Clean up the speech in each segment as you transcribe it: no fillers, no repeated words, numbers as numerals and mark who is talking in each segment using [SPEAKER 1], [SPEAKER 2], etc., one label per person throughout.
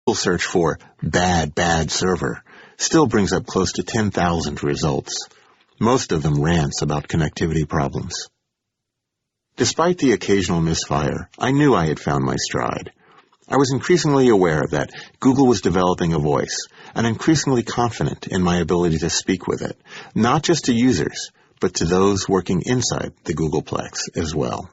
[SPEAKER 1] Google search for bad server still brings up close to 10,000 results, most of them rants about connectivity problems. Despite the occasional misfire, I knew I had found my stride. I was increasingly aware that Google was developing a voice, and increasingly confident in my ability to speak with it, not just to users, but to those working inside the Googleplex as well.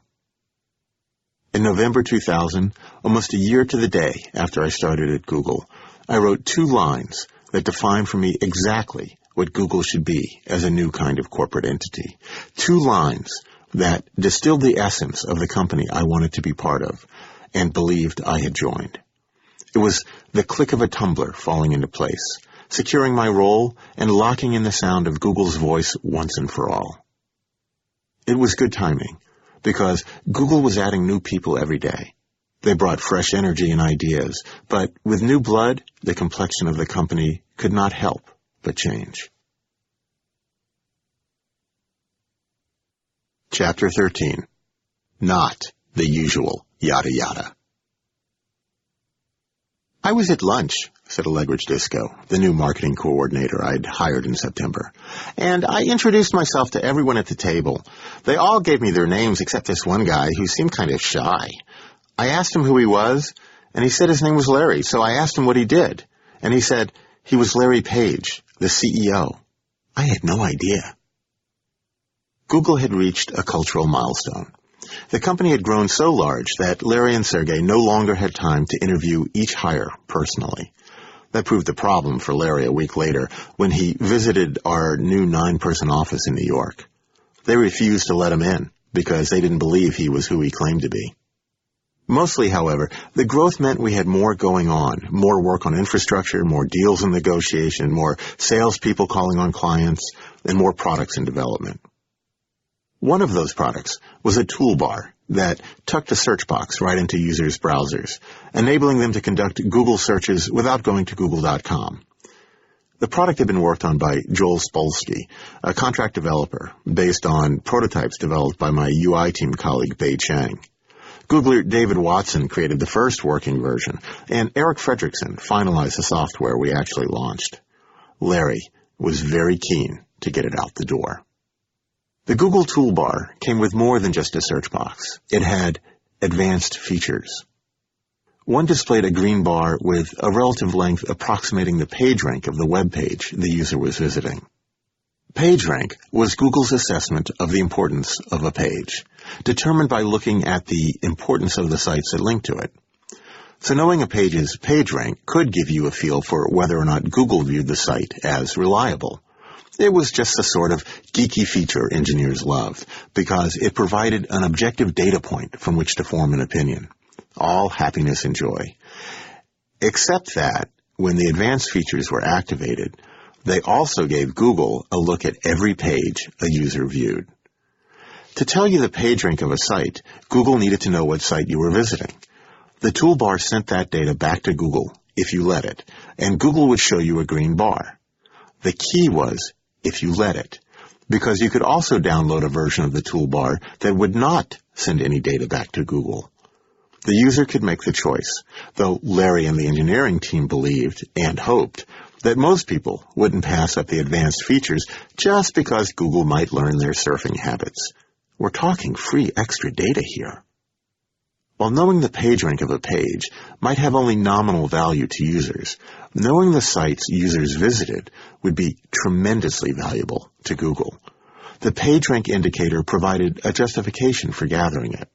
[SPEAKER 1] In November 2000, almost a year to the day after I started at Google, I wrote 2 lines that defined for me exactly what Google should be as a new kind of corporate entity. 2 lines that distilled the essence of the company I wanted to be part of and believed I had joined. It was the click of a tumbler falling into place, securing my role and locking in the sound of Google's voice once and for all. It was good timing, because Google was adding new people every day. They brought fresh energy and ideas, but with new blood, the complexion of the company could not help but change. Chapter 13. Not the usual yada yada. I was at lunch, said Allegrich Disco, the new marketing coordinator I'd hired in September, and I introduced myself to everyone at the table. They all gave me their names except this one guy who seemed kind of shy. I asked him who he was, and he said his name was Larry, so I asked him what he did, and he said he was Larry Page, the CEO. I had no idea. Google had reached a cultural milestone. The company had grown so large that Larry and Sergey no longer had time to interview each hire personally. That proved the problem for Larry a week later when he visited our new 9-person office in New York. They refused to let him in because they didn't believe he was who he claimed to be. Mostly, however, the growth meant we had more going on, more work on infrastructure, more deals in negotiation, more salespeople calling on clients, and more products in development. One of those products was a toolbar that tucked a search box right into users' browsers, enabling them to conduct Google searches without going to google.com. The product had been worked on by Joel Spolsky, a contract developer, based on prototypes developed by my UI team colleague Bei Chang. Googler David Watson created the first working version, and Eric Fredrickson finalized the software we actually launched. Larry was very keen to get it out the door. The Google toolbar came with more than just a search box. It had advanced features. One displayed a green bar with a relative length approximating the page rank of the web page the user was visiting. PageRank was Google's assessment of the importance of a page, determined by looking at the importance of the sites that link to it. So knowing a page's PageRank could give you a feel for whether or not Google viewed the site as reliable. It was just the sort of geeky feature engineers loved, because it provided an objective data point from which to form an opinion. All happiness and joy. Except that, when the advanced features were activated, they also gave Google a look at every page a user viewed. To tell you the page rank of a site, Google needed to know what site you were visiting. The toolbar sent that data back to Google, if you let it, and Google would show you a green bar. The key was, if you let it, because you could also download a version of the toolbar that would not send any data back to Google. The user could make the choice, though Larry and the engineering team believed and hoped that most people wouldn't pass up the advanced features just because Google might learn their surfing habits. We're talking free extra data here. While knowing the page rank of a page might have only nominal value to users, knowing the sites users visited would be tremendously valuable to Google. The page rank indicator provided a justification for gathering it.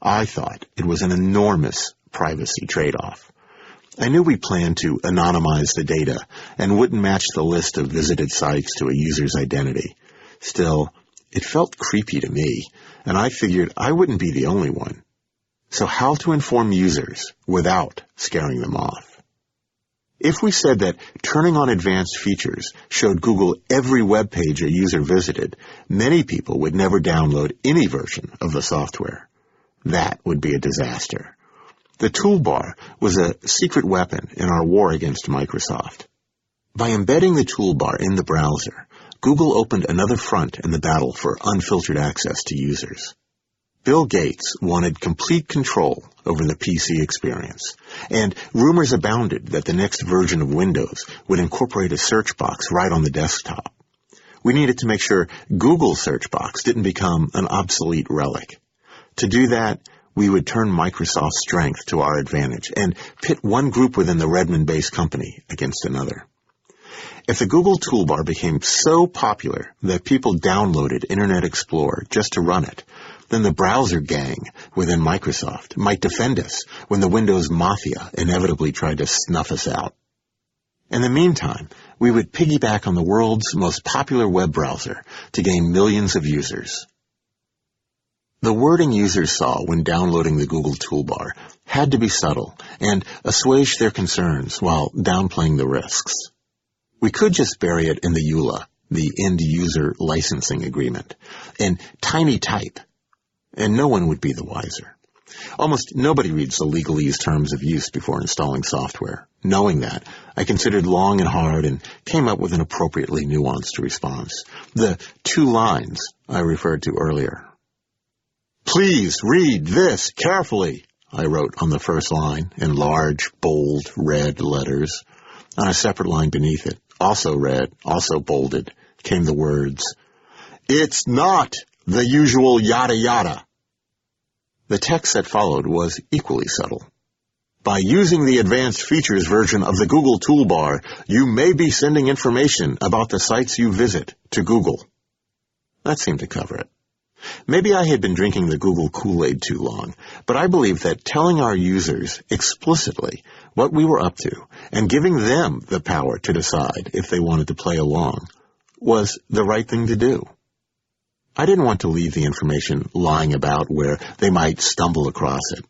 [SPEAKER 1] I thought it was an enormous privacy trade-off. I knew we planned to anonymize the data and wouldn't match the list of visited sites to a user's identity. Still, it felt creepy to me, and I figured I wouldn't be the only one. So how to inform users without scaring them off? If we said that turning on advanced features showed Google every web page a user visited, many people would never download any version of the software. That would be a disaster. The toolbar was a secret weapon in our war against Microsoft. By embedding the toolbar in the browser, Google opened another front in the battle for unfiltered access to users. Bill Gates wanted complete control over the PC experience, and rumors abounded that the next version of Windows would incorporate a search box right on the desktop. We needed to make sure Google's search box didn't become an obsolete relic. To do that, we would turn Microsoft's strength to our advantage and pit one group within the Redmond-based company against another. If the Google toolbar became so popular that people downloaded Internet Explorer just to run it, then the browser gang within Microsoft might defend us when the Windows Mafia inevitably tried to snuff us out. In the meantime, we would piggyback on the world's most popular web browser to gain millions of users. The wording users saw when downloading the Google toolbar had to be subtle and assuage their concerns while downplaying the risks. We could just bury it in the EULA, the end-user licensing agreement, in tiny type, and no one would be the wiser. Almost nobody reads the legalese terms of use before installing software. Knowing that, I considered long and hard and came up with an appropriately nuanced response. The 2 lines I referred to earlier. "Please read this carefully," I wrote on the first line in large, bold, red letters. On a separate line beneath it, also red, also bolded, came the words, "It's not the usual yada yada." The text that followed was equally subtle. "By using the advanced features version of the Google toolbar, you may be sending information about the sites you visit to Google." That seemed to cover it. Maybe I had been drinking the Google Kool-Aid too long, but I believe that telling our users explicitly what we were up to and giving them the power to decide if they wanted to play along was the right thing to do. I didn't want to leave the information lying about where they might stumble across it.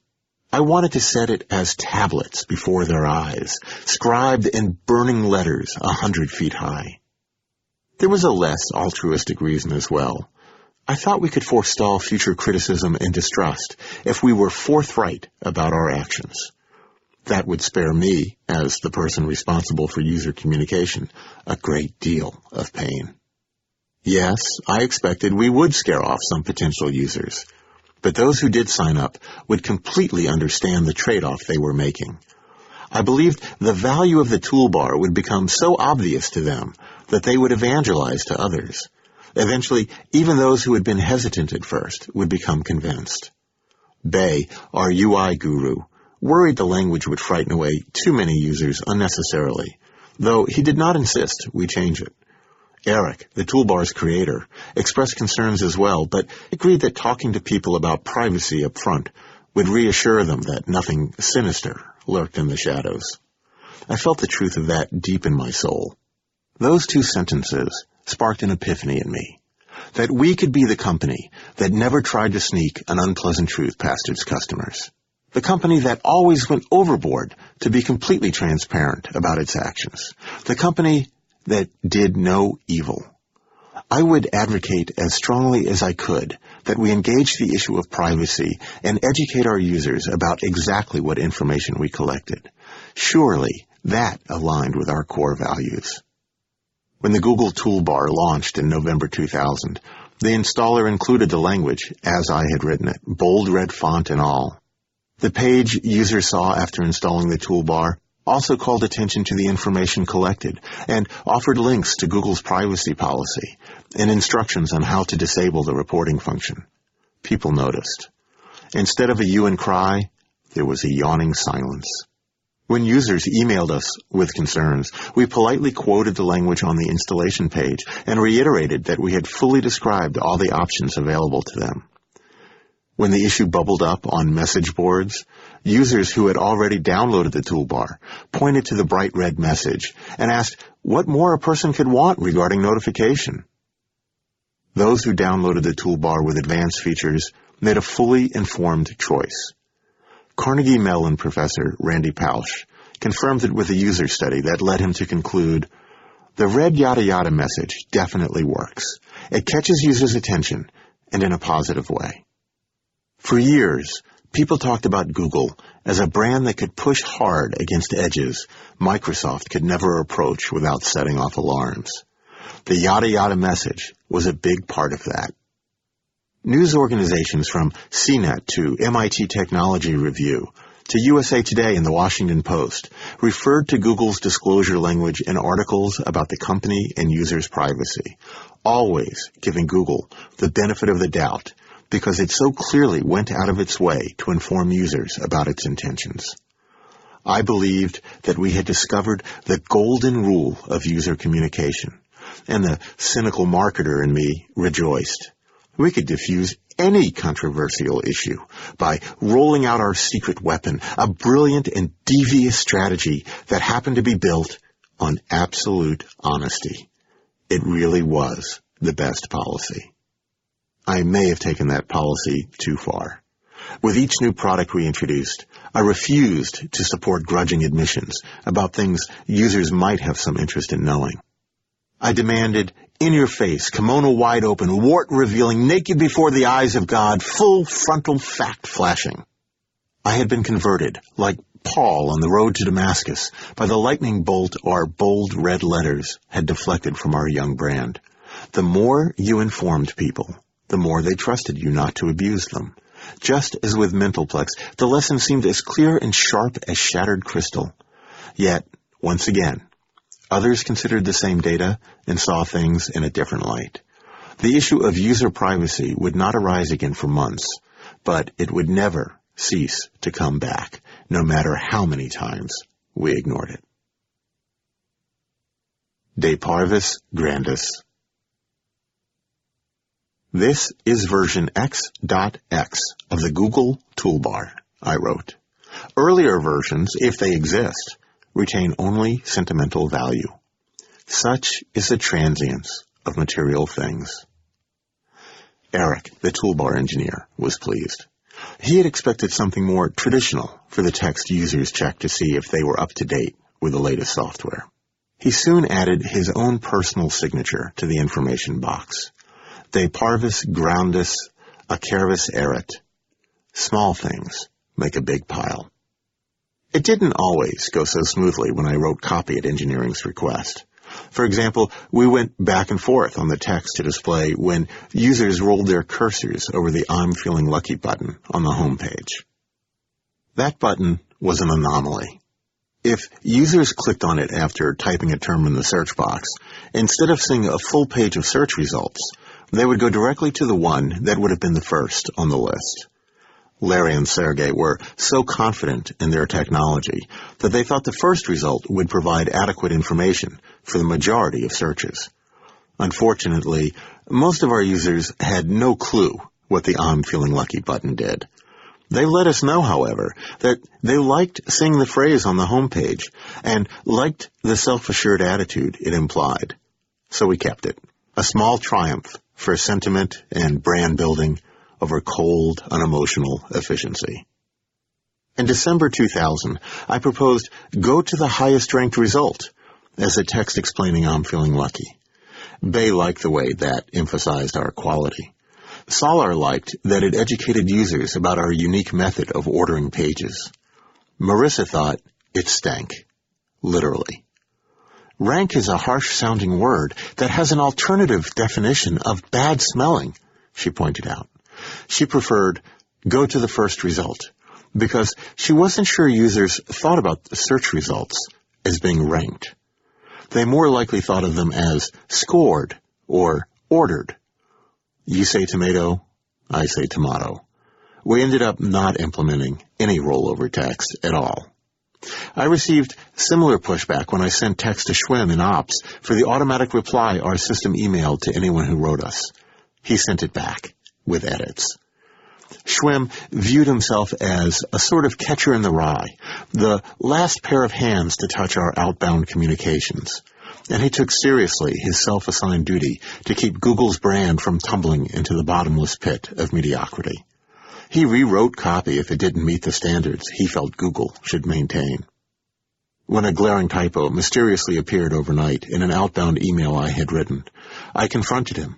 [SPEAKER 1] I wanted to set it as tablets before their eyes, scribed in burning letters 100 feet high. There was a less altruistic reason as well. I thought we could forestall future criticism and distrust if we were forthright about our actions. That would spare me, as the person responsible for user communication, a great deal of pain. Yes, I expected we would scare off some potential users, but those who did sign up would completely understand the trade-off they were making. I believed the value of the toolbar would become so obvious to them that they would evangelize to others. Eventually, even those who had been hesitant at first would become convinced. Bay, our UI guru, worried the language would frighten away too many users unnecessarily, though he did not insist we change it. Eric, the toolbar's creator, expressed concerns as well, but agreed that talking to people about privacy up front would reassure them that nothing sinister lurked in the shadows. I felt the truth of that deep in my soul. Those 2 sentences sparked an epiphany in me, that we could be the company that never tried to sneak an unpleasant truth past its customers, the company that always went overboard to be completely transparent about its actions, the company that did no evil. I would advocate as strongly as I could that we engage the issue of privacy and educate our users about exactly what information we collected. Surely that aligned with our core values. When the Google toolbar launched in November 2000, the installer included the language as I had written it, bold red font and all. The page users saw after installing the toolbar also called attention to the information collected and offered links to Google's privacy policy and instructions on how to disable the reporting function. People noticed. Instead of a hue and cry, there was a yawning silence. When users emailed us with concerns, we politely quoted the language on the installation page and reiterated that we had fully described all the options available to them. When the issue bubbled up on message boards, users who had already downloaded the toolbar pointed to the bright red message and asked what more a person could want regarding notification. Those who downloaded the toolbar with advanced features made a fully informed choice. Carnegie Mellon professor Randy Pausch confirmed it with a user study that led him to conclude, the red yada yada message definitely works. It catches users' attention and in a positive way. For years, people talked about Google as a brand that could push hard against edges Microsoft could never approach without setting off alarms. The yada yada message was a big part of that. News organizations from CNET to MIT Technology Review to USA Today and the Washington Post referred to Google's disclosure language in articles about the company and users' privacy, always giving Google the benefit of the doubt because it so clearly went out of its way to inform users about its intentions. I believed that we had discovered the golden rule of user communication, and the cynical marketer in me rejoiced. We could diffuse any controversial issue by rolling out our secret weapon, a brilliant and devious strategy that happened to be built on absolute honesty. It really was the best policy. I may have taken that policy too far. With each new product we introduced, I refused to support grudging admissions about things users might have some interest in knowing. I demanded in-your-face, kimono wide open, wart-revealing, naked before the eyes of God, full frontal fact-flashing. I had been converted, like Paul on the road to Damascus, by the lightning bolt our bold red letters had deflected from our young brand. The more you informed people, the more they trusted you not to abuse them. Just as with Mentalplex, the lesson seemed as clear and sharp as shattered crystal. Yet, once again, others considered the same data and saw things in a different light. The issue of user privacy would not arise again for months, but it would never cease to come back, no matter how many times we ignored it. De Parvis Grandis. This is version X.X of the Google toolbar, I wrote. Earlier versions, if they exist, retain only sentimental value. Such is the transience of material things. Eric, the toolbar engineer, was pleased. He had expected something more traditional for the text users checked to see if they were up to date with the latest software. He soon added his own personal signature to the information box. De Parvis Groundus Acervis Erit. Small things make a big pile. It didn't always go so smoothly when I wrote copy at engineering's request. For example, we went back and forth on the text to display when users rolled their cursors over the I'm Feeling Lucky button on the home page. That button was an anomaly. If users clicked on it after typing a term in the search box, instead of seeing a full page of search results, they would go directly to the one that would have been the first on the list. Larry and Sergey were so confident in their technology that they thought the first result would provide adequate information for the majority of searches. Unfortunately, most of our users had no clue what the I'm Feeling Lucky button did. They let us know, however, that they liked seeing the phrase on the homepage and liked the self-assured attitude it implied. So we kept it. A small triumph for sentiment and brand building over cold, unemotional efficiency. In December 2000, I proposed go to the highest ranked result as a text explaining I'm feeling lucky. Bay liked the way that emphasized our quality. Solar liked that it educated users about our unique method of ordering pages. Marissa thought it stank. Literally. Rank is a harsh-sounding word that has an alternative definition of bad smelling, she pointed out. She preferred go to the first result because she wasn't sure users thought about the search results as being ranked. They more likely thought of them as scored or ordered. You say tomato, I say tomato. We ended up not implementing any rollover text at all. I received similar pushback when I sent text to Schwem in Ops for the automatic reply our system emailed to anyone who wrote us. He sent it back with edits. Schwem viewed himself as a sort of catcher in the rye, the last pair of hands to touch our outbound communications, and he took seriously his self-assigned duty to keep Google's brand from tumbling into the bottomless pit of mediocrity. He rewrote copy if it didn't meet the standards he felt Google should maintain. When a glaring typo mysteriously appeared overnight in an outbound email I had written, I confronted him.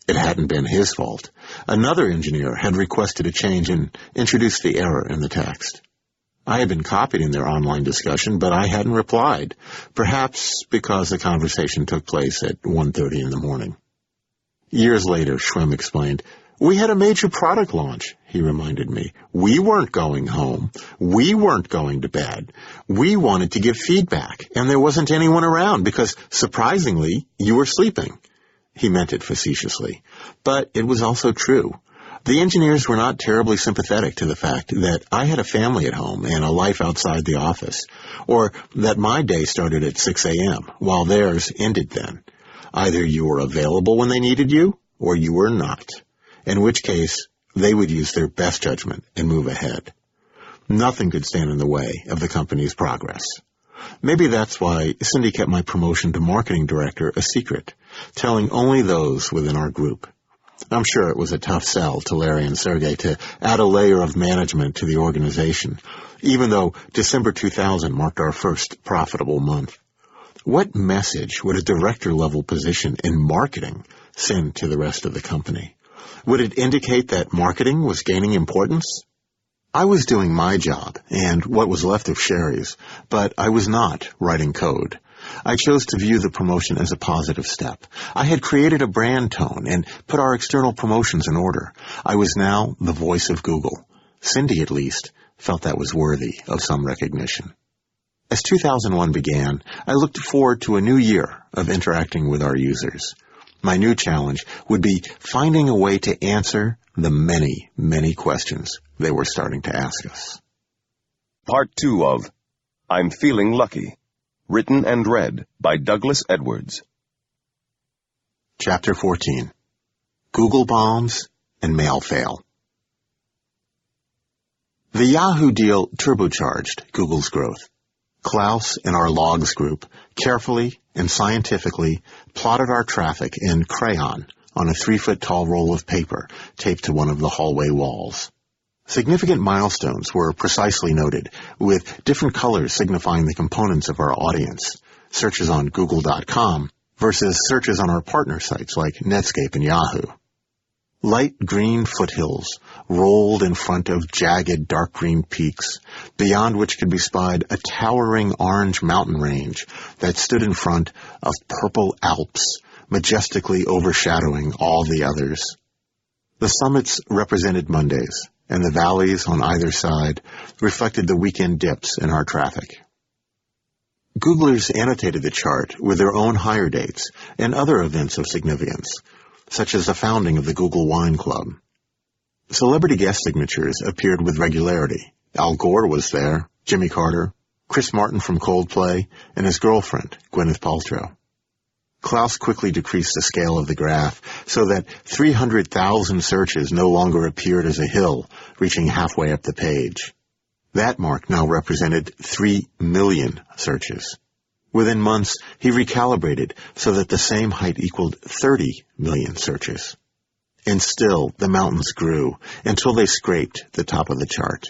[SPEAKER 1] It hadn't been his fault. Another engineer had requested a change and introduced the error in the text. I had been copied in their online discussion, but I hadn't replied, perhaps because the conversation took place at 1:30 in the morning. Years later, Schwem explained, We had a major product launch, he reminded me. We weren't going home. We weren't going to bed. We wanted to give feedback, and there wasn't anyone around because, surprisingly, you were sleeping. He meant it facetiously, but it was also true. The engineers were not terribly sympathetic to the fact that I had a family at home and a life outside the office, or that my day started at 6 a.m., while theirs ended then. Either you were available when they needed you, or you were not, in which case they would use their best judgment and move ahead. Nothing could stand in the way of the company's progress. Maybe that's why Cindy kept my promotion to marketing director a secret, telling only those within our group. I'm sure it was a tough sell to Larry and Sergey to add a layer of management to the organization, even though December 2000 marked our first profitable month. What message would a director-level position in marketing send to the rest of the company? Would it indicate that marketing was gaining importance? I was doing my job, and what was left of Sherry's, but I was not writing code. I chose to view the promotion as a positive step. I had created a brand tone and put our external promotions in order. I was now the voice of Google. Cindy, at least, felt that was worthy of some recognition. As 2001 began, I looked forward to a new year of interacting with our users. My new challenge would be finding a way to answer the many, many questions they were starting to ask us.
[SPEAKER 2] Part 2 of I'm Feeling Lucky. Written and read by Douglas Edwards.
[SPEAKER 1] Chapter 14. Google Bombs and Mail Fail. The Yahoo deal turbocharged Google's growth. Klaus and our logs group carefully and scientifically plotted our traffic in crayon on a 3-foot-tall roll of paper taped to one of the hallway walls. Significant milestones were precisely noted, with different colors signifying the components of our audience, searches on Google.com versus searches on our partner sites like Netscape and Yahoo. Light green foothills rolled in front of jagged dark green peaks, beyond which could be spied a towering orange mountain range that stood in front of purple Alps, majestically overshadowing all the others. The summits represented Mondays, and the valleys on either side reflected the weekend dips in our traffic. Googlers annotated the chart with their own hire dates and other events of significance, such as the founding of the Google Wine Club. Celebrity guest signatures appeared with regularity. Al Gore was there, Jimmy Carter, Chris Martin from Coldplay, and his girlfriend, Gwyneth Paltrow. Klaus quickly decreased the scale of the graph so that 300,000 searches no longer appeared as a hill reaching halfway up the page. That mark now represented 3 million searches. Within months, he recalibrated so that the same height equaled 30 million searches. And still, the mountains grew until they scraped the top of the chart.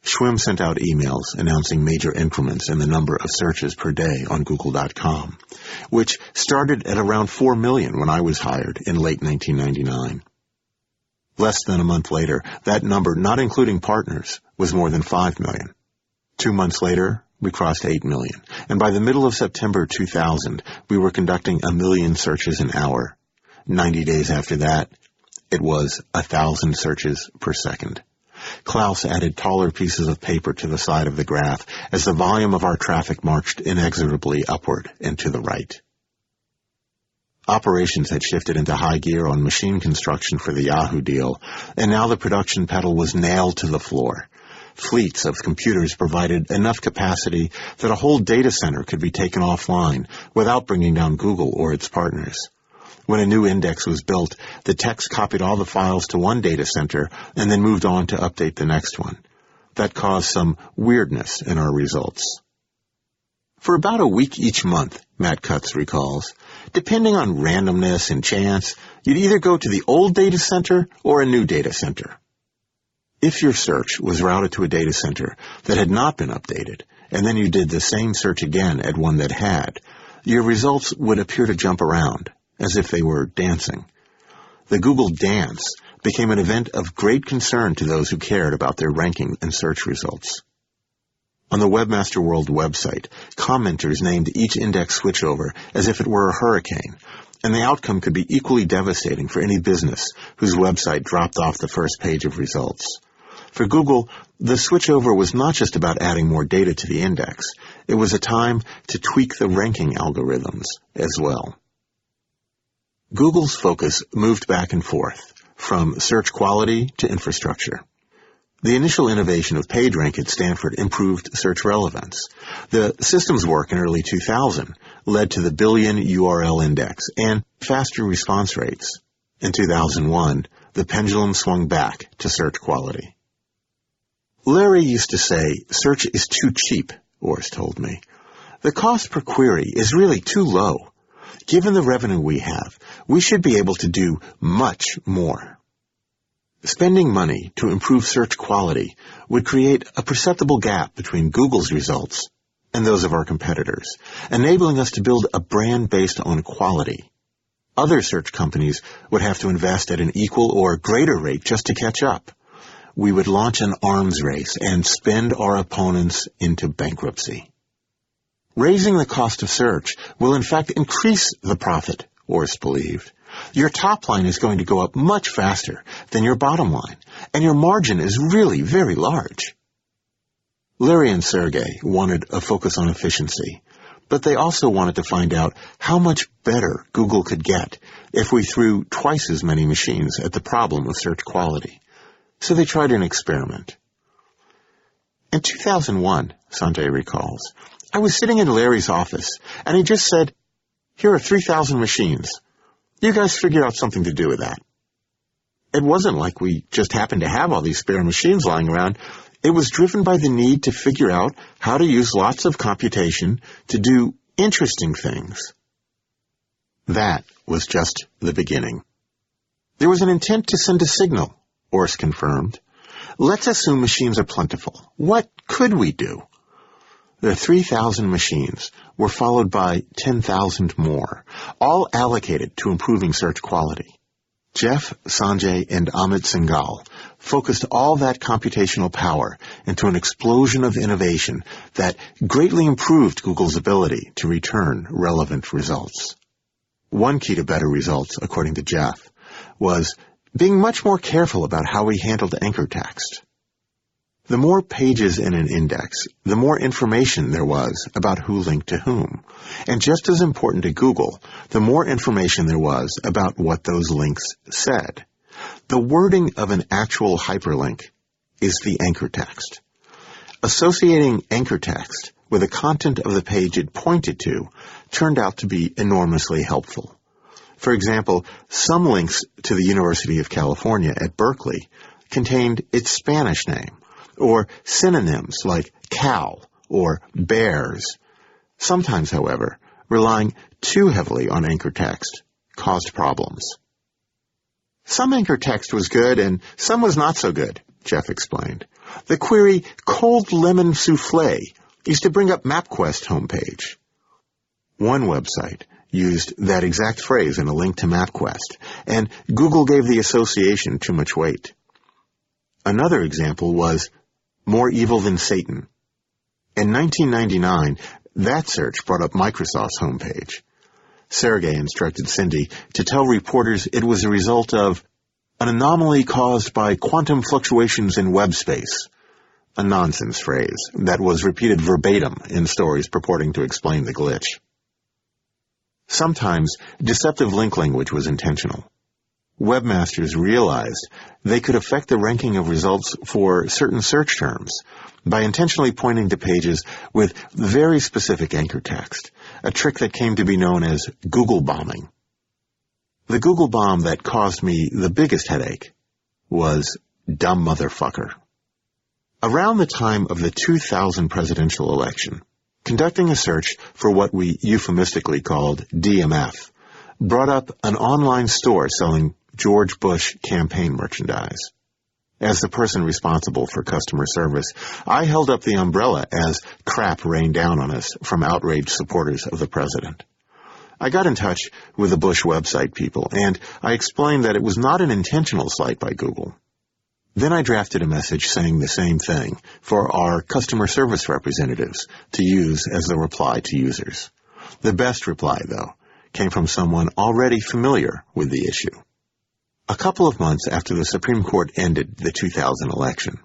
[SPEAKER 1] Schwim sent out emails announcing major increments in the number of searches per day on Google.com, which started at around 4 million when I was hired in late 1999. Less than a month later, that number, not including partners, was more than 5 million. 2 months later, we crossed 8 million, and by the middle of September 2000, we were conducting 1 million searches an hour. 90 days after that, it was 1,000 searches per second. Klaus added taller pieces of paper to the side of the graph as the volume of our traffic marched inexorably upward and to the right. Operations had shifted into high gear on machine construction for the Yahoo deal, and now the production pedal was nailed to the floor. Fleets of computers provided enough capacity that a whole data center could be taken offline without bringing down Google or its partners. When a new index was built, the techs copied all the files to one data center and then moved on to update the next one. That caused some weirdness in our results. For about a week each month, Matt Cutts recalls, depending on randomness and chance, you'd either go to the old data center or a new data center. If your search was routed to a data center that had not been updated, and then you did the same search again at one that had, your results would appear to jump around, as if they were dancing. The Google Dance became an event of great concern to those who cared about their ranking and search results. On the Webmaster World website, commenters named each index switchover as if it were a hurricane, and the outcome could be equally devastating for any business whose website dropped off the first page of results. For Google, the switchover was not just about adding more data to the index. It was a time to tweak the ranking algorithms as well. Google's focus moved back and forth, from search quality to infrastructure. The initial innovation of PageRank at Stanford improved search relevance. The systems work in early 2000 led to the billion URL index and faster response rates. In 2001, the pendulum swung back to search quality. Larry used to say, "Search is too cheap," Ors told me. "The cost per query is really too low. Given the revenue we have, we should be able to do much more." Spending money to improve search quality would create a perceptible gap between Google's results and those of our competitors, enabling us to build a brand based on quality. Other search companies would have to invest at an equal or greater rate just to catch up. We would launch an arms race and spin our opponents into bankruptcy. Raising the cost of search will in fact increase the profit, Ors believed. Your top line is going to go up much faster than your bottom line, and your margin is really very large. Larry and Sergey wanted a focus on efficiency, but they also wanted to find out how much better Google could get if we threw twice as many machines at the problem of search quality. So they tried an experiment. In 2001, Sanjay recalls, I was sitting in Larry's office, and he just said, "Here are 3,000 machines. You guys figure out something to do with that." It wasn't like we just happened to have all these spare machines lying around. It was driven by the need to figure out how to use lots of computation to do interesting things. That was just the beginning. There was an intent to send a signal, Ors confirmed. Let's assume machines are plentiful. What could we do? The 3,000 machines were followed by 10,000 more, all allocated to improving search quality. Jeff, Sanjay, and Amit Singhal focused all that computational power into an explosion of innovation that greatly improved Google's ability to return relevant results. One key to better results, according to Jeff, was being much more careful about how we handled anchor text. The more pages in an index, the more information there was about who linked to whom. And just as important to Google, the more information there was about what those links said. The wording of an actual hyperlink is the anchor text. Associating anchor text with the content of the page it pointed to turned out to be enormously helpful. For example, some links to the University of California at Berkeley contained its Spanish name, or synonyms like cow or bears. Sometimes, however, relying too heavily on anchor text caused problems. Some anchor text was good and some was not so good, Jeff explained. The query cold lemon souffle used to bring up MapQuest homepage. One website used that exact phrase in a link to MapQuest, and Google gave the association too much weight. Another example was more evil than Satan. In 1999, that search brought up Microsoft's homepage. Sergey instructed Cindy to tell reporters it was a result of an anomaly caused by quantum fluctuations in web space, a nonsense phrase that was repeated verbatim in stories purporting to explain the glitch. Sometimes, deceptive link language was intentional. Webmasters realized they could affect the ranking of results for certain search terms by intentionally pointing to pages with very specific anchor text, a trick that came to be known as Google bombing. The Google bomb that caused me the biggest headache was dumb motherfucker. Around the time of the 2000 presidential election, conducting a search for what we euphemistically called DMF brought up an online store selling George Bush campaign merchandise. As the person responsible for customer service, I held up the umbrella as crap rained down on us from outraged supporters of the president. I got in touch with the Bush website people, and I explained that it was not an intentional slight by Google. Then I drafted a message saying the same thing for our customer service representatives to use as the reply to users. The best reply, though, came from someone already familiar with the issue. A couple of months after the Supreme Court ended the 2000 election,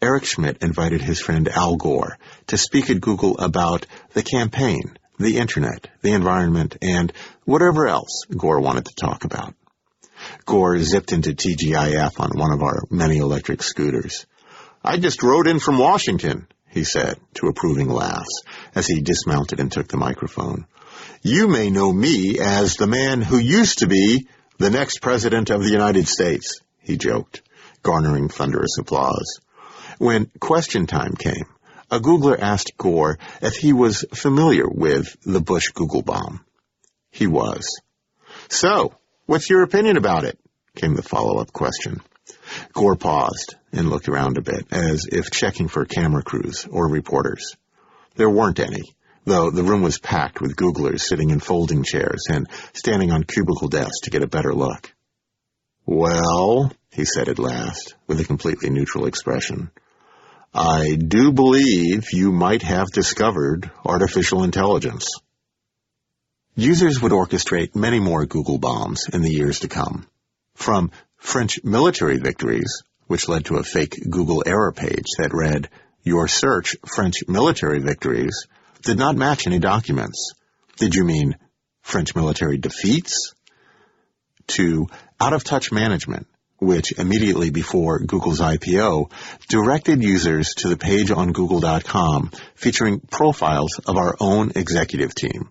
[SPEAKER 1] Eric Schmidt invited his friend Al Gore to speak at Google about the campaign, the Internet, the environment, and whatever else Gore wanted to talk about. Gore zipped into TGIF on one of our many electric scooters. "I just rode in from Washington," he said, to approving laughs, as he dismounted and took the microphone. "You may know me as the man who used to be the next president of the United States," he joked, garnering thunderous applause. When question time came, a Googler asked Gore if he was familiar with the Bush Google bomb. He was. "So, what's your opinion about it?" came the follow-up question. Gore paused and looked around a bit, as if checking for camera crews or reporters. There weren't any, though the room was packed with Googlers sitting in folding chairs and standing on cubicle desks to get a better look. "Well," he said at last, with a completely neutral expression, "I do believe you might have discovered artificial intelligence." Users would orchestrate many more Google bombs in the years to come. From French military victories, which led to a fake Google error page that read, "Your search French military victories did not match any documents. Did you mean French military defeats?" To out-of-touch management, which immediately before Google's IPO directed users to the page on Google.com featuring profiles of our own executive team.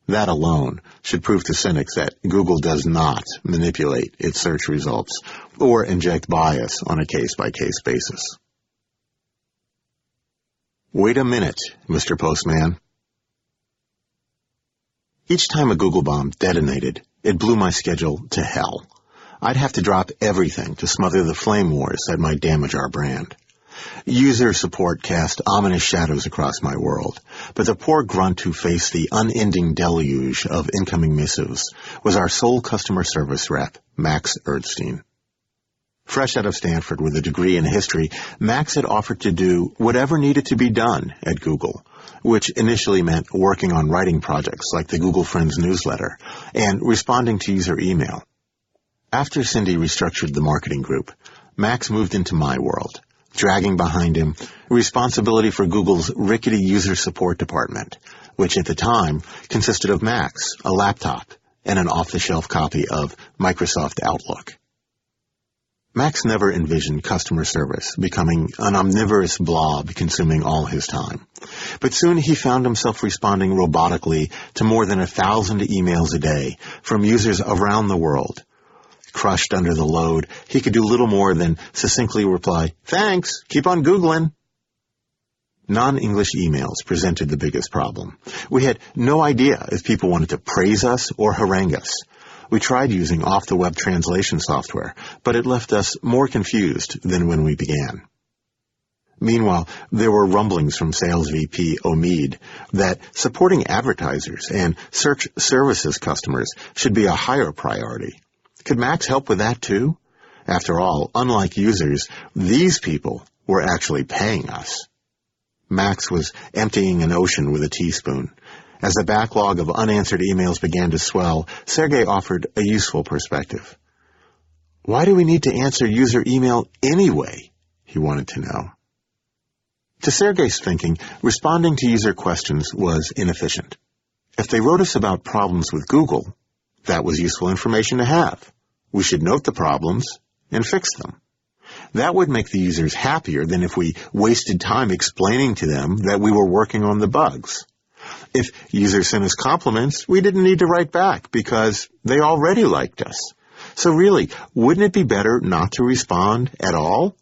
[SPEAKER 1] That alone should prove to cynics that Google does not manipulate its search results or inject bias on a case-by-case basis. Wait a minute, Mr. Postman. Each time a Google bomb detonated, it blew my schedule to hell. I'd have to drop everything to smother the flame wars that might damage our brand. User support cast ominous shadows across my world, but the poor grunt who faced the unending deluge of incoming missives was our sole customer service rep, Max Erdstein. Fresh out of Stanford with a degree in history, Max had offered to do whatever needed to be done at Google, which initially meant working on writing projects like the Google Friends newsletter and responding to user email. After Cindy restructured the marketing group, Max moved into my world, dragging behind him responsibility for Google's rickety user support department, which at the time consisted of Max, a laptop, and an off-the-shelf copy of Microsoft Outlook. Max never envisioned customer service becoming an omnivorous blob consuming all his time. But soon he found himself responding robotically to more than 1,000 emails a day from users around the world. Crushed under the load, he could do little more than succinctly reply, "Thanks, keep on Googling." Non-English emails presented the biggest problem. We had no idea if people wanted to praise us or harangue us. We tried using off-the-web translation software, but it left us more confused than when we began. Meanwhile, there were rumblings from Sales VP Omid that supporting advertisers and search services customers should be a higher priority. Could Max help with that too? After all, unlike users, these people were actually paying us. Max was emptying an ocean with a teaspoon. As the backlog of unanswered emails began to swell, Sergey offered a useful perspective. Why do we need to answer user email anyway? He wanted to know. To Sergey's thinking, responding to user questions was inefficient. If they wrote us about problems with Google, that was useful information to have. We should note the problems and fix them. That would make the users happier than if we wasted time explaining to them that we were working on the bugs. If users sent us compliments, we didn't need to write back because they already liked us. So really, wouldn't it be better not to respond at all?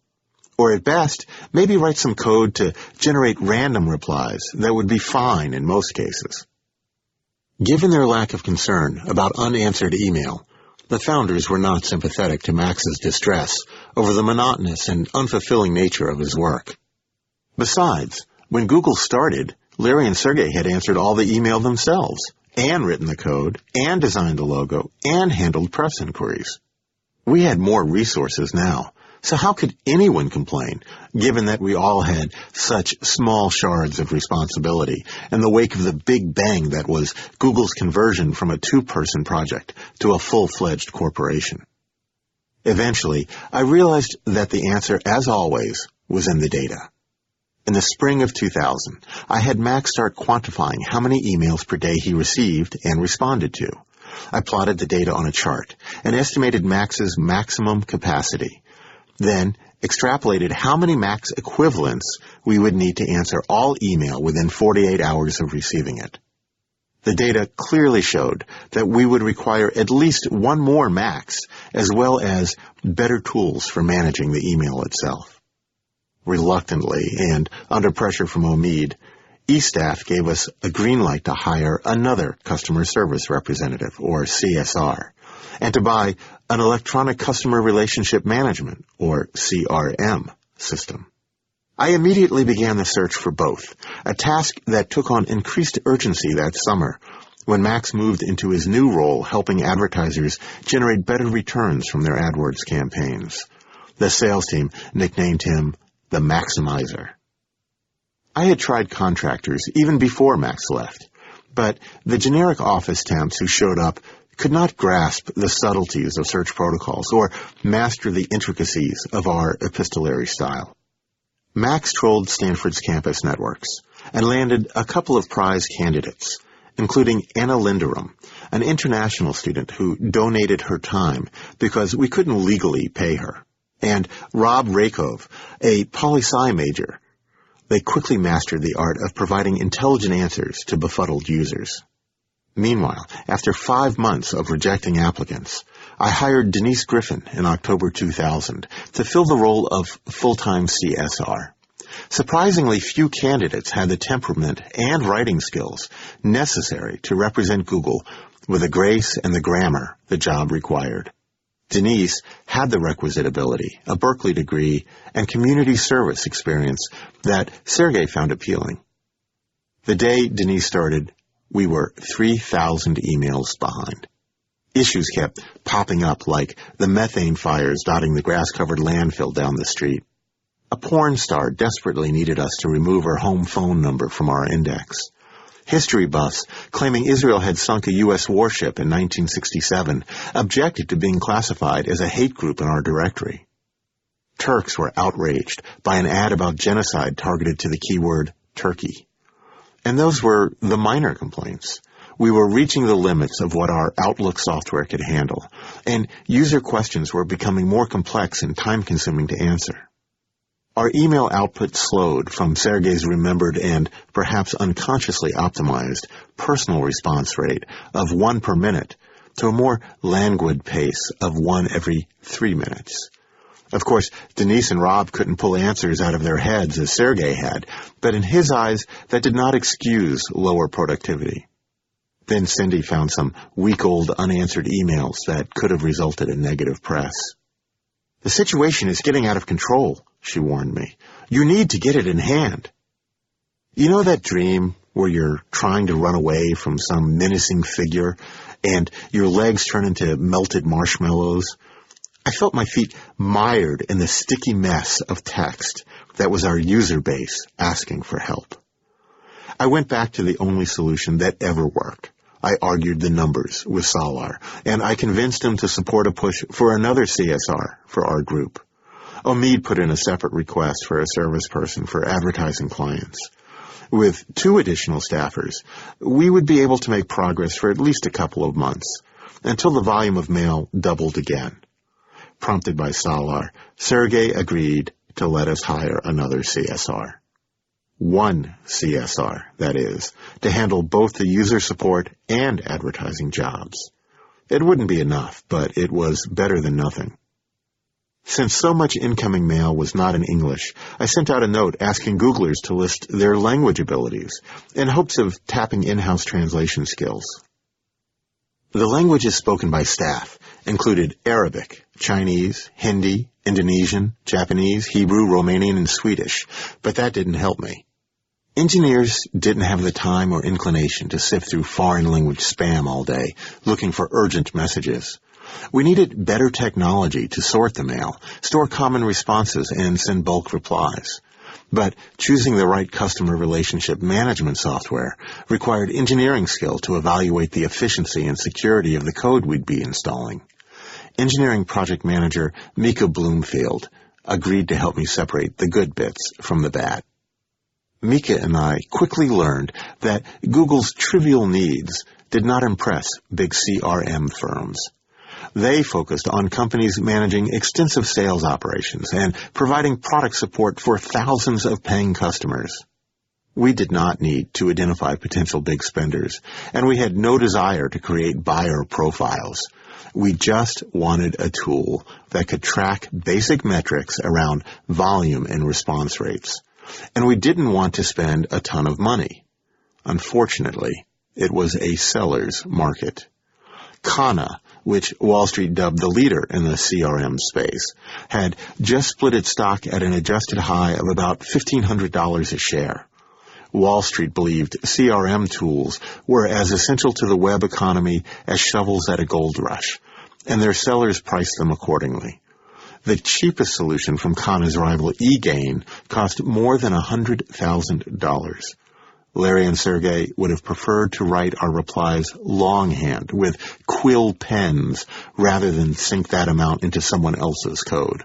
[SPEAKER 1] Or at best, maybe write some code to generate random replies that would be fine in most cases. Given their lack of concern about unanswered email, the founders were not sympathetic to Max's distress over the monotonous and unfulfilling nature of his work. Besides, when Google started, Larry and Sergey had answered all the email themselves, and written the code, and designed the logo, and handled press inquiries. We had more resources now, So how could anyone complain, given that we all had such small shards of responsibility in the wake of the big bang that was Google's conversion from a two-person project to a full-fledged corporation? Eventually, I realized that the answer, as always, was in the data. In the spring of 2000, I had Max start quantifying how many emails per day he received and responded to. I plotted the data on a chart and estimated Max's maximum capacity, then extrapolated how many Max equivalents we would need to answer all email within 48 hours of receiving it. The data clearly showed that we would require at least one more Max, as well as better tools for managing the email itself. Reluctantly, and under pressure from Omid, eStaff gave us a green light to hire another customer service representative, or CSR, and to buy an electronic customer relationship management, or CRM, system. I immediately began the search for both, a task that took on increased urgency that summer when Max moved into his new role helping advertisers generate better returns from their AdWords campaigns. The sales team nicknamed him the Maximizer. I had tried contractors even before Max left, but the generic office temps who showed up could not grasp the subtleties of search protocols or master the intricacies of our epistolary style. Max trolled Stanford's campus networks and landed a couple of prize candidates, including Anna Linderum, an international student who donated her time because we couldn't legally pay her, and Rob Rakov, a poli-sci major. They quickly mastered the art of providing intelligent answers to befuddled users. Meanwhile, after 5 months of rejecting applicants, I hired Denise Griffin in October 2000 to fill the role of full-time CSR. Surprisingly few candidates had the temperament and writing skills necessary to represent Google with the grace and the grammar the job required. Denise had the requisite ability, a Berkeley degree, and community service experience that Sergey found appealing. The day Denise started, we were 3,000 emails behind. Issues kept popping up like the methane fires dotting the grass-covered landfill down the street. A porn star desperately needed us to remove her home phone number from our index. History buffs, claiming Israel had sunk a U.S. warship in 1967, objected to being classified as a hate group in our directory. Turks were outraged by an ad about genocide targeted to the keyword Turkey. And those were the minor complaints. We were reaching the limits of what our Outlook software could handle, and user questions were becoming more complex and time-consuming to answer. Our email output slowed from Sergey's remembered and perhaps unconsciously optimized personal response rate of 1 per minute to a more languid pace of 1 every 3 minutes. Of course, Denise and Rob couldn't pull answers out of their heads as Sergey had, but in his eyes, that did not excuse lower productivity. Then Cindy found some week-old unanswered emails that could have resulted in negative press. "The situation is getting out of control," she warned me. "You need to get it in hand." You know that dream where you're trying to run away from some menacing figure and your legs turn into melted marshmallows? I felt my feet mired in the sticky mess of text that was our user base asking for help. I went back to the only solution that ever worked. I argued the numbers with Salar, and I convinced him to support a push for another CSR for our group. Omid put in a separate request for a service person for advertising clients. With 2 additional staffers, we would be able to make progress for at least a couple of months, until the volume of mail doubled again. Prompted by Salar, Sergey agreed to let us hire another CSR. 1 CSR, that is, to handle both the user support and advertising jobs. It wouldn't be enough, but it was better than nothing. Since so much incoming mail was not in English, I sent out a note asking Googlers to list their language abilities in hopes of tapping in-house translation skills. The languages spoken by staff included Arabic, Chinese, Hindi, Indonesian, Japanese, Hebrew, Romanian, and Swedish, but that didn't help me. Engineers didn't have the time or inclination to sift through foreign language spam all day, looking for urgent messages. We needed better technology to sort the mail, store common responses, and send bulk replies. But choosing the right customer relationship management software required engineering skill to evaluate the efficiency and security of the code we'd be installing. Engineering project manager Mika Bloomfield agreed to help me separate the good bits from the bad. Mika and I quickly learned that Google's trivial needs did not impress big CRM firms. They focused on companies managing extensive sales operations and providing product support for thousands of paying customers. We did not need to identify potential big spenders, and we had no desire to create buyer profiles. We just wanted a tool that could track basic metrics around volume and response rates. And we didn't want to spend a ton of money. Unfortunately, it was a seller's market. Kana, which Wall Street dubbed the leader in the CRM space, had just split its stock at an adjusted high of about $1,500 a share. Wall Street believed CRM tools were as essential to the web economy as shovels at a gold rush, and their sellers priced them accordingly. The cheapest solution from Kana's rival eGain cost more than $100,000. Larry and Sergey would have preferred to write our replies longhand with quill pens rather than sink that amount into someone else's code.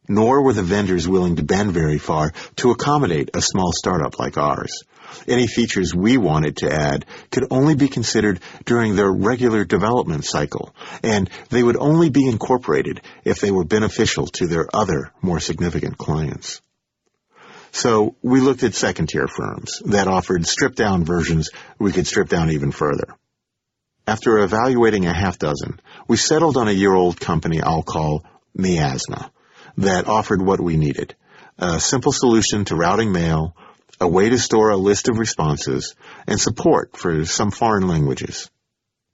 [SPEAKER 1] Nor were the vendors willing to bend very far to accommodate a small startup like ours. Any features we wanted to add could only be considered during their regular development cycle, and they would only be incorporated if they were beneficial to their other, more significant clients. So we looked at second-tier firms that offered stripped-down versions we could strip down even further. After evaluating a half dozen, we settled on a year-old company I'll call Miasma that offered what we needed: a simple solution to routing mail, a way to store a list of responses, and support for some foreign languages.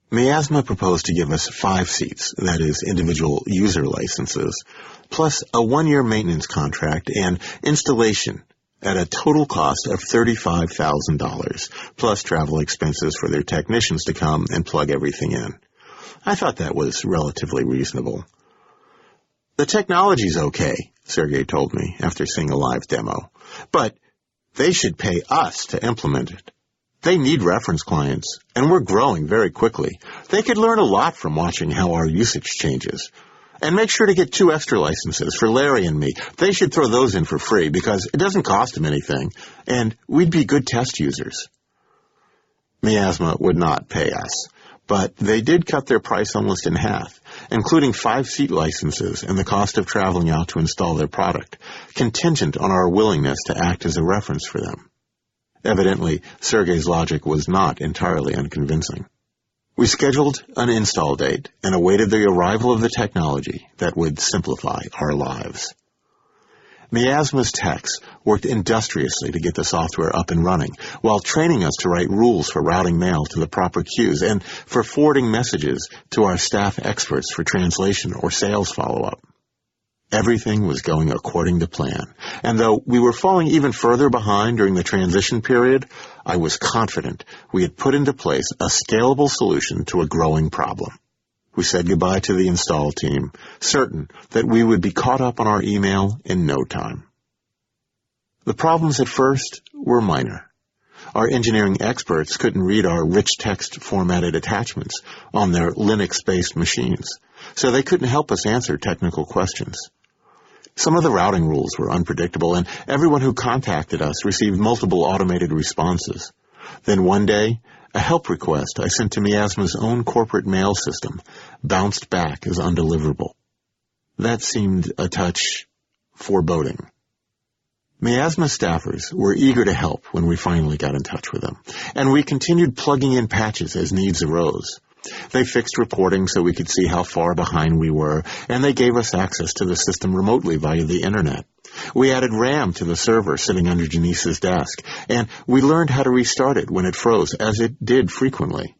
[SPEAKER 1] Miasma proposed to give us 5 seats, that is, individual user licenses, plus a 1-year maintenance contract and installation at a total cost of $35,000, plus travel expenses for their technicians to come and plug everything in. I thought that was relatively reasonable. The technology's okay, Sergey told me after seeing a live demo, but they should pay us to implement it. They need reference clients, and we're growing very quickly. They could learn a lot from watching how our usage changes. And make sure to get 2 extra licenses for Larry and me. They should throw those in for free because it doesn't cost them anything, and we'd be good test users. Miasma would not pay us, but they did cut their price almost in half, including 5 seat licenses and the cost of traveling out to install their product, contingent on our willingness to act as a reference for them. Evidently, Sergey's logic was not entirely unconvincing. We scheduled an install date and awaited the arrival of the technology that would simplify our lives. Miasma's techs worked industriously to get the software up and running, while training us to write rules for routing mail to the proper queues and for forwarding messages to our staff experts for translation or sales follow-up. Everything was going according to plan, and though we were falling even further behind during the transition period, I was confident we had put into place a scalable solution to a growing problem. We said goodbye to the install team, certain that we would be caught up on our email in no time. The problems at first were minor. Our engineering experts couldn't read our rich text formatted attachments on their Linux-based machines, so they couldn't help us answer technical questions. Some of the routing rules were unpredictable, and everyone who contacted us received multiple automated responses. Then one day, a help request I sent to Miasma's own corporate mail system bounced back as undeliverable. That seemed a touch foreboding. Miasma staffers were eager to help when we finally got in touch with them, and we continued plugging in patches as needs arose. They fixed reporting so we could see how far behind we were, and they gave us access to the system remotely via the internet. We added RAM to the server sitting under Janice's desk, and we learned how to restart it when it froze, as it did frequently.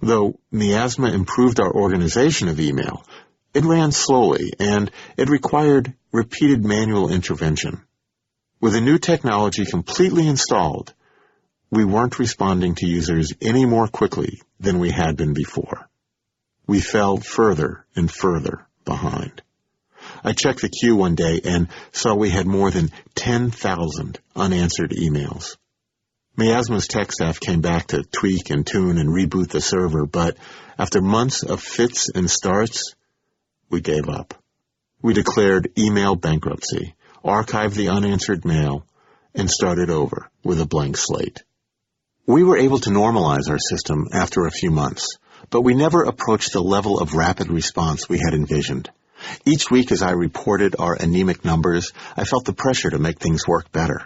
[SPEAKER 1] Though Miasma improved our organization of email, it ran slowly, and it required repeated manual intervention. With the new technology completely installed, we weren't responding to users any more quickly than we had been before. we fell further and further behind. I checked the queue one day and saw we had more than 10,000 unanswered emails. Miasma's tech staff came back to tweak and tune and reboot the server, but after months of fits and starts, we gave up. We declared email bankruptcy, archived the unanswered mail, and started over with a blank slate. We were able to normalize our system after a few months, but we never approached the level of rapid response we had envisioned. Each week as I reported our anemic numbers, I felt the pressure to make things work better.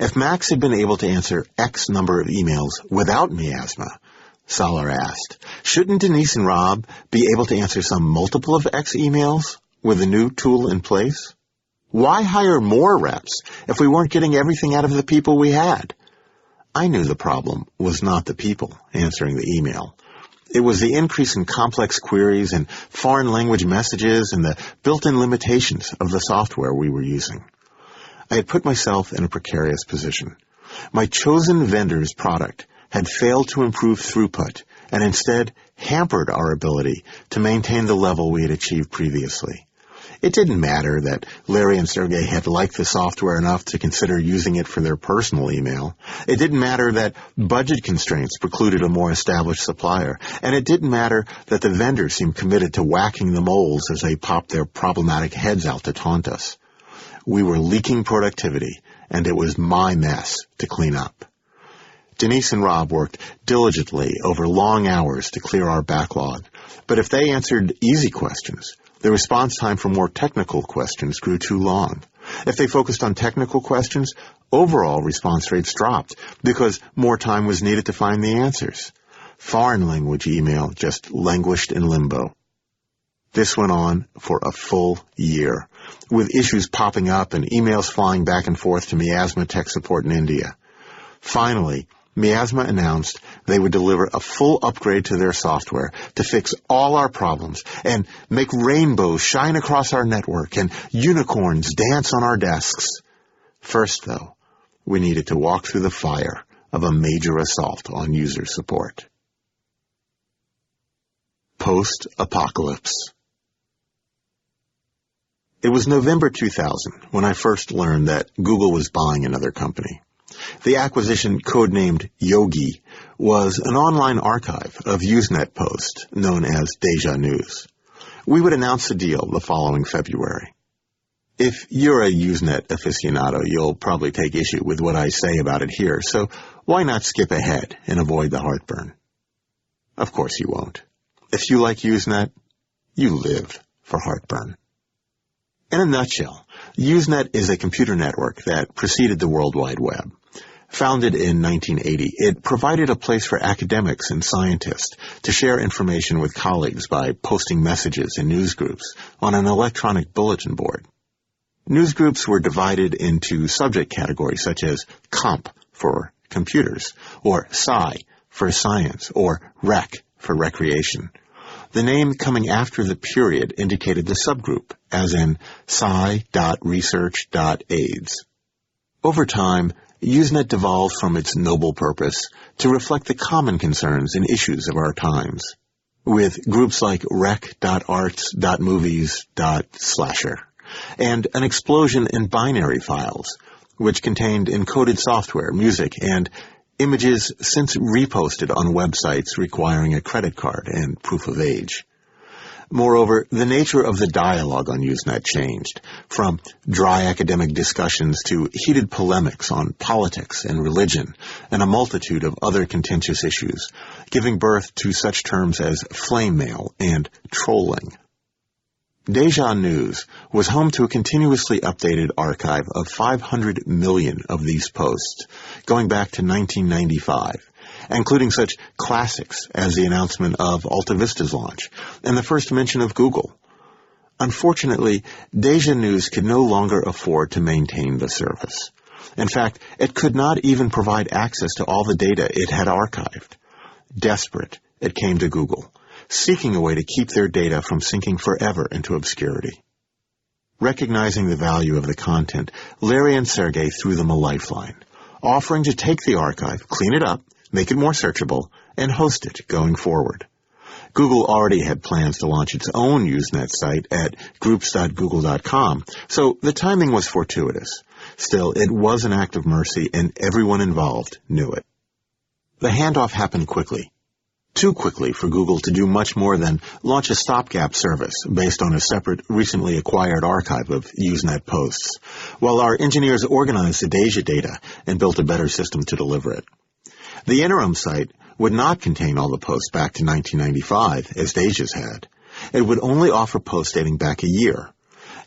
[SPEAKER 1] If Max had been able to answer X number of emails without Miasma, Salar asked, shouldn't Denise and Rob be able to answer some multiple of X emails with a new tool in place? Why hire more reps if we weren't getting everything out of the people we had? I knew the problem was not the people answering the email. It was the increase in complex queries and foreign language messages and the built-in limitations of the software we were using. I had put myself in a precarious position. My chosen vendor's product had failed to improve throughput and instead hampered our ability to maintain the level we had achieved previously. It didn't matter that Larry and Sergey had liked the software enough to consider using it for their personal email. It didn't matter that budget constraints precluded a more established supplier. And it didn't matter that the vendor seemed committed to whacking the moles as they popped their problematic heads out to taunt us. We were leaking productivity, and it was my mess to clean up. Denise and Rob worked diligently over long hours to clear our backlog. But if they answered easy questions, the response time for more technical questions grew too long. If they focused on technical questions, overall response rates dropped because more time was needed to find the answers. Foreign language email just languished in limbo. This went on for a full year, with issues popping up and emails flying back and forth to Miasma tech support in India. Finally, Miasma announced they would deliver a full upgrade to their software to fix all our problems and make rainbows shine across our network and unicorns dance on our desks. First, though, we needed to walk through the fire of a major assault on user support. Post-apocalypse. It was November 2000 when I first learned that Google was buying another company. The acquisition, codenamed Yogi, was an online archive of Usenet posts known as Deja News. We would announce the deal the following February. If you're a Usenet aficionado, you'll probably take issue with what I say about it here, so why not skip ahead and avoid the heartburn? Of course you won't. If you like Usenet, you live for heartburn. In a nutshell, Usenet is a computer network that preceded the World Wide Web. Founded in 1980, it provided a place for academics and scientists to share information with colleagues by posting messages in newsgroups on an electronic bulletin board. Newsgroups were divided into subject categories such as Comp for computers, or Sci for science, or Rec for recreation. The name coming after the period indicated the subgroup, as in sci.research.aids. Over time, Usenet devolved from its noble purpose to reflect the common concerns and issues of our times, with groups like rec.arts.movies.slasher, and an explosion in binary files, which contained encoded software, music, and images since reposted on websites requiring a credit card and proof of age. Moreover, the nature of the dialogue on Usenet changed, from dry academic discussions to heated polemics on politics and religion and a multitude of other contentious issues, giving birth to such terms as flame mail and trolling. Deja News was home to a continuously updated archive of 500 million of these posts, going back to 1995. Including such classics as the announcement of AltaVista's launch and the first mention of Google. Unfortunately, Deja News could no longer afford to maintain the service. In fact, it could not even provide access to all the data it had archived. Desperate, it came to Google, seeking a way to keep their data from sinking forever into obscurity. Recognizing the value of the content, Larry and Sergey threw them a lifeline, offering to take the archive, clean it up, make it more searchable, and host it going forward. Google already had plans to launch its own Usenet site at groups.google.com, so the timing was fortuitous. Still, it was an act of mercy, and everyone involved knew it. The handoff happened quickly. Too quickly for Google to do much more than launch a stopgap service based on a separate, recently acquired archive of Usenet posts, while our engineers organized the Deja data and built a better system to deliver it. The interim site would not contain all the posts back to 1995, as Deja's had. It would only offer posts dating back a year.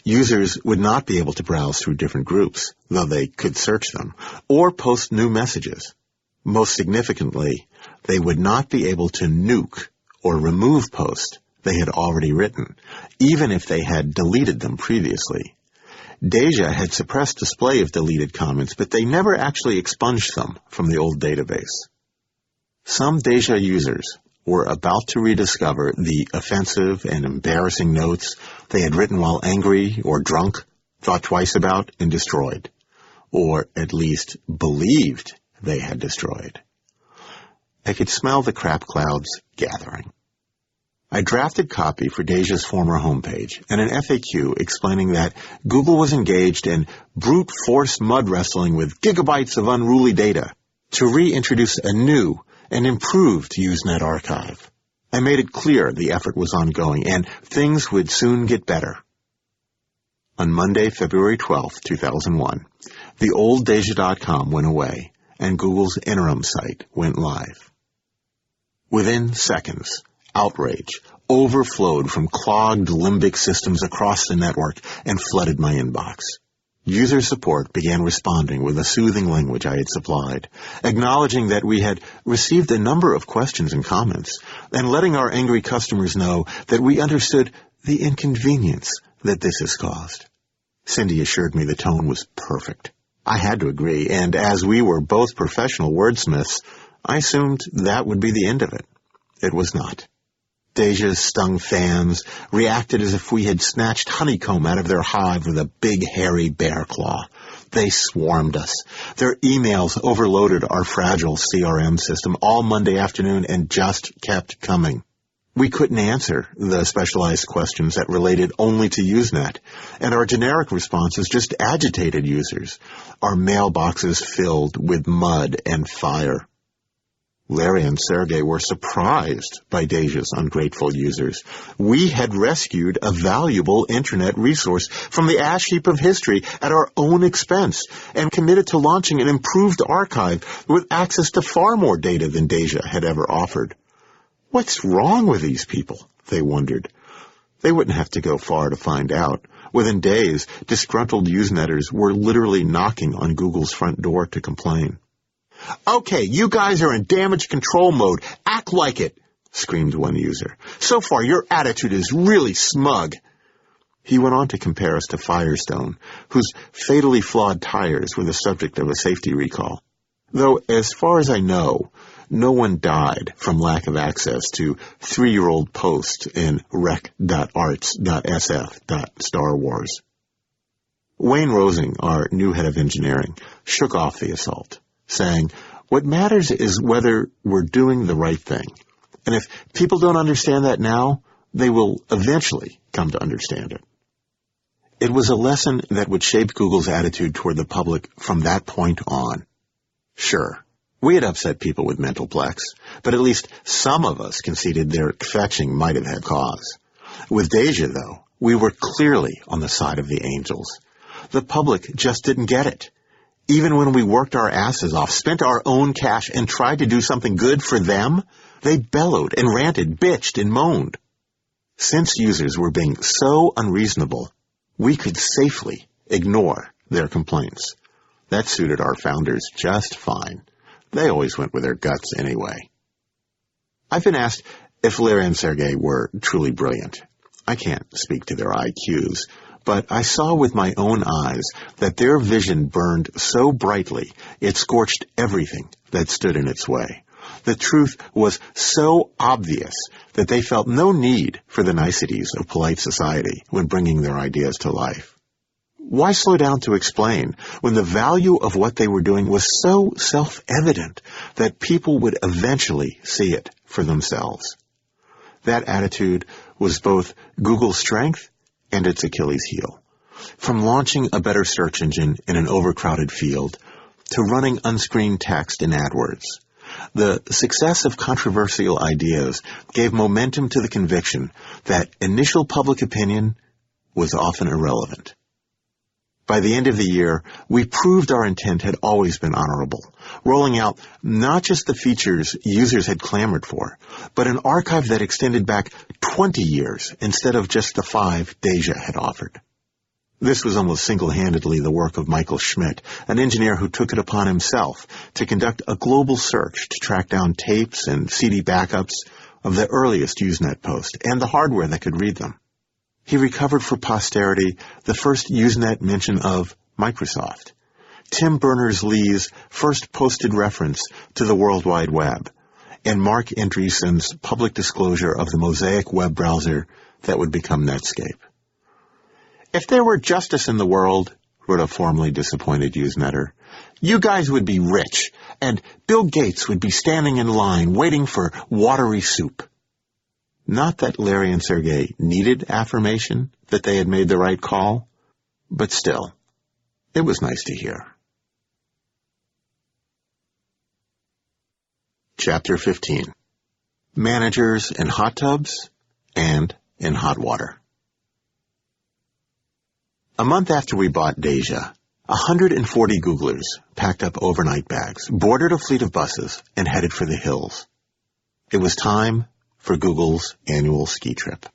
[SPEAKER 1] Users would not be able to browse through different groups, though they could search them, or post new messages. Most significantly, they would not be able to nuke or remove posts they had already written, even if they had deleted them previously. Deja had suppressed display of deleted comments, but they never actually expunged them from the old database. Some Deja users were about to rediscover the offensive and embarrassing notes they had written while angry or drunk, thought twice about, and destroyed, or at least believed they had destroyed. I could smell the crap clouds gathering. I drafted copy for Deja's former homepage and an FAQ explaining that Google was engaged in brute force mud wrestling with gigabytes of unruly data to reintroduce a new and improved Usenet archive. I made it clear the effort was ongoing and things would soon get better. On Monday, February 12, 2001, the old Deja.com went away and Google's interim site went live. Within seconds, outrage overflowed from clogged limbic systems across the network and flooded my inbox. User support began responding with the soothing language I had supplied, acknowledging that we had received a number of questions and comments, and letting our angry customers know that we understood the inconvenience that this has caused. Cindy assured me the tone was perfect. I had to agree, and as we were both professional wordsmiths, I assumed that would be the end of it. It was not. Deja's stung fans reacted as if we had snatched honeycomb out of their hive with a big, hairy bear claw. They swarmed us. Their emails overloaded our fragile CRM system all Monday afternoon and just kept coming. We couldn't answer the specialized questions that related only to Usenet, and our generic responses just agitated users, our mailboxes filled with mud and fire. Larry and Sergey were surprised by Deja's ungrateful users. We had rescued a valuable internet resource from the ash heap of history at our own expense and committed to launching an improved archive with access to far more data than Deja had ever offered. What's wrong with these people? They wondered. They wouldn't have to go far to find out. Within days, disgruntled Usenetters were literally knocking on Google's front door to complain. "Okay, you guys are in damage control mode. Act like it," screamed one user. "So far, your attitude is really smug." He went on to compare us to Firestone, whose fatally flawed tires were the subject of a safety recall. Though, as far as I know, no one died from lack of access to 3-year-old posts in rec.arts.sf.Star Wars. Wayne Rosing, our new head of engineering, shook off the assault, saying, "What matters is whether we're doing the right thing. And if people don't understand that now, they will eventually come to understand it." It was a lesson that would shape Google's attitude toward the public from that point on. Sure, we had upset people with mental plex, but at least some of us conceded their fetching might have had cause. With Deja, though, we were clearly on the side of the angels. The public just didn't get it. Even when we worked our asses off, spent our own cash, and tried to do something good for them, they bellowed and ranted, bitched and moaned. Since users were being so unreasonable, we could safely ignore their complaints. That suited our founders just fine. They always went with their guts anyway. I've been asked if Larry and Sergey were truly brilliant. I can't speak to their IQs, but I saw with my own eyes that their vision burned so brightly it scorched everything that stood in its way. The truth was so obvious that they felt no need for the niceties of polite society when bringing their ideas to life. Why slow down to explain when the value of what they were doing was so self-evident that people would eventually see it for themselves? That attitude was both Google's strength and its Achilles heel. From launching a better search engine in an overcrowded field to running unscreened text in AdWords, the success of controversial ideas gave momentum to the conviction that initial public opinion was often irrelevant. By the end of the year, we proved our intent had always been honorable, rolling out not just the features users had clamored for, but an archive that extended back 20 years instead of just the 5 Deja had offered. This was almost single-handedly the work of Michael Schmidt, an engineer who took it upon himself to conduct a global search to track down tapes and CD backups of the earliest Usenet posts and the hardware that could read them. He recovered for posterity the first Usenet mention of Microsoft, Tim Berners-Lee's first posted reference to the World Wide Web, and Mark Andreessen's public disclosure of the Mosaic web browser that would become Netscape. If there were justice in the world, wrote a formerly disappointed Usenetter, you guys would be rich, and Bill Gates would be standing in line waiting for watery soup. Not that Larry and Sergey needed affirmation that they had made the right call, but still, it was nice to hear. Chapter 15. Managers in hot tubs and in hot water. A month after we bought Deja, 140 Googlers packed up overnight bags, boarded a fleet of buses, and headed for the hills. It was time for Google's annual ski trip.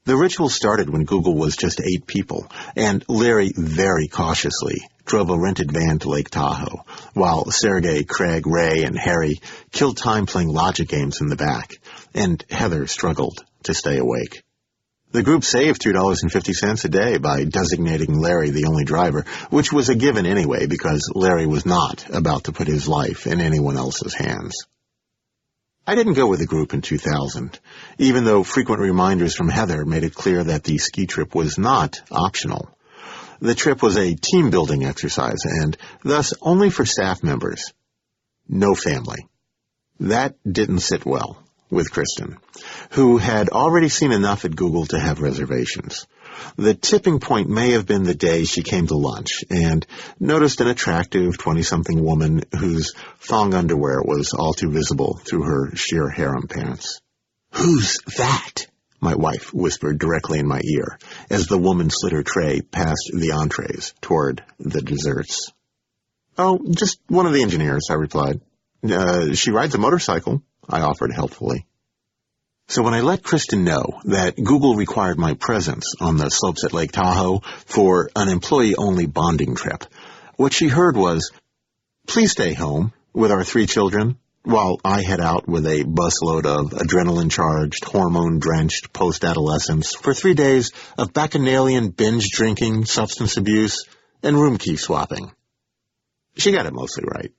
[SPEAKER 1] The ritual started when Google was just 8 people, and Larry very cautiously drove a rented van to Lake Tahoe, while Sergey, Craig, Ray, and Harry killed time playing logic games in the back, and Heather struggled to stay awake. The group saved $2.50 a day by designating Larry the only driver, which was a given anyway because Larry was not about to put his life in anyone else's hands. I didn't go with the group in 2000, even though frequent reminders from Heather made it clear that the ski trip was not optional. The trip was a team-building exercise and thus only for staff members. No family. That didn't sit well with Kristen, who had already seen enough at Google to have reservations. The tipping point may have been the day she came to lunch and noticed an attractive 20-something woman whose thong underwear was all too visible through her sheer harem pants. "Who's that?" my wife whispered directly in my ear as the woman slid her tray past the entrees toward the desserts. "Oh, just one of the engineers," I replied. She rides a motorcycle," I offered helpfully. So when I let Kristen know that Google required my presence on the slopes at Lake Tahoe for an employee-only bonding trip, what she heard was, "Please stay home with our 3 children while I head out with a busload of adrenaline-charged, hormone-drenched post-adolescents for 3 days of bacchanalian binge-drinking, substance abuse, and room key swapping." She got it mostly right.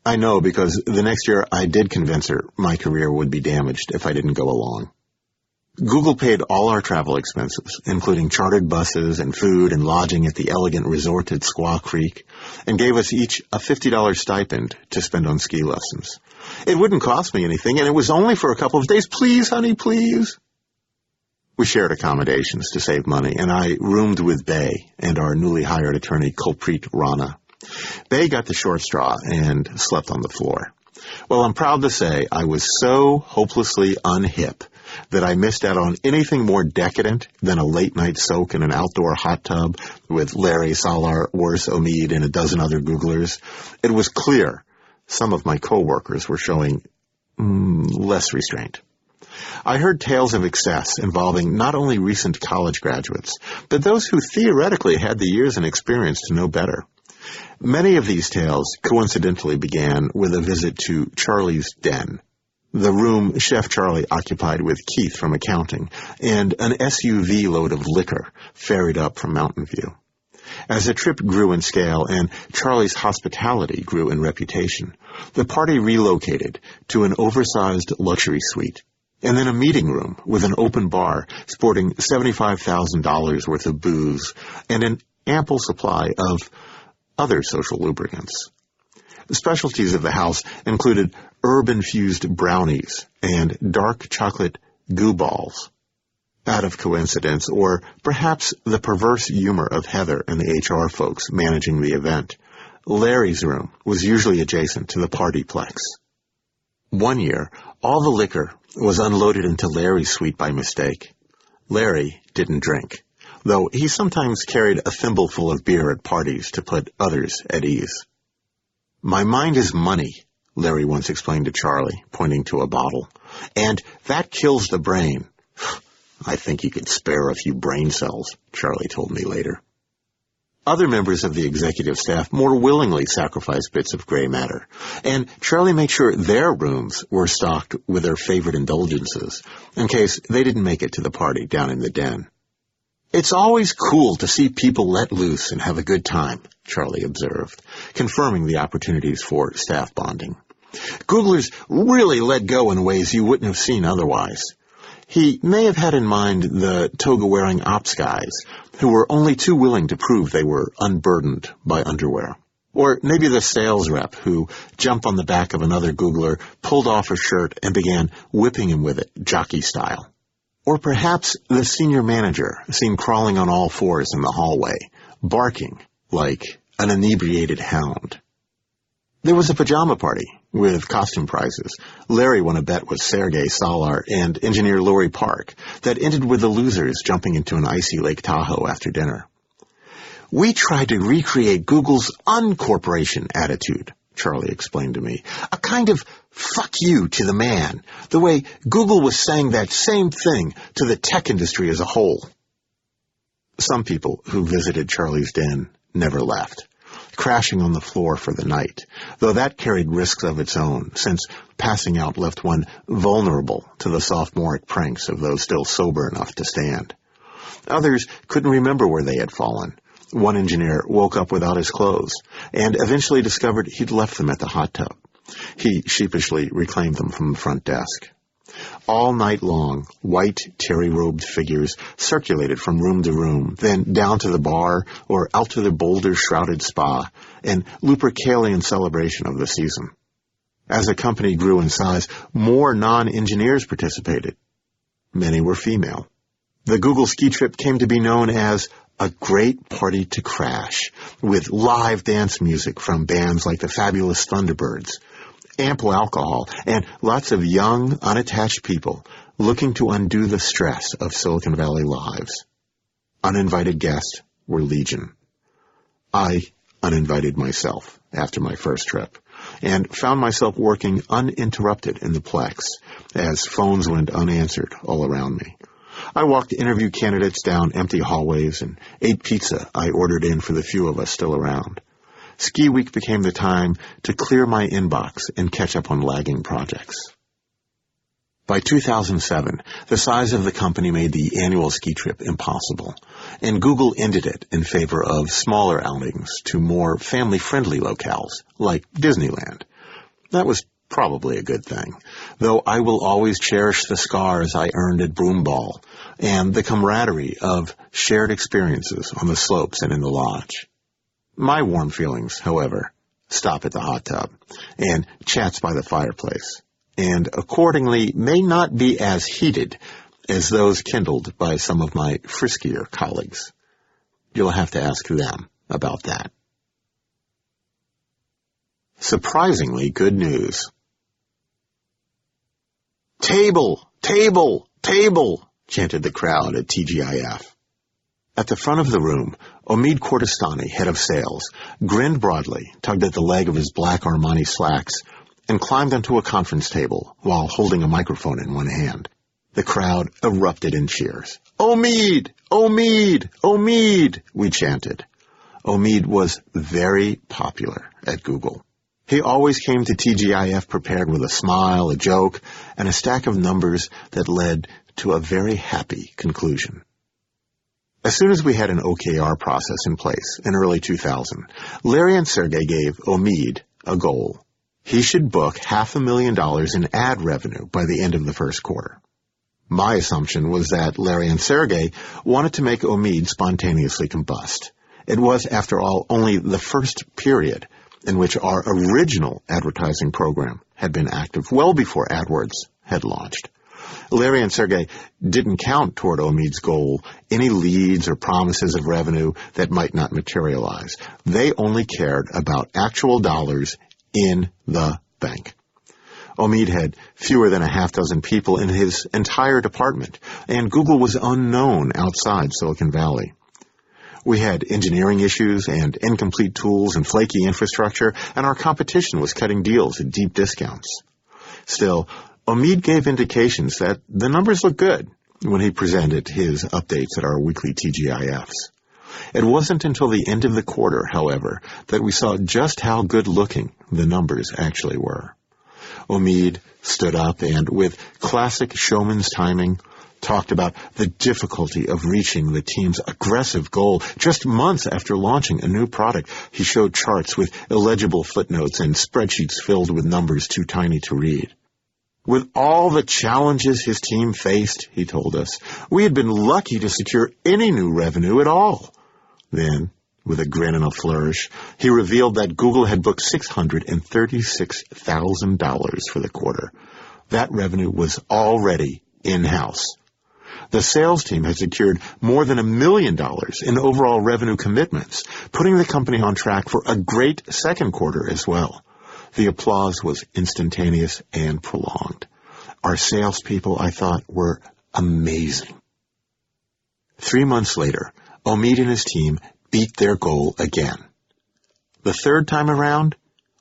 [SPEAKER 1] I know because the next year I did convince her my career would be damaged if I didn't go along. Google paid all our travel expenses, including chartered buses and food and lodging at the elegant resort at Squaw Creek, and gave us each a $50 stipend to spend on ski lessons. It wouldn't cost me anything, and it was only for a couple of days. "Please, honey, please." We shared accommodations to save money, and I roomed with Bay and our newly hired attorney, Kulpreet Rana. Bay got the short straw and slept on the floor. Well, I'm proud to say I was so hopelessly unhip that I missed out on anything more decadent than a late-night soak in an outdoor hot tub with Larry, Salar, Urs, Omid, and a dozen other Googlers. It was clear some of my coworkers were showing less restraint. I heard tales of excess involving not only recent college graduates, but those who theoretically had the years and experience to know better. Many of these tales coincidentally began with a visit to Charlie's Den, the room Chef Charlie occupied with Keith from accounting, and an SUV load of liquor ferried up from Mountain View. As the trip grew in scale and Charlie's hospitality grew in reputation, the party relocated to an oversized luxury suite, and then a meeting room with an open bar sporting $75,000 worth of booze and an ample supply of other social lubricants. The specialties of the house included herb-infused brownies and dark chocolate goo balls. Out of coincidence, or perhaps the perverse humor of Heather and the HR folks managing the event, Larry's room was usually adjacent to the partyplex. One year, all the liquor was unloaded into Larry's suite by mistake. Larry didn't drink, though he sometimes carried a thimbleful of beer at parties to put others at ease. "My mind is money," Larry once explained to Charlie, pointing to a bottle, "and that kills the brain." "I think you could spare a few brain cells," Charlie told me later. Other members of the executive staff more willingly sacrificed bits of gray matter, and Charlie made sure their rooms were stocked with their favorite indulgences, in case they didn't make it to the party down in the den. "It's always cool to see people let loose and have a good time," Charlie observed, confirming the opportunities for staff bonding. "Googlers really let go in ways you wouldn't have seen otherwise." He may have had in mind the toga-wearing ops guys who were only too willing to prove they were unburdened by underwear. Or maybe the sales rep who jumped on the back of another Googler, pulled off a shirt, and began whipping him with it, jockey style. Or perhaps the senior manager seen crawling on all fours in the hallway, barking like an inebriated hound. There was a pajama party with costume prizes. Larry won a bet with Sergei Salar and engineer Lori Park that ended with the losers jumping into an icy Lake Tahoe after dinner. "We tried to recreate Google's uncorporation attitude," Charlie explained to me. "A kind of fuck you to the man, the way Google was saying that same thing to the tech industry as a whole." Some people who visited Charlie's den never left, crashing on the floor for the night, though that carried risks of its own, since passing out left one vulnerable to the sophomoric pranks of those still sober enough to stand. Others couldn't remember where they had fallen. One engineer woke up without his clothes, and eventually discovered he'd left them at the hot tub. He sheepishly reclaimed them from the front desk. All night long, white, terry-robed figures circulated from room to room, then down to the bar or out to the boulder-shrouded spa, in Lupercalian celebration of the season. As the company grew in size, more non-engineers participated. Many were female. The Google ski trip came to be known as a great party to crash, with live dance music from bands like the Fabulous Thunderbirds, ample alcohol, and lots of young, unattached people looking to undo the stress of Silicon Valley lives. Uninvited guests were legion. I uninvited myself after my first trip, and found myself working uninterrupted in the Plex as phones went unanswered all around me. I walked interview candidates down empty hallways and ate pizza I ordered in for the few of us still around. Ski week became the time to clear my inbox and catch up on lagging projects. By 2007, the size of the company made the annual ski trip impossible, and Google ended it in favor of smaller outings to more family-friendly locales, like Disneyland. That was probably a good thing, though I will always cherish the scars I earned at Broomball and the camaraderie of shared experiences on the slopes and in the lodge. My warm feelings, however, stop at the hot tub and chats by the fireplace, and accordingly may not be as heated as those kindled by some of my friskier colleagues. You'll have to ask them about that. Surprisingly good news. "Table! Table! Table!" chanted the crowd at TGIF. At the front of the room, Omid Kordestani, head of sales, grinned broadly, tugged at the leg of his black Armani slacks, and climbed onto a conference table while holding a microphone in one hand. The crowd erupted in cheers. "Omid! Omid! Omid!" we chanted. Omid was very popular at Google. He always came to TGIF prepared with a smile, a joke, and a stack of numbers that led to a very happy conclusion. As soon as we had an OKR process in place in early 2000, Larry and Sergey gave Omid a goal. He should book $500,000 in ad revenue by the end of the first quarter. My assumption was that Larry and Sergey wanted to make Omid spontaneously combust. It was, after all, only the first period in which our original advertising program had been active, well before AdWords had launched. Larry and Sergey didn't count toward Omid's goal any leads or promises of revenue that might not materialize. They only cared about actual dollars in the bank. Omid had fewer than a half dozen people in his entire department, and Google was unknown outside Silicon Valley. We had engineering issues and incomplete tools and flaky infrastructure, and our competition was cutting deals at deep discounts. Still, Omid gave indications that the numbers looked good when he presented his updates at our weekly TGIFs. It wasn't until the end of the quarter, however, that we saw just how good-looking the numbers actually were. Omid stood up and, with classic showman's timing, talked about the difficulty of reaching the team's aggressive goal. Just months after launching a new product, he showed charts with illegible footnotes and spreadsheets filled with numbers too tiny to read. With all the challenges his team faced, he told us, we had been lucky to secure any new revenue at all. Then, with a grin and a flourish, he revealed that Google had booked $636,000 for the quarter. That revenue was already in-house. The sales team had secured more than $1 million in overall revenue commitments, putting the company on track for a great second quarter as well. The applause was instantaneous and prolonged. Our salespeople, I thought, were amazing. 3 months later, Omid and his team beat their goal again. The third time around,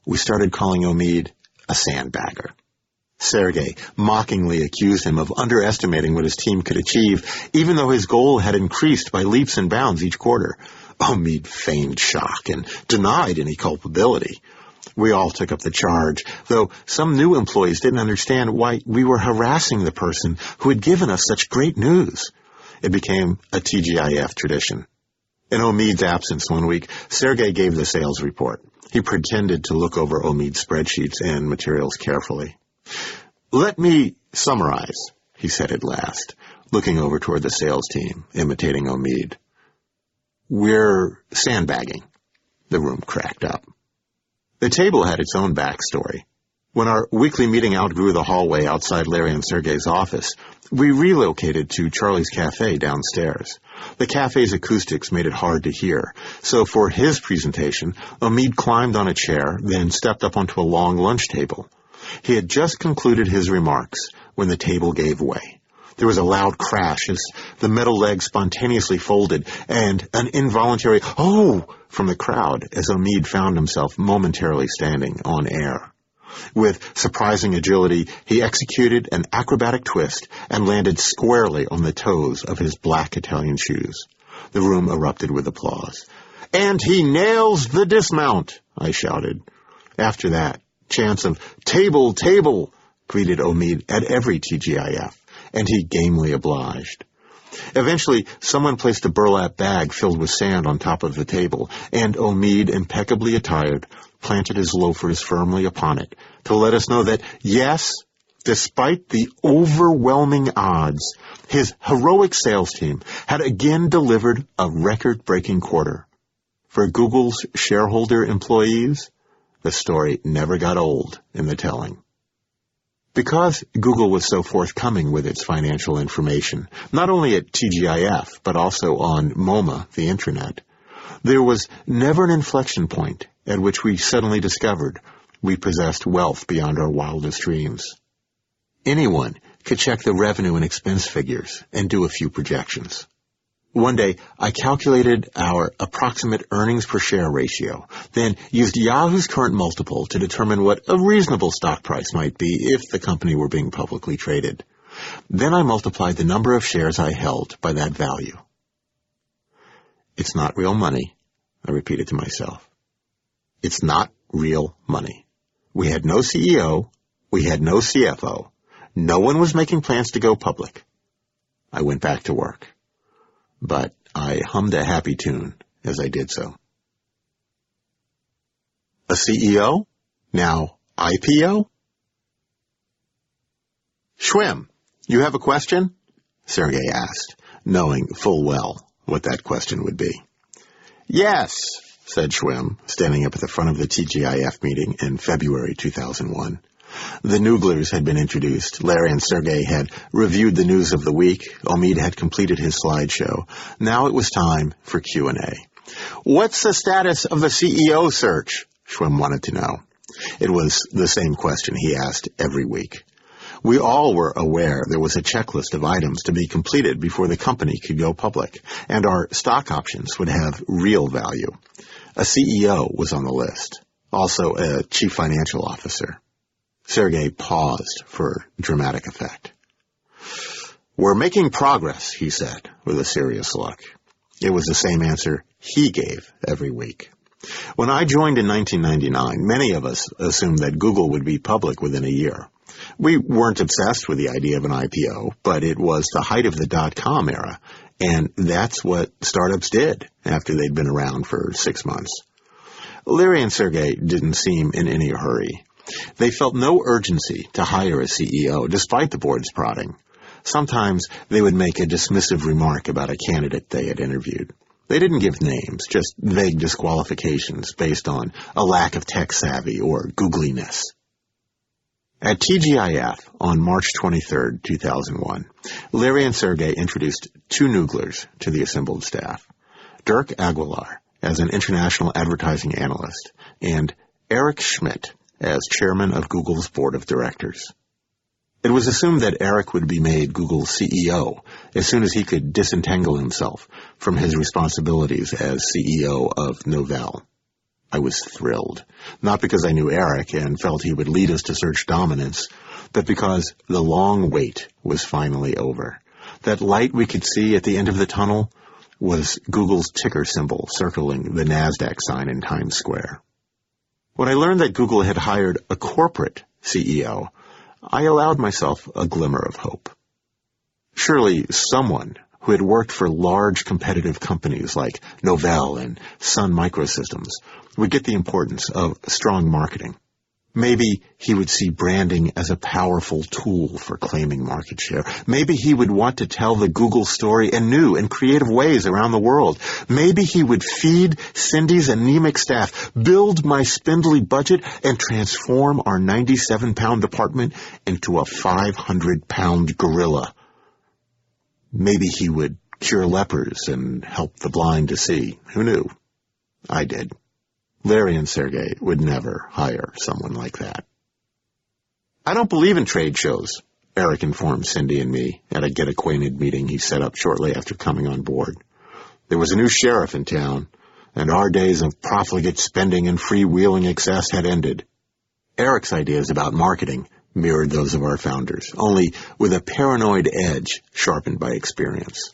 [SPEAKER 1] we started calling Omid a sandbagger. Sergey mockingly accused him of underestimating what his team could achieve, even though his goal had increased by leaps and bounds each quarter. Omid feigned shock and denied any culpability. We all took up the charge, though some new employees didn't understand why we were harassing the person who had given us such great news. It became a TGIF tradition. In Omid's absence one week, Sergey gave the sales report. He pretended to look over Omid's spreadsheets and materials carefully. "Let me summarize," he said at last, looking over toward the sales team, imitating Omid. "We're sandbagging." The room cracked up. The table had its own backstory. When our weekly meeting outgrew the hallway outside Larry and Sergey's office, we relocated to Charlie's Cafe downstairs. The cafe's acoustics made it hard to hear, so for his presentation, Omid climbed on a chair, then stepped up onto a long lunch table. He had just concluded his remarks when the table gave way. There was a loud crash as the metal leg spontaneously folded, and an involuntary "oh" from the crowd as Omid found himself momentarily standing on air. With surprising agility, he executed an acrobatic twist and landed squarely on the toes of his black Italian shoes. The room erupted with applause. "And he nails the dismount," I shouted. After that, chants of "table, table" greeted Omid at every TGIF, and he gamely obliged. Eventually, someone placed a burlap bag filled with sand on top of the table, and Omid, impeccably attired, planted his loafers firmly upon it to let us know that, yes, despite the overwhelming odds, his heroic sales team had again delivered a record-breaking quarter. For Google's shareholder employees, the story never got old in the telling. Because Google was so forthcoming with its financial information, not only at TGIF, but also on MoMA, the intranet, there was never an inflection point at which we suddenly discovered we possessed wealth beyond our wildest dreams. Anyone could check the revenue and expense figures and do a few projections. One day, I calculated our approximate earnings per share ratio, then used Yahoo's current multiple to determine what a reasonable stock price might be if the company were being publicly traded. Then I multiplied the number of shares I held by that value. "It's not real money," I repeated to myself. "It's not real money. We had no CEO. We had no CFO. No one was making plans to go public." I went back to work. But I hummed a happy tune as I did so. A CEO? Now IPO? "Schwim, you have a question?" Sergey asked, knowing full well what that question would be. "Yes," said Schwim, standing up at the front of the TGIF meeting in February 2001. The Nooglers had been introduced. Larry and Sergey had reviewed the news of the week. Omid had completed his slideshow. Now it was time for Q&A. "What's the status of the CEO search?" Schwim wanted to know. It was the same question he asked every week. We all were aware there was a checklist of items to be completed before the company could go public, and our stock options would have real value. A CEO was on the list, also a chief financial officer. Sergey paused for dramatic effect. "We're making progress," he said, with a serious look. It was the same answer he gave every week. When I joined in 1999, many of us assumed that Google would be public within a year. We weren't obsessed with the idea of an IPO, but it was the height of the dot-com era, and that's what startups did after they'd been around for 6 months. Larry and Sergey didn't seem in any hurry. They felt no urgency to hire a CEO, despite the board's prodding. Sometimes they would make a dismissive remark about a candidate they had interviewed. They didn't give names, just vague disqualifications based on a lack of tech savvy or googliness. At TGIF on March 23, 2001, Larry and Sergey introduced 2 Nooglers to the assembled staff. Dirk Aguilar as an international advertising analyst and Eric Schmidt as chairman of Google's board of directors. It was assumed that Eric would be made Google's CEO as soon as he could disentangle himself from his responsibilities as CEO of Novell. I was thrilled, not because I knew Eric and felt he would lead us to search dominance, but because the long wait was finally over. That light we could see at the end of the tunnel was Google's ticker symbol circling the NASDAQ sign in Times Square. When I learned that Google had hired a corporate CEO, I allowed myself a glimmer of hope. Surely someone who had worked for large competitive companies like Novell and Sun Microsystems would get the importance of strong marketing. Maybe he would see branding as a powerful tool for claiming market share. Maybe he would want to tell the Google story in new and creative ways around the world. Maybe he would feed Cindy's anemic staff, build my spindly budget, and transform our 97-pound department into a 500-pound gorilla. Maybe he would cure lepers and help the blind to see. Who knew? I did. Larry and Sergey would never hire someone like that. "I don't believe in trade shows," Eric informed Cindy and me at a get-acquainted meeting he set up shortly after coming on board. There was a new sheriff in town, and our days of profligate spending and freewheeling excess had ended. Eric's ideas about marketing mirrored those of our founders, only with a paranoid edge sharpened by experience.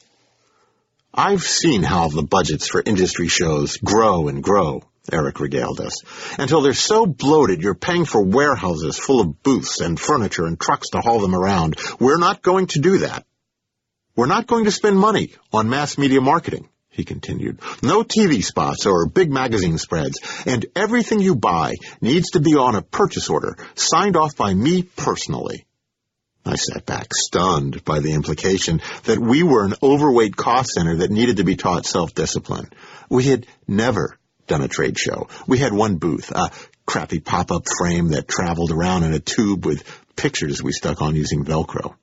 [SPEAKER 1] "I've seen how the budgets for industry shows grow and grow," Eric regaled us, "until they're so bloated you're paying for warehouses full of booths and furniture and trucks to haul them around. We're not going to do that. We're not going to spend money on mass media marketing," he continued. "No TV spots or big magazine spreads, and everything you buy needs to be on a purchase order signed off by me personally." I sat back, stunned by the implication that we were an overweight cost center that needed to be taught self-discipline. We had never done a trade show. We had one booth, a crappy pop-up frame that traveled around in a tube with pictures we stuck on using Velcro.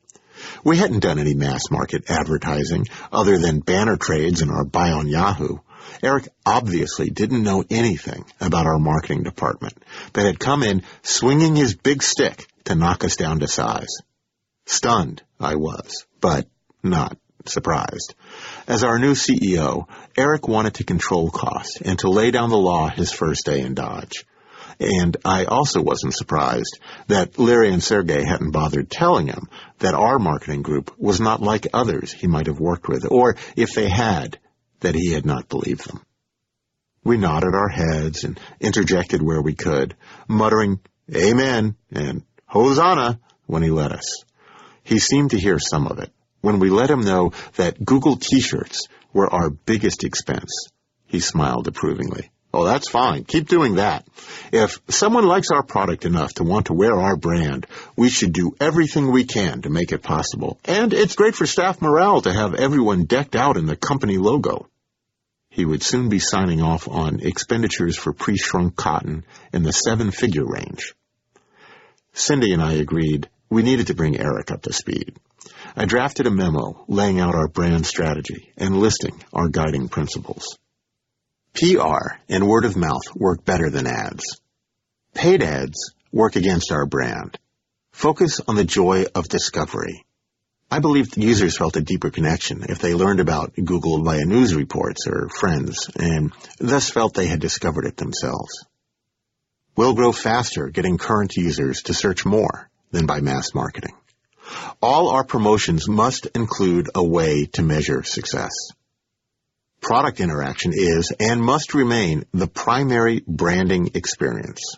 [SPEAKER 1] We hadn't done any mass market advertising other than banner trades and our buy on Yahoo. Eric obviously didn't know anything about our marketing department, but had come in swinging his big stick to knock us down to size. Stunned I was, but not surprised. As our new CEO, Eric wanted to control costs and to lay down the law his first day in Dodge. And I also wasn't surprised that Larry and Sergey hadn't bothered telling him that our marketing group was not like others he might have worked with, or if they had, that he had not believed them. We nodded our heads and interjected where we could, muttering "Amen" and "Hosanna" when he let us. He seemed to hear some of it. When we let him know that Google T-shirts were our biggest expense, he smiled approvingly. "Oh, that's fine. Keep doing that. If someone likes our product enough to want to wear our brand, we should do everything we can to make it possible. And it's great for staff morale to have everyone decked out in the company logo." He would soon be signing off on expenditures for pre-shrunk cotton in the 7-figure range. Cindy and I agreed we needed to bring Eric up to speed. I drafted a memo laying out our brand strategy and listing our guiding principles. PR and word of mouth work better than ads. Paid ads work against our brand. Focus on the joy of discovery. I believe users felt a deeper connection if they learned about Google via news reports or friends, and thus felt they had discovered it themselves. We'll grow faster getting current users to search more than by mass marketing. All our promotions must include a way to measure success. Product interaction is and must remain the primary branding experience.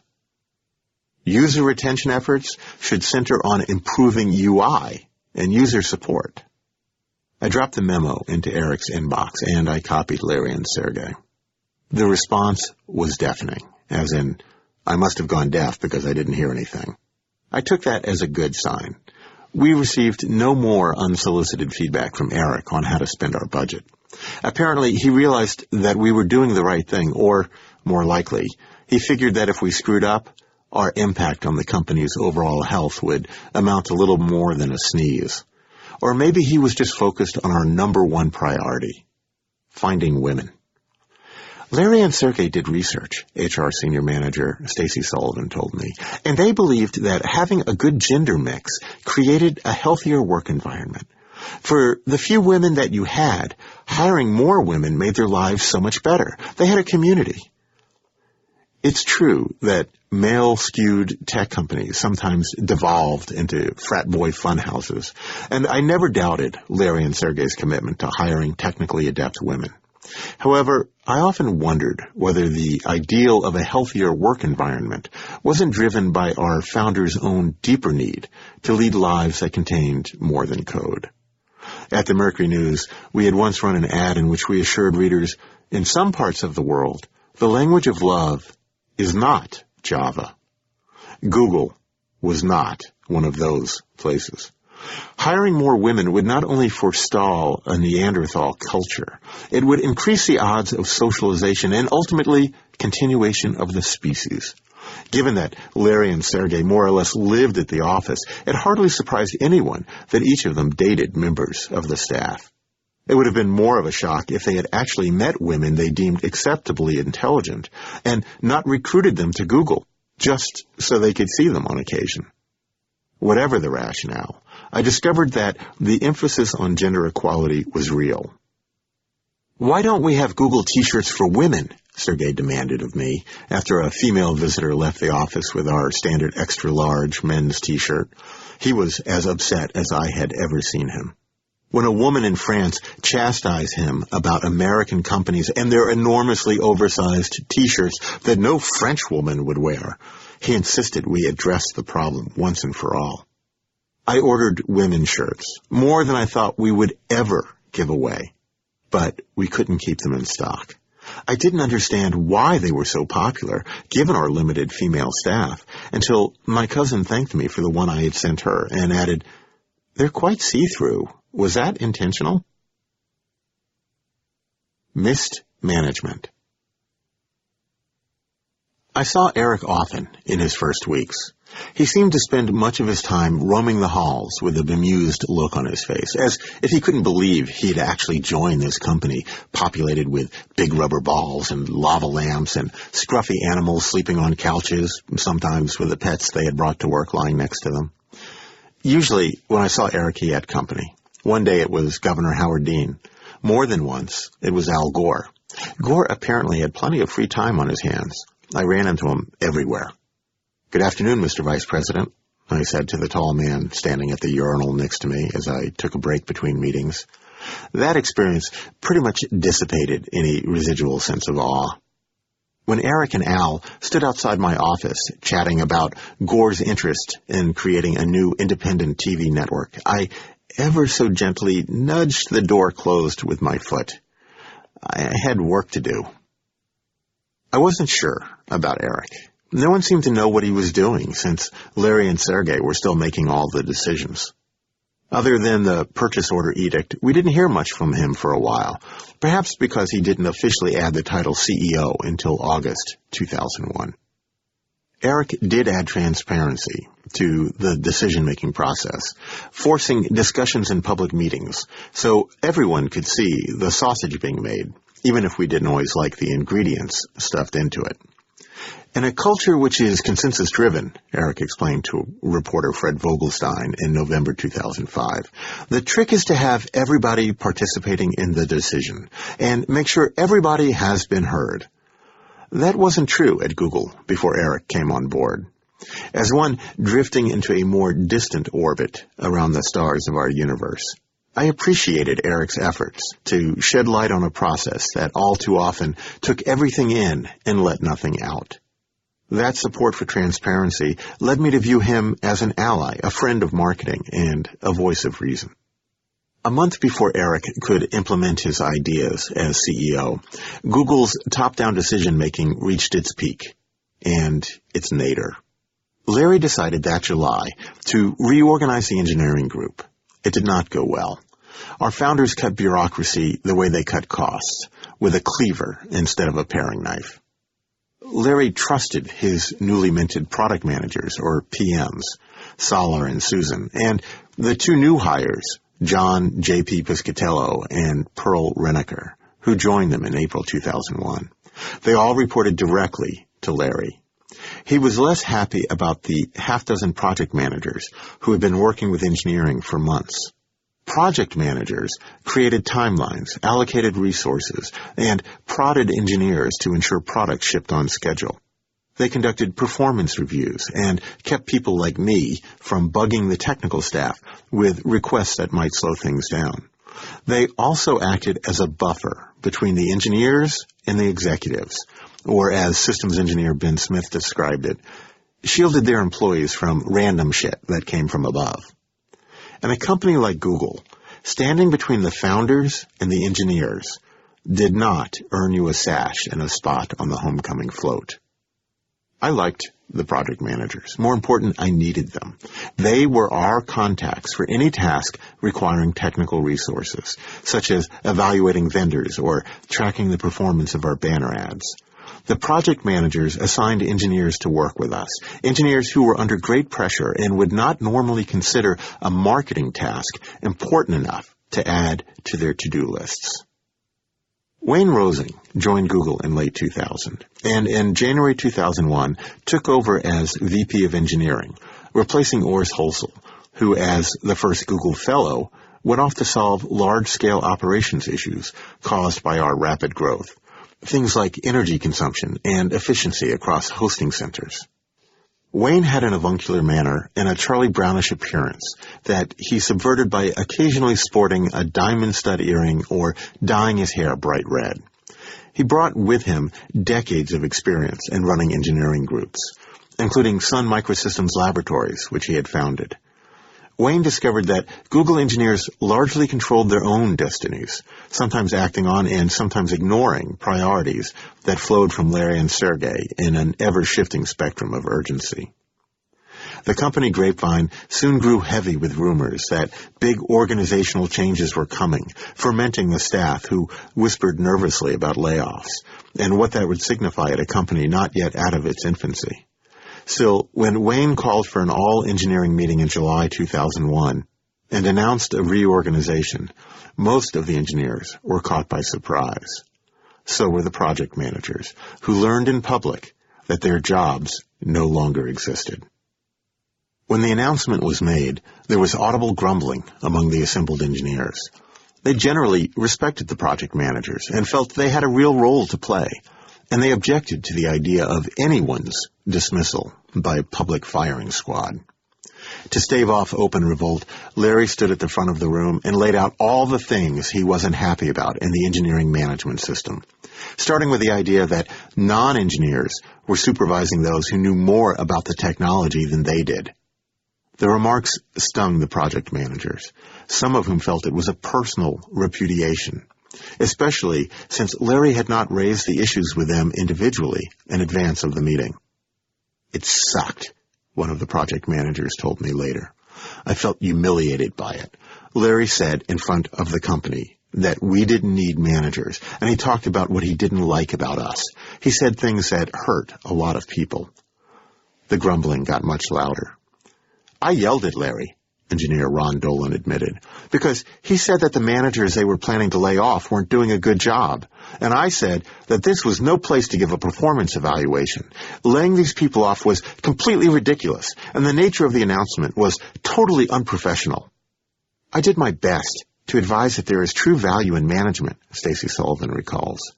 [SPEAKER 1] User retention efforts should center on improving UI and user support. I dropped the memo into Eric's inbox, and I copied Larry and Sergey. The response was deafening, as in, I must have gone deaf because I didn't hear anything. I took that as a good sign. We received no more unsolicited feedback from Eric on how to spend our budget. Apparently, he realized that we were doing the right thing, or, more likely, he figured that if we screwed up, our impact on the company's overall health would amount to little more than a sneeze. Or maybe he was just focused on our number one priority, finding women. Larry and Sergey did research, HR Senior Manager Stacy Sullivan told me, and they believed that having a good gender mix created a healthier work environment. For the few women that you had, hiring more women made their lives so much better. They had a community. It's true that male-skewed tech companies sometimes devolved into frat boy funhouses, and I never doubted Larry and Sergey's commitment to hiring technically adept women. However, I often wondered whether the ideal of a healthier work environment wasn't driven by our founders' own deeper need to lead lives that contained more than code. At the Mercury News, we had once run an ad in which we assured readers, in some parts of the world, the language of love is not Java. Google was not one of those places. Hiring more women would not only forestall a Neanderthal culture, it would increase the odds of socialization and ultimately continuation of the species. Given that Larry and Sergey more or less lived at the office, it hardly surprised anyone that each of them dated members of the staff. It would have been more of a shock if they had actually met women they deemed acceptably intelligent and not recruited them to Google just so they could see them on occasion. Whatever the rationale, I discovered that the emphasis on gender equality was real. Why don't we have Google T-shirts for women? Sergey demanded of me after a female visitor left the office with our standard extra-large men's T-shirt. He was as upset as I had ever seen him. When a woman in France chastised him about American companies and their enormously oversized T-shirts that no French woman would wear, he insisted we address the problem once and for all. I ordered women's shirts, more than I thought we would ever give away, but we couldn't keep them in stock. I didn't understand why they were so popular, given our limited female staff, until my cousin thanked me for the one I had sent her and added, "They're quite see-through. Was that intentional?" Missed management. I saw Eric often in his first weeks. He seemed to spend much of his time roaming the halls with a bemused look on his face, as if he couldn't believe he had actually joined this company populated with big rubber balls and lava lamps and scruffy animals sleeping on couches, sometimes with the pets they had brought to work lying next to them. Usually, when I saw Eric, he had company. One day it was Governor Howard Dean. More than once, it was Al Gore. Gore apparently had plenty of free time on his hands. I ran into him everywhere. "Good afternoon, Mr. Vice President," I said to the tall man standing at the urinal next to me as I took a break between meetings. That experience pretty much dissipated any residual sense of awe. When Eric and Al stood outside my office chatting about Gore's interest in creating a new independent TV network, I ever so gently nudged the door closed with my foot. I had work to do. I wasn't sure about Eric. No one seemed to know what he was doing, since Larry and Sergey were still making all the decisions. Other than the purchase order edict, we didn't hear much from him for a while, perhaps because he didn't officially add the title CEO until August 2001. Eric did add transparency to the decision-making process, forcing discussions in public meetings so everyone could see the sausage being made, even if we didn't always like the ingredients stuffed into it. In a culture which is consensus-driven, Eric explained to reporter Fred Vogelstein in November 2005, the trick is to have everybody participating in the decision and make sure everybody has been heard. That wasn't true at Google before Eric came on board. As one drifting into a more distant orbit around the stars of our universe, I appreciated Eric's efforts to shed light on a process that all too often took everything in and let nothing out. That support for transparency led me to view him as an ally, a friend of marketing, and a voice of reason. A month before Eric could implement his ideas as CEO, Google's top-down decision-making reached its peak and its nadir. Larry decided that July to reorganize the engineering group. It did not go well. Our founders cut bureaucracy the way they cut costs, with a cleaver instead of a paring knife. Larry trusted his newly minted product managers, or PMs, Salar and Susan, and the two new hires, John J.P. Piscatello and Pearl Reneker, who joined them in April 2001. They all reported directly to Larry. He was less happy about the half-dozen project managers who had been working with engineering for months. Project managers created timelines, allocated resources, and prodded engineers to ensure products shipped on schedule. They conducted performance reviews and kept people like me from bugging the technical staff with requests that might slow things down. They also acted as a buffer between the engineers and the executives, or as systems engineer Ben Smith described it, shielded their employees from random shit that came from above. And a company like Google, standing between the founders and the engineers, did not earn you a sash and a spot on the homecoming float. I liked the project managers. More important, I needed them. They were our contacts for any task requiring technical resources, such as evaluating vendors or tracking the performance of our banner ads. The project managers assigned engineers to work with us, engineers who were under great pressure and would not normally consider a marketing task important enough to add to their to-do lists. Wayne Rosing joined Google in late 2000, and in January 2001 took over as VP of Engineering, replacing Urs Holsel, who, as the first Google Fellow, went off to solve large-scale operations issues caused by our rapid growth. Things like energy consumption and efficiency across hosting centers. Wayne had an avuncular manner and a Charlie Brownish appearance that he subverted by occasionally sporting a diamond stud earring or dyeing his hair bright red. He brought with him decades of experience in running engineering groups, including Sun Microsystems Laboratories, which he had founded. Wayne discovered that Google engineers largely controlled their own destinies, sometimes acting on and sometimes ignoring priorities that flowed from Larry and Sergey in an ever-shifting spectrum of urgency. The company Grapevine soon grew heavy with rumors that big organizational changes were coming, fermenting the staff who whispered nervously about layoffs and what that would signify at a company not yet out of its infancy. Still, when Wayne called for an all-engineering meeting in July 2001 and announced a reorganization, most of the engineers were caught by surprise. So were the project managers, who learned in public that their jobs no longer existed. When the announcement was made, there was audible grumbling among the assembled engineers. They generally respected the project managers and felt they had a real role to play, and they objected to the idea of anyone's dismissal by a public firing squad. To stave off open revolt, Larry stood at the front of the room and laid out all the things he wasn't happy about in the engineering management system, starting with the idea that non-engineers were supervising those who knew more about the technology than they did. The remarks stung the project managers, some of whom felt it was a personal repudiation, especially since Larry had not raised the issues with them individually in advance of the meeting. It sucked, one of the project managers told me later. I felt humiliated by it. Larry said in front of the company that we didn't need managers, and he talked about what he didn't like about us. He said things that hurt a lot of people. The grumbling got much louder. I yelled at Larry, engineer Ron Dolan admitted, because he said that the managers they were planning to lay off weren't doing a good job. And I said that this was no place to give a performance evaluation. Laying these people off was completely ridiculous, and the nature of the announcement was totally unprofessional. I did my best to advise that there is true value in management, Stacy Sullivan recalls.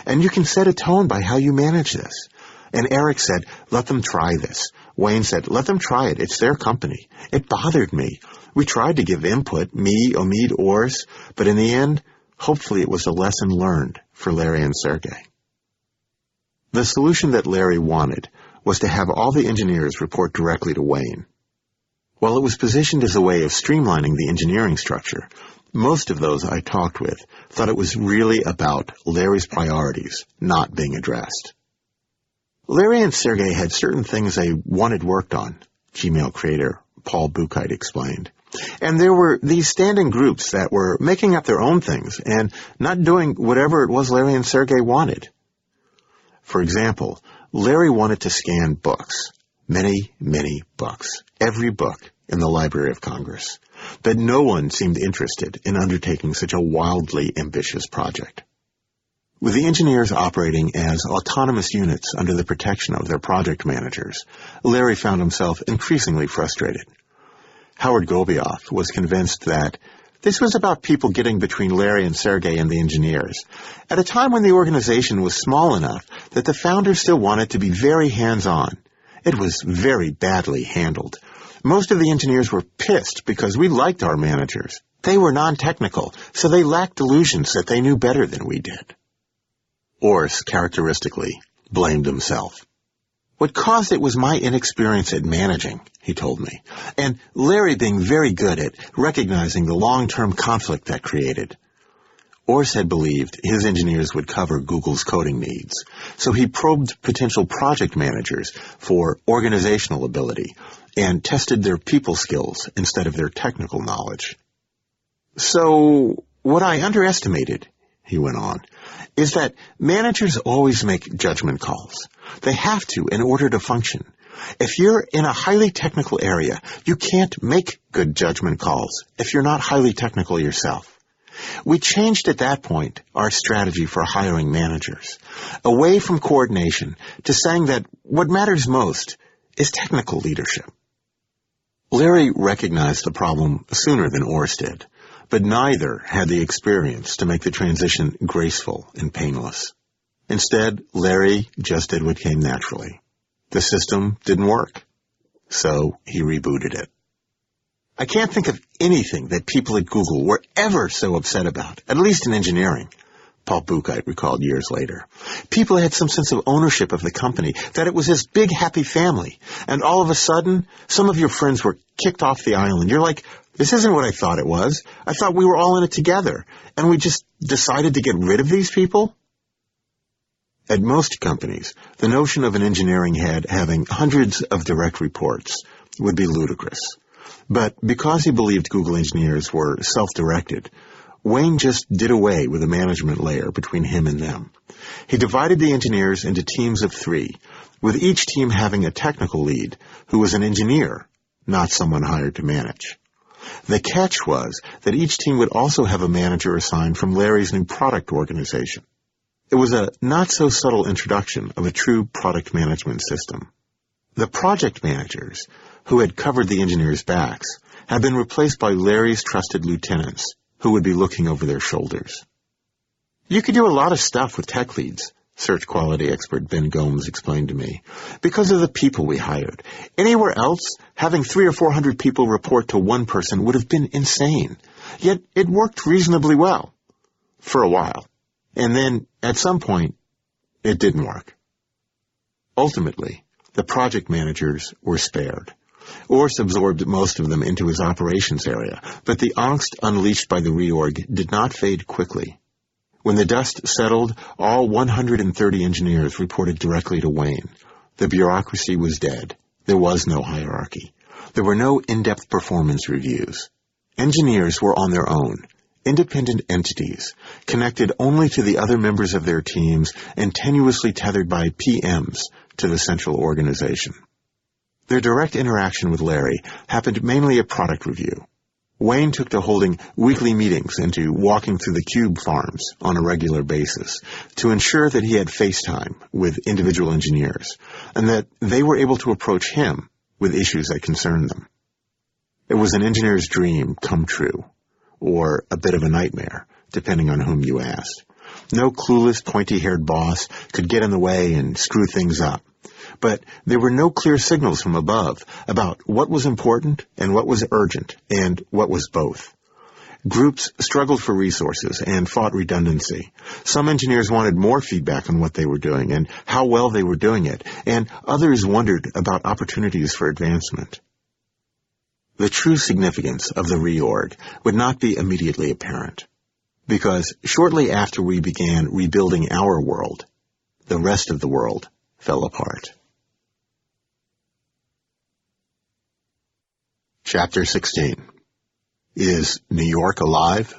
[SPEAKER 1] And you can set a tone by how you manage this. And Eric said, let them try this. Wayne said, let them try it. It's their company. It bothered me. We tried to give input, me, Omid, Ors, but in the end, hopefully it was a lesson learned for Larry and Sergey. The solution that Larry wanted was to have all the engineers report directly to Wayne. While it was positioned as a way of streamlining the engineering structure, most of those I talked with thought it was really about Larry's priorities not being addressed. Larry and Sergey had certain things they wanted worked on, Gmail creator Paul Buchheit explained. And there were these standing groups that were making up their own things and not doing whatever it was Larry and Sergey wanted. For example, Larry wanted to scan books, many, many books, every book in the Library of Congress. But no one seemed interested in undertaking such a wildly ambitious project. With the engineers operating as autonomous units under the protection of their project managers, Larry found himself increasingly frustrated. Howard Gobioff was convinced that this was about people getting between Larry and Sergey and the engineers, at a time when the organization was small enough that the founders still wanted to be very hands-on. It was very badly handled. Most of the engineers were pissed because we liked our managers. They were non-technical, so they lacked delusions that they knew better than we did. Ors, characteristically, blamed himself. What caused it was my inexperience at managing, he told me, and Larry being very good at recognizing the long-term conflict that created. Ors had believed his engineers would cover Google's coding needs, so he probed potential project managers for organizational ability and tested their people skills instead of their technical knowledge. So, what I underestimated, he went on, is that managers always make judgment calls. They have to in order to function. If you're in a highly technical area, you can't make good judgment calls if you're not highly technical yourself. We changed at that point our strategy for hiring managers, away from coordination to saying that what matters most is technical leadership. Larry recognized the problem sooner than Ors did, but neither had the experience to make the transition graceful and painless. Instead, Larry just did what came naturally. The system didn't work, so he rebooted it. I can't think of anything that people at Google were ever so upset about, at least in engineering, Paul Buchheit recalled years later. People had some sense of ownership of the company, that it was this big happy family, and all of a sudden, some of your friends were kicked off the island. You're like, this isn't what I thought it was. I thought we were all in it together, and we just decided to get rid of these people? At most companies, the notion of an engineering head having hundreds of direct reports would be ludicrous. But because he believed Google engineers were self-directed, Wayne just did away with a management layer between him and them. He divided the engineers into teams of 3, with each team having a technical lead who was an engineer, not someone hired to manage. The catch was that each team would also have a manager assigned from Larry's new product organization. It was a not-so-subtle introduction of a true product management system. The project managers, who had covered the engineers' backs, had been replaced by Larry's trusted lieutenants, who would be looking over their shoulders. You could do a lot of stuff with tech leads, search quality expert Ben Gomes explained to me, because of the people we hired. Anywhere else, having 300 or 400 people report to one person would have been insane. Yet it worked reasonably well. For a while. And then, at some point, it didn't work. Ultimately, the project managers were spared. Ors absorbed most of them into his operations area, but the angst unleashed by the reorg did not fade quickly. When the dust settled, all 130 engineers reported directly to Wayne. The bureaucracy was dead. There was no hierarchy. There were no in-depth performance reviews. Engineers were on their own, independent entities, connected only to the other members of their teams and tenuously tethered by PMs to the central organization. Their direct interaction with Larry happened mainly at product review. Wayne took to holding weekly meetings and to walking through the cube farms on a regular basis to ensure that he had face time with individual engineers and that they were able to approach him with issues that concerned them. It was an engineer's dream come true, or a bit of a nightmare, depending on whom you asked. No clueless, pointy-haired boss could get in the way and screw things up. But there were no clear signals from above about what was important and what was urgent and what was both. Groups struggled for resources and fought redundancy. Some engineers wanted more feedback on what they were doing and how well they were doing it, and others wondered about opportunities for advancement. The true significance of the reorg would not be immediately apparent, because shortly after we began rebuilding our world, the rest of the world fell apart. Chapter 16. Is New York alive?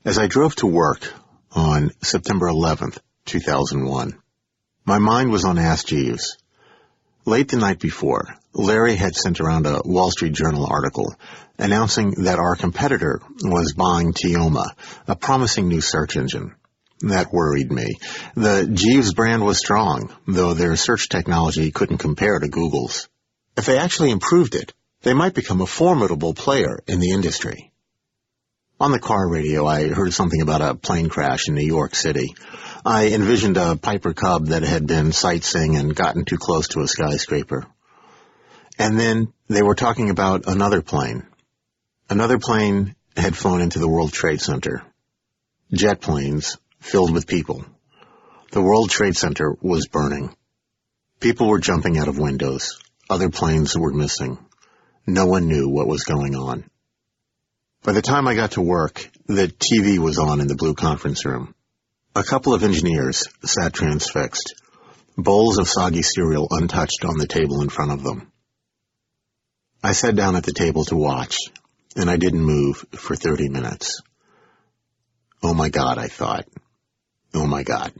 [SPEAKER 1] As I drove to work on September 11th, 2001, my mind was on Ask Jeeves. Late the night before, Larry had sent around a Wall Street Journal article announcing that our competitor was buying Tioma, a promising new search engine. That worried me. The Jeeves brand was strong, though their search technology couldn't compare to Google's. If they actually improved it, they might become a formidable player in the industry. On the car radio, I heard something about a plane crash in New York City. I envisioned a Piper Cub that had been sightseeing and gotten too close to a skyscraper. And then they were talking about another plane. Another plane had flown into the World Trade Center. Jet planes filled with people. The World Trade Center was burning. People were jumping out of windows. Other planes were missing. No one knew what was going on. By the time I got to work, the TV was on in the blue conference room. A couple of engineers sat transfixed, bowls of soggy cereal untouched on the table in front of them. I sat down at the table to watch, and I didn't move for 30 minutes. Oh my God, I thought. Oh my God.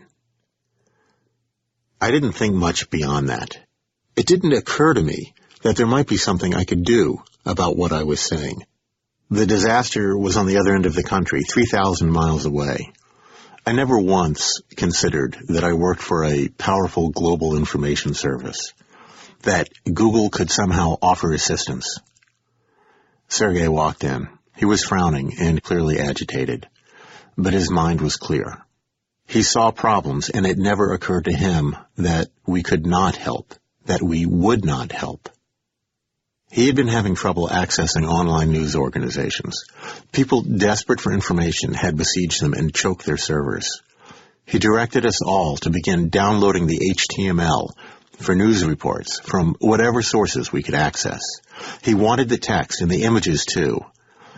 [SPEAKER 1] I didn't think much beyond that. It didn't occur to me that there might be something I could do about what I was saying. The disaster was on the other end of the country, 3,000 miles away. I never once considered that I worked for a powerful global information service, that Google could somehow offer assistance. Sergey walked in. He was frowning and clearly agitated, but his mind was clear. He saw problems, and it never occurred to him that we could not help, that we would not help. He had been having trouble accessing online news organizations. People desperate for information had besieged them and choked their servers. He directed us all to begin downloading the HTML for news reports from whatever sources we could access. He wanted the text and the images too.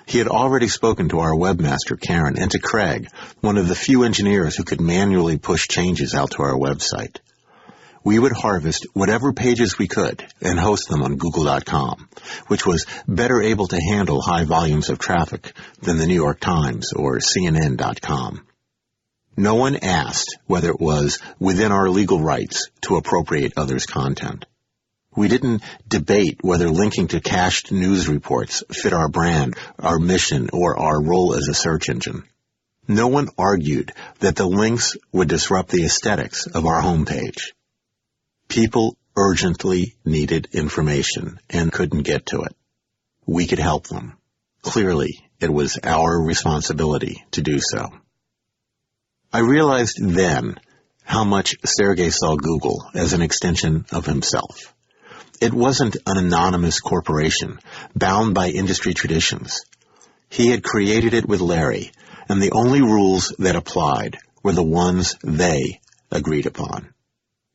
[SPEAKER 1] He had already spoken to our webmaster, Karen, and to Craig, one of the few engineers who could manually push changes out to our website. We would harvest whatever pages we could and host them on Google.com, which was better able to handle high volumes of traffic than the New York Times or CNN.com. No one asked whether it was within our legal rights to appropriate others' content. We didn't debate whether linking to cached news reports fit our brand, our mission, or our role as a search engine. No one argued that the links would disrupt the aesthetics of our homepage. People urgently needed information and couldn't get to it. We could help them. Clearly, it was our responsibility to do so. I realized then how much Sergey saw Google as an extension of himself. It wasn't an anonymous corporation bound by industry traditions. He had created it with Larry, and the only rules that applied were the ones they agreed upon.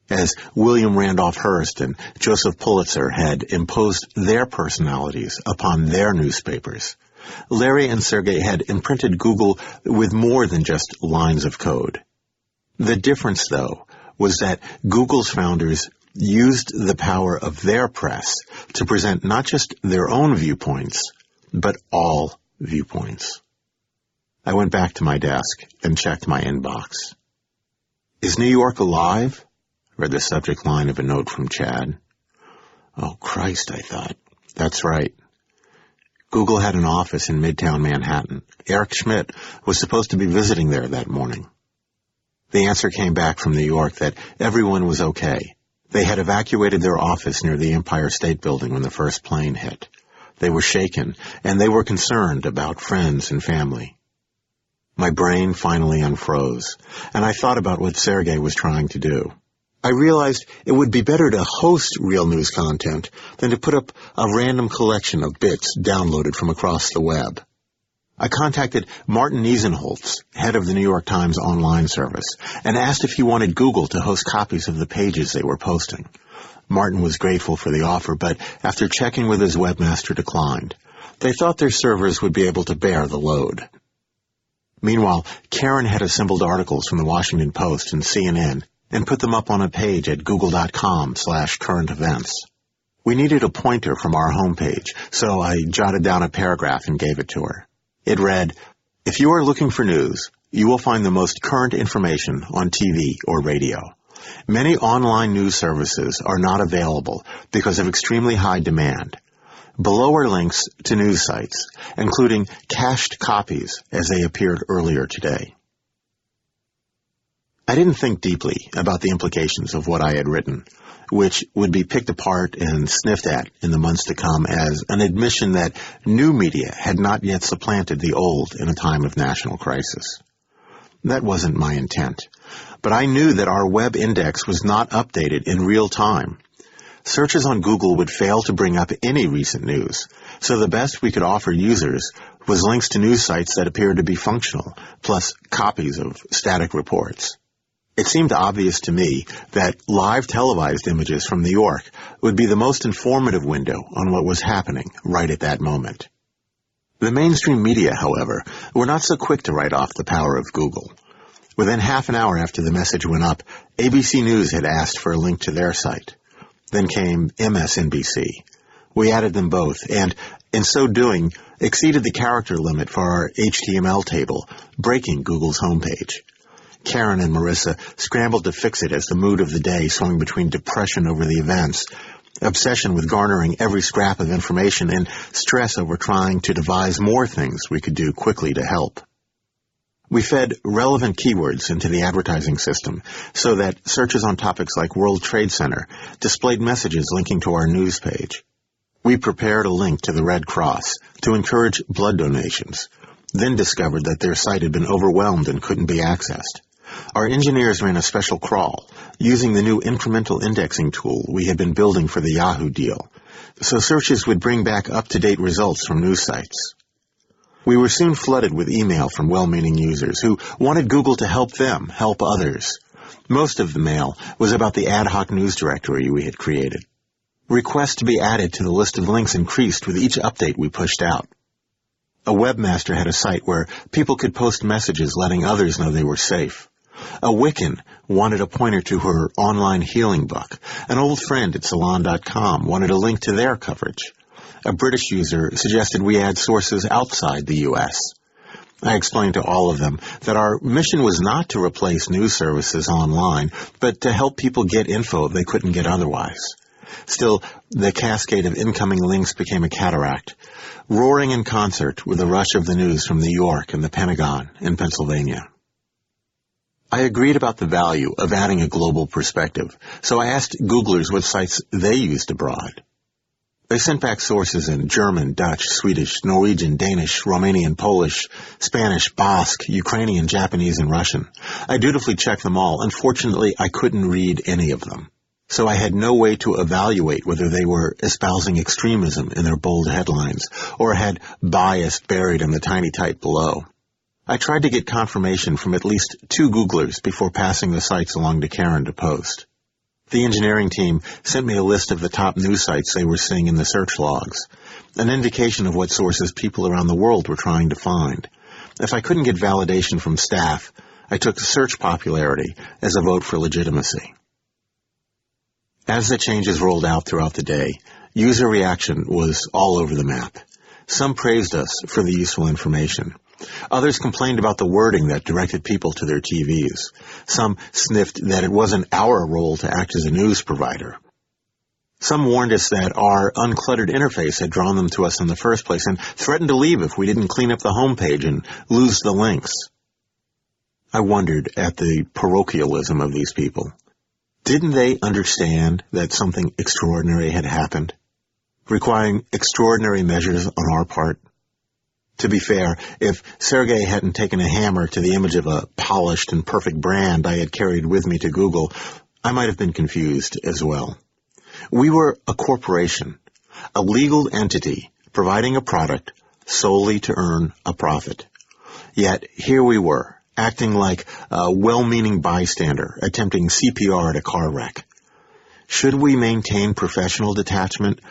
[SPEAKER 1] As William Randolph Hearst and Joseph Pulitzer had imposed their personalities upon their newspapers, Larry and Sergey had imprinted Google with more than just lines of code. The difference, though, was that Google's founders used the power of their press to present not just their own viewpoints, but all viewpoints. I went back to my desk and checked my inbox. Is New York alive? read the subject line of a note from Chad. Oh, Christ, I thought. That's right. Google had an office in Midtown Manhattan. Eric Schmidt was supposed to be visiting there that morning. The answer came back from New York that everyone was okay. They had evacuated their office near the Empire State Building when the first plane hit. They were shaken, and they were concerned about friends and family. My brain finally unfroze, and I thought about what Sergey was trying to do. I realized it would be better to host real news content than to put up a random collection of bits downloaded from across the web. I contacted Martin Niesenholtz, head of the New York Times online service, and asked if he wanted Google to host copies of the pages they were posting. Martin was grateful for the offer, but after checking with his webmaster, declined. They thought their servers would be able to bear the load. Meanwhile, Karen had assembled articles from the Washington Post and CNN and put them up on a page at google.com/current events. We needed a pointer from our homepage, so I jotted down a paragraph and gave it to her. It read, "If you are looking for news, you will find the most current information on TV or radio. Many online news services are not available because of extremely high demand. Below are links to news sites, including cached copies as they appeared earlier today." I didn't think deeply about the implications of what I had written, which would be picked apart and sniffed at in the months to come as an admission that new media had not yet supplanted the old in a time of national crisis. That wasn't my intent, but I knew that our web index was not updated in real time. Searches on Google would fail to bring up any recent news, so the best we could offer users was links to news sites that appeared to be functional, plus copies of static reports. It seemed obvious to me that live televised images from New York would be the most informative window on what was happening right at that moment. The mainstream media, however, were not so quick to write off the power of Google. Within half an hour after the message went up, ABC News had asked for a link to their site. Then came MSNBC. We added them both, and in so doing, exceeded the character limit for our HTML table, breaking Google's homepage. Karen and Marissa scrambled to fix it as the mood of the day swung between depression over the events, obsession with garnering every scrap of information, and stress over trying to devise more things we could do quickly to help. We fed relevant keywords into the advertising system so that searches on topics like World Trade Center displayed messages linking to our news page. We prepared a link to the Red Cross to encourage blood donations, then discovered that their site had been overwhelmed and couldn't be accessed. Our engineers ran a special crawl using the new incremental indexing tool we had been building for the Yahoo deal, so searches would bring back up-to-date results from news sites. We were soon flooded with email from well-meaning users who wanted Google to help them help others. Most of the mail was about the ad hoc news directory we had created. Requests to be added to the list of links increased with each update we pushed out. A webmaster had a site where people could post messages letting others know they were safe. A Wiccan wanted a pointer to her online healing book. An old friend at Salon.com wanted a link to their coverage. A British user suggested we add sources outside the U.S. I explained to all of them that our mission was not to replace news services online, but to help people get info they couldn't get otherwise. Still, the cascade of incoming links became a cataract, roaring in concert with the rush of the news from New York and the Pentagon and Pennsylvania. I agreed about the value of adding a global perspective, so I asked Googlers what sites they used abroad. They sent back sources in German, Dutch, Swedish, Norwegian, Danish, Romanian, Polish, Spanish, Basque, Ukrainian, Japanese, and Russian. I dutifully checked them all. Unfortunately, I couldn't read any of them, so I had no way to evaluate whether they were espousing extremism in their bold headlines or had bias buried in the tiny type below. I tried to get confirmation from at least 2 Googlers before passing the sites along to Karen to post. The engineering team sent me a list of the top news sites they were seeing in the search logs, an indication of what sources people around the world were trying to find. If I couldn't get validation from staff, I took search popularity as a vote for legitimacy. As the changes rolled out throughout the day, user reaction was all over the map. Some praised us for the useful information. Others complained about the wording that directed people to their TVs. Some sniffed that it wasn't our role to act as a news provider. Some warned us that our uncluttered interface had drawn them to us in the first place and threatened to leave if we didn't clean up the homepage and lose the links. I wondered at the parochialism of these people. Didn't they understand that something extraordinary had happened, requiring extraordinary measures on our part? To be fair, if Sergey hadn't taken a hammer to the image of a polished and perfect brand I had carried with me to Google, I might have been confused as well. We were a corporation, a legal entity providing a product solely to earn a profit. Yet here we were, acting like a well-meaning bystander attempting CPR at a car wreck. Should we maintain professional detachment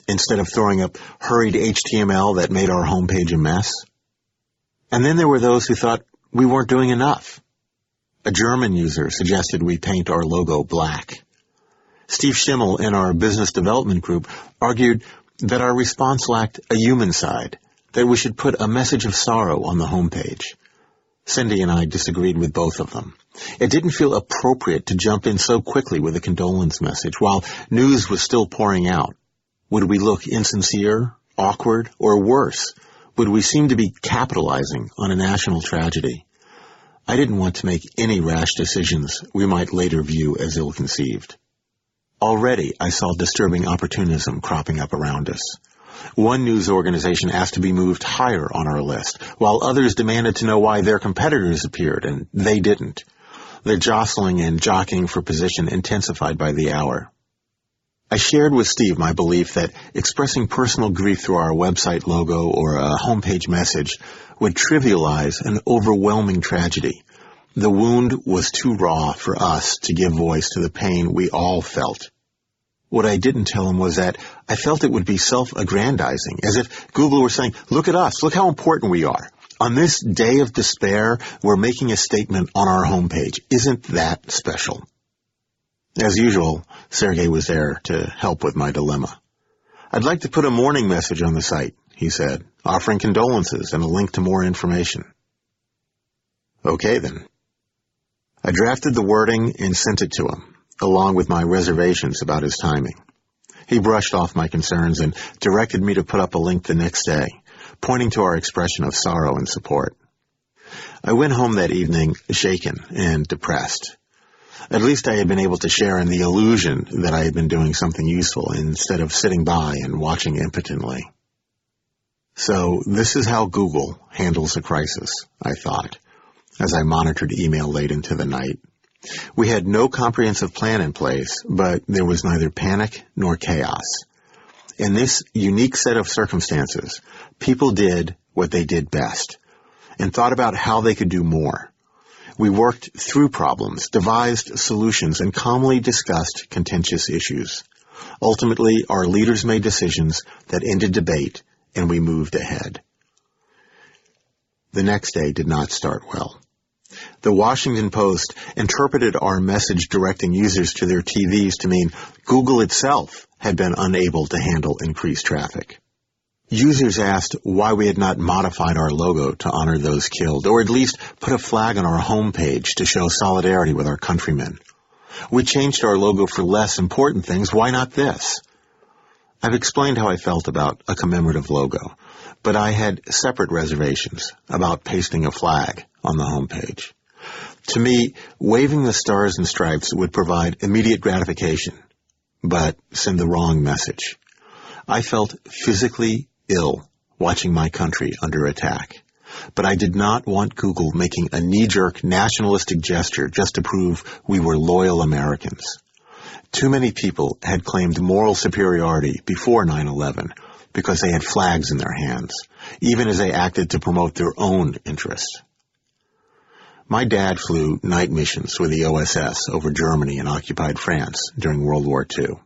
[SPEAKER 1] instead of throwing up hurried HTML that made our homepage a mess? And then there were those who thought we weren't doing enough. A German user suggested we paint our logo black. Steve Schimmel in our business development group argued that our response lacked a human side, that we should put a message of sorrow on the homepage. Cindy and I disagreed with both of them. It didn't feel appropriate to jump in so quickly with a condolence message while news was still pouring out. Would we look insincere, awkward, or worse? Would we seem to be capitalizing on a national tragedy? I didn't want to make any rash decisions we might later view as ill-conceived. Already I saw disturbing opportunism cropping up around us. One news organization asked to be moved higher on our list, while others demanded to know why their competitors appeared and they didn't. The jostling and jockeying for position intensified by the hour. I shared with Steve my belief that expressing personal grief through our website logo or a homepage message would trivialize an overwhelming tragedy. The wound was too raw for us to give voice to the pain we all felt. What I didn't tell him was that I felt it would be self-aggrandizing, as if Google were saying, look at us, look how important we are. On this day of despair, we're making a statement on our homepage. Isn't that special? As usual, Sergey was there to help with my dilemma. I'd like to put a mourning message on the site, he said, offering condolences and a link to more information. Okay, then. I drafted the wording and sent it to him, along with my reservations about his timing. He brushed off my concerns and directed me to put up a link the next day, pointing to our expression of sorrow and support. I went home that evening shaken and depressed. At least I had been able to share in the illusion that I had been doing something useful instead of sitting by and watching impotently. So this is how Google handles a crisis, I thought, as I monitored email late into the night. We had no comprehensive plan in place, but there was neither panic nor chaos. In this unique set of circumstances, people did what they did best and thought about how they could do more. We worked through problems, devised solutions, and calmly discussed contentious issues. Ultimately, our leaders made decisions that ended debate, and we moved ahead. The next day did not start well. The Washington Post interpreted our message directing users to their TVs to mean Google itself had been unable to handle increased traffic. Users asked why we had not modified our logo to honor those killed, or at least put a flag on our homepage to show solidarity with our countrymen. We changed our logo for less important things. Why not this? I've explained how I felt about a commemorative logo, but I had separate reservations about pasting a flag on the homepage. To me, waving the stars and stripes would provide immediate gratification, but send the wrong message. I felt physically ill watching my country under attack, but I did not want Google making a knee-jerk nationalistic gesture just to prove we were loyal Americans. Too many people had claimed moral superiority before 9/11 because they had flags in their hands, even as they acted to promote their own interests. My dad flew night missions with the OSS over Germany and occupied France during World War II.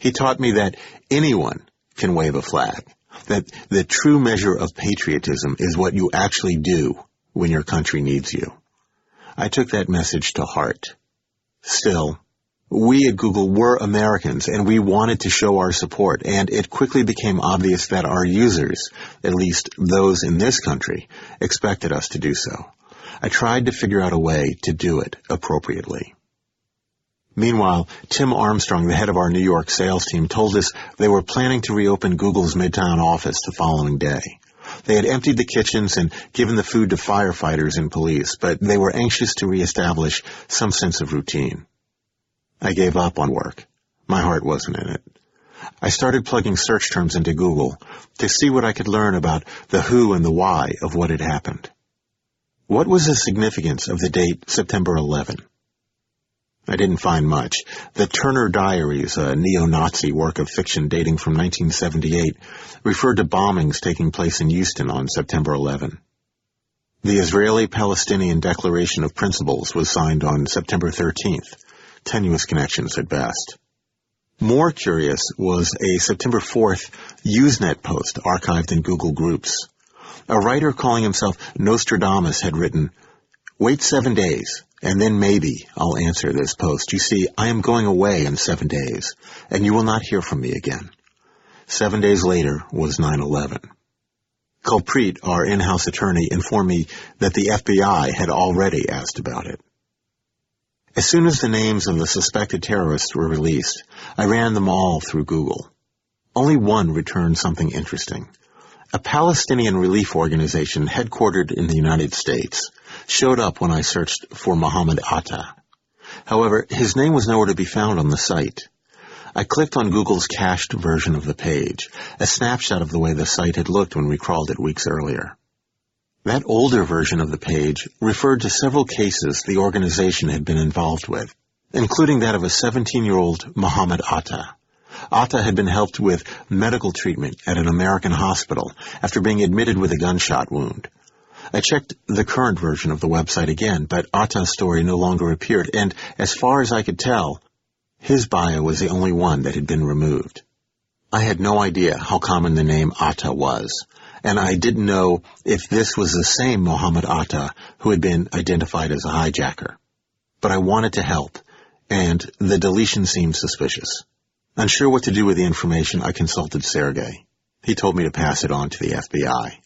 [SPEAKER 1] He taught me that anyone can wave a flag, that the true measure of patriotism is what you actually do when your country needs you. I took that message to heart. Still, We at Google were Americans, and we wanted to show our support, and it quickly became obvious that our users, at least those in this country, expected us to do so. I tried to figure out a way to do it appropriately. Meanwhile, Tim Armstrong, the head of our New York sales team, told us they were planning to reopen Google's Midtown office the following day. They had emptied the kitchens and given the food to firefighters and police, but they were anxious to reestablish some sense of routine. I gave up on work. My heart wasn't in it. I started plugging search terms into Google to see what I could learn about the who and the why of what had happened. What was the significance of the date September 11? I didn't find much. The Turner Diaries, a neo-Nazi work of fiction dating from 1978, referred to bombings taking place in Houston on September 11. The Israeli-Palestinian Declaration of Principles was signed on September 13th. Tenuous connections at best. More curious was a September 4th Usenet post archived in Google Groups. A writer calling himself Nostradamus had written, "Wait 7 days, and then maybe I'll answer this post. You see, I am going away in 7 days, and you will not hear from me again." 7 days later was 9/11. Kulpreet, our in-house attorney, informed me that the FBI had already asked about it. As soon as the names of the suspected terrorists were released, I ran them all through Google. Only one returned something interesting. A Palestinian relief organization headquartered in the United States showed up when I searched for Mohammed Atta. However, his name was nowhere to be found on the site. I clicked on Google's cached version of the page, a snapshot of the way the site had looked when we crawled it weeks earlier. That older version of the page referred to several cases the organization had been involved with, including that of a 17-year-old Mohammed Atta. Atta had been helped with medical treatment at an American hospital after being admitted with a gunshot wound. I checked the current version of the website again, but Atta's story no longer appeared, and as far as I could tell, his bio was the only one that had been removed. I had no idea how common the name Atta was, and I didn't know if this was the same Mohammed Atta who had been identified as a hijacker. But I wanted to help, and the deletion seemed suspicious. Unsure what to do with the information, I consulted Sergey. He told me to pass it on to the FBI.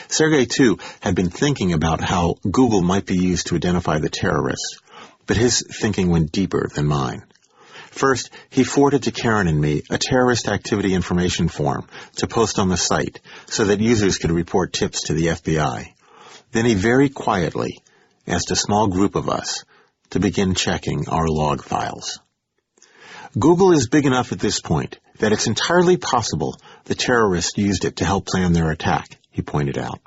[SPEAKER 1] Sergey, too, had been thinking about how Google might be used to identify the terrorists, but his thinking went deeper than mine. First, he forwarded to Karen and me a terrorist activity information form to post on the site so that users could report tips to the FBI. Then he very quietly asked a small group of us to begin checking our log files. Google is big enough at this point that it's entirely possible the terrorists used it to help plan their attack, he pointed out.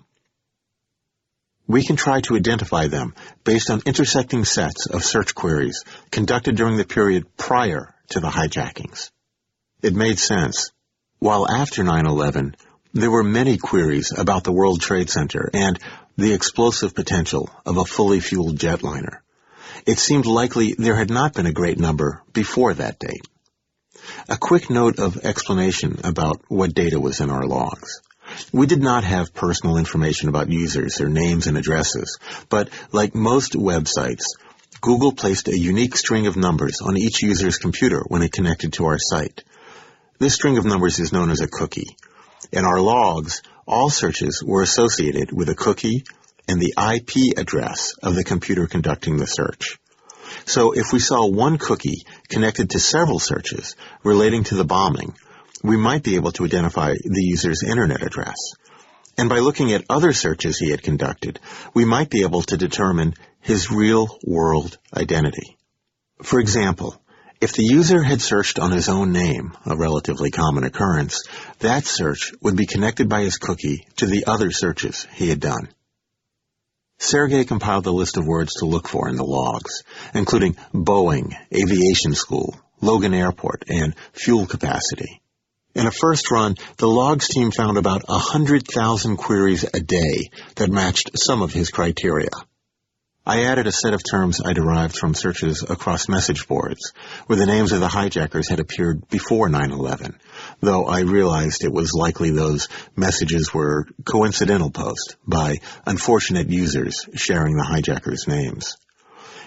[SPEAKER 1] We can try to identify them based on intersecting sets of search queries conducted during the period prior to the hijackings. It made sense. While after 9/11, there were many queries about the World Trade Center and the explosive potential of a fully fueled jetliner. It seemed likely there had not been a great number before that date. A quick note of explanation about what data was in our logs. We did not have personal information about users, their names and addresses, but like most websites, Google placed a unique string of numbers on each user's computer when it connected to our site. This string of numbers is known as a cookie. In our logs, all searches were associated with a cookie and the IP address of the computer conducting the search. So if we saw one cookie connected to several searches relating to the bombing, we might be able to identify the user's internet address. And by looking at other searches he had conducted, we might be able to determine his real-world identity. For example, if the user had searched on his own name, a relatively common occurrence, that search would be connected by his cookie to the other searches he had done. Sergey compiled a list of words to look for in the logs, including Boeing, aviation school, Logan Airport, and fuel capacity. In a first run, the logs team found about 100,000 queries a day that matched some of his criteria. I added a set of terms I derived from searches across message boards, where the names of the hijackers had appeared before 9/11, though I realized it was likely those messages were coincidental posts by unfortunate users sharing the hijackers' names.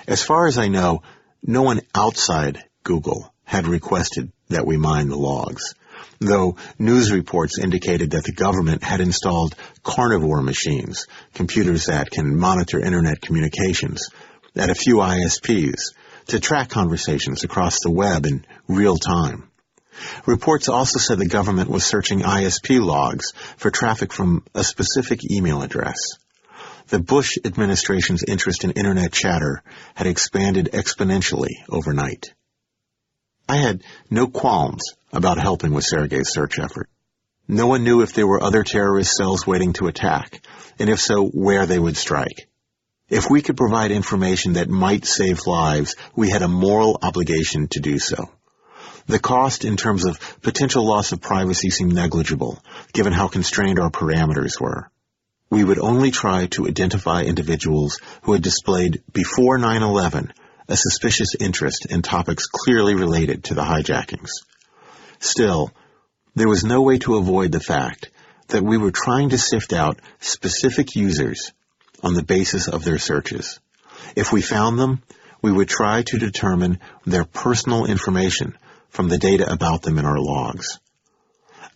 [SPEAKER 1] As far as I know, no one outside Google, had requested that we mine the logs, though news reports indicated that the government had installed carnivore machines, computers that can monitor internet communications, at a few ISPs to track conversations across the web in real time. Reports also said the government was searching ISP logs for traffic from a specific email address. The Bush administration's interest in internet chatter had expanded exponentially overnight. I had no qualms about helping with Sergei's search effort. No one knew if there were other terrorist cells waiting to attack, and if so, where they would strike. If we could provide information that might save lives, we had a moral obligation to do so. The cost in terms of potential loss of privacy seemed negligible, given how constrained our parameters were. We would only try to identify individuals who had displayed, before 9/11, a suspicious interest in topics clearly related to the hijackings. Still, there was no way to avoid the fact that we were trying to sift out specific users on the basis of their searches. If we found them, we would try to determine their personal information from the data about them in our logs.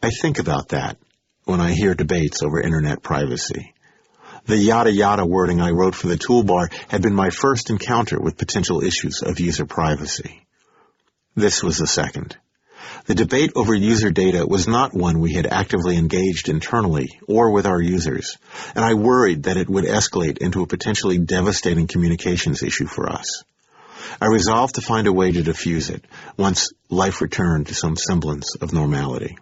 [SPEAKER 1] I think about that when I hear debates over internet privacy. The yada yada wording I wrote for the toolbar had been my first encounter with potential issues of user privacy. This was the second. The debate over user data was not one we had actively engaged internally or with our users, and I worried that it would escalate into a potentially devastating communications issue for us. I resolved to find a way to diffuse it once life returned to some semblance of normality.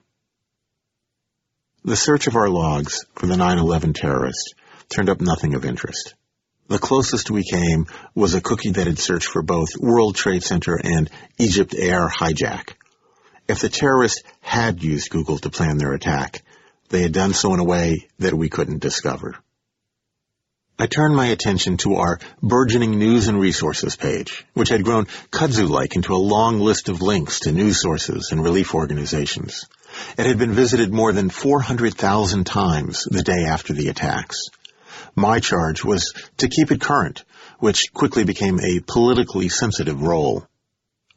[SPEAKER 1] The search of our logs for the 9/11 terrorist turned up nothing of interest. The closest we came was a cookie that had searched for both World Trade Center and Egypt Air hijack. If the terrorists had used Google to plan their attack, they had done so in a way that we couldn't discover. I turned my attention to our burgeoning news and resources page, which had grown kudzu-like into a long list of links to news sources and relief organizations. It had been visited more than 400,000 times the day after the attacks. My charge was to keep it current, which quickly became a politically sensitive role.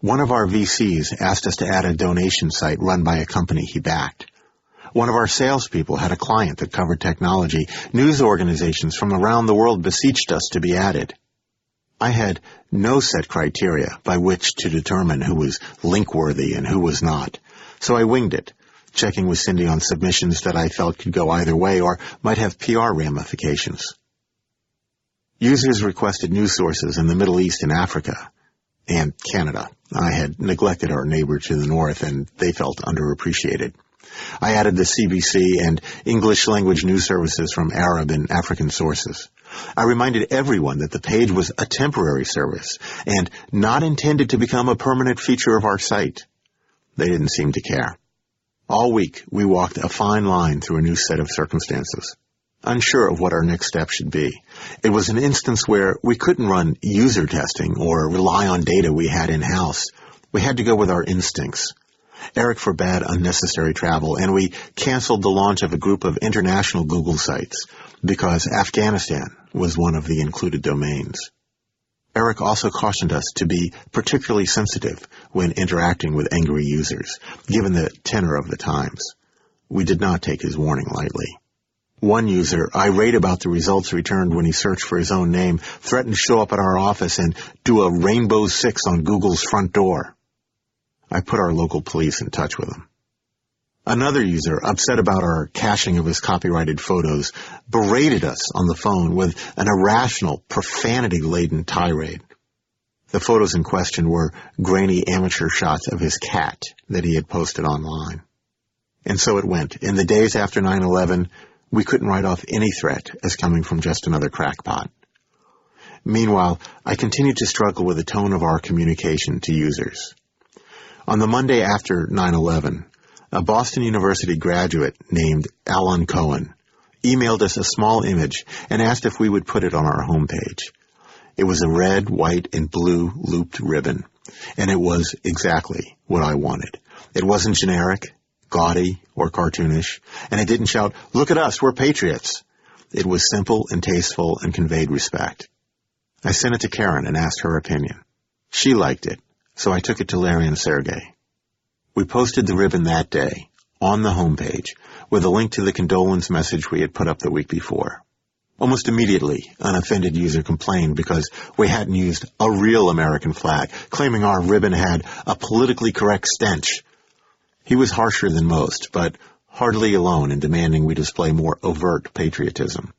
[SPEAKER 1] One of our VCs asked us to add a donation site run by a company he backed. One of our salespeople had a client that covered technology. News organizations from around the world beseeched us to be added. I had no set criteria by which to determine who was link-worthy and who was not, so I winged it, checking with Cindy on submissions that I felt could go either way or might have PR ramifications. Users requested news sources in the Middle East and Africa, and Canada. I had neglected our neighbor to the north, and they felt underappreciated. I added the CBC and English-language news services from Arab and African sources. I reminded everyone that the page was a temporary service and not intended to become a permanent feature of our site. They didn't seem to care. All week, we walked a fine line through a new set of circumstances, unsure of what our next step should be. It was an instance where we couldn't run user testing or rely on data we had in-house. We had to go with our instincts. Eric forbade unnecessary travel, and we canceled the launch of a group of international Google sites because Afghanistan was one of the included domains. Eric also cautioned us to be particularly sensitive when interacting with angry users, given the tenor of the times. We did not take his warning lightly. One user, irate about the results returned when he searched for his own name, threatened to show up at our office and do a Rainbow Six on Google's front door. I put our local police in touch with him. Another user, upset about our caching of his copyrighted photos, berated us on the phone with an irrational, profanity-laden tirade. The photos in question were grainy amateur shots of his cat that he had posted online. And so it went. In the days after 9/11, we couldn't write off any threat as coming from just another crackpot. Meanwhile, I continued to struggle with the tone of our communication to users. On the Monday after 9/11, a Boston University graduate named Alan Cohen emailed us a small image and asked if we would put it on our homepage. It was a red, white, and blue looped ribbon, and it was exactly what I wanted. It wasn't generic, gaudy, or cartoonish, and it didn't shout, "Look at us, we're patriots." It was simple and tasteful and conveyed respect. I sent it to Karen and asked her opinion. She liked it. So I took it to Larry and Sergey. We posted the ribbon that day, on the homepage, with a link to the condolence message we had put up the week before. Almost immediately, an offended user complained because we hadn't used a real American flag, claiming our ribbon had a politically correct stench. He was harsher than most, but hardly alone in demanding we display more overt patriotism.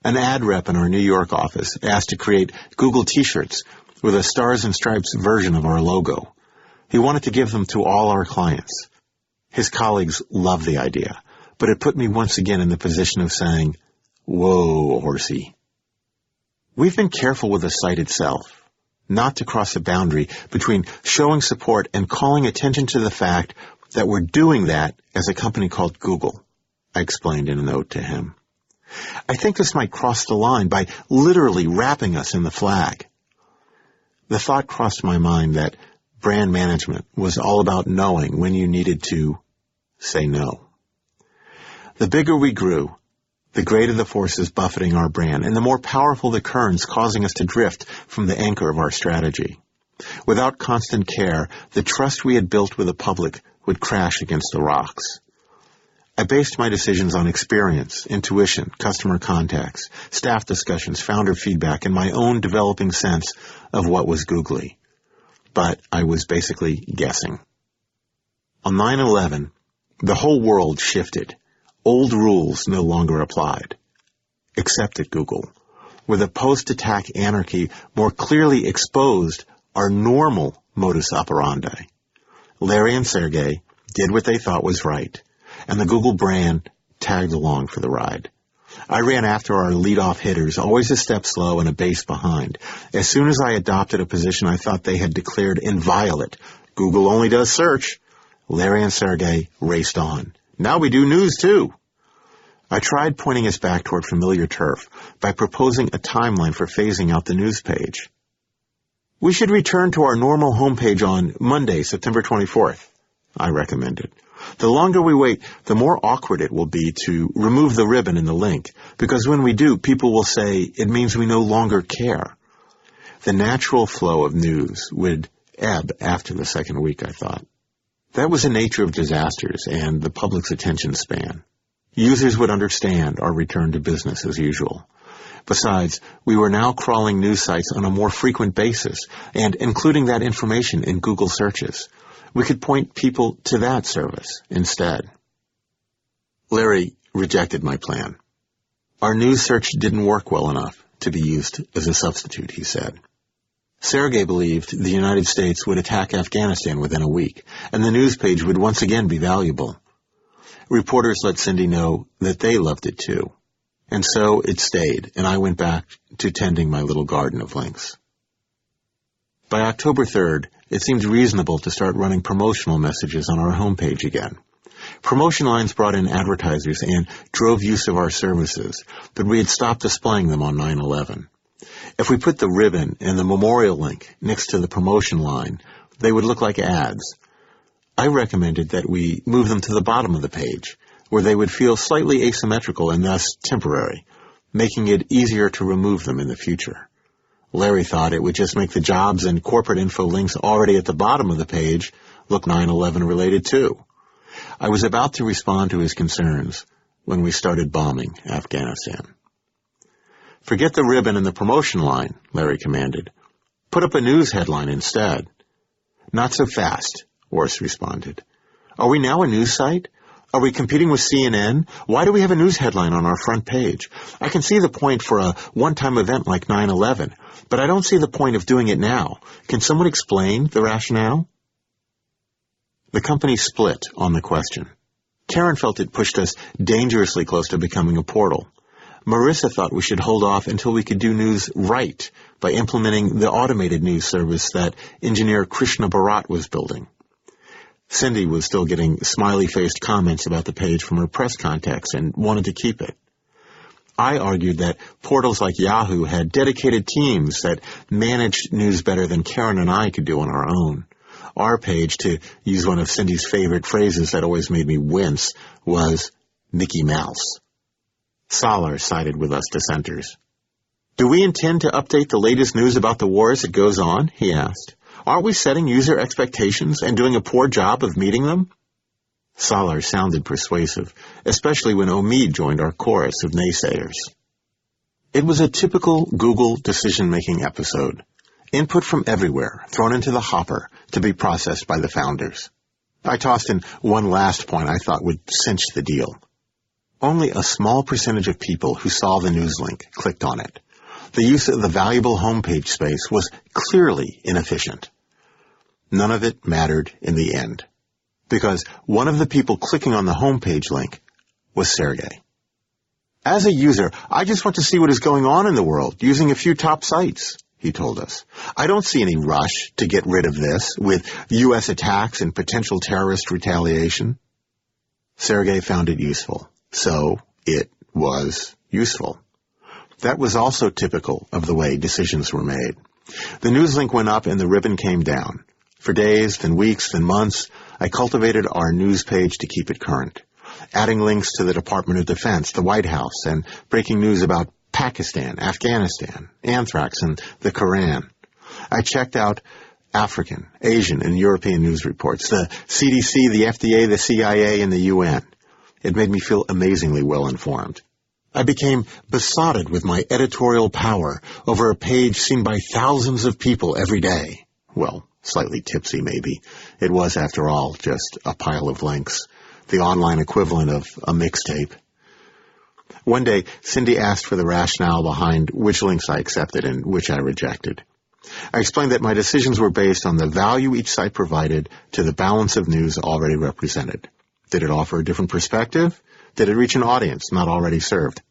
[SPEAKER 1] An ad rep in our New York office asked to create Google T-shirts with a Stars and Stripes version of our logo. He wanted to give them to all our clients. His colleagues loved the idea, but it put me once again in the position of saying, "Whoa, horsey." We've been careful with the site itself, not to cross a boundary between showing support and calling attention to the fact that we're doing that as a company called Google, I explained in a note to him. I think this might cross the line by literally wrapping us in the flag. The thought crossed my mind that brand management was all about knowing when you needed to say no. The bigger we grew, the greater the forces buffeting our brand, and the more powerful the currents causing us to drift from the anchor of our strategy. Without constant care, the trust we had built with the public would crash against the rocks. I based my decisions on experience, intuition, customer contacts, staff discussions, founder feedback, and my own developing sense of what was googly. But I was basically guessing. On 9/11, the whole world shifted. Old rules no longer applied. Except at Google, where the post-attack anarchy more clearly exposed our normal modus operandi. Larry and Sergey did what they thought was right, and the Google brand tagged along for the ride. I ran after our lead-off hitters, always a step slow and a base behind. As soon as I adopted a position I thought they had declared inviolate, Google only does search, Larry and Sergey raced on. Now we do news, too. I tried pointing us back toward familiar turf by proposing a timeline for phasing out the news page. We should return to our normal homepage on Monday, September 24th, I recommended. The longer we wait, the more awkward it will be to remove the ribbon in the link, because when we do, people will say it means we no longer care. The natural flow of news would ebb after the second week, I thought. That was the nature of disasters and the public's attention span. Users would understand our return to business as usual. Besides, we were now crawling news sites on a more frequent basis and including that information in Google searches. We could point people to that service instead. Larry rejected my plan. Our news search didn't work well enough to be used as a substitute, he said. Sergey believed the United States would attack Afghanistan within a week, and the news page would once again be valuable. Reporters let Cindy know that they loved it too. And so it stayed, and I went back to tending my little garden of links. By October 3rd, it seemed reasonable to start running promotional messages on our homepage again. Promotion lines brought in advertisers and drove use of our services, but we had stopped displaying them on 9/11. If we put the ribbon and the memorial link next to the promotion line, they would look like ads. I recommended that we move them to the bottom of the page, where they would feel slightly asymmetrical and thus temporary, making it easier to remove them in the future. Larry thought it would just make the jobs and corporate info links already at the bottom of the page look 9/11 related too. I was about to respond to his concerns when we started bombing Afghanistan. Forget the ribbon and the promotion line, Larry commanded. Put up a news headline instead. Not so fast, Urs responded. Are we now a news site? Are we competing with CNN? Why do we have a news headline on our front page? I can see the point for a one-time event like 9/11, but I don't see the point of doing it now. Can someone explain the rationale? The company split on the question. Karen felt it pushed us dangerously close to becoming a portal. Marissa thought we should hold off until we could do news right by implementing the automated news service that engineer Krishna Bharat was building. Cindy was still getting smiley-faced comments about the page from her press contacts and wanted to keep it. I argued that portals like Yahoo had dedicated teams that managed news better than Karen and I could do on our own. Our page, to use one of Cindy's favorite phrases that always made me wince, was Mickey Mouse. Salar sided with us dissenters. Do we intend to update the latest news about the war as it goes on? He asked. Aren't we setting user expectations and doing a poor job of meeting them? Salar sounded persuasive, especially when Omid joined our chorus of naysayers. It was a typical Google decision-making episode. Input from everywhere, thrown into the hopper to be processed by the founders. I tossed in one last point I thought would cinch the deal. Only a small percentage of people who saw the news link clicked on it. The use of the valuable homepage space was clearly inefficient. None of it mattered in the end, because one of the people clicking on the homepage link was Sergey. As a user, I just want to see what is going on in the world using a few top sites, he told us. I don't see any rush to get rid of this with U.S. attacks and potential terrorist retaliation. Sergey found it useful, so it was useful. That was also typical of the way decisions were made. The news link went up and the ribbon came down. For days, then weeks, then months, I cultivated our news page to keep it current, adding links to the Department of Defense, the White House, and breaking news about Pakistan, Afghanistan, anthrax, and the Koran. I checked out African, Asian, and European news reports, the CDC, the FDA, the CIA, and the UN. It made me feel amazingly well informed. I became besotted with my editorial power over a page seen by thousands of people every day. Well, slightly tipsy maybe. It was, after all, just a pile of links, the online equivalent of a mixtape. One day, Cindy asked for the rationale behind which links I accepted and which I rejected. I explained that my decisions were based on the value each site provided to the balance of news already represented. Did it offer a different perspective? Did it reach an audience not already served?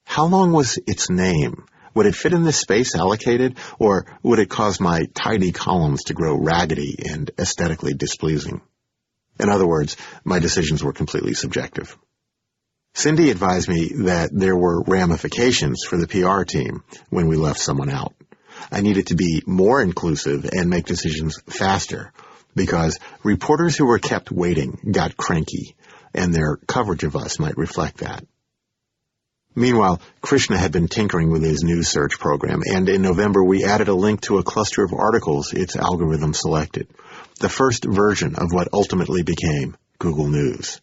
[SPEAKER 1] How long was its name? Would it fit in the space allocated, or would it cause my tidy columns to grow raggedy and aesthetically displeasing? In other words, my decisions were completely subjective. Cindy advised me that there were ramifications for the PR team when we left someone out. I needed to be more inclusive and make decisions faster, because reporters who were kept waiting got cranky, and their coverage of us might reflect that. Meanwhile, Krishna had been tinkering with his news search program, and in November we added a link to a cluster of articles its algorithm selected, the first version of what ultimately became Google News.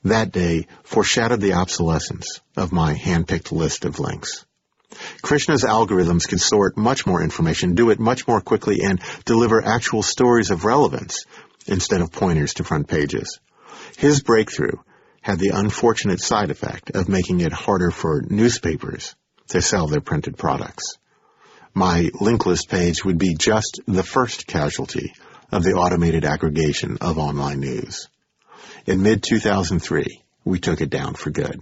[SPEAKER 1] That day foreshadowed the obsolescence of my hand-picked list of links. Krishna's algorithms could sort much more information, do it much more quickly, and deliver actual stories of relevance instead of pointers to front pages. His breakthrough had the unfortunate side effect of making it harder for newspapers to sell their printed products. My link list page would be just the first casualty of the automated aggregation of online news. In mid-2003, we took it down for good.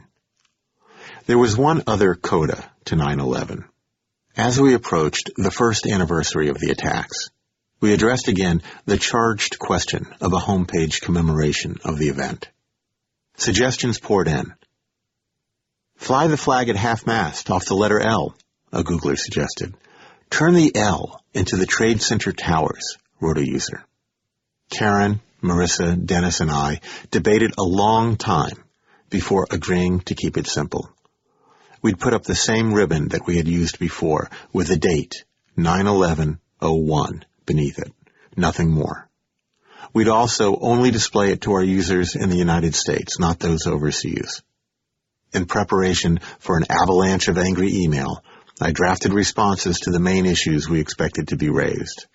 [SPEAKER 1] There was one other coda to 9/11. As we approached the first anniversary of the attacks, we addressed again the charged question of a homepage commemoration of the event. Suggestions poured in. Fly the flag at half-mast off the letter L, a Googler suggested. Turn the L into the Trade Center Towers, wrote a user. Karen, Marissa, Dennis, and I debated a long time before agreeing to keep it simple. We'd put up the same ribbon that we had used before with the date, 9/11/01, beneath it. Nothing more. We'd also only display it to our users in the United States, not those overseas. In preparation for an avalanche of angry email, I drafted responses to the main issues we expected to be raised.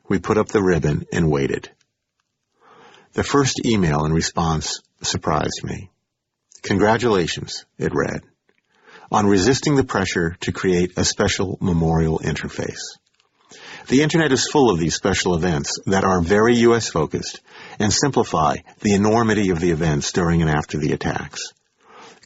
[SPEAKER 1] We put up the ribbon and waited. The first email in response surprised me. Congratulations, it read, on resisting the pressure to create a special memorial interface. The Internet is full of these special events that are very U.S.-focused and simplify the enormity of the events during and after the attacks.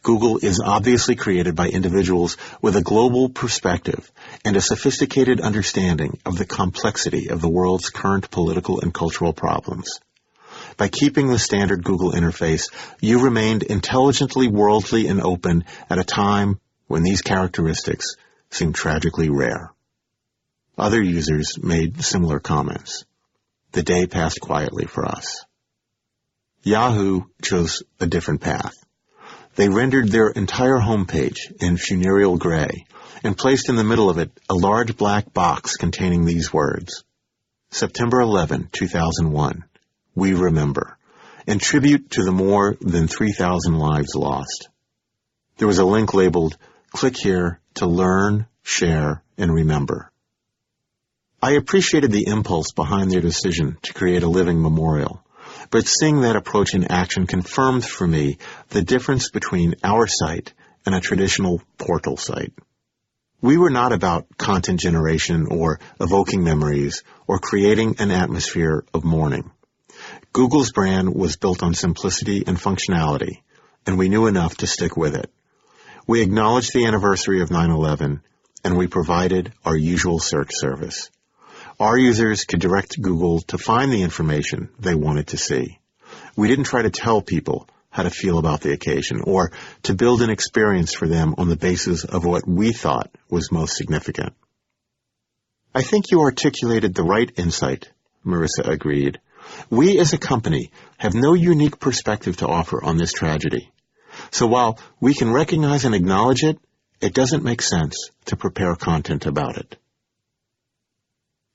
[SPEAKER 1] Google is obviously created by individuals with a global perspective and a sophisticated understanding of the complexity of the world's current political and cultural problems. By keeping the standard Google interface, you remained intelligently worldly and open at a time when these characteristics seem tragically rare. Other users made similar comments. The day passed quietly for us. Yahoo chose a different path. They rendered their entire homepage in funereal gray and placed in the middle of it a large black box containing these words: September 11, 2001. We remember. In tribute to the more than 3,000 lives lost. There was a link labeled, "Click here to learn, share, and remember." I appreciated the impulse behind their decision to create a living memorial, but seeing that approach in action confirmed for me the difference between our site and a traditional portal site. We were not about content generation or evoking memories or creating an atmosphere of mourning. Google's brand was built on simplicity and functionality, and we knew enough to stick with it. We acknowledged the anniversary of 9/11, and we provided our usual search service. Our users could direct Google to find the information they wanted to see. We didn't try to tell people how to feel about the occasion or to build an experience for them on the basis of what we thought was most significant. "I think you articulated the right insight," Marissa agreed. "We as a company have no unique perspective to offer on this tragedy. So while we can recognize and acknowledge it, it doesn't make sense to prepare content about it."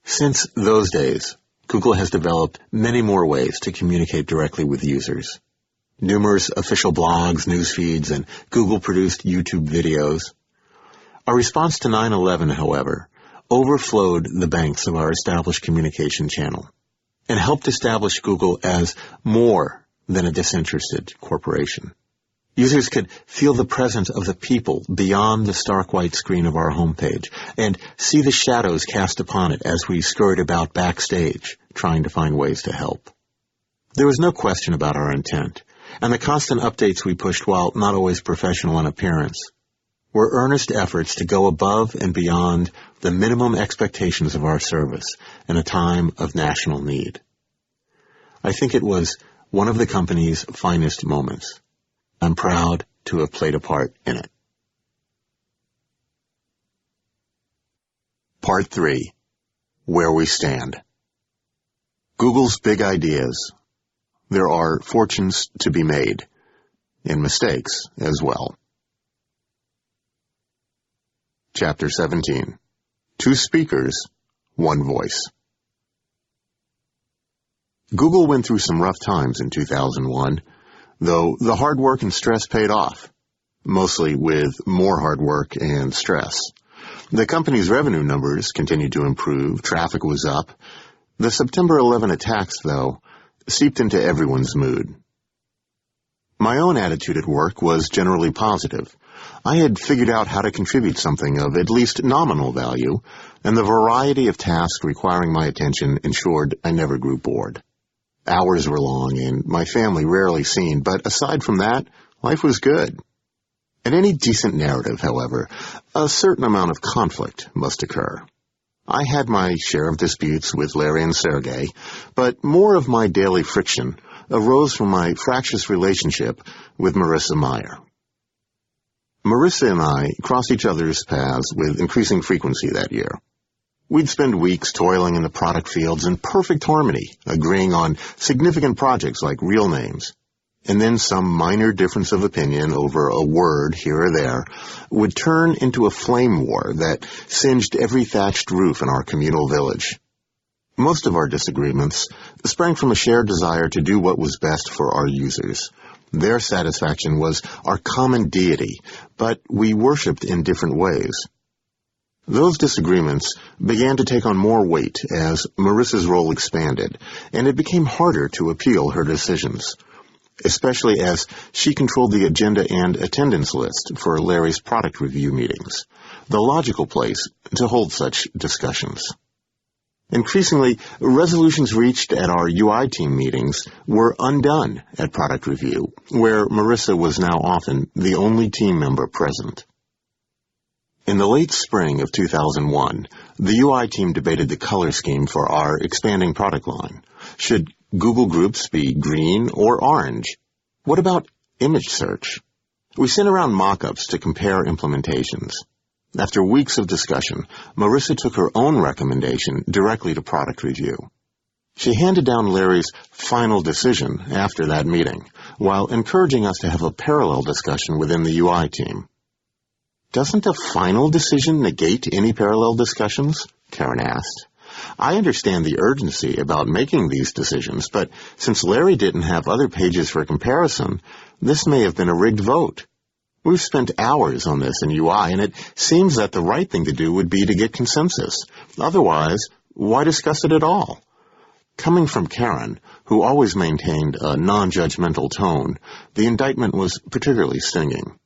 [SPEAKER 1] Since those days, Google has developed many more ways to communicate directly with users. Numerous official blogs, news feeds, and Google-produced YouTube videos. Our response to 9/11, however, overflowed the banks of our established communication channel and helped establish Google as more than a disinterested corporation. Users could feel the presence of the people beyond the stark white screen of our homepage and see the shadows cast upon it as we scurried about backstage, trying to find ways to help. There was no question about our intent, and the constant updates we pushed, while not always professional in appearance, were earnest efforts to go above and beyond the minimum expectations of our service in a time of national need. I think it was one of the company's finest moments. I'm proud to have played a part in it. Part 3. Where we stand. Google's big ideas. There are fortunes to be made, and mistakes as well. Chapter 17. 2 speakers, 1 voice. Google went through some rough times in 2001, though the hard work and stress paid off, mostly with more hard work and stress. The company's revenue numbers continued to improve, traffic was up. The September 11 attacks, though, seeped into everyone's mood. My own attitude at work was generally positive. I had figured out how to contribute something of at least nominal value, and the variety of tasks requiring my attention ensured I never grew bored. Hours were long and my family rarely seen, but aside from that, life was good. In any decent narrative, however, a certain amount of conflict must occur. I had my share of disputes with Larry and Sergey, but more of my daily friction arose from my fractious relationship with Marissa Meyer. Marissa and I crossed each other's paths with increasing frequency that year. We'd spend weeks toiling in the product fields in perfect harmony, agreeing on significant projects like real names. And then some minor difference of opinion over a word here or there would turn into a flame war that singed every thatched roof in our communal village. Most of our disagreements sprang from a shared desire to do what was best for our users. Their satisfaction was our common deity, but we worshipped in different ways. Those disagreements began to take on more weight as Marissa's role expanded, and it became harder to appeal her decisions, especially as she controlled the agenda and attendance list for Larry's product review meetings, the logical place to hold such discussions. Increasingly, resolutions reached at our UI team meetings were undone at product review, where Marissa was now often the only team member present. In the late spring of 2001, the UI team debated the color scheme for our expanding product line. Should Google Groups be green or orange? What about image search? We sent around mock-ups to compare implementations. After weeks of discussion, Marissa took her own recommendation directly to product review. She handed down Larry's final decision after that meeting, while encouraging us to have a parallel discussion within the UI team. "Doesn't a final decision negate any parallel discussions?" Karen asked. I understand the urgency about making these decisions, but since Larry didn't have other pages for comparison, this may have been a rigged vote. We've spent hours on this in UI, and it seems that the right thing to do would be to get consensus. Otherwise, why discuss it at all? Coming from Karen, who always maintained a non-judgmental tone, the indictment was particularly stinging.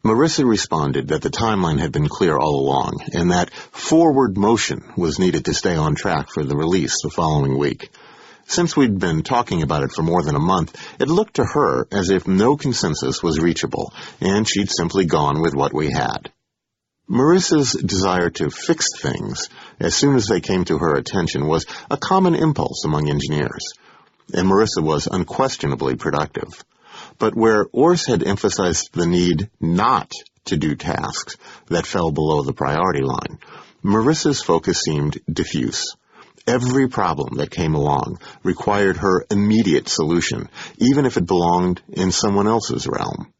[SPEAKER 1] Marissa responded that the timeline had been clear all along, and that forward motion was needed to stay on track for the release the following week. Since we'd been talking about it for more than a month, it looked to her as if no consensus was reachable, and she'd simply gone with what we had. Marissa's desire to fix things as soon as they came to her attention was a common impulse among engineers, and Marissa was unquestionably productive. But where Urs had emphasized the need not to do tasks that fell below the priority line, Marissa's focus seemed diffuse. Every problem that came along required her immediate solution, even if it belonged in someone else's realm.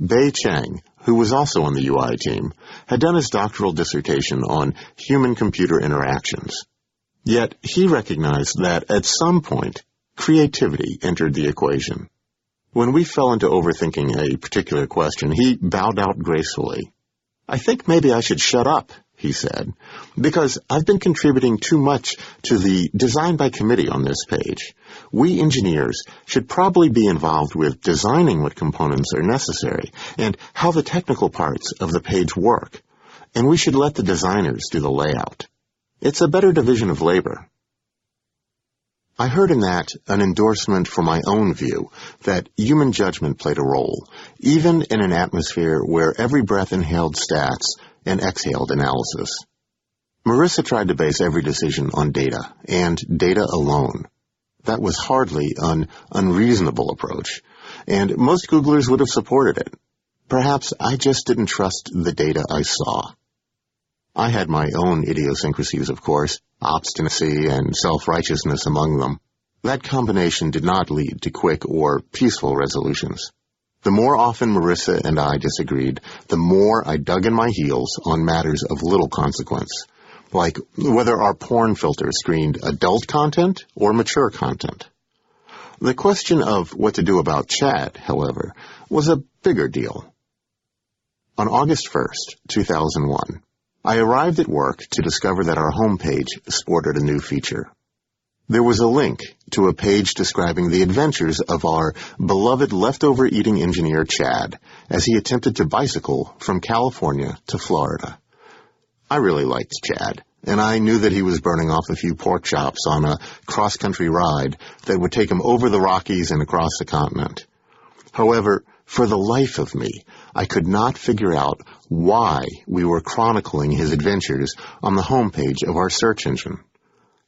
[SPEAKER 1] Bei Chang, who was also on the UI team, had done his doctoral dissertation on human-computer interactions. Yet he recognized that at some point, creativity entered the equation. When we fell into overthinking a particular question, he bowed out gracefully. "I think maybe I should shut up," he said, "because I've been contributing too much to the design by committee on this page. We engineers should probably be involved with designing what components are necessary and how the technical parts of the page work, and we should let the designers do the layout. It's a better division of labor." I heard in that an endorsement for my own view that human judgment played a role, even in an atmosphere where every breath inhaled stats and exhaled analysis. Marissa tried to base every decision on data, and data alone. That was hardly an unreasonable approach, and most Googlers would have supported it. Perhaps I just didn't trust the data I saw. I had my own idiosyncrasies, of course, obstinacy and self-righteousness among them. That combination did not lead to quick or peaceful resolutions. The more often Marissa and I disagreed, the more I dug in my heels on matters of little consequence, like whether our porn filter screened adult content or mature content. The question of what to do about Chad, however, was a bigger deal. On August 1st, 2001, I arrived at work to discover that our homepage sported a new feature. There was a link to a page describing the adventures of our beloved leftover-eating engineer Chad as he attempted to bicycle from California to Florida. I really liked Chad, and I knew that he was burning off a few pork chops on a cross-country ride that would take him over the Rockies and across the continent. However, for the life of me, I could not figure out why we were chronicling his adventures on the homepage of our search engine.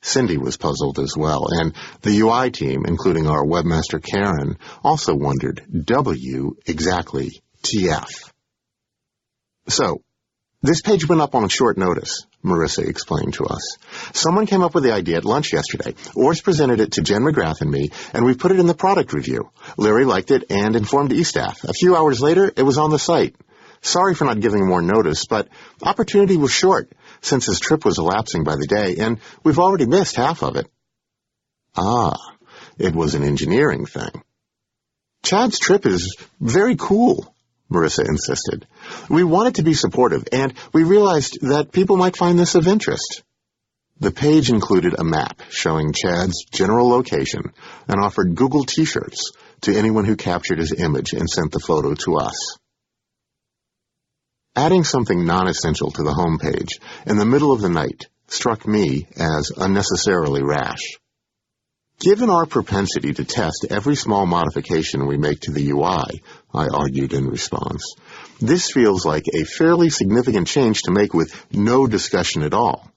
[SPEAKER 1] Cindy was puzzled as well, and the UI team, including our webmaster Karen, also wondered, exactly TF? So, this page went up on short notice, Marissa explained to us. Someone came up with the idea at lunch yesterday. Urs presented it to Jen McGrath and me, and we put it in the product review. Larry liked it and informed eStaff. A few hours later, it was on the site. Sorry for not giving more notice, but opportunity was short, since his trip was elapsing by the day, and we've already missed half of it. Ah, it was an engineering thing. Chad's trip is very cool, Marissa insisted. We wanted to be supportive, and we realized that people might find this of interest. The page included a map showing Chad's general location and offered Google T-shirts to anyone who captured his image and sent the photo to us. Adding something non-essential to the homepage in the middle of the night struck me as unnecessarily rash. Given our propensity to test every small modification we make to the UI, I argued in response, this feels like a fairly significant change to make with no discussion at all.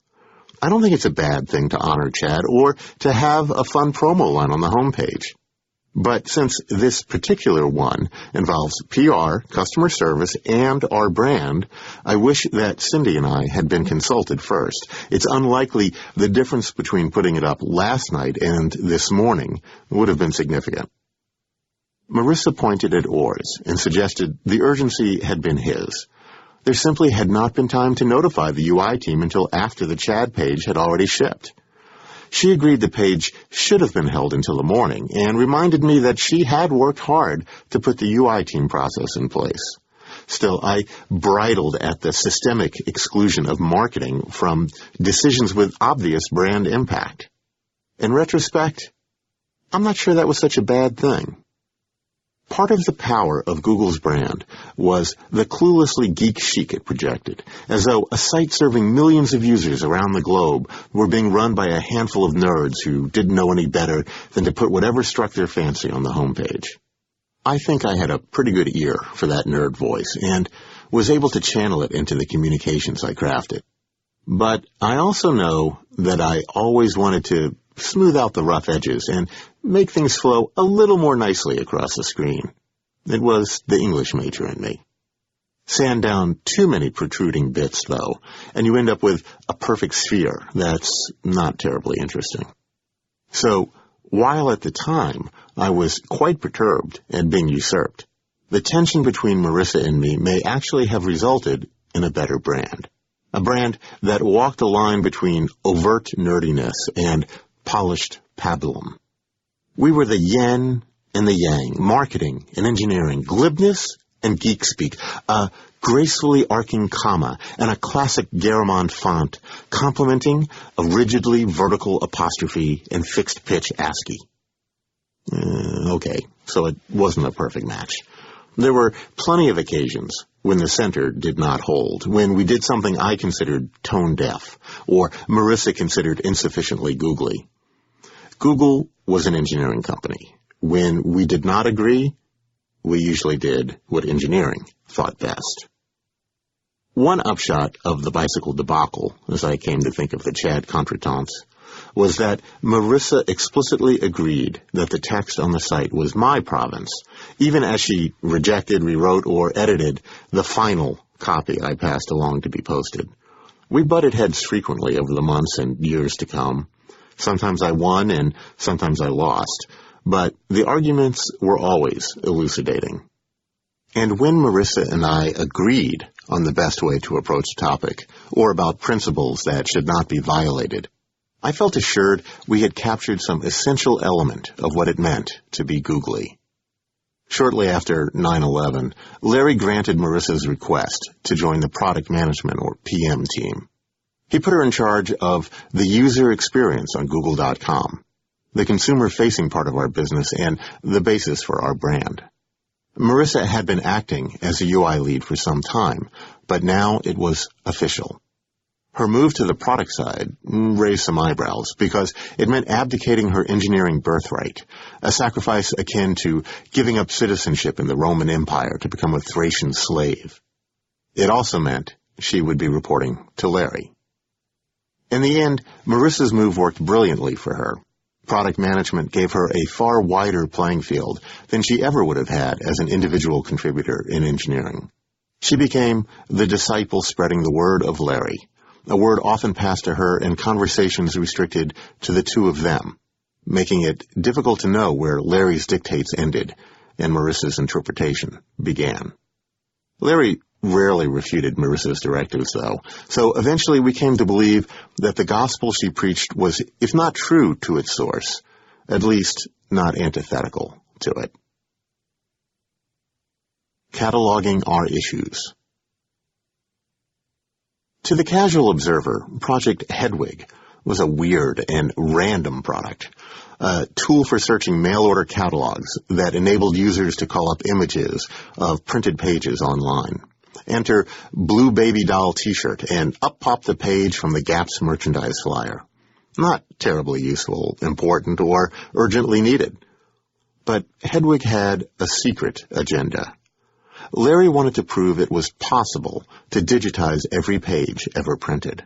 [SPEAKER 1] I don't think it's a bad thing to honor Chad or to have a fun promo line on the homepage. But since this particular one involves PR, customer service, and our brand, I wish that Cindy and I had been consulted first. It's unlikely the difference between putting it up last night and this morning would have been significant. Marissa pointed at Urs and suggested the urgency had been his. There simply had not been time to notify the UI team until after the Chad page had already shipped. She agreed the page should have been held until the morning and reminded me that she had worked hard to put the UI team process in place. Still, I bridled at the systemic exclusion of marketing from decisions with obvious brand impact. In retrospect, I'm not sure that was such a bad thing. Part of the power of Google's brand was the cluelessly geek chic it projected, as though a site serving millions of users around the globe were being run by a handful of nerds who didn't know any better than to put whatever struck their fancy on the homepage. I think I had a pretty good ear for that nerd voice and was able to channel it into the communications I crafted. But I also know that I always wanted to smooth out the rough edges and make things flow a little more nicely across the screen. It was the English major in me. Sand down too many protruding bits, though, and you end up with a perfect sphere that's not terribly interesting. So, while at the time I was quite perturbed at being usurped, the tension between Marissa and me may actually have resulted in a better brand. A brand that walked a line between overt nerdiness and polished pablum. We were the yin and the yang, marketing and engineering, glibness and geek speak, a gracefully arcing comma and a classic Garamond font, complementing a rigidly vertical apostrophe and fixed-pitch ASCII. Okay, so it wasn't a perfect match. There were plenty of occasions when the center did not hold, when we did something I considered tone-deaf, or Marissa considered insufficiently googly. Google was an engineering company. When we did not agree, we usually did what engineering thought best. One upshot of the bicycle debacle, as I came to think of the Chad contretemps, was that Marissa explicitly agreed that the text on the site was my province, even as she rejected, rewrote, or edited the final copy I passed along to be posted. We butted heads frequently over the months and years to come. Sometimes I won and sometimes I lost, but the arguments were always elucidating. And when Marissa and I agreed on the best way to approach a topic, or about principles that should not be violated, I felt assured we had captured some essential element of what it meant to be googly. Shortly after 9/11, Larry granted Marissa's request to join the product management, or PM team. He put her in charge of the user experience on Google.com, the consumer-facing part of our business and the basis for our brand. Marissa had been acting as a UI lead for some time, but now it was official. Her move to the product side raised some eyebrows because it meant abdicating her engineering birthright, a sacrifice akin to giving up citizenship in the Roman Empire to become a Thracian slave. It also meant she would be reporting to Larry. In the end, Marissa's move worked brilliantly for her. Product management gave her a far wider playing field than she ever would have had as an individual contributor in engineering. She became the disciple spreading the word of Larry, a word often passed to her in conversations restricted to the two of them, making it difficult to know where Larry's dictates ended and Marissa's interpretation began. Larry rarely refuted Marissa's directives, though, so eventually we came to believe that the gospel she preached was, if not true to its source, at least not antithetical to it. Cataloging our issues. To the casual observer, Project Hedwig was a weird and random product, a tool for searching mail-order catalogs that enabled users to call up images of printed pages online. Enter Blue Baby Doll T-shirt, and up popped the page from the Gap's merchandise flyer. Not terribly useful, important, or urgently needed. But Hedwig had a secret agenda. Larry wanted to prove it was possible to digitize every page ever printed.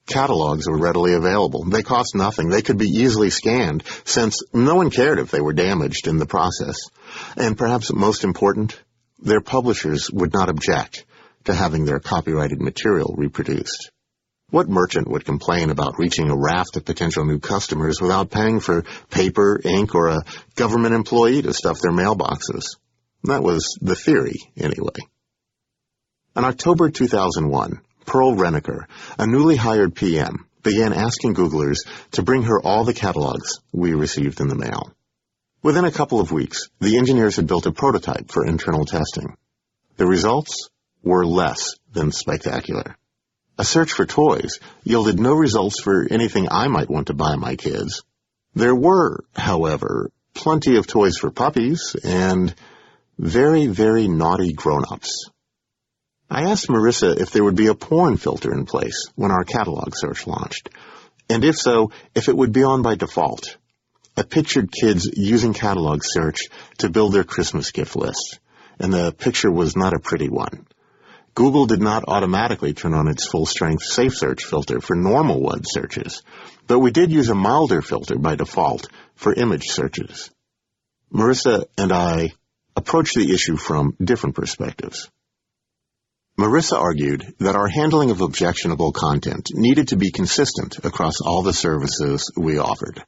[SPEAKER 1] Catalogs were readily available. They cost nothing. They could be easily scanned, since no one cared if they were damaged in the process. And perhaps most important, their publishers would not object to having their copyrighted material reproduced. What merchant would complain about reaching a raft of potential new customers without paying for paper, ink, or a government employee to stuff their mailboxes? That was the theory, anyway. In October 2001, Pearl Renneker, a newly hired PM, began asking Googlers to bring her all the catalogs we received in the mail. Within a couple of weeks, the engineers had built a prototype for internal testing. The results were less than spectacular. A search for toys yielded no results for anything I might want to buy my kids. There were, however, plenty of toys for puppies and very, very naughty grown-ups. I asked Marissa if there would be a porn filter in place when our catalog search launched, and if so, if it would be on by default. I pictured kids using catalog search to build their Christmas gift list, and the picture was not a pretty one. Google did not automatically turn on its full-strength safe search filter for normal web searches, but we did use a milder filter by default for image searches. Marissa and I approached the issue from different perspectives. Marissa argued that our handling of objectionable content needed to be consistent across all the services we offered,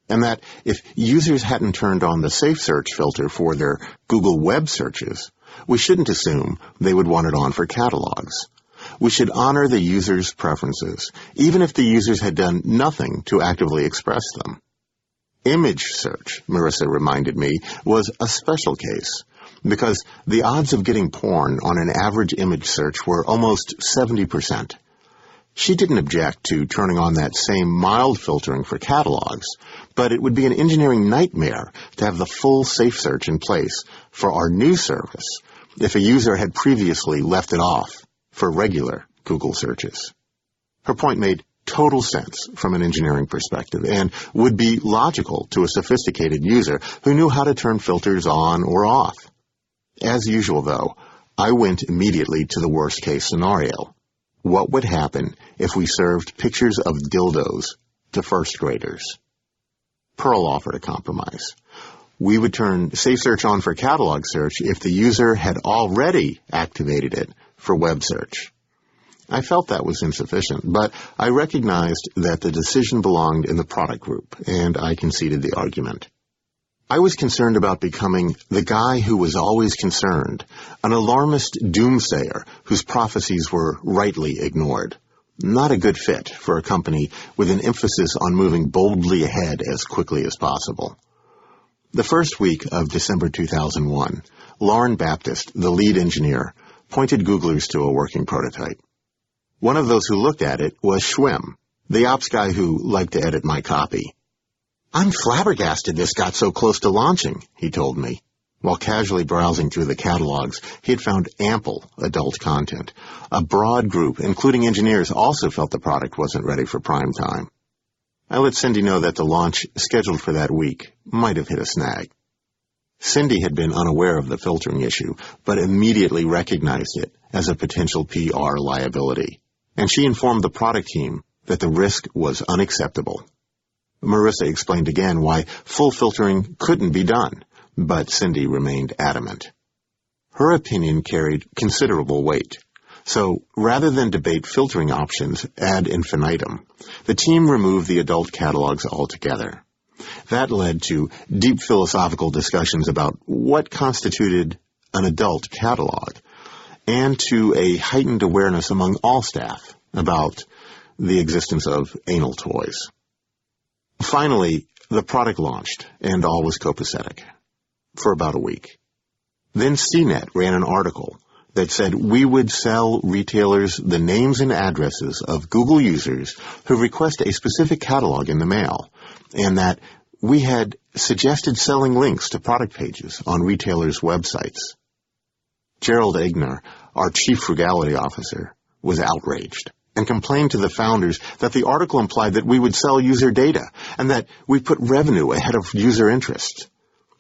[SPEAKER 1] and that if users hadn't turned on the safe search filter for their Google web searches, we shouldn't assume they would want it on for catalogs. We should honor the user's preferences, even if the users had done nothing to actively express them. Image search, Marissa reminded me, was a special case, because the odds of getting porn on an average image search were almost 70%. She didn't object to turning on that same mild filtering for catalogs, but it would be an engineering nightmare to have the full safe search in place for our new service if a user had previously left it off for regular Google searches. Her point made total sense from an engineering perspective and would be logical to a sophisticated user who knew how to turn filters on or off. As usual, though, I went immediately to the worst-case scenario. What would happen if we served pictures of dildos to first graders? Pearl offered a compromise. We would turn Safe Search on for catalog search if the user had already activated it for web search. I felt that was insufficient, but I recognized that the decision belonged in the product group, and I conceded the argument. I was concerned about becoming the guy who was always concerned, an alarmist doomsayer whose prophecies were rightly ignored. Not a good fit for a company with an emphasis on moving boldly ahead as quickly as possible. The first week of December 2001, Lauren Baptist, the lead engineer, pointed Googlers to a working prototype. One of those who looked at it was Schwem, the ops guy who liked to edit my copy. "I'm flabbergasted this got so close to launching," he told me. While casually browsing through the catalogs, he had found ample adult content. A broad group, including engineers, also felt the product wasn't ready for prime time. I let Cindy know that the launch, scheduled for that week, might have hit a snag. Cindy had been unaware of the filtering issue, but immediately recognized it as a potential PR liability, and she informed the product team that the risk was unacceptable. Marissa explained again why full filtering couldn't be done, but Cindy remained adamant. Her opinion carried considerable weight. So, rather than debate filtering options ad infinitum, the team removed the adult catalogs altogether. That led to deep philosophical discussions about what constituted an adult catalog, and to a heightened awareness among all staff about the existence of anal toys. Finally, the product launched, and all was copacetic. For about a week. Then CNET ran an article that said we would sell retailers the names and addresses of Google users who request a specific catalog in the mail, and that we had suggested selling links to product pages on retailers' websites. Gerald Egner, our chief frugality officer, was outraged and complained to the founders that the article implied that we would sell user data and that we put revenue ahead of user interests.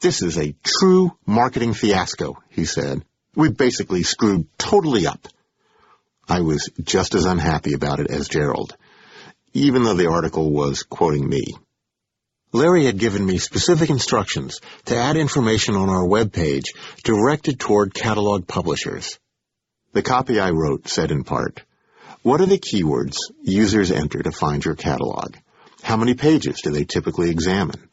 [SPEAKER 1] "This is a true marketing fiasco," he said. "We basically screwed totally up." I was just as unhappy about it as Gerald, even though the article was quoting me. Larry had given me specific instructions to add information on our web page directed toward catalog publishers. The copy I wrote said in part, "What are the keywords users enter to find your catalog? How many pages do they typically examine?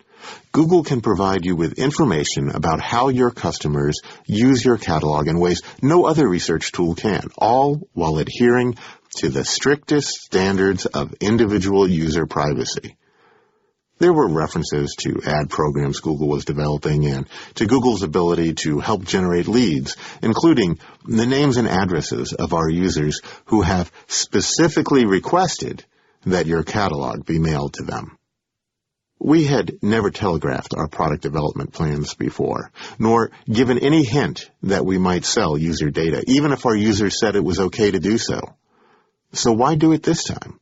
[SPEAKER 1] Google can provide you with information about how your customers use your catalog in ways no other research tool can, all while adhering to the strictest standards of individual user privacy. There were references to ad programs Google was developing and to Google's ability to help generate leads, including the names and addresses of our users who have specifically requested that your catalog be mailed to them. We had never telegraphed our product development plans before, nor given any hint that we might sell user data, even if our users said it was okay to do so. So why do it this time?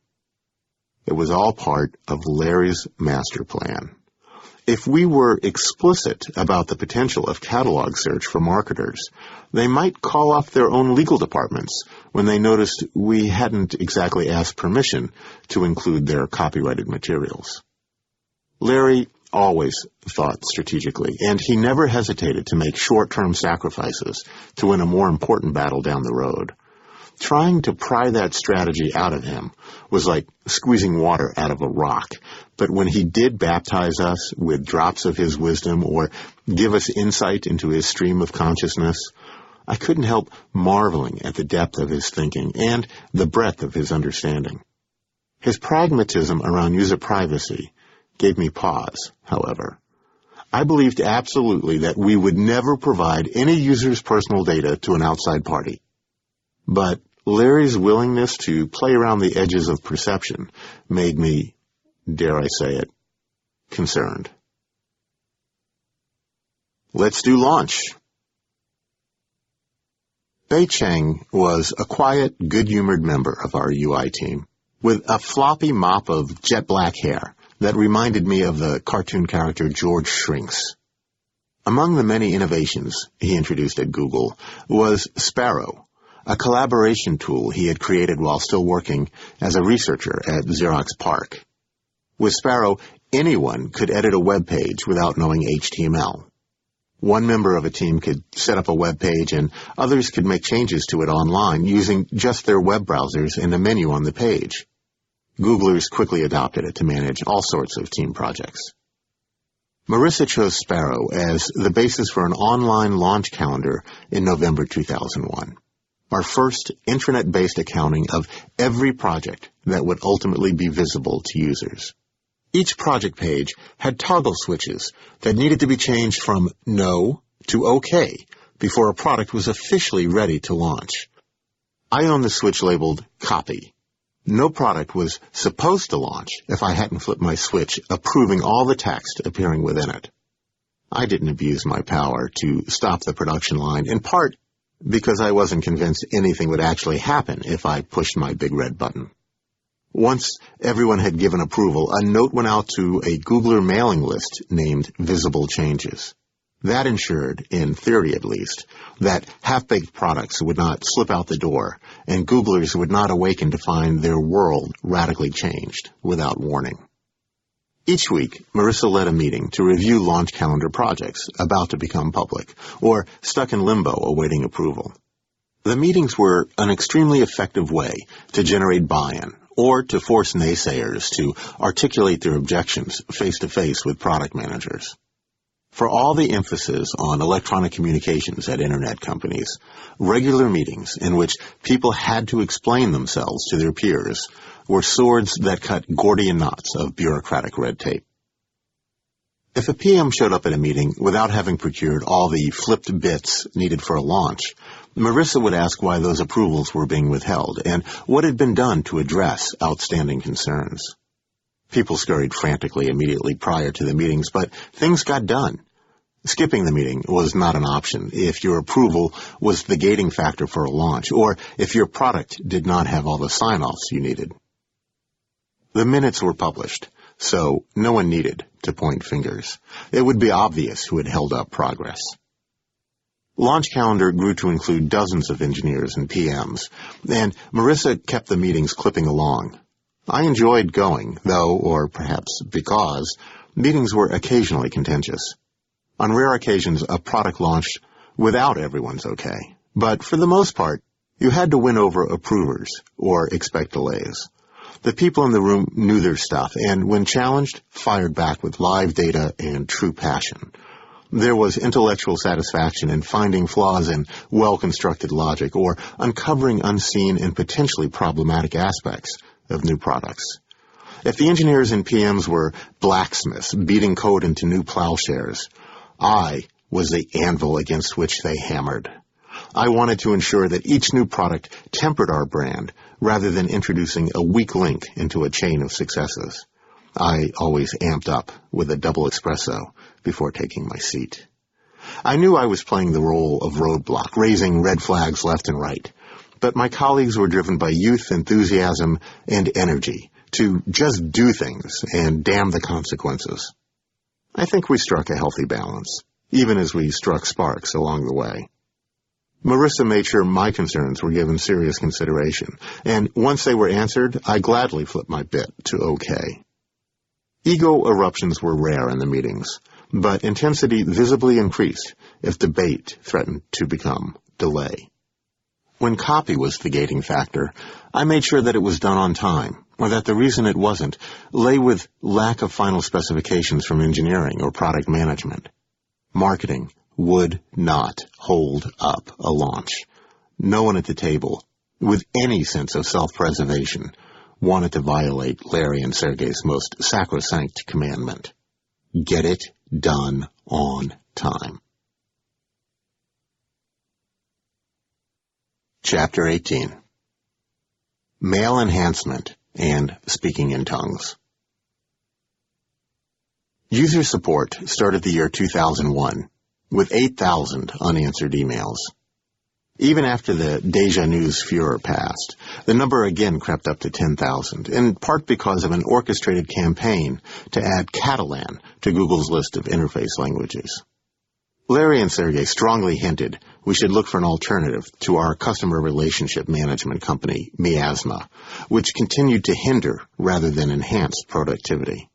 [SPEAKER 1] It was all part of Larry's master plan. If we were explicit about the potential of catalog search for marketers, they might call off their own legal departments when they noticed we hadn't exactly asked permission to include their copyrighted materials. Larry always thought strategically, and he never hesitated to make short-term sacrifices to win a more important battle down the road. Trying to pry that strategy out of him was like squeezing water out of a rock. But when he did baptize us with drops of his wisdom or give us insight into his stream of consciousness, I couldn't help marveling at the depth of his thinking and the breadth of his understanding. His pragmatism around user privacy gave me pause, however. I believed absolutely that we would never provide any user's personal data to an outside party. But Larry's willingness to play around the edges of perception made me, dare I say it, concerned. Let's do launch. Bei Cheng was a quiet, good-humored member of our UI team, with a floppy mop of jet black hair that reminded me of the cartoon character George Shrinks. Among the many innovations he introduced at Google was Sparrow, a collaboration tool he had created while still working as a researcher at Xerox PARC. With Sparrow, anyone could edit a web page without knowing HTML. One member of a team could set up a web page and others could make changes to it online using just their web browsers and a menu on the page. Googlers quickly adopted it to manage all sorts of team projects. Marissa chose Sparrow as the basis for an online launch calendar in November 2001. Our first intranet-based accounting of every project that would ultimately be visible to users. Each project page had toggle switches that needed to be changed from no to okay before a product was officially ready to launch. I owned the switch labeled copy. No product was supposed to launch if I hadn't flipped my switch approving all the text appearing within it. I didn't abuse my power to stop the production line, in part because I wasn't convinced anything would actually happen if I pushed my big red button. Once everyone had given approval, a note went out to a Googler mailing list named Visible Changes. That ensured, in theory at least, that half-baked products would not slip out the door and Googlers would not awaken to find their world radically changed without warning. Each week, Marissa led a meeting to review launch calendar projects about to become public or stuck in limbo awaiting approval. The meetings were an extremely effective way to generate buy-in or to force naysayers to articulate their objections face-to-face with product managers. For all the emphasis on electronic communications at Internet companies, regular meetings in which people had to explain themselves to their peers were swords that cut Gordian knots of bureaucratic red tape. If a PM showed up at a meeting without having procured all the flipped bits needed for a launch, Marissa would ask why those approvals were being withheld and what had been done to address outstanding concerns. People scurried frantically immediately prior to the meetings, but things got done. Skipping the meeting was not an option if your approval was the gating factor for a launch or if your product did not have all the sign-offs you needed. The minutes were published, so no one needed to point fingers. It would be obvious who had held up progress. Launch calendar grew to include dozens of engineers and PMs, and Marissa kept the meetings clipping along. I enjoyed going, though, or perhaps because, meetings were occasionally contentious. On rare occasions, a product launched without everyone's okay, but for the most part, you had to win over approvers or expect delays. The people in the room knew their stuff, and when challenged, fired back with live data and true passion. There was intellectual satisfaction in finding flaws in well-constructed logic or uncovering unseen and potentially problematic aspects of new products. If the engineers and PMs were blacksmiths beating code into new plowshares, I was the anvil against which they hammered. I wanted to ensure that each new product tempered our brand rather than introducing a weak link into a chain of successes. I always amped up with a double espresso before taking my seat. I knew I was playing the role of roadblock, raising red flags left and right, but my colleagues were driven by youth, enthusiasm, and energy to just do things and damn the consequences. I think we struck a healthy balance, even as we struck sparks along the way. Marissa made sure my concerns were given serious consideration, and once they were answered, I gladly flipped my bit to okay. Ego eruptions were rare in the meetings, but intensity visibly increased if debate threatened to become delay. When copy was the gating factor, I made sure that it was done on time, or that the reason it wasn't lay with lack of final specifications from engineering or product management. Marketing would not hold up a launch. No one at the table, with any sense of self-preservation, wanted to violate Larry and Sergey's most sacrosanct commandment. Get it done on time. Chapter 18. Mail Enhancement and Speaking in Tongues. User support started the year 2001 with 8,000 unanswered emails. Even after the Deja News furor passed, the number again crept up to 10,000, in part because of an orchestrated campaign to add Catalan to Google's list of interface languages. Larry and Sergey strongly hinted we should look for an alternative to our customer relationship management company, Miasma, which continued to hinder rather than enhance productivity.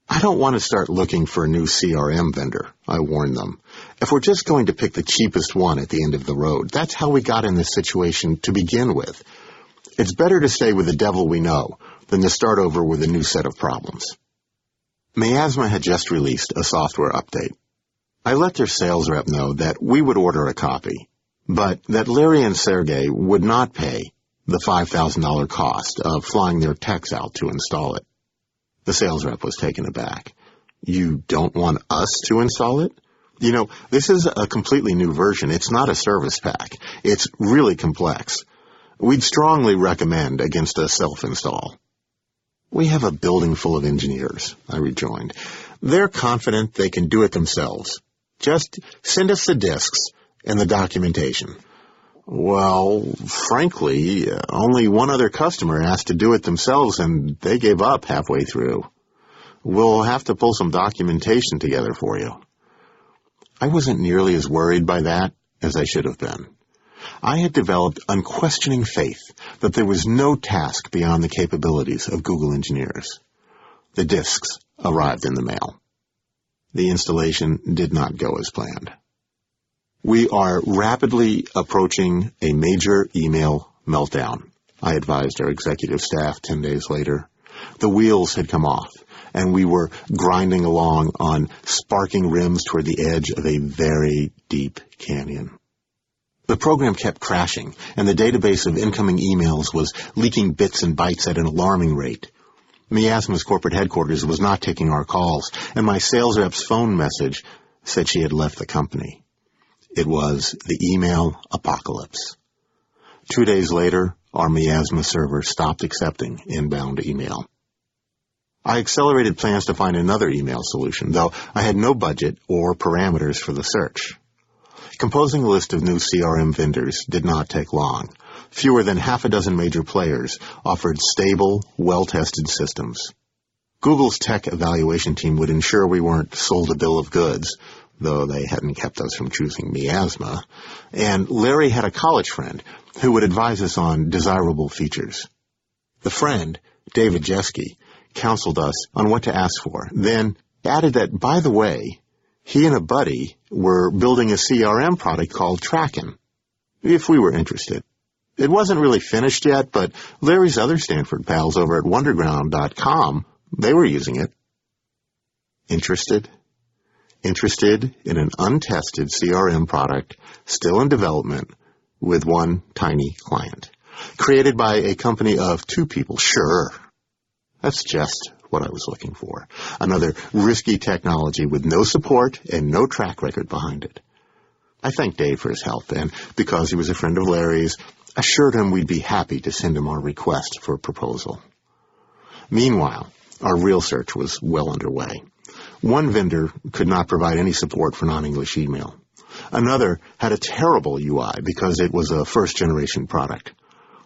[SPEAKER 1] I don't want to start looking for a new CRM vendor, I warned them. If we're just going to pick the cheapest one at the end of the road, that's how we got in this situation to begin with. It's better to stay with the devil we know than to start over with a new set of problems. Miasma had just released a software update. I let their sales rep know that we would order a copy, but that Larry and Sergey would not pay the $5,000 cost of flying their techs out to install it. The sales rep was taken aback. You don't want us to install it? You know, this is a completely new version. It's not a service pack. It's really complex. We'd strongly recommend against a self-install. We have a building full of engineers, I rejoined. They're confident they can do it themselves. Just send us the disks and the documentation. Well, frankly, only one other customer asked to do it themselves, and they gave up halfway through. We'll have to pull some documentation together for you. I wasn't nearly as worried by that as I should have been. I had developed unquestioning faith that there was no task beyond the capabilities of Google engineers. The disks arrived in the mail. The installation did not go as planned. We are rapidly approaching a major email meltdown, I advised our executive staff 10 days later. The wheels had come off, and we were grinding along on sparking rims toward the edge of a very deep canyon. The program kept crashing, and the database of incoming emails was leaking bits and bytes at an alarming rate. Miasma's corporate headquarters was not taking our calls, and my sales rep's phone message said she had left the company. It was the email apocalypse. 2 days later, our Miasma server stopped accepting inbound email. I accelerated plans to find another email solution, though I had no budget or parameters for the search. Composing a list of new CRM vendors did not take long. Fewer than half a dozen major players offered stable, well-tested systems. Google's tech evaluation team would ensure we weren't sold a bill of goods, though they hadn't kept us from choosing Miasma, and Larry had a college friend who would advise us on desirable features. The friend, David Jeske, counseled us on what to ask for, then added that, by the way, he and a buddy were building a CRM product called Trackin', if we were interested. It wasn't really finished yet, but Larry's other Stanford pals over at Wonderground.com, they were using it. Interested? Interested in an untested CRM product still in development with one tiny client. Created by a company of 2 people, sure. That's just what I was looking for. Another risky technology with no support and no track record behind it. I thanked Dave for his help, and because he was a friend of Larry's, assured him we'd be happy to send him our request for a proposal. Meanwhile, our real search was well underway. One vendor could not provide any support for non-English email. Another had a terrible UI because it was a first-generation product.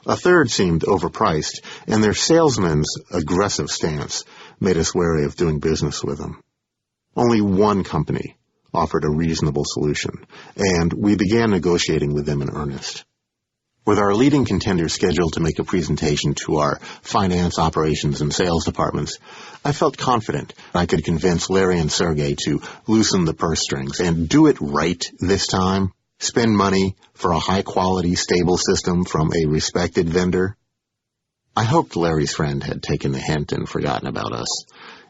[SPEAKER 1] A third seemed overpriced, and their salesman's aggressive stance made us wary of doing business with them. Only one company offered a reasonable solution, and we began negotiating with them in earnest. With our leading contenders scheduled to make a presentation to our finance, operations, and sales departments, I felt confident I could convince Larry and Sergey to loosen the purse strings and do it right this time. Spend money for a high-quality, stable system from a respected vendor. I hoped Larry's friend had taken the hint and forgotten about us.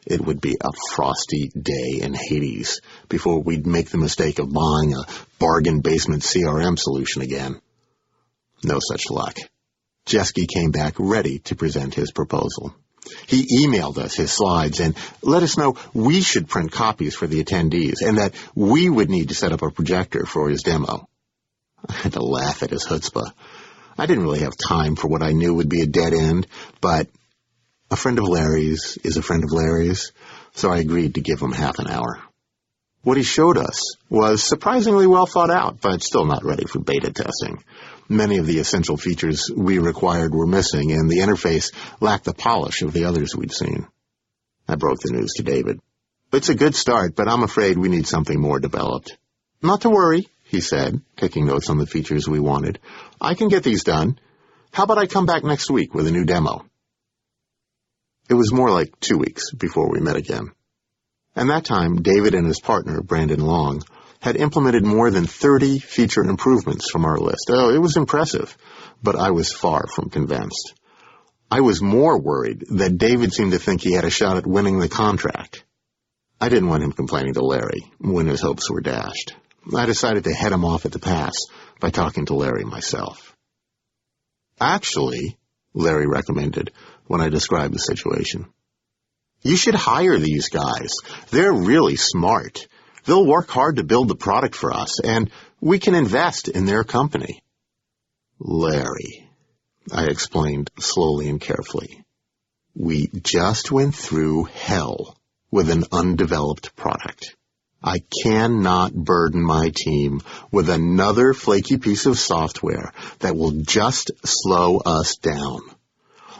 [SPEAKER 1] It would be a frosty day in Hades before we'd make the mistake of buying a bargain basement CRM solution again. No such luck. Jeske came back ready to present his proposal. He emailed us his slides and let us know we should print copies for the attendees and that we would need to set up a projector for his demo. I had to laugh at his chutzpah. I didn't really have time for what I knew would be a dead end, but a friend of Larry's is a friend of Larry's, so I agreed to give him half an hour. What he showed us was surprisingly well thought out, but still not ready for beta testing. Many of the essential features we required were missing, and the interface lacked the polish of the others we'd seen. I broke the news to David. It's a good start, but I'm afraid we need something more developed. Not to worry, he said, taking notes on the features we wanted. I can get these done. How about I come back next week with a new demo? It was more like 2 weeks before we met again. And that time, David and his partner, Brandon Long, had implemented more than 30 feature improvements from our list. Oh, it was impressive, but I was far from convinced. I was more worried that David seemed to think he had a shot at winning the contract. I didn't want him complaining to Larry when his hopes were dashed. I decided to head him off at the pass by talking to Larry myself. Actually, Larry recommended when I described the situation, you should hire these guys. They're really smart. They'll work hard to build the product for us, and we can invest in their company. Larry, I explained slowly and carefully, we just went through hell with an undeveloped product. I cannot burden my team with another flaky piece of software that will just slow us down.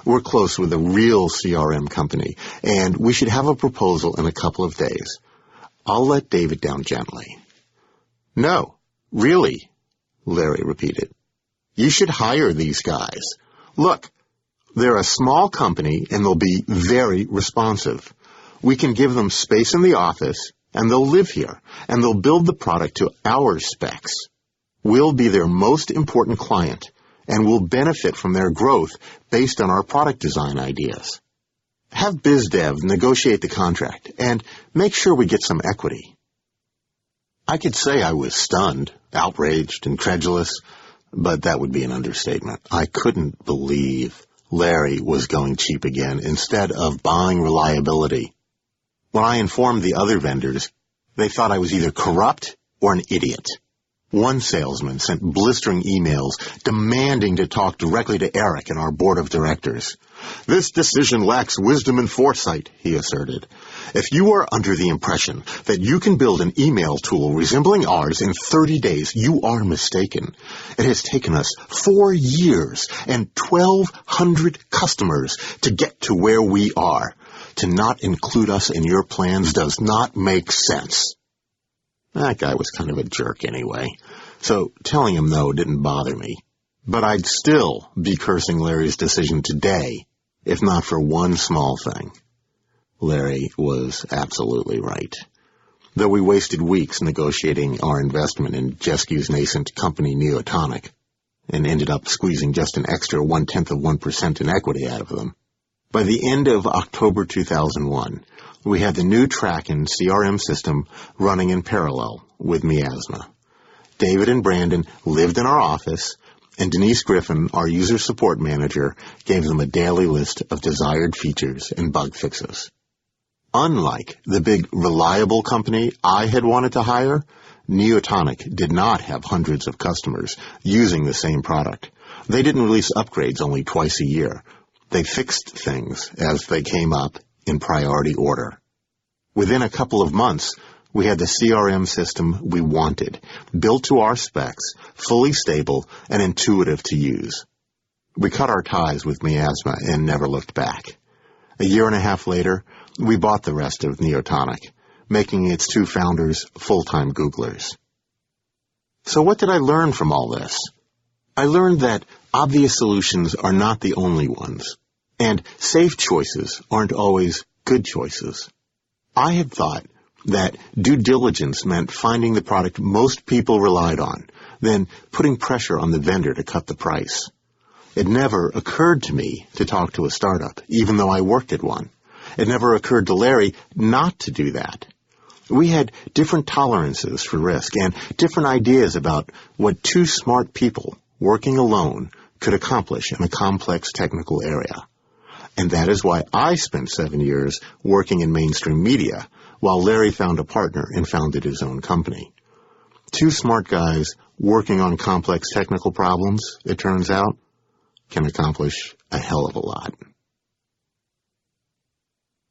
[SPEAKER 1] We're close with a real CRM company, and we should have a proposal in a couple of days. I'll let David down gently. No, really, Larry repeated. You should hire these guys. Look, they're a small company, and they'll be very responsive. We can give them space in the office, and they'll live here, and they'll build the product to our specs. We'll be their most important client, and we'll benefit from their growth based on our product design ideas. Have BizDev negotiate the contract, and make sure we get some equity. I could say I was stunned, outraged, incredulous, but that would be an understatement. I couldn't believe Larry was going cheap again instead of buying reliability. When I informed the other vendors, they thought I was either corrupt or an idiot. One salesman sent blistering emails demanding to talk directly to Eric and our board of directors. This decision lacks wisdom and foresight, he asserted. If you are under the impression that you can build an email tool resembling ours in 30 days, you are mistaken. It has taken us 4 years and 1,200 customers to get to where we are. To not include us in your plans does not make sense. That guy was kind of a jerk anyway, so telling him no didn't bother me. But I'd still be cursing Larry's decision today, if not for one small thing. Larry was absolutely right. Though we wasted weeks negotiating our investment in Jeske's nascent company Neotonic, and ended up squeezing just an extra 0.1% in equity out of them. By the end of October 2001, we had the new Tracken CRM system running in parallel with Miasma. David and Brandon lived in our office, and Denise Griffin, our user support manager, gave them a daily list of desired features and bug fixes. Unlike the big, reliable company I had wanted to hire, Neotonic did not have hundreds of customers using the same product. They didn't release upgrades only twice a year. They fixed things as they came up in priority order. Within a couple of months, we had the CRM system we wanted, built to our specs, fully stable, and intuitive to use. We cut our ties with Miasma and never looked back. A year and a half later, we bought the rest of Neotonic, making its two founders full-time Googlers. So what did I learn from all this? I learned that obvious solutions are not the only ones, and safe choices aren't always good choices. I had thought that due diligence meant finding the product most people relied on, then putting pressure on the vendor to cut the price. It never occurred to me to talk to a startup, even though I worked at one. It never occurred to Larry not to do that. We had different tolerances for risk and different ideas about what two smart people working alone could accomplish in a complex technical area. And that is why I spent 7 years working in mainstream media, while Larry found a partner and founded his own company. Two smart guys working on complex technical problems, it turns out, can accomplish a hell of a lot.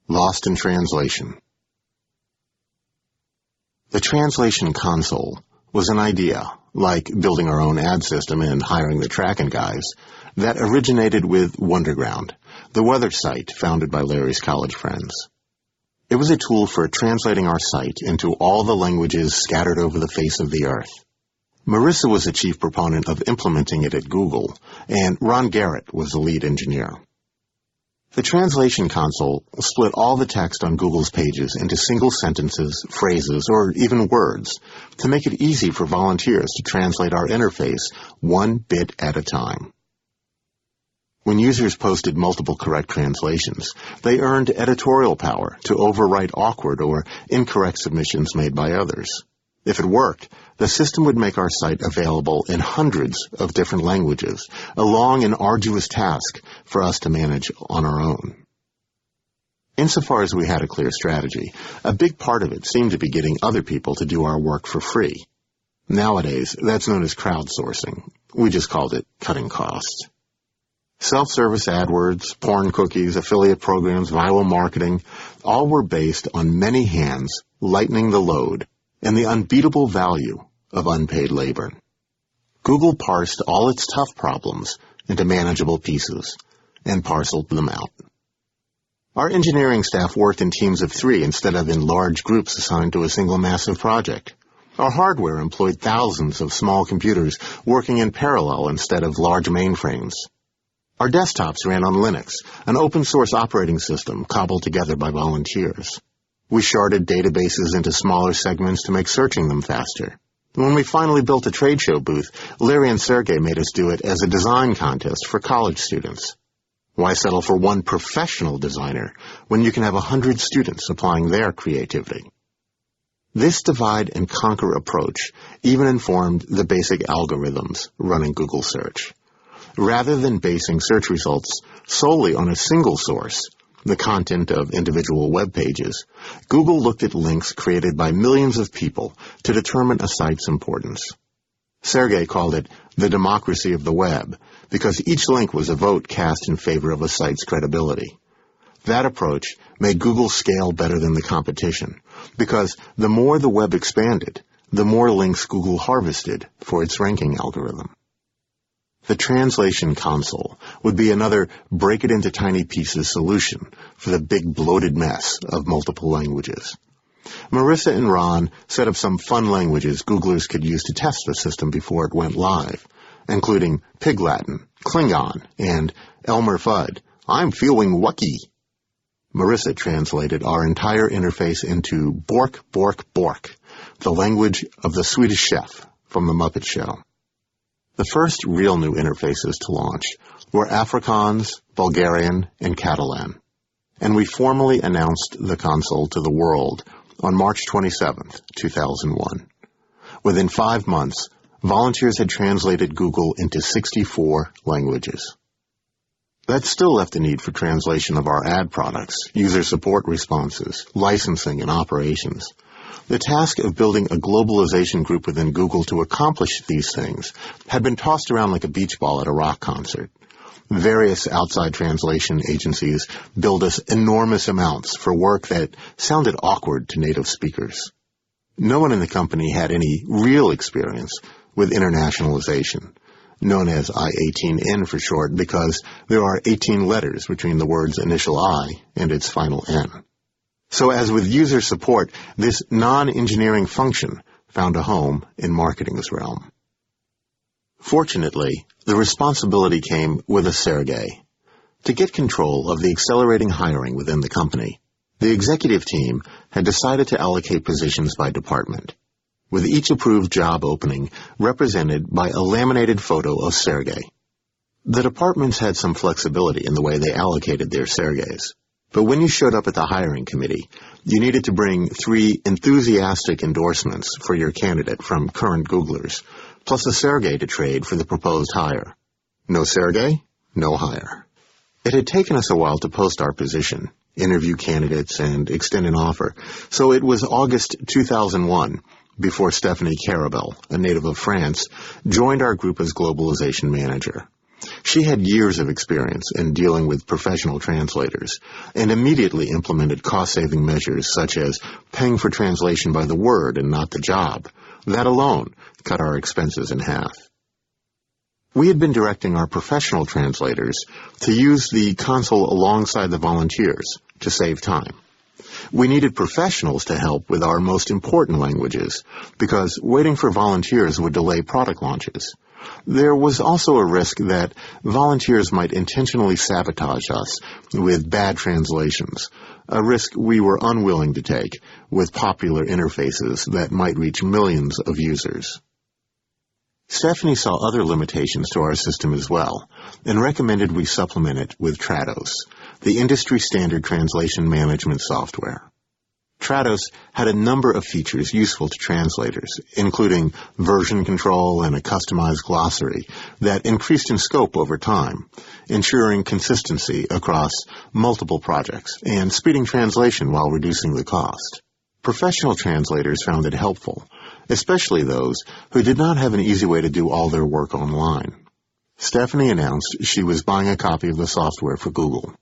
[SPEAKER 1] Lost in translation. The translation console was an idea, like building our own ad system and hiring the Tracken guys, that originated with Wonderground, the weather site founded by Larry's college friends. It was a tool for translating our site into all the languages scattered over the face of the earth. Marissa was the chief proponent of implementing it at Google, and Ron Garrett was the lead engineer. The translation console split all the text on Google's pages into single sentences, phrases, or even words to make it easy for volunteers to translate our interface one bit at a time. When users posted multiple correct translations, they earned editorial power to overwrite awkward or incorrect submissions made by others. If it worked, the system would make our site available in hundreds of different languages, a long and arduous task for us to manage on our own. Insofar as we had a clear strategy, a big part of it seemed to be getting other people to do our work for free. Nowadays, that's known as crowdsourcing. We just called it cutting costs. Self-service AdWords, porn cookies, affiliate programs, viral marketing, all were based on many hands lightening the load and the unbeatable value of unpaid labor. Google parsed all its tough problems into manageable pieces and parceled them out. Our engineering staff worked in teams of 3 instead of in large groups assigned to a single massive project. Our hardware employed thousands of small computers working in parallel instead of large mainframes. Our desktops ran on Linux, an open-source operating system cobbled together by volunteers. We sharded databases into smaller segments to make searching them faster. When we finally built a trade show booth, Larry and Sergey made us do it as a design contest for college students. Why settle for one professional designer when you can have 100 students applying their creativity? This divide-and-conquer approach even informed the basic algorithms running Google search. Rather than basing search results solely on a single source, the content of individual web pages, Google looked at links created by millions of people to determine a site's importance. Sergey called it the democracy of the web because each link was a vote cast in favor of a site's credibility. That approach made Google scale better than the competition because the more the web expanded, the more links Google harvested for its ranking algorithm. The translation console would be another break-it-into-tiny-pieces solution for the big bloated mess of multiple languages. Marissa and Ron set up some fun languages Googlers could use to test the system before it went live, including Pig Latin, Klingon, and Elmer Fudd, I'm feeling wucky. Marissa translated our entire interface into Bork, Bork, Bork, the language of the Swedish chef from The Muppet Show. The first real new interfaces to launch were Afrikaans, Bulgarian, and Catalan, and we formally announced the console to the world on March 27, 2001. Within 5 months, volunteers had translated Google into 64 languages. That still left a need for translation of our ad products, user support responses, licensing, and operations. The task of building a globalization group within Google to accomplish these things had been tossed around like a beach ball at a rock concert. Various outside translation agencies billed us enormous amounts for work that sounded awkward to native speakers. No one in the company had any real experience with internationalization, known as I-18N for short, because there are 18 letters between the word's initial I and its final N. So as with user support, this non-engineering function found a home in marketing's realm. Fortunately, the responsibility came with a Sergey. To get control of the accelerating hiring within the company, the executive team had decided to allocate positions by department, with each approved job opening represented by a laminated photo of Sergey. The departments had some flexibility in the way they allocated their Sergeys, but when you showed up at the hiring committee, you needed to bring 3 enthusiastic endorsements for your candidate from current Googlers, plus a Sergey to trade for the proposed hire. No Sergey, no hire. It had taken us a while to post our position, interview candidates, and extend an offer, so it was August 2001 before Stephanie Carabel, a native of France, joined our group as globalization manager. She had years of experience in dealing with professional translators and immediately implemented cost-saving measures such as paying for translation by the word and not the job. That alone cut our expenses in half. We had been directing our professional translators to use the console alongside the volunteers to save time. We needed professionals to help with our most important languages because waiting for volunteers would delay product launches. There was also a risk that volunteers might intentionally sabotage us with bad translations, a risk we were unwilling to take with popular interfaces that might reach millions of users. Stephanie saw other limitations to our system as well and recommended we supplement it with Trados, the industry-standard translation management software. Trados had a number of features useful to translators, including version control and a customized glossary that increased in scope over time, ensuring consistency across multiple projects and speeding translation while reducing the cost. Professional translators found it helpful, especially those who did not have an easy way to do all their work online. Stephanie announced she was buying a copy of the software for Google.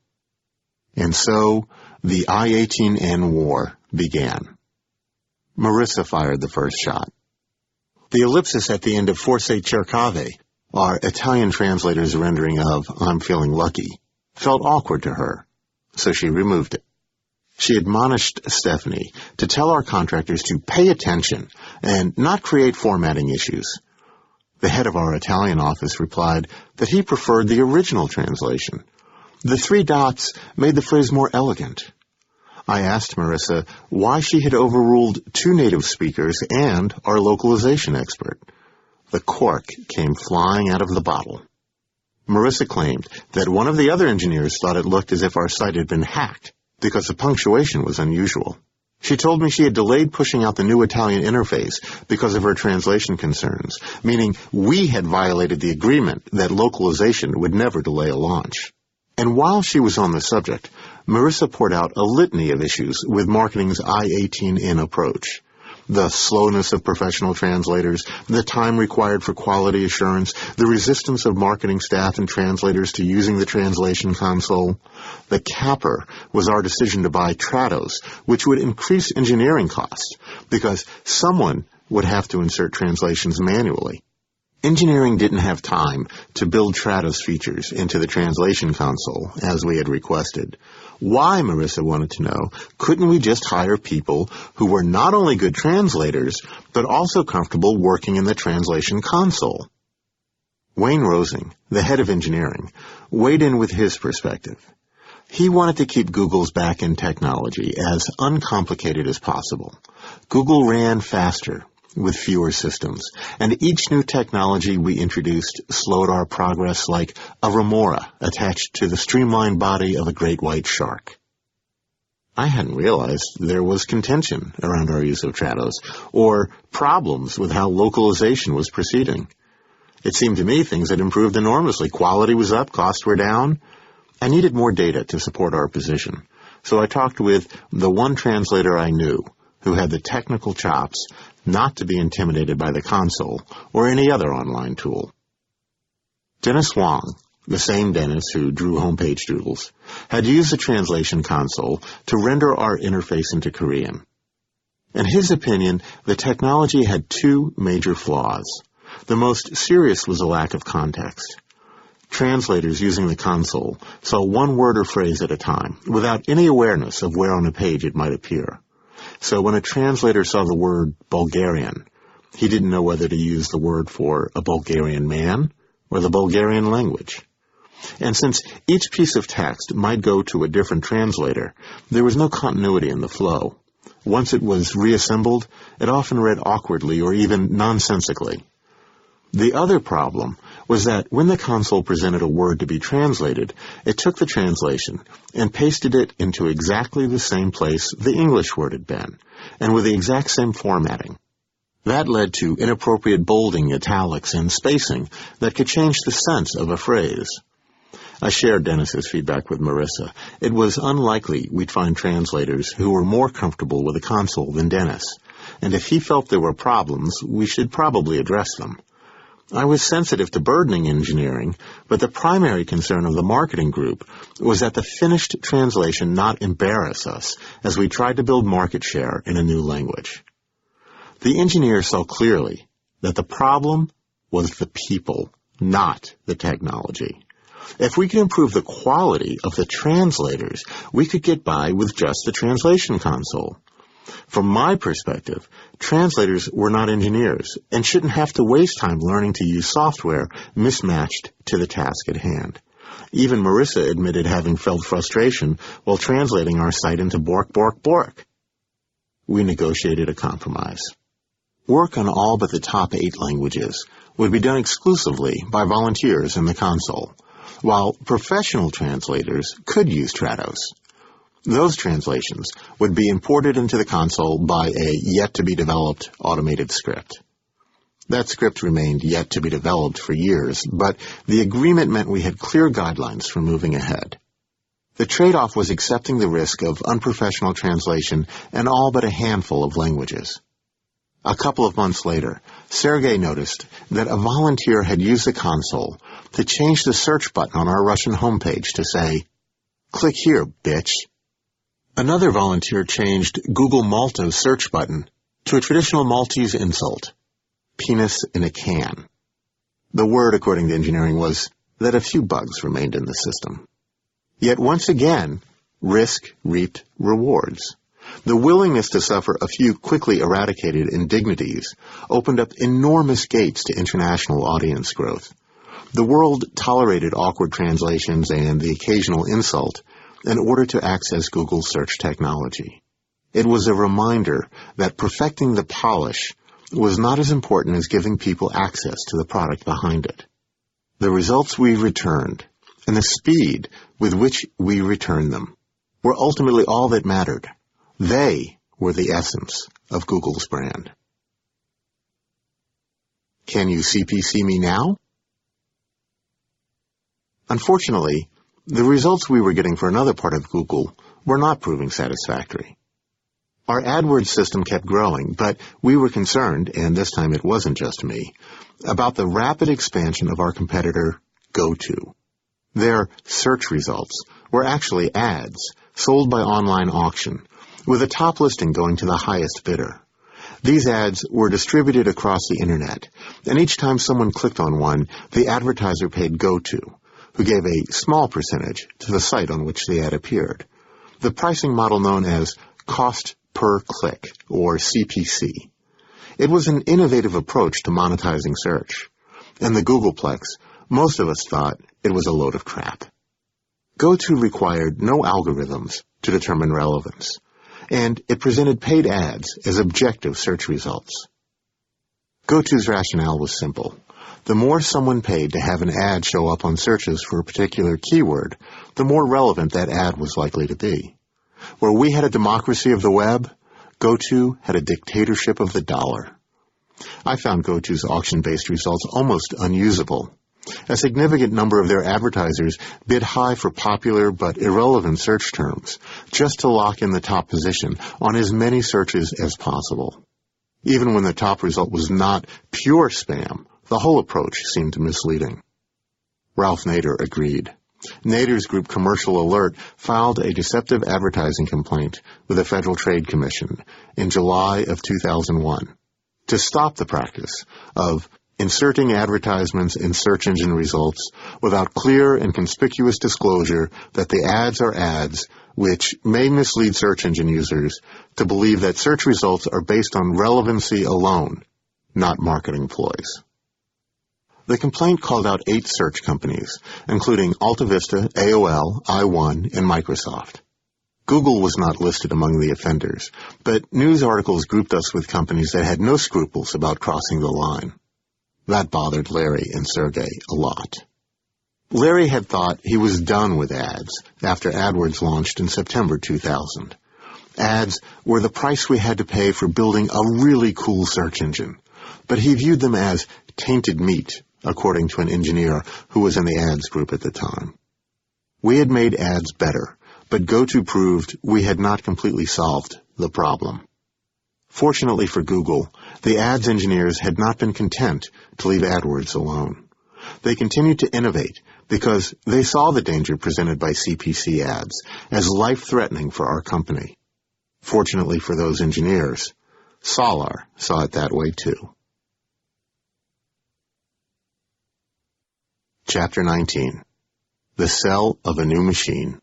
[SPEAKER 1] And so, the I-18N war began. Marissa fired the first shot. The ellipsis at the end of Forse Cercave, our Italian translator's rendering of I'm feeling lucky, felt awkward to her, so she removed it. She admonished Stephanie to tell our contractors to pay attention and not create formatting issues. The head of our Italian office replied that he preferred the original translation. The 3 dots made the phrase more elegant. I asked Marissa why she had overruled 2 native speakers and our localization expert. The cork came flying out of the bottle. Marissa claimed that one of the other engineers thought it looked as if our site had been hacked because the punctuation was unusual. She told me she had delayed pushing out the new Italian interface because of her translation concerns, meaning we had violated the agreement that localization would never delay a launch. And while she was on the subject, Marissa poured out a litany of issues with marketing's I-18N approach. The slowness of professional translators, the time required for quality assurance, the resistance of marketing staff and translators to using the translation console. The capper was our decision to buy Trados, which would increase engineering costs because someone would have to insert translations manually. Engineering didn't have time to build Trados features into the translation console, as we had requested. Why, Marissa wanted to know, couldn't we just hire people who were not only good translators, but also comfortable working in the translation console? Wayne Rosing, the head of engineering, weighed in with his perspective. He wanted to keep Google's back-end technology as uncomplicated as possible. Google ran faster, with fewer systems, and each new technology we introduced slowed our progress like a remora attached to the streamlined body of a great white shark. I hadn't realized there was contention around our use of Trados, or problems with how localization was proceeding. It seemed to me things had improved enormously. Quality was up, costs were down. I needed more data to support our position, so I talked with the one translator I knew who had the technical chops not to be intimidated by the console or any other online tool. Dennis Wong, the same Dennis who drew homepage doodles, had used the translation console to render our interface into Korean. In his opinion, the technology had two major flaws. The most serious was a lack of context. Translators using the console saw one word or phrase at a time, without any awareness of where on a page it might appear. So when a translator saw the word Bulgarian, he didn't know whether to use the word for a Bulgarian man or the Bulgarian language. And since each piece of text might go to a different translator, there was no continuity in the flow. Once it was reassembled, it often read awkwardly or even nonsensically. The other problem was that when the console presented a word to be translated, it took the translation and pasted it into exactly the same place the English word had been, and with the exact same formatting. That led to inappropriate bolding, italics, and spacing that could change the sense of a phrase. I shared Dennis's feedback with Marissa. It was unlikely we'd find translators who were more comfortable with the console than Dennis, and if he felt there were problems, we should probably address them. I was sensitive to burdening engineering, but the primary concern of the marketing group was that the finished translation not embarrass us as we tried to build market share in a new language. The engineers saw clearly that the problem was the people, not the technology. If we could improve the quality of the translators, we could get by with just the translation console. From my perspective, translators were not engineers and shouldn't have to waste time learning to use software mismatched to the task at hand. Even Marissa admitted having felt frustration while translating our site into Bork, Bork, Bork. We negotiated a compromise. Work on all but the top 8 languages would be done exclusively by volunteers in the console, while professional translators could use Trados. Those translations would be imported into the console by a yet-to-be-developed automated script. That script remained yet to be developed for years, but the agreement meant we had clear guidelines for moving ahead. The trade-off was accepting the risk of unprofessional translation in all but a handful of languages. A couple of months later, Sergei noticed that a volunteer had used the console to change the search button on our Russian homepage to say, "Click here, bitch." Another volunteer changed Google Malta's search button to a traditional Maltese insult, penis in a can. The word, according to engineering, was that a few bugs remained in the system. Yet once again, risk reaped rewards. The willingness to suffer a few quickly eradicated indignities opened up enormous gates to international audience growth. The world tolerated awkward translations and the occasional insult in order to access Google search technology. It was a reminder that perfecting the polish was not as important as giving people access to the product behind it. The results we returned, and the speed with which we returned them, were ultimately all that mattered. They were the essence of Google's brand. Can you CPC me now? Unfortunately, the results we were getting for another part of Google were not proving satisfactory. Our AdWords system kept growing, but we were concerned, and this time it wasn't just me, about the rapid expansion of our competitor, GoTo. Their search results were actually ads sold by online auction, with a top listing going to the highest bidder. These ads were distributed across the internet, and each time someone clicked on one, the advertiser paid GoTo, who gave a small percentage to the site on which the ad appeared. The pricing model known as cost per click, or CPC. It was an innovative approach to monetizing search. In the Googleplex, most of us thought it was a load of crap. GoTo required no algorithms to determine relevance, and it presented paid ads as objective search results. GoTo's rationale was simple. The more someone paid to have an ad show up on searches for a particular keyword, the more relevant that ad was likely to be. Where we had a democracy of the web, GoTo had a dictatorship of the dollar. I found GoTo's auction-based results almost unusable. A significant number of their advertisers bid high for popular but irrelevant search terms, just to lock in the top position on as many searches as possible. Even when the top result was not pure spam, the whole approach seemed misleading. Ralph Nader agreed. Nader's group Commercial Alert filed a deceptive advertising complaint with the Federal Trade Commission in July of 2001 to stop the practice of inserting advertisements in search engine results without clear and conspicuous disclosure that the ads are ads, which may mislead search engine users to believe that search results are based on relevancy alone, not marketing ploys. The complaint called out 8 search companies, including AltaVista, AOL, i1, and Microsoft. Google was not listed among the offenders, but news articles grouped us with companies that had no scruples about crossing the line. That bothered Larry and Sergey a lot. Larry had thought he was done with ads after AdWords launched in September 2000. Ads were the price we had to pay for building a really cool search engine, but he viewed them as tainted meat, according to an engineer who was in the ads group at the time. We had made ads better, but GoTo proved we had not completely solved the problem. Fortunately for Google, the ads engineers had not been content to leave AdWords alone. They continued to innovate because they saw the danger presented by CPC ads as life-threatening for our company. Fortunately for those engineers, Solar saw it that way too. Chapter 19. The Sell of a New Machine.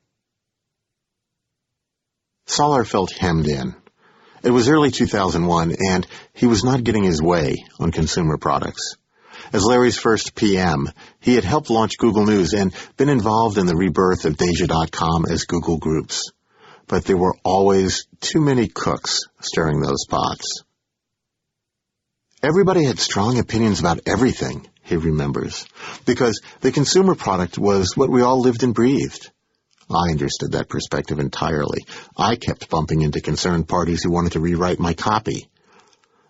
[SPEAKER 1] Solar felt hemmed in. It was early 2001, and he was not getting his way on consumer products. As Larry's first PM, he had helped launch Google News and been involved in the rebirth of Deja.com as Google Groups. But there were always too many cooks stirring those pots. Everybody had strong opinions about everything, he remembers, because the consumer product was what we all lived and breathed. I understood that perspective entirely. I kept bumping into concerned parties who wanted to rewrite my copy.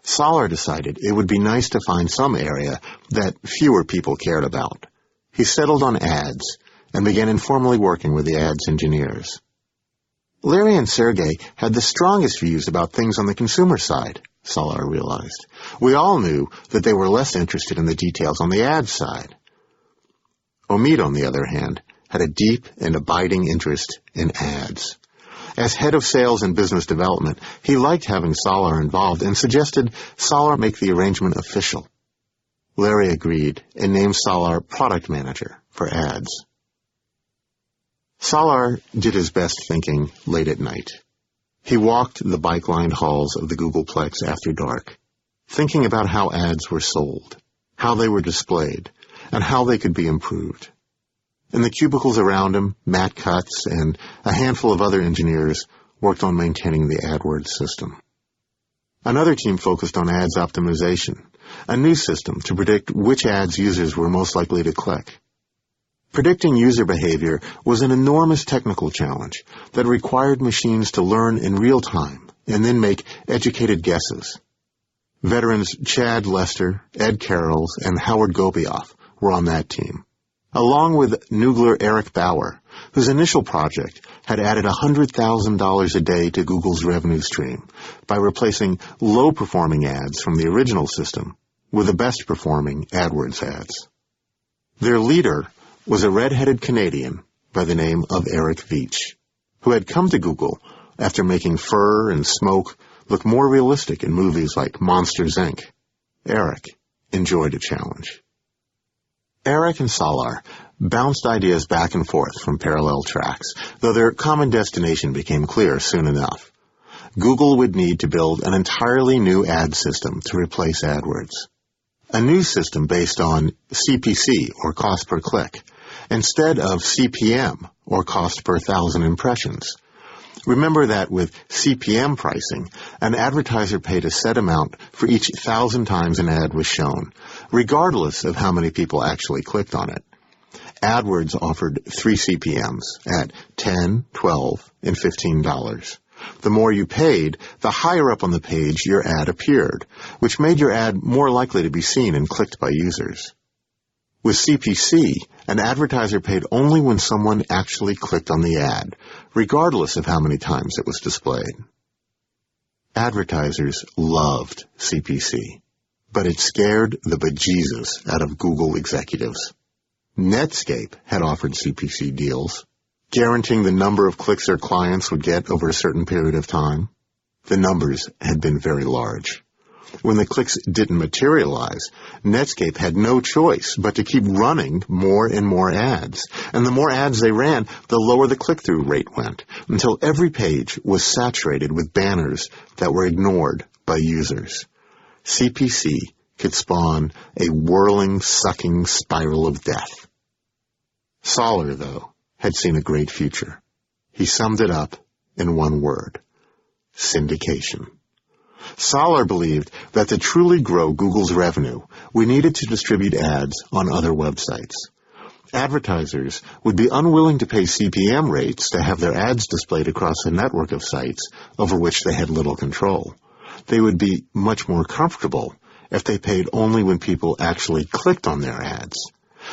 [SPEAKER 1] Solar decided it would be nice to find some area that fewer people cared about. He settled on ads and began informally working with the ads engineers. Larry and Sergey had the strongest views about things on the consumer side, Solar realized. We all knew that they were less interested in the details on the ad side. Omid, on the other hand, had a deep and abiding interest in ads. As head of sales and business development, he liked having Solar involved and suggested Solar make the arrangement official. Larry agreed and named Solar product manager for ads. Solar did his best thinking late at night. He walked the bike-lined halls of the Googleplex after dark, thinking about how ads were sold, how they were displayed, and how they could be improved. In the cubicles around him, Matt Cutts and a handful of other engineers worked on maintaining the AdWords system. Another team focused on ads optimization, a new system to predict which ads users were most likely to click. Predicting user behavior was an enormous technical challenge that required machines to learn in real time and then make educated guesses. Veterans Chad Lester, Ed Carrolls, and Howard Gobioff were on that team, along with noogler Eric Bauer, whose initial project had added $100,000 a day to Google's revenue stream by replacing low-performing ads from the original system with the best-performing AdWords ads. Their leader was a red-headed Canadian by the name of Eric Veach, who had come to Google after making fur and smoke look more realistic in movies like Monsters, Inc. Eric enjoyed a challenge. Eric and Solar bounced ideas back and forth from parallel tracks, though their common destination became clear soon enough. Google would need to build an entirely new ad system to replace AdWords. A new system based on CPC, or cost per click, instead of CPM, or cost per 1,000 impressions. Remember that with CPM pricing, an advertiser paid a set amount for each 1,000 times an ad was shown, regardless of how many people actually clicked on it. AdWords offered 3 CPMs at $10, $12, and $15. The more you paid, the higher up on the page your ad appeared, which made your ad more likely to be seen and clicked by users. With CPC, an advertiser paid only when someone actually clicked on the ad, regardless of how many times it was displayed. Advertisers loved CPC, but it scared the bejesus out of Google executives. Netscape had offered CPC deals, guaranteeing the number of clicks their clients would get over a certain period of time. The numbers had been very large. When the clicks didn't materialize, Netscape had no choice but to keep running more and more ads. And the more ads they ran, the lower the click-through rate went, until every page was saturated with banners that were ignored by users. CPC could spawn a whirling, sucking spiral of death. Solar, though, had seen a great future. He summed it up in one word: syndication. Solar believed that to truly grow Google's revenue, we needed to distribute ads on other websites. Advertisers would be unwilling to pay CPM rates to have their ads displayed across a network of sites over which they had little control. They would be much more comfortable if they paid only when people actually clicked on their ads.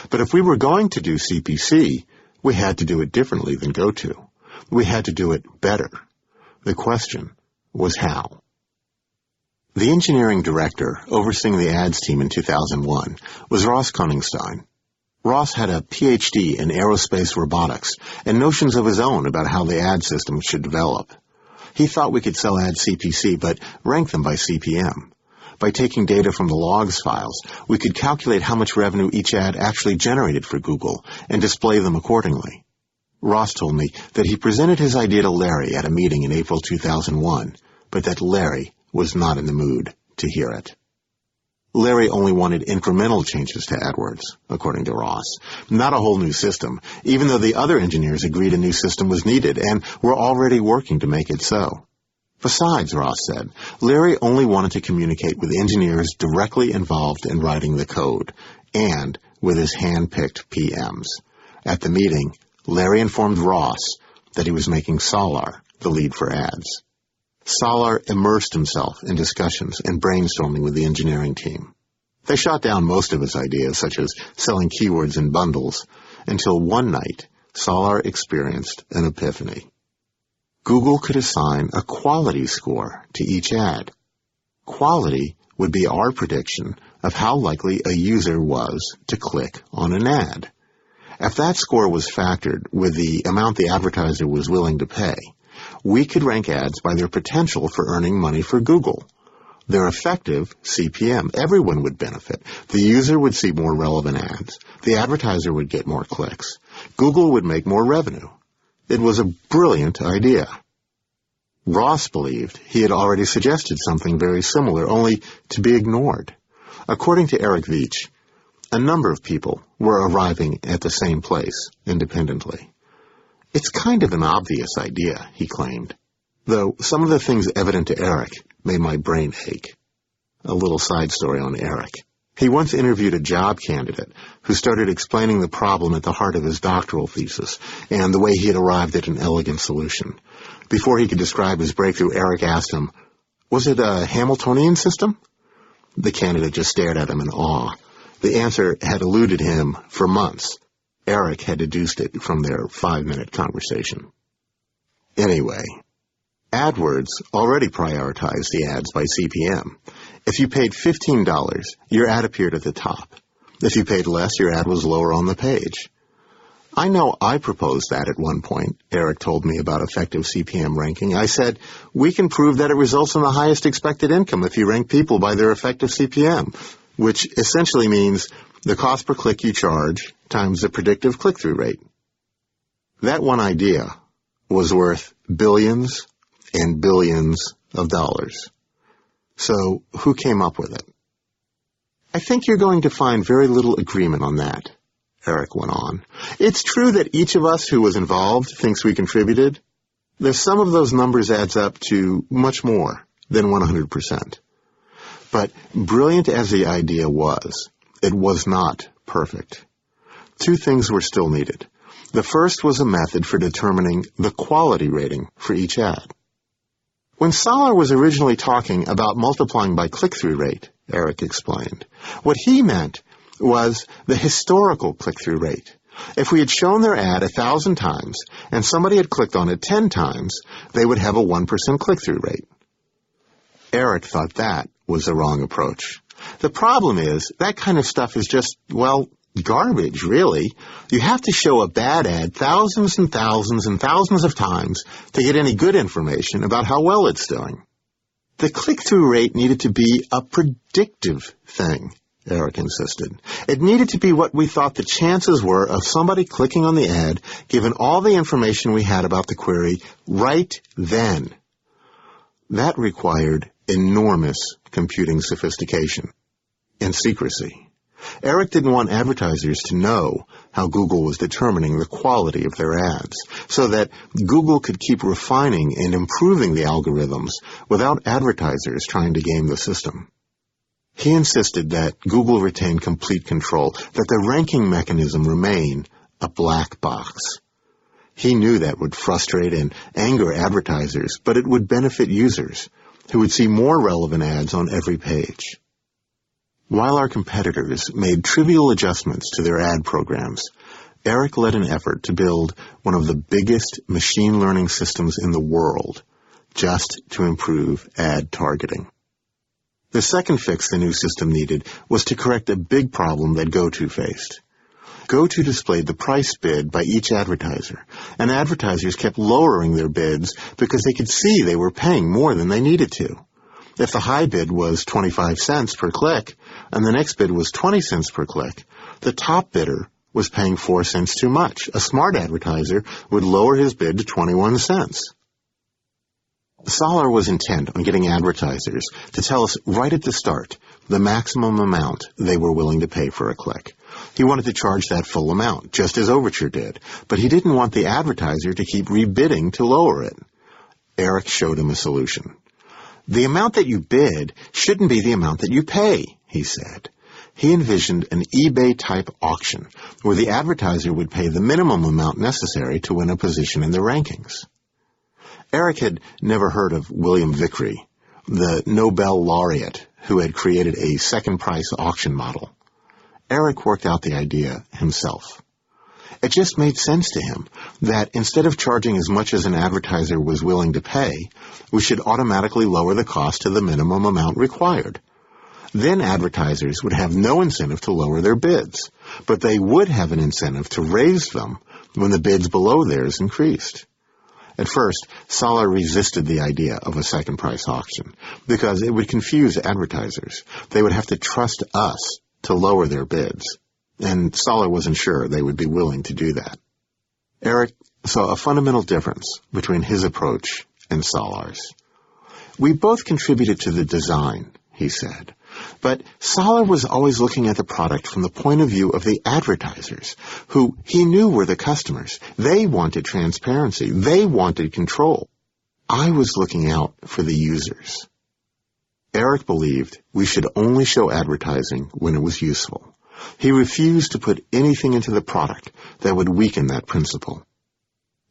[SPEAKER 1] But if we were going to do CPC, we had to do it differently than GoTo. We had to do it better. The question was how. The engineering director overseeing the ads team in 2001 was Ross Koningstein. Ross had a PhD in aerospace robotics and notions of his own about how the ad system should develop. He thought we could sell ads CPC, but rank them by CPM. By taking data from the logs files, we could calculate how much revenue each ad actually generated for Google and display them accordingly. Ross told me that he presented his idea to Larry at a meeting in April 2001, but that Larry was not in the mood to hear it. Larry only wanted incremental changes to AdWords, according to Ross, not a whole new system, even though the other engineers agreed a new system was needed and were already working to make it so. Besides, Ross said, Larry only wanted to communicate with engineers directly involved in writing the code and with his hand-picked PMs. At the meeting, Larry informed Ross that he was making Solar the lead for ads. Solar immersed himself in discussions and brainstorming with the engineering team. They shot down most of his ideas, such as selling keywords in bundles, until one night Solar experienced an epiphany. Google could assign a quality score to each ad. Quality would be our prediction of how likely a user was to click on an ad. If that score was factored with the amount the advertiser was willing to pay, we could rank ads by their potential for earning money for Google. Their effective CPM, everyone would benefit. The user would see more relevant ads. The advertiser would get more clicks. Google would make more revenue. It was a brilliant idea. Ross believed he had already suggested something very similar, only to be ignored. According to Eric Veach, a number of people were arriving at the same place independently. It's kind of an obvious idea, he claimed, though some of the things evident to Eric made my brain ache. A little side story on Eric. He once interviewed a job candidate who started explaining the problem at the heart of his doctoral thesis and the way he had arrived at an elegant solution. Before he could describe his breakthrough, Eric asked him, "Was it a Hamiltonian system?" The candidate just stared at him in awe. The answer had eluded him for months. Eric had deduced it from their 5-minute conversation. Anyway, AdWords already prioritized the ads by CPM. If you paid $15, your ad appeared at the top. If you paid less, your ad was lower on the page. I know I proposed that at one point, Eric told me about effective CPM ranking. I said, we can prove that it results in the highest expected income if you rank people by their effective CPM, which essentially means the cost per click you charge times the predictive click-through rate. That one idea was worth billions and billions of dollars. So who came up with it? I think you're going to find very little agreement on that, Eric went on. It's true that each of us who was involved thinks we contributed. The sum of those numbers adds up to much more than 100%. But brilliant as the idea was, it was not perfect. Two things were still needed. The first was a method for determining the quality rating for each ad. When Soller was originally talking about multiplying by click-through rate, Eric explained, what he meant was the historical click-through rate. If we had shown their ad 1,000 times and somebody had clicked on it 10 times, they would have a 1% click-through rate. Eric thought that was the wrong approach. The problem is that kind of stuff is just, well, garbage, really. You have to show a bad ad thousands and thousands and thousands of times to get any good information about how well it's doing. The click-through rate needed to be a predictive thing, Eric insisted. It needed to be what we thought the chances were of somebody clicking on the ad, given all the information we had about the query right then. That required enormous computing sophistication and secrecy. Eric didn't want advertisers to know how Google was determining the quality of their ads, so that Google could keep refining and improving the algorithms without advertisers trying to game the system. He insisted that Google retain complete control, that the ranking mechanism remain a black box. He knew that would frustrate and anger advertisers, but it would benefit users, who would see more relevant ads on every page. While our competitors made trivial adjustments to their ad programs, Eric led an effort to build one of the biggest machine learning systems in the world, just to improve ad targeting. The second fix the new system needed was to correct a big problem that GoTo faced. GoTo displayed the price bid by each advertiser, and advertisers kept lowering their bids because they could see they were paying more than they needed to. If the high bid was 25 cents per click, and the next bid was 20 cents per click, the top bidder was paying 4 cents too much. A smart advertiser would lower his bid to 21 cents. Soller was intent on getting advertisers to tell us right at the start the maximum amount they were willing to pay for a click. He wanted to charge that full amount, just as Overture did, but he didn't want the advertiser to keep rebidding to lower it. Eric showed him a solution. The amount that you bid shouldn't be the amount that you pay, he said. He envisioned an eBay-type auction where the advertiser would pay the minimum amount necessary to win a position in the rankings. Eric had never heard of William Vickrey, the Nobel laureate who had created a second-price auction model. Eric worked out the idea himself. It just made sense to him that instead of charging as much as an advertiser was willing to pay, we should automatically lower the cost to the minimum amount required. Then advertisers would have no incentive to lower their bids, but they would have an incentive to raise them when the bids below theirs increased. At first, Soller resisted the idea of a second-price auction because it would confuse advertisers. They would have to trust us to lower their bids, and Soller wasn't sure they would be willing to do that. Eric saw a fundamental difference between his approach and Soller's. We both contributed to the design, he said, but Soller was always looking at the product from the point of view of the advertisers, who he knew were the customers. They wanted transparency. They wanted control. I was looking out for the users. Eric believed we should only show advertising when it was useful. He refused to put anything into the product that would weaken that principle.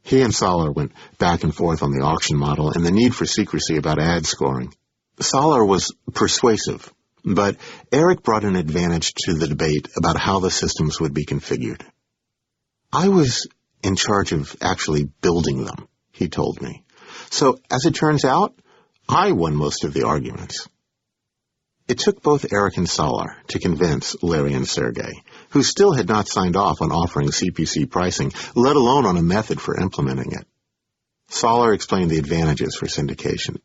[SPEAKER 1] He and Soller went back and forth on the auction model and the need for secrecy about ad scoring. Soller was persuasive, but Eric brought an advantage to the debate about how the systems would be configured. I was in charge of actually building them, he told me. So, as it turns out, I won most of the arguments. It took both Eric and Soller to convince Larry and Sergey, who still had not signed off on offering CPC pricing, let alone on a method for implementing it. Soller explained the advantages for syndication.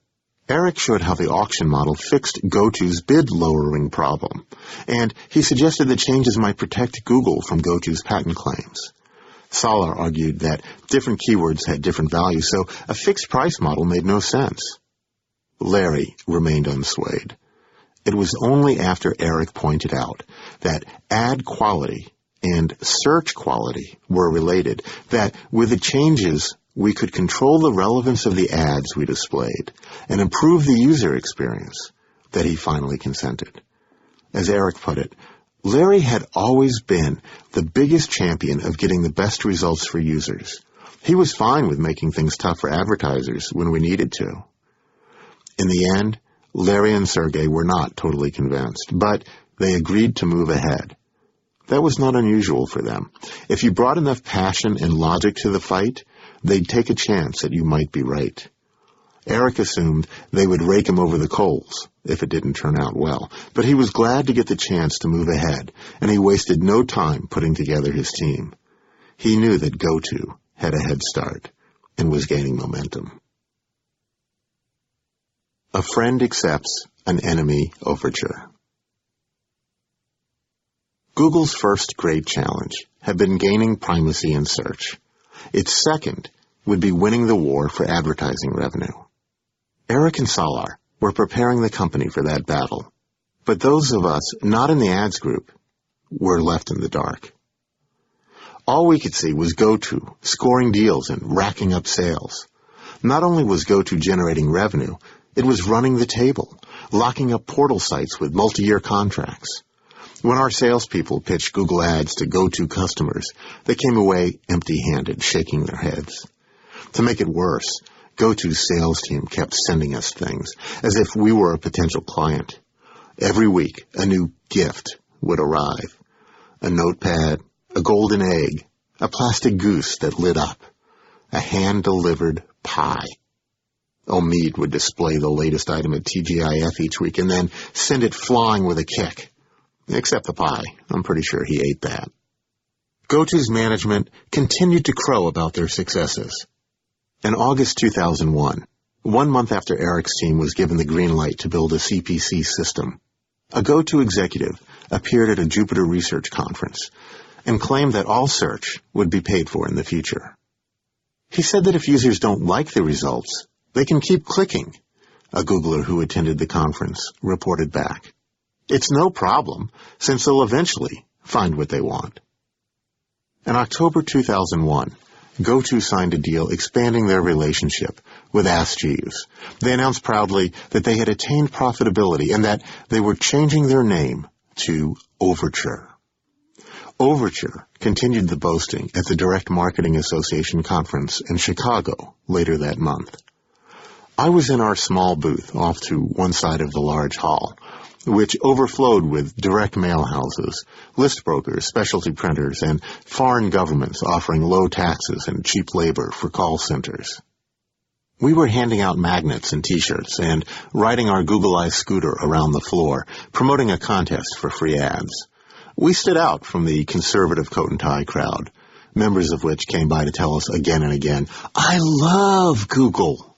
[SPEAKER 1] Eric showed how the auction model fixed GoTo's bid-lowering problem, and he suggested that changes might protect Google from GoTo's patent claims. Soller argued that different keywords had different values, so a fixed-price model made no sense. Larry remained unswayed. It was only after Eric pointed out that ad quality and search quality were related that, with the changes we could control the relevance of the ads we displayed and improve the user experience, that he finally consented. As Eric put it, Larry had always been the biggest champion of getting the best results for users. He was fine with making things tough for advertisers when we needed to. In the end, Larry and Sergey were not totally convinced, but they agreed to move ahead. That was not unusual for them. If you brought enough passion and logic to the fight, they'd take a chance that you might be right. Eric assumed they would rake him over the coals if it didn't turn out well, but he was glad to get the chance to move ahead, and he wasted no time putting together his team. He knew that GoTo had a head start and was gaining momentum. A friend accepts an enemy overture. Google's first great challenge had been gaining primacy in search. Its second would be winning the war for advertising revenue. Eric and Salar were preparing the company for that battle, but those of us not in the ads group were left in the dark. All we could see was GoTo scoring deals and racking up sales. Not only was GoTo generating revenue, it was running the table, locking up portal sites with multi-year contracts. When our salespeople pitched Google Ads to GoTo customers, they came away empty-handed, shaking their heads. To make it worse, GoTo's sales team kept sending us things, as if we were a potential client. Every week, a new gift would arrive. A notepad, a golden egg, a plastic goose that lit up, a hand-delivered pie. Omid would display the latest item at TGIF each week and then send it flying with a kick. Except the pie. I'm pretty sure he ate that. GoTo's management continued to crow about their successes. In August 2001, 1 month after Eric's team was given the green light to build a CPC system, a GoTo executive appeared at a Jupiter Research conference and claimed that all search would be paid for in the future. He said that if users don't like the results, they can keep clicking, a Googler who attended the conference reported back. It's no problem, since they'll eventually find what they want. In October 2001, GoTo signed a deal expanding their relationship with Ask Jeeves. They announced proudly that they had attained profitability and that they were changing their name to Overture. Overture continued the boasting at the Direct Marketing Association conference in Chicago later that month. I was in our small booth off to one side of the large hall, which overflowed with direct mail houses, list brokers, specialty printers, and foreign governments offering low taxes and cheap labor for call centers. We were handing out magnets and T-shirts and riding our Google Eye scooter around the floor, promoting a contest for free ads. We stood out from the conservative coat and tie crowd, members of which came by to tell us again and again, "I love Google."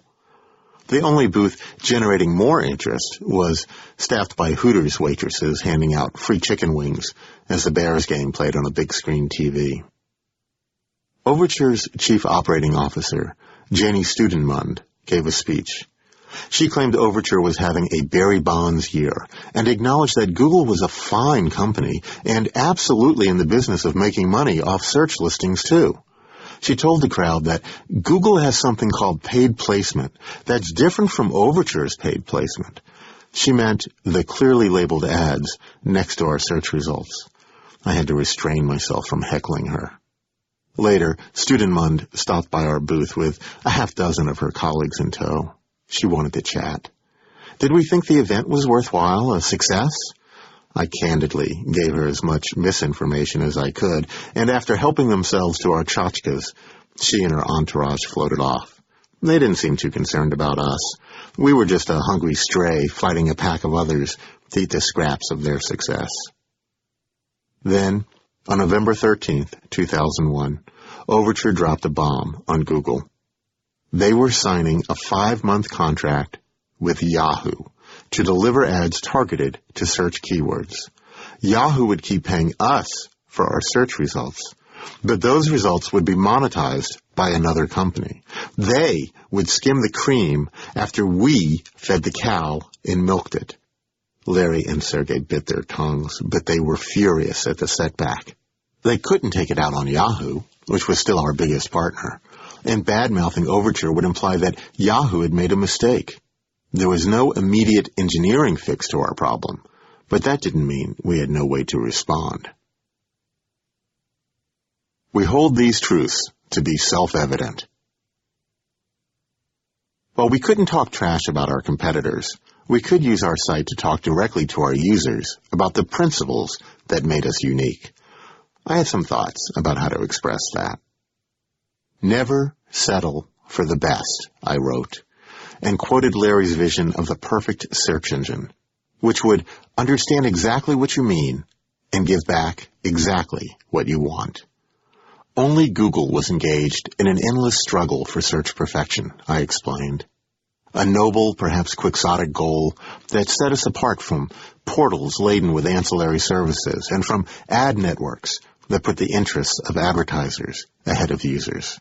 [SPEAKER 1] The only booth generating more interest was staffed by Hooters waitresses handing out free chicken wings as the Bears game played on a big screen TV. Overture's chief operating officer, Jenny Studenmund, gave a speech. She claimed Overture was having a Barry Bonds year and acknowledged that Google was a fine company and absolutely in the business of making money off search listings too. She told the crowd that Google has something called paid placement that's different from Overture's paid placement. She meant the clearly labeled ads next to our search results. I had to restrain myself from heckling her. Later, Studenmund stopped by our booth with a half dozen of her colleagues in tow. She wanted to chat. Did we think the event was worthwhile, a success? I candidly gave her as much misinformation as I could, and after helping themselves to our tchotchkes, she and her entourage floated off. They didn't seem too concerned about us. We were just a hungry stray fighting a pack of others to eat the scraps of their success. Then, on November 13th, 2001, Overture dropped a bomb on Google. They were signing a 5-month contract with Yahoo to deliver ads targeted to search keywords. Yahoo would keep paying us for our search results, but those results would be monetized by another company. They would skim the cream after we fed the cow and milked it. Larry and Sergey bit their tongues, but they were furious at the setback. They couldn't take it out on Yahoo, which was still our biggest partner. and bad-mouthing Overture would imply that Yahoo had made a mistake. There was no immediate engineering fix to our problem, but that didn't mean we had no way to respond. We hold these truths to be self-evident. While we couldn't talk trash about our competitors, we could use our site to talk directly to our users about the principles that made us unique. I had some thoughts about how to express that. Never settle for the best, I wrote, and quoted Larry's vision of the perfect search engine, which would understand exactly what you mean and give back exactly what you want. Only Google was engaged in an endless struggle for search perfection, I explained. A noble, perhaps quixotic goal that set us apart from portals laden with ancillary services and from ad networks that put the interests of advertisers ahead of users.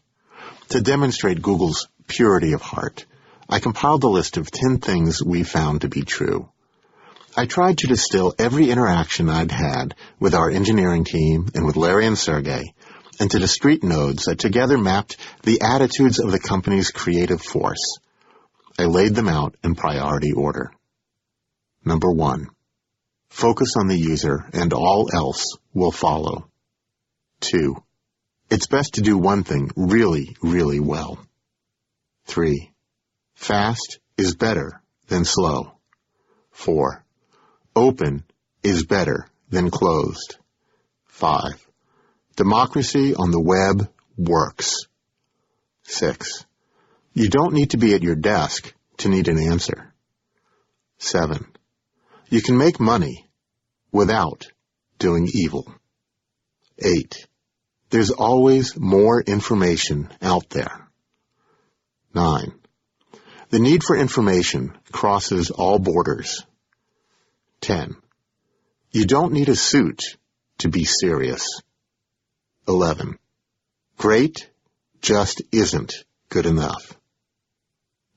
[SPEAKER 1] To demonstrate Google's purity of heart, I compiled a list of 10 things we found to be true. I tried to distill every interaction I'd had with our engineering team and with Larry and Sergey into discrete nodes that together mapped the attitudes of the company's creative force. I laid them out in priority order. Number 1, focus on the user and all else will follow. 2, it's best to do one thing really, really well. 3, fast is better than slow. 4, open is better than closed. 5, democracy on the web works. 6, you don't need to be at your desk to need an answer. 7, you can make money without doing evil. 8, there's always more information out there. 9, the need for information crosses all borders. 10, you don't need a suit to be serious. 11, great just isn't good enough.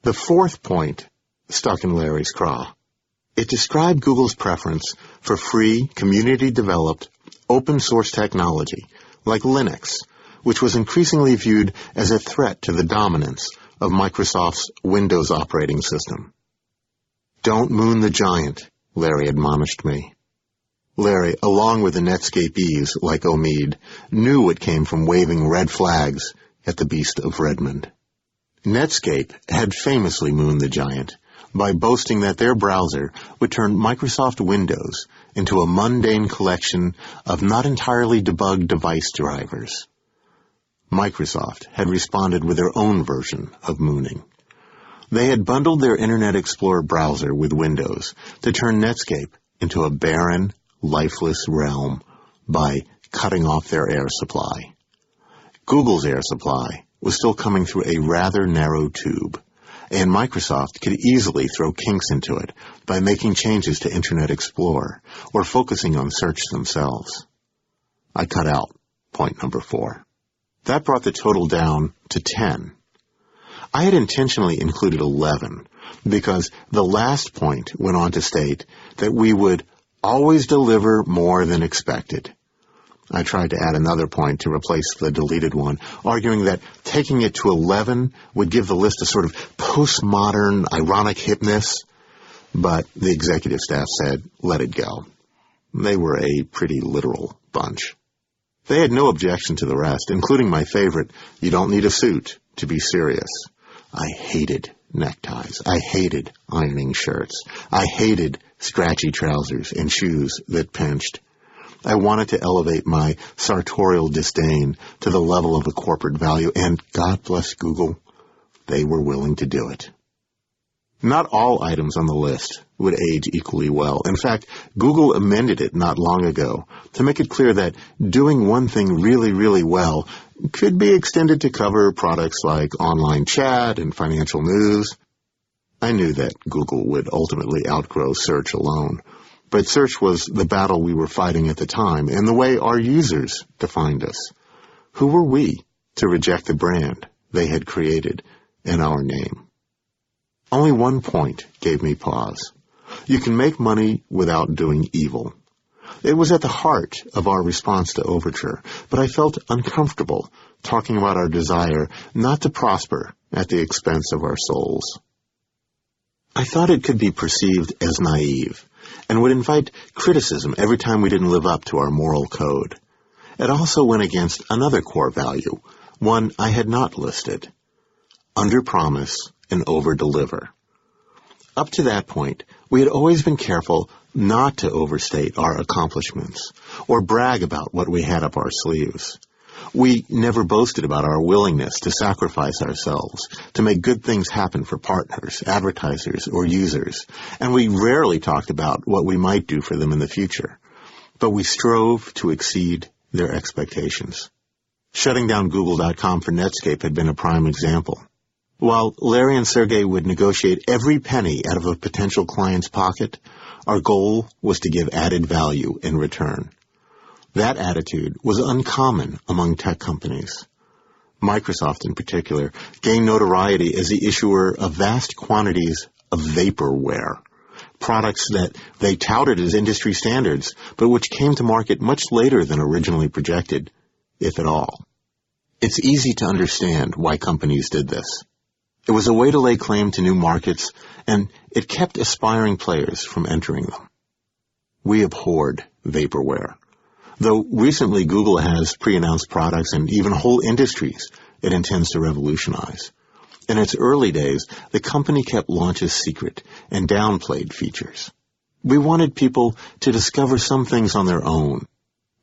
[SPEAKER 1] The 4th point stuck in Larry's craw. It described Google's preference for free, community-developed, open-source technology, like Linux, which was increasingly viewed as a threat to the dominance of Microsoft's Windows operating system. Don't moon the giant, Larry admonished me. Larry, along with the Netscapees like Omid, knew what came from waving red flags at the Beast of Redmond. Netscape had famously mooned the giant by boasting that their browser would turn Microsoft Windows into a mundane collection of not entirely debugged device drivers. Microsoft had responded with their own version of mooning. They had bundled their Internet Explorer browser with Windows to turn Netscape into a barren, lifeless realm by cutting off their air supply. Google's air supply was still coming through a rather narrow tube, and Microsoft could easily throw kinks into it by making changes to Internet Explorer or focusing on search themselves. I cut out point number 4. That brought the total down to 10. I had intentionally included 11 because the last point went on to state that we would always deliver more than expected. I tried to add another point to replace the deleted one, arguing that taking it to 11 would give the list a sort of postmodern, ironic hipness, but the executive staff said, let it go. They were a pretty literal bunch. They had no objection to the rest, including my favorite, you don't need a suit to be serious. I hated neckties. I hated ironing shirts. I hated scratchy trousers and shoes that pinched. I wanted to elevate my sartorial disdain to the level of a corporate value, and God bless Google, they were willing to do it. Not all items on the list would age equally well. In fact, Google amended it not long ago to make it clear that doing one thing really, really well could be extended to cover products like online chat and financial news. I knew that Google would ultimately outgrow search alone. But search was the battle we were fighting at the time, and the way our users defined us. Who were we to reject the brand they had created in our name? Only one point gave me pause. You can make money without doing evil. It was at the heart of our response to Overture, but I felt uncomfortable talking about our desire not to prosper at the expense of our souls. I thought it could be perceived as naive and would invite criticism every time we didn't live up to our moral code. It also went against another core value, one I had not listed: under-promise and over-deliver. Up to that point, we had always been careful not to overstate our accomplishments or brag about what we had up our sleeves. We never boasted about our willingness to sacrifice ourselves to make good things happen for partners, advertisers, or users, and we rarely talked about what we might do for them in the future. But we strove to exceed their expectations. Shutting down Google.com for Netscape had been a prime example. While Larry and Sergey would negotiate every penny out of a potential client's pocket, our goal was to give added value in return. That attitude was uncommon among tech companies. Microsoft, in particular, gained notoriety as the issuer of vast quantities of vaporware, products that they touted as industry standards, but which came to market much later than originally projected, if at all. It's easy to understand why companies did this. It was a way to lay claim to new markets, and it kept aspiring players from entering them. We abhorred vaporware, though recently Google has pre-announced products and even whole industries it intends to revolutionize. In its early days, the company kept launches secret and downplayed features. We wanted people to discover some things on their own.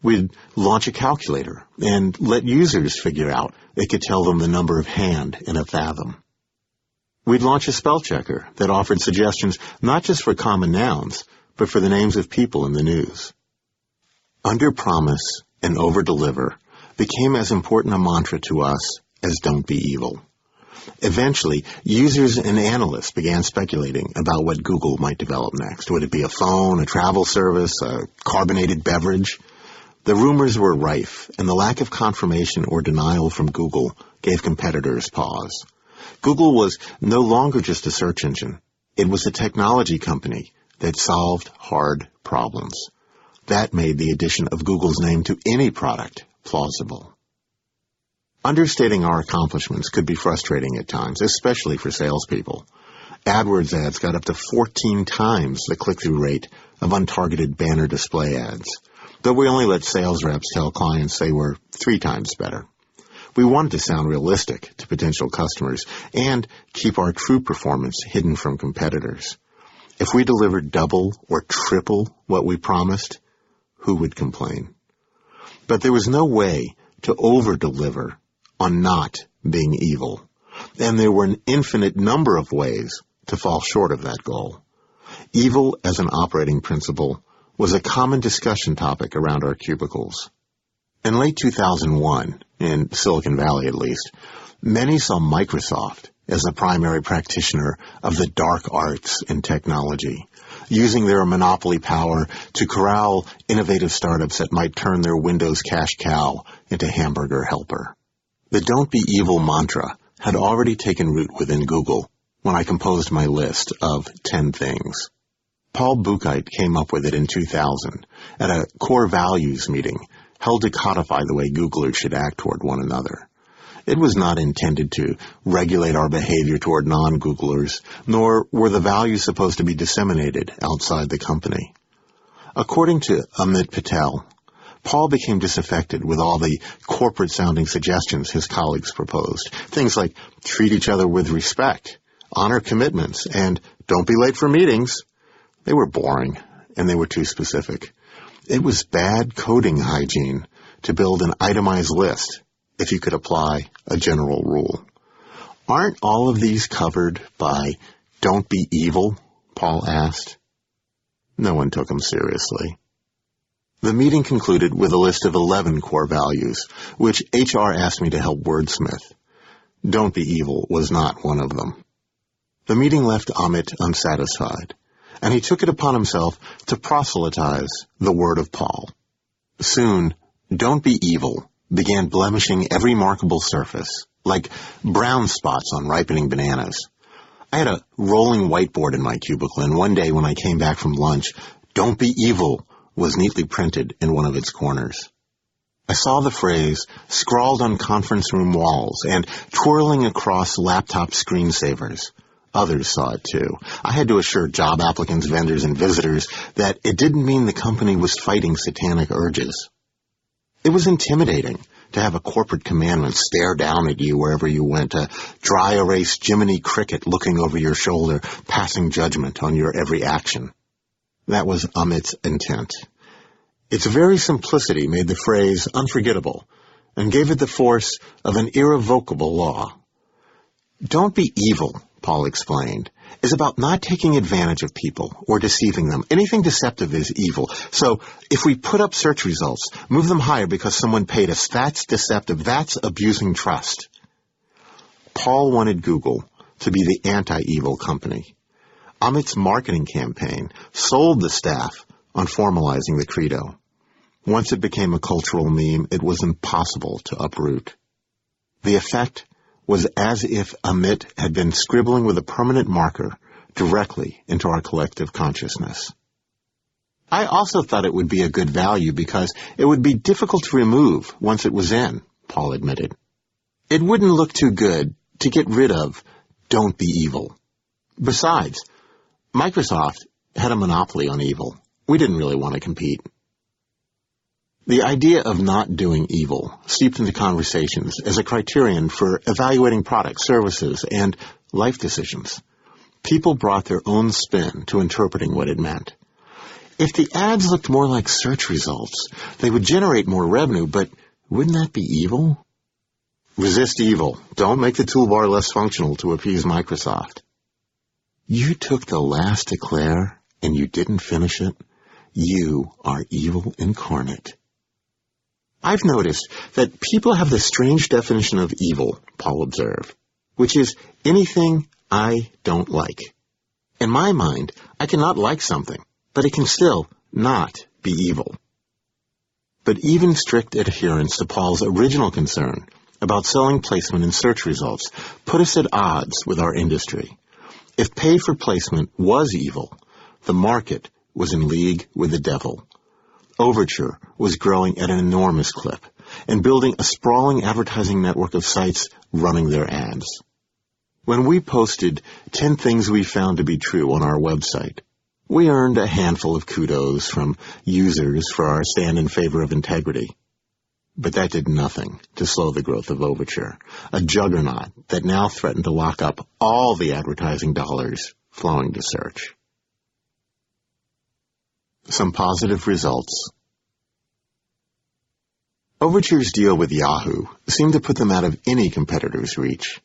[SPEAKER 1] We'd launch a calculator and let users figure out it could tell them the number of hand in a fathom. We'd launch a spell checker that offered suggestions not just for common nouns, but for the names of people in the news. Under-promise and over-deliver became as important a mantra to us as don't be evil. Eventually, users and analysts began speculating about what Google might develop next. Would it be a phone, a travel service, a carbonated beverage? The rumors were rife, and the lack of confirmation or denial from Google gave competitors pause. Google was no longer just a search engine. It was a technology company that solved hard problems. That made the addition of Google's name to any product plausible. Understating our accomplishments could be frustrating at times, especially for salespeople. AdWords ads got up to 14 times the click-through rate of untargeted banner display ads, though we only let sales reps tell clients they were 3 times better. We wanted to sound realistic to potential customers and keep our true performance hidden from competitors. If we delivered double or triple what we promised, who would complain? But there was no way to over-deliver on not being evil, and there were an infinite number of ways to fall short of that goal. Evil as an operating principle was a common discussion topic around our cubicles. In late 2001, in Silicon Valley at least, many saw Microsoft as the primary practitioner of the dark arts in technology, using their monopoly power to corral innovative startups that might turn their Windows cash cow into hamburger helper. The don't be evil mantra had already taken root within Google when I composed my list of 10 things. Paul Buchheit came up with it in 2000 at a core values meeting held to codify the way Googlers should act toward one another. It was not intended to regulate our behavior toward non-Googlers, nor were the values supposed to be disseminated outside the company. According to Amit Patel, Paul became disaffected with all the corporate-sounding suggestions his colleagues proposed. Things like treat each other with respect, honor commitments, and don't be late for meetings. They were boring, and they were too specific. It was bad coding hygiene to build an itemized list if you could apply a general rule. Aren't all of these covered by don't be evil? Paul asked. No one took him seriously. The meeting concluded with a list of 11 core values, which HR asked me to help wordsmith. Don't be evil was not one of them. The meeting left Amit unsatisfied, and he took it upon himself to proselytize the word of Paul. Soon, don't be evil began blemishing every markable surface, like brown spots on ripening bananas. I had a rolling whiteboard in my cubicle, and one day when I came back from lunch, don't be evil was neatly printed in one of its corners. I saw the phrase scrawled on conference room walls and twirling across laptop screensavers. Others saw it too. I had to assure job applicants, vendors, and visitors that it didn't mean the company was fighting satanic urges. It was intimidating to have a corporate commandment stare down at you wherever you went, a dry erase Jiminy Cricket looking over your shoulder, passing judgment on your every action. That was Amit's intent. Its very simplicity made the phrase unforgettable and gave it the force of an irrevocable law. Don't be evil, Paul explained, is about not taking advantage of people or deceiving them. Anything deceptive is evil. So if we put up search results, move them higher because someone paid us, that's deceptive. That's abusing trust. Paul wanted Google to be the anti-evil company. Amit's marketing campaign sold the staff on formalizing the credo. Once it became a cultural meme, it was impossible to uproot. The effect was as if Amit had been scribbling with a permanent marker directly into our collective consciousness. I also thought it would be a good value because it would be difficult to remove once it was in, Paul admitted. It wouldn't look too good to get rid of "don't be evil." Besides, Microsoft had a monopoly on evil. We didn't really want to compete. The idea of not doing evil seeped into conversations as a criterion for evaluating products, services, and life decisions. People brought their own spin to interpreting what it meant. If the ads looked more like search results, they would generate more revenue, but wouldn't that be evil? Resist evil. Don't make the toolbar less functional to appease Microsoft. You took the last eclair and you didn't finish it. You are evil incarnate. I've noticed that people have this strange definition of evil, Paul observed, which is anything I don't like. In my mind, I cannot like something, but it can still not be evil. But even strict adherence to Paul's original concern about selling placement in search results put us at odds with our industry. If pay for placement was evil, the market was in league with the devil. Overture was growing at an enormous clip and building a sprawling advertising network of sites running their ads. When we posted 10 things we found to be true on our website, we earned a handful of kudos from users for our stand in favor of integrity. But that did nothing to slow the growth of Overture, a juggernaut that now threatened to lock up all the advertising dollars flowing to search. Some positive results. Overture's deal with Yahoo seemed to put them out of any competitor's reach.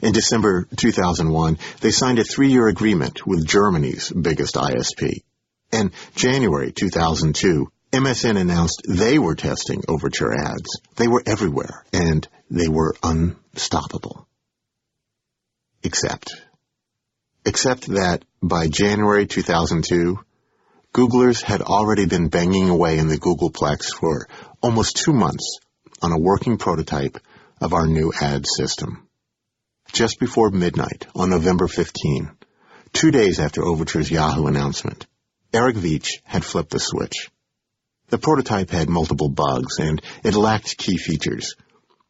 [SPEAKER 1] In December 2001, they signed a 3-year agreement with Germany's biggest ISP. In January 2002, MSN announced they were testing Overture ads. They were everywhere, and they were unstoppable. Except that by January 2002, Googlers had already been banging away in the Googleplex for almost 2 months on a working prototype of our new ad system. Just before midnight on November 15, 2 days after Overture's Yahoo announcement, Eric Veach had flipped the switch. The prototype had multiple bugs, and it lacked key features,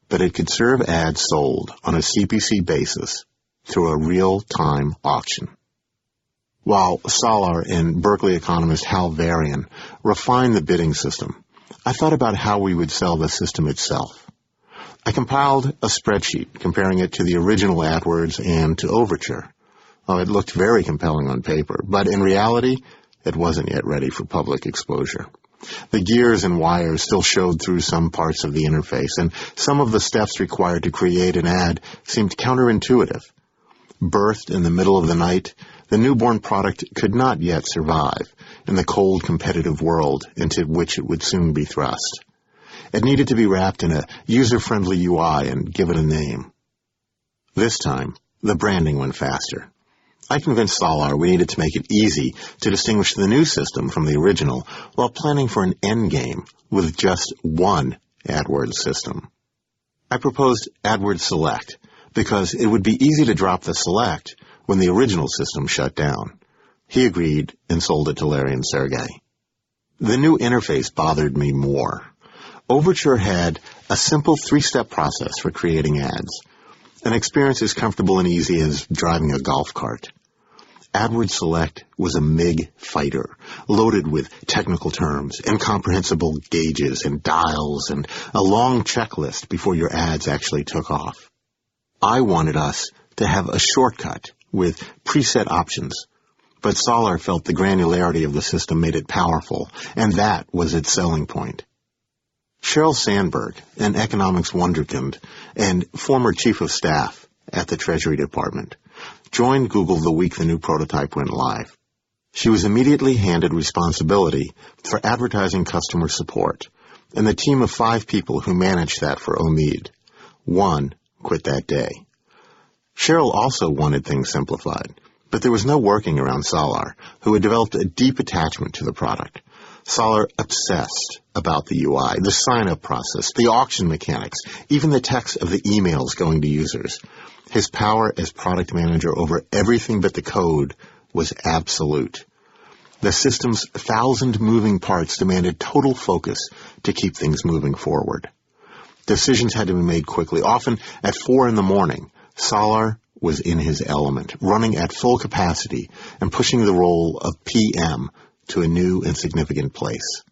[SPEAKER 1] but it could serve ads sold on a CPC basis through a real-time auction. While Solar and Berkeley economist Hal Varian refined the bidding system, I thought about how we would sell the system itself. I compiled a spreadsheet comparing it to the original AdWords and to Overture. Oh, it looked very compelling on paper, but in reality, it wasn't yet ready for public exposure. The gears and wires still showed through some parts of the interface, and some of the steps required to create an ad seemed counterintuitive. Birthed in the middle of the night, the newborn product could not yet survive in the cold, competitive world into which it would soon be thrust. It needed to be wrapped in a user-friendly UI and given a name. This time, the branding went faster. I convinced Solar we needed to make it easy to distinguish the new system from the original while planning for an endgame with just one AdWords system. I proposed AdWords Select because it would be easy to drop the Select when the original system shut down. He agreed and sold it to Larry and Sergey. The new interface bothered me more. Overture had a simple 3-step process for creating ads, an experience as comfortable and easy as driving a golf cart. AdWords Select was a MIG fighter, loaded with technical terms, incomprehensible gauges and dials, and a long checklist before your ads actually took off. I wanted us to have a shortcut with preset options, but Solar felt the granularity of the system made it powerful, and that was its selling point. Sheryl Sandberg, an economics wunderkind and former chief of staff at the Treasury Department, joined Google the week the new prototype went live. She was immediately handed responsibility for advertising customer support, and the team of 5 people who managed that for Omid. 1 quit that day. Sheryl also wanted things simplified, but there was no working around Solar, who had developed a deep attachment to the product. Solar obsessed about the UI, the sign-up process, the auction mechanics, even the text of the emails going to users. His power as product manager over everything but the code was absolute. The system's 1,000 moving parts demanded total focus to keep things moving forward. Decisions had to be made quickly. Often at 4 a.m, Solar was in his element, running at full capacity and pushing the role of PM to a new and significant place.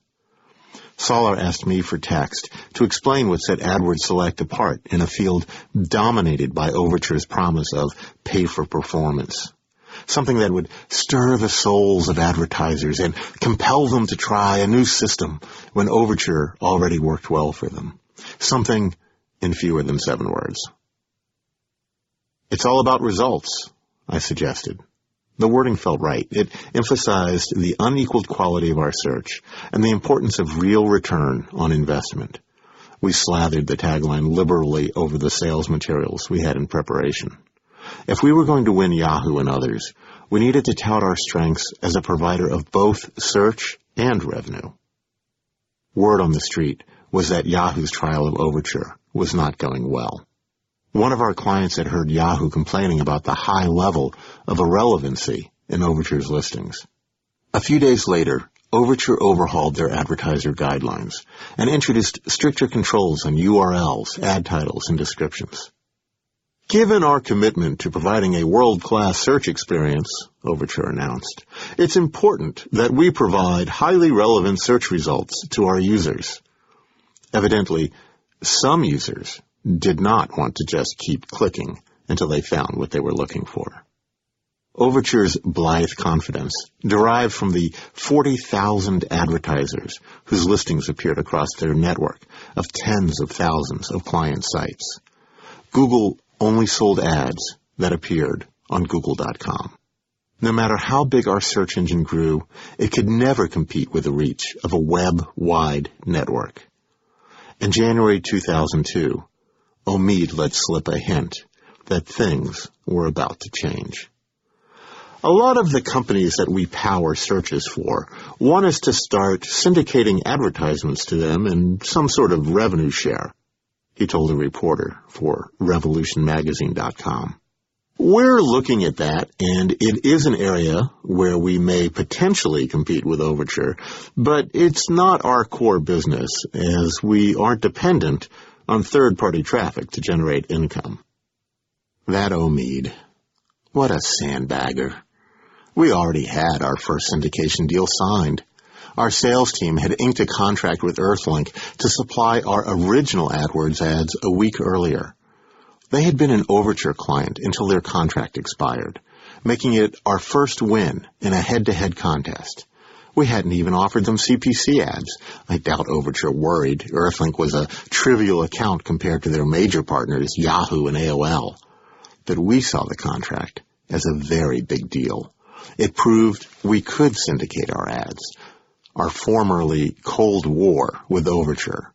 [SPEAKER 1] Solar asked me for text to explain what set AdWords Select apart in a field dominated by Overture's promise of pay for performance, something that would stir the souls of advertisers and compel them to try a new system when Overture already worked well for them, something in fewer than 7 words. It's all about results, I suggested. The wording felt right. It emphasized the unequaled quality of our search and the importance of real return on investment. We slathered the tagline liberally over the sales materials we had in preparation. If we were going to win Yahoo and others, we needed to tout our strengths as a provider of both search and revenue. Word on the street was that Yahoo's trial of Overture was not going well. One of our clients had heard Yahoo complaining about the high level of irrelevancy in Overture's listings. A few days later, Overture overhauled their advertiser guidelines and introduced stricter controls on URLs, ad titles, and descriptions. Given our commitment to providing a world-class search experience, Overture announced, it's important that we provide highly relevant search results to our users. Evidently, some users did not want to just keep clicking until they found what they were looking for. Overture's blithe confidence derived from the 40,000 advertisers whose listings appeared across their network of tens of thousands of client sites. Google only sold ads that appeared on Google.com. No matter how big our search engine grew, it could never compete with the reach of a web-wide network. In January 2002, Omid let slip a hint that things were about to change. A lot of the companies that we power searches for want us to start syndicating advertisements to them in some sort of revenue share, he told a reporter for RevolutionMagazine.com. We're looking at that, and it is an area where we may potentially compete with Overture, but it's not our core business, as we aren't dependent on third-party traffic to generate income. That Omid. What a sandbagger. We already had our first syndication deal signed. Our sales team had inked a contract with Earthlink to supply our original AdWords ads a week earlier. They had been an Overture client until their contract expired, making it our first win in a head-to-head contest. We hadn't even offered them CPC ads. I doubt Overture worried. Earthlink was a trivial account compared to their major partners, Yahoo and AOL. But we saw the contract as a very big deal. It proved we could syndicate our ads. Our formerly Cold War with Overture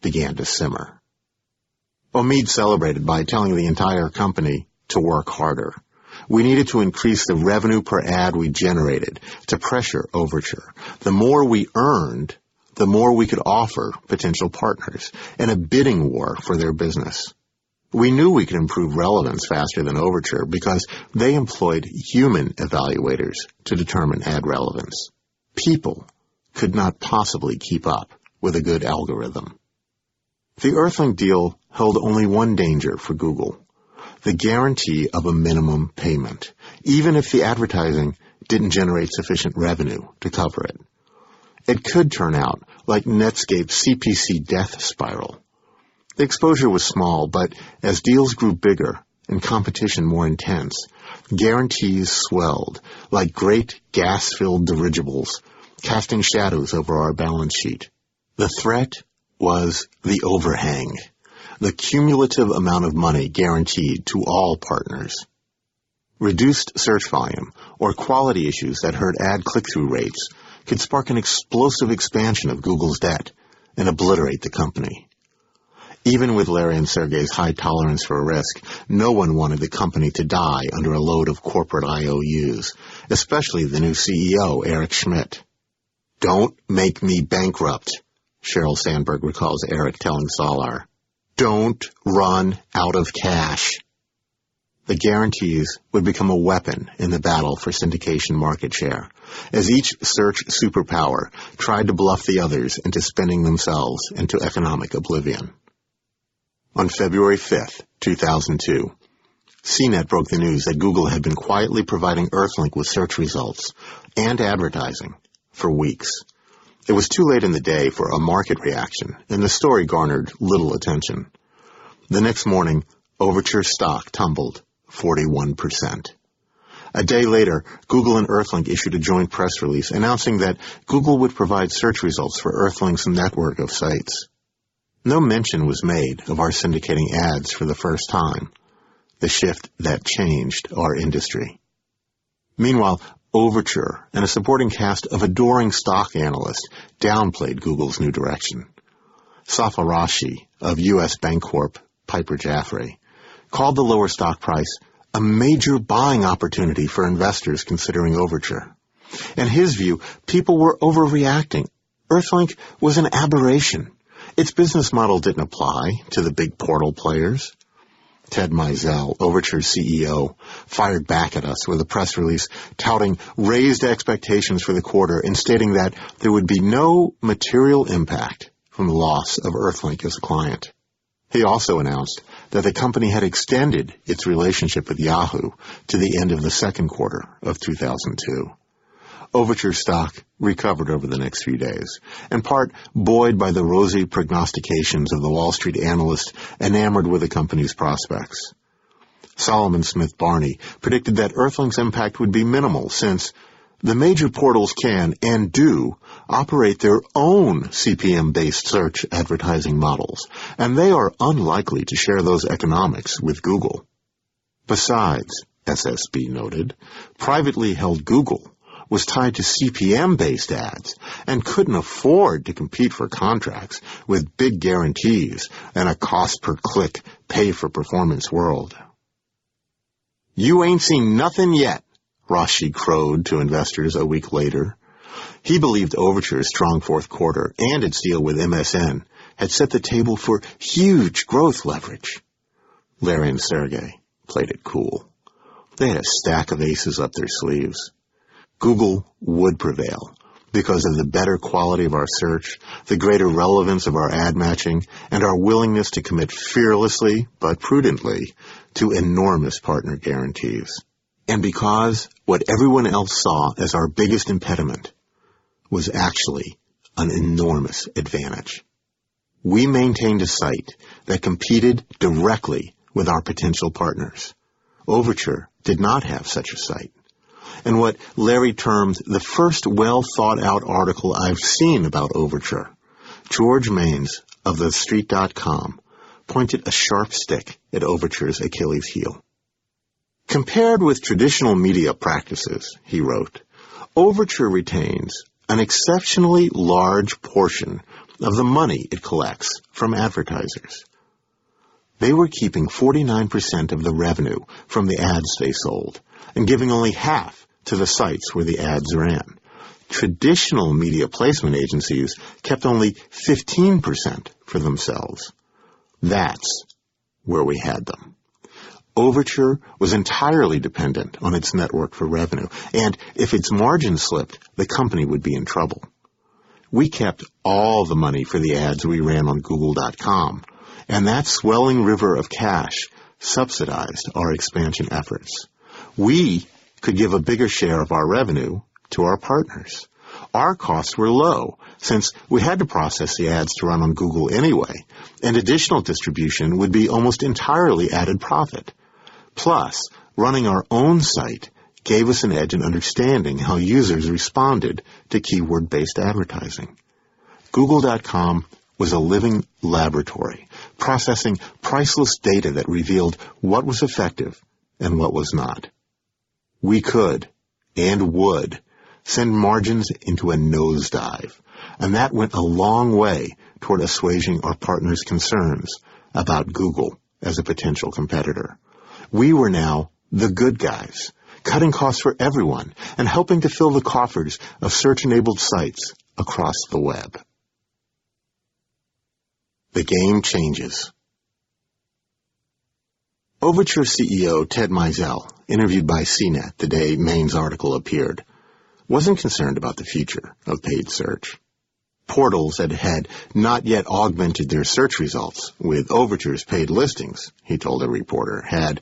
[SPEAKER 1] began to simmer. Omid celebrated by telling the entire company to work harder. We needed to increase the revenue per ad we generated to pressure Overture. The more we earned, the more we could offer potential partners in a bidding war for their business. We knew we could improve relevance faster than Overture because they employed human evaluators to determine ad relevance. People could not possibly keep up with a good algorithm. The Earthlink deal held only one danger for Google: the guarantee of a minimum payment, even if the advertising didn't generate sufficient revenue to cover it. It could turn out like Netscape's CPC death spiral. The exposure was small, but as deals grew bigger and competition more intense, guarantees swelled like great gas-filled dirigibles, casting shadows over our balance sheet. The threat was the overhang, the cumulative amount of money guaranteed to all partners. Reduced search volume or quality issues that hurt ad click-through rates could spark an explosive expansion of Google's debt and obliterate the company. Even with Larry and Sergey's high tolerance for risk, no one wanted the company to die under a load of corporate IOUs, especially the new CEO, Eric Schmidt. "Don't make me bankrupt," Sheryl Sandberg recalls Eric telling Solar. "Don't run out of cash." The guarantees would become a weapon in the battle for syndication market share, as each search superpower tried to bluff the others into spinning themselves into economic oblivion. On February 5th, 2002, CNET broke the news that Google had been quietly providing Earthlink with search results and advertising for weeks. It was too late in the day for a market reaction, and the story garnered little attention. The next morning, Overture stock tumbled 41%. A day later, Google and Earthlink issued a joint press release announcing that Google would provide search results for Earthlink's network of sites. No mention was made of our syndicating ads for the first time, the shift that changed our industry. Meanwhile, Overture and a supporting cast of adoring stock analysts downplayed Google's new direction. Safa Rashi of U.S. Bancorp Piper Jaffray called the lower stock price a major buying opportunity for investors considering Overture. In his view, people were overreacting. Earthlink was an aberration. Its business model didn't apply to the big portal players. Ted Mizell, Overture's CEO, fired back at us with a press release touting raised expectations for the quarter and stating that there would be no material impact from the loss of Earthlink as a client. He also announced that the company had extended its relationship with Yahoo to the end of the second quarter of 2002. Overture stock recovered over the next few days, in part buoyed by the rosy prognostications of the Wall Street analysts enamored with the company's prospects. Solomon Smith Barney predicted that Earthlink's impact would be minimal since the major portals can and do operate their own CPM-based search advertising models, and they are unlikely to share those economics with Google. Besides, SSB noted, privately held Google was tied to CPM-based ads and couldn't afford to compete for contracts with big guarantees and a cost-per-click, pay-for-performance world. "You ain't seen nothing yet," Rashi crowed to investors a week later. He believed Overture's strong fourth quarter and its deal with MSN had set the table for huge growth leverage. Larry and Sergey played it cool. They had a stack of aces up their sleeves. Google would prevail because of the better quality of our search, the greater relevance of our ad matching, and our willingness to commit fearlessly but prudently to enormous partner guarantees. And because what everyone else saw as our biggest impediment was actually an enormous advantage. We maintained a site that competed directly with our potential partners. Overture did not have such a site. And what Larry termed the first well-thought-out article I've seen about Overture, George Maines of TheStreet.com pointed a sharp stick at Overture's Achilles heel. Compared with traditional media practices, he wrote, Overture retains an exceptionally large portion of the money it collects from advertisers. They were keeping 49% of the revenue from the ads they sold and giving only half to the sites where the ads ran. Traditional media placement agencies kept only 15% for themselves. That's where we had them. Overture was entirely dependent on its network for revenue, and if its margin slipped, the company would be in trouble. We kept all the money for the ads we ran on Google.com, and that swelling river of cash subsidized our expansion efforts. We could give a bigger share of our revenue to our partners. Our costs were low, since we had to process the ads to run on Google anyway, and additional distribution would be almost entirely added profit. Plus, running our own site gave us an edge in understanding how users responded to keyword-based advertising. Google.com was a living laboratory, processing priceless data that revealed what was effective and what was not. We could, and would, send margins into a nosedive, and that went a long way toward assuaging our partners' concerns about Google as a potential competitor. We were now the good guys, cutting costs for everyone and helping to fill the coffers of search-enabled sites across the web. The game changes. Overture CEO Ted Mizell, interviewed by CNET the day Maine's article appeared, wasn't concerned about the future of paid search. Portals that had not yet augmented their search results with Overture's paid listings, he told a reporter, had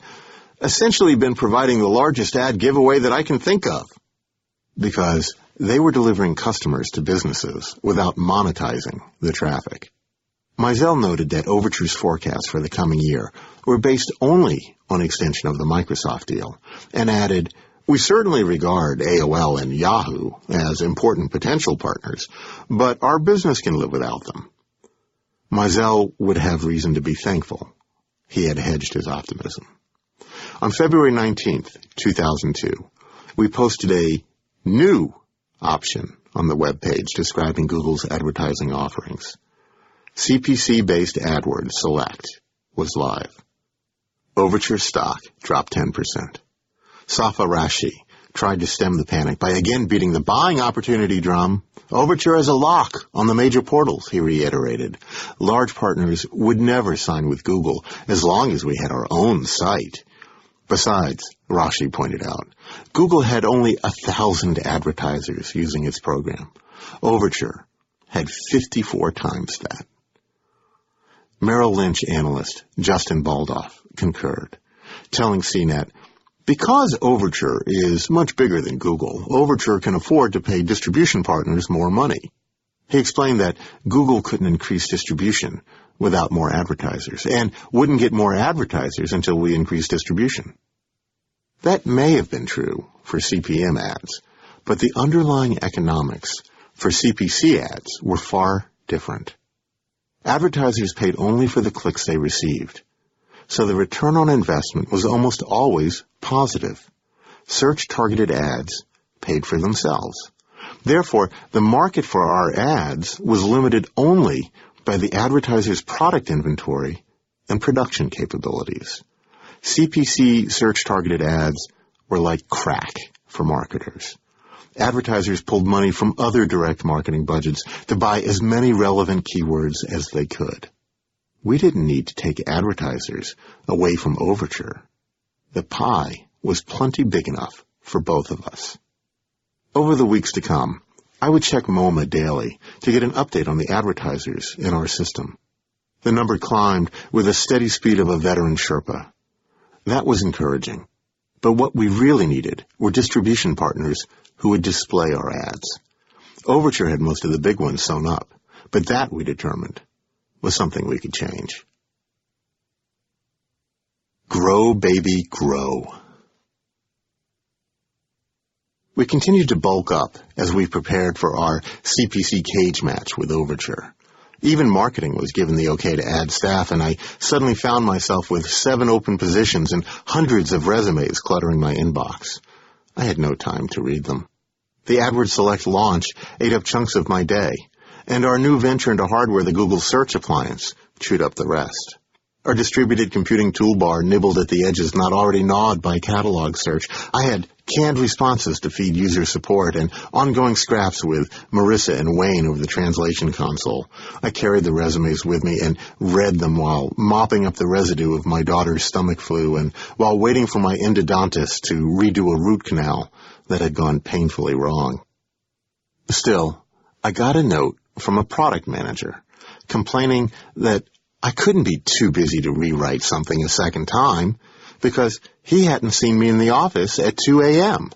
[SPEAKER 1] essentially been providing the largest ad giveaway that I can think of, because they were delivering customers to businesses without monetizing the traffic. Mizell noted that Overture's forecasts for the coming year were based only on extension of the Microsoft deal, and added, "We certainly regard AOL and Yahoo as important potential partners, but our business can live without them." Mizell would have reason to be thankful. He had hedged his optimism. On February 19th, 2002, we posted a new option on the web page describing Google's advertising offerings. CPC-based AdWords Select was live. Overture stock dropped 10%. Safa Rashi tried to stem the panic by again beating the buying opportunity drum. Overture is a lock on the major portals, he reiterated. Large partners would never sign with Google as long as we had our own site. Besides, Rashi pointed out, Google had only 1,000 advertisers using its program. Overture had 54 times that. Merrill Lynch analyst Justin Baldoff concurred, telling CNET, "Because Overture is much bigger than Google, Overture can afford to pay distribution partners more money." He explained that Google couldn't increase distribution without more advertisers, and wouldn't get more advertisers until we increased distribution. That may have been true for CPM ads, but the underlying economics for CPC ads were far different. Advertisers paid only for the clicks they received, so the return on investment was almost always positive. Search-targeted ads paid for themselves. Therefore, the market for our ads was limited only by the advertiser's product inventory and production capabilities. CPC search-targeted ads were like crack for marketers. Advertisers pulled money from other direct marketing budgets to buy as many relevant keywords as they could. We didn't need to take advertisers away from Overture. The pie was plenty big enough for both of us. Over the weeks to come, I would check MoMA daily to get an update on the advertisers in our system. The number climbed with the steady speed of a veteran Sherpa. That was encouraging. But what we really needed were distribution partners who would display our ads. Overture had most of the big ones sewn up, but that, we determined, was something we could change. Grow, baby, grow. We continued to bulk up as we prepared for our CPC cage match with Overture. Even marketing was given the okay to add staff, and I suddenly found myself with 7 open positions and hundreds of resumes cluttering my inbox. I had no time to read them. The AdWords Select launch ate up chunks of my day, and our new venture into hardware, the Google Search appliance, chewed up the rest. Our distributed computing toolbar nibbled at the edges not already gnawed by catalog search. I had canned responses to feed user support and ongoing scraps with Marissa and Wayne over the translation console. I carried the resumes with me and read them while mopping up the residue of my daughter's stomach flu and while waiting for my endodontist to redo a root canal that had gone painfully wrong. Still, I got a note from a product manager, complaining that I couldn't be too busy to rewrite something a second time because he hadn't seen me in the office at 2 a.m.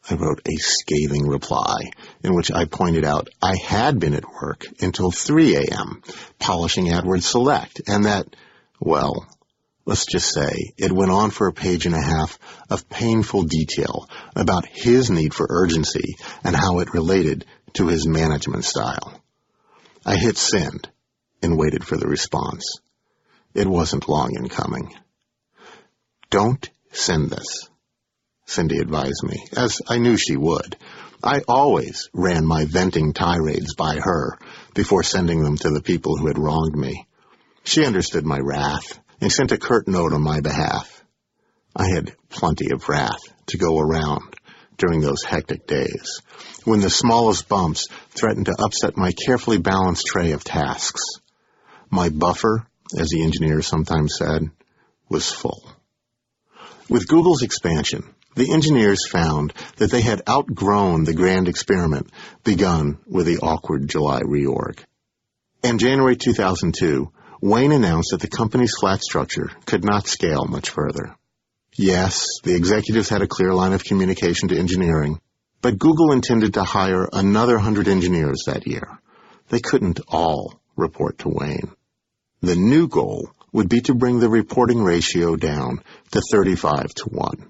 [SPEAKER 1] I wrote a scathing reply in which I pointed out I had been at work until 3 a.m. polishing AdWords Select, and that, well, let's just say it went on for a page and a half of painful detail about his need for urgency and how it related to his management style. I hit send and waited for the response. It wasn't long in coming. "Don't send this," Cindy advised me, as I knew she would. I always ran my venting tirades by her before sending them to the people who had wronged me. She understood my wrath and sent a curt note on my behalf. I had plenty of wrath to go around during those hectic days, when the smallest bumps threatened to upset my carefully balanced tray of tasks. My buffer, as the engineers sometimes said, was full. With Google's expansion, the engineers found that they had outgrown the grand experiment begun with the awkward July reorg. In January 2002, Wayne announced that the company's flat structure could not scale much further. Yes, the executives had a clear line of communication to engineering, but Google intended to hire another 100 engineers that year. They couldn't all report to Wayne. The new goal would be to bring the reporting ratio down to 35-1.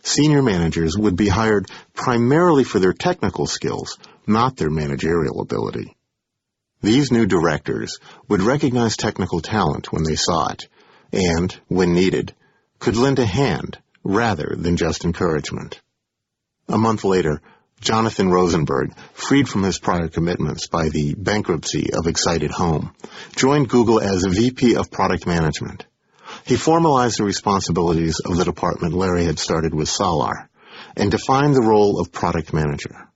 [SPEAKER 1] Senior managers would be hired primarily for their technical skills, not their managerial ability. These new directors would recognize technical talent when they saw it, and, when needed, could lend a hand rather than just encouragement. A month later, Jonathan Rosenberg, freed from his prior commitments by the bankruptcy of Excited Home, joined Google as VP of Product Management. He formalized the responsibilities of the department Larry had started with Solar and defined the role of product manager.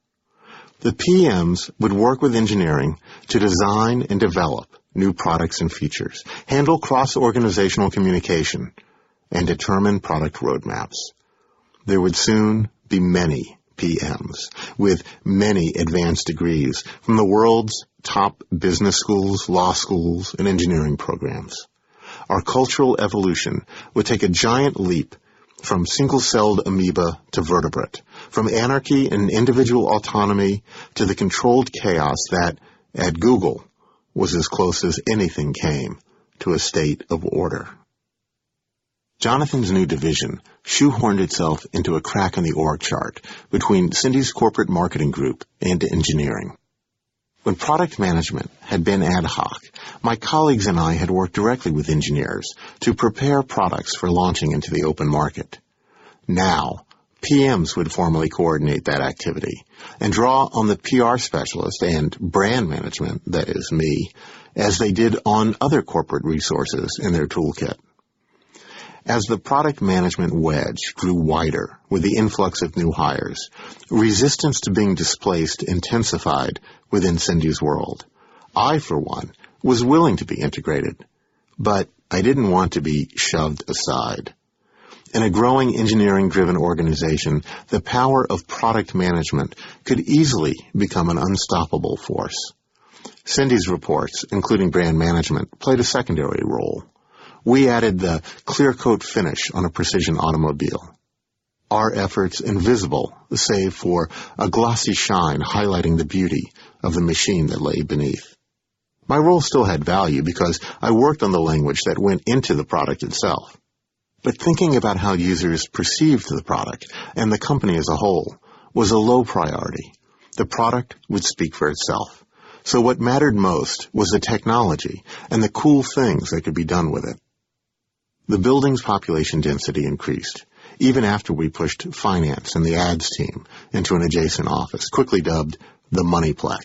[SPEAKER 1] The PMs would work with engineering to design and develop new products and features, handle cross-organizational communication, and determine product roadmaps. There would soon be many PMs with many advanced degrees from the world's top business schools, law schools, and engineering programs. Our cultural evolution would take a giant leap from single-celled amoeba to vertebrate, from anarchy and individual autonomy to the controlled chaos that, at Google, was as close as anything came to a state of order. Jonathan's new division shoehorned itself into a crack in the org chart between Cindy's corporate marketing group and engineering. When product management had been ad hoc, my colleagues and I had worked directly with engineers to prepare products for launching into the open market. Now, PMs would formally coordinate that activity and draw on the PR specialist and brand management, that is me, as they did on other corporate resources in their toolkit. As the product management wedge grew wider with the influx of new hires, resistance to being displaced intensified within Cindy's world. I, for one, was willing to be integrated, but I didn't want to be shoved aside. In a growing engineering-driven organization, the power of product management could easily become an unstoppable force. Cindy's reports, including brand management, played a secondary role. We added the clear-coat finish on a precision automobile. Our efforts invisible, save for a glossy shine highlighting the beauty of the machine that lay beneath. My role still had value because I worked on the language that went into the product itself. But thinking about how users perceived the product and the company as a whole was a low priority. The product would speak for itself. So what mattered most was the technology and the cool things that could be done with it. The building's population density increased, even after we pushed finance and the ads team into an adjacent office, quickly dubbed the Moneyplex.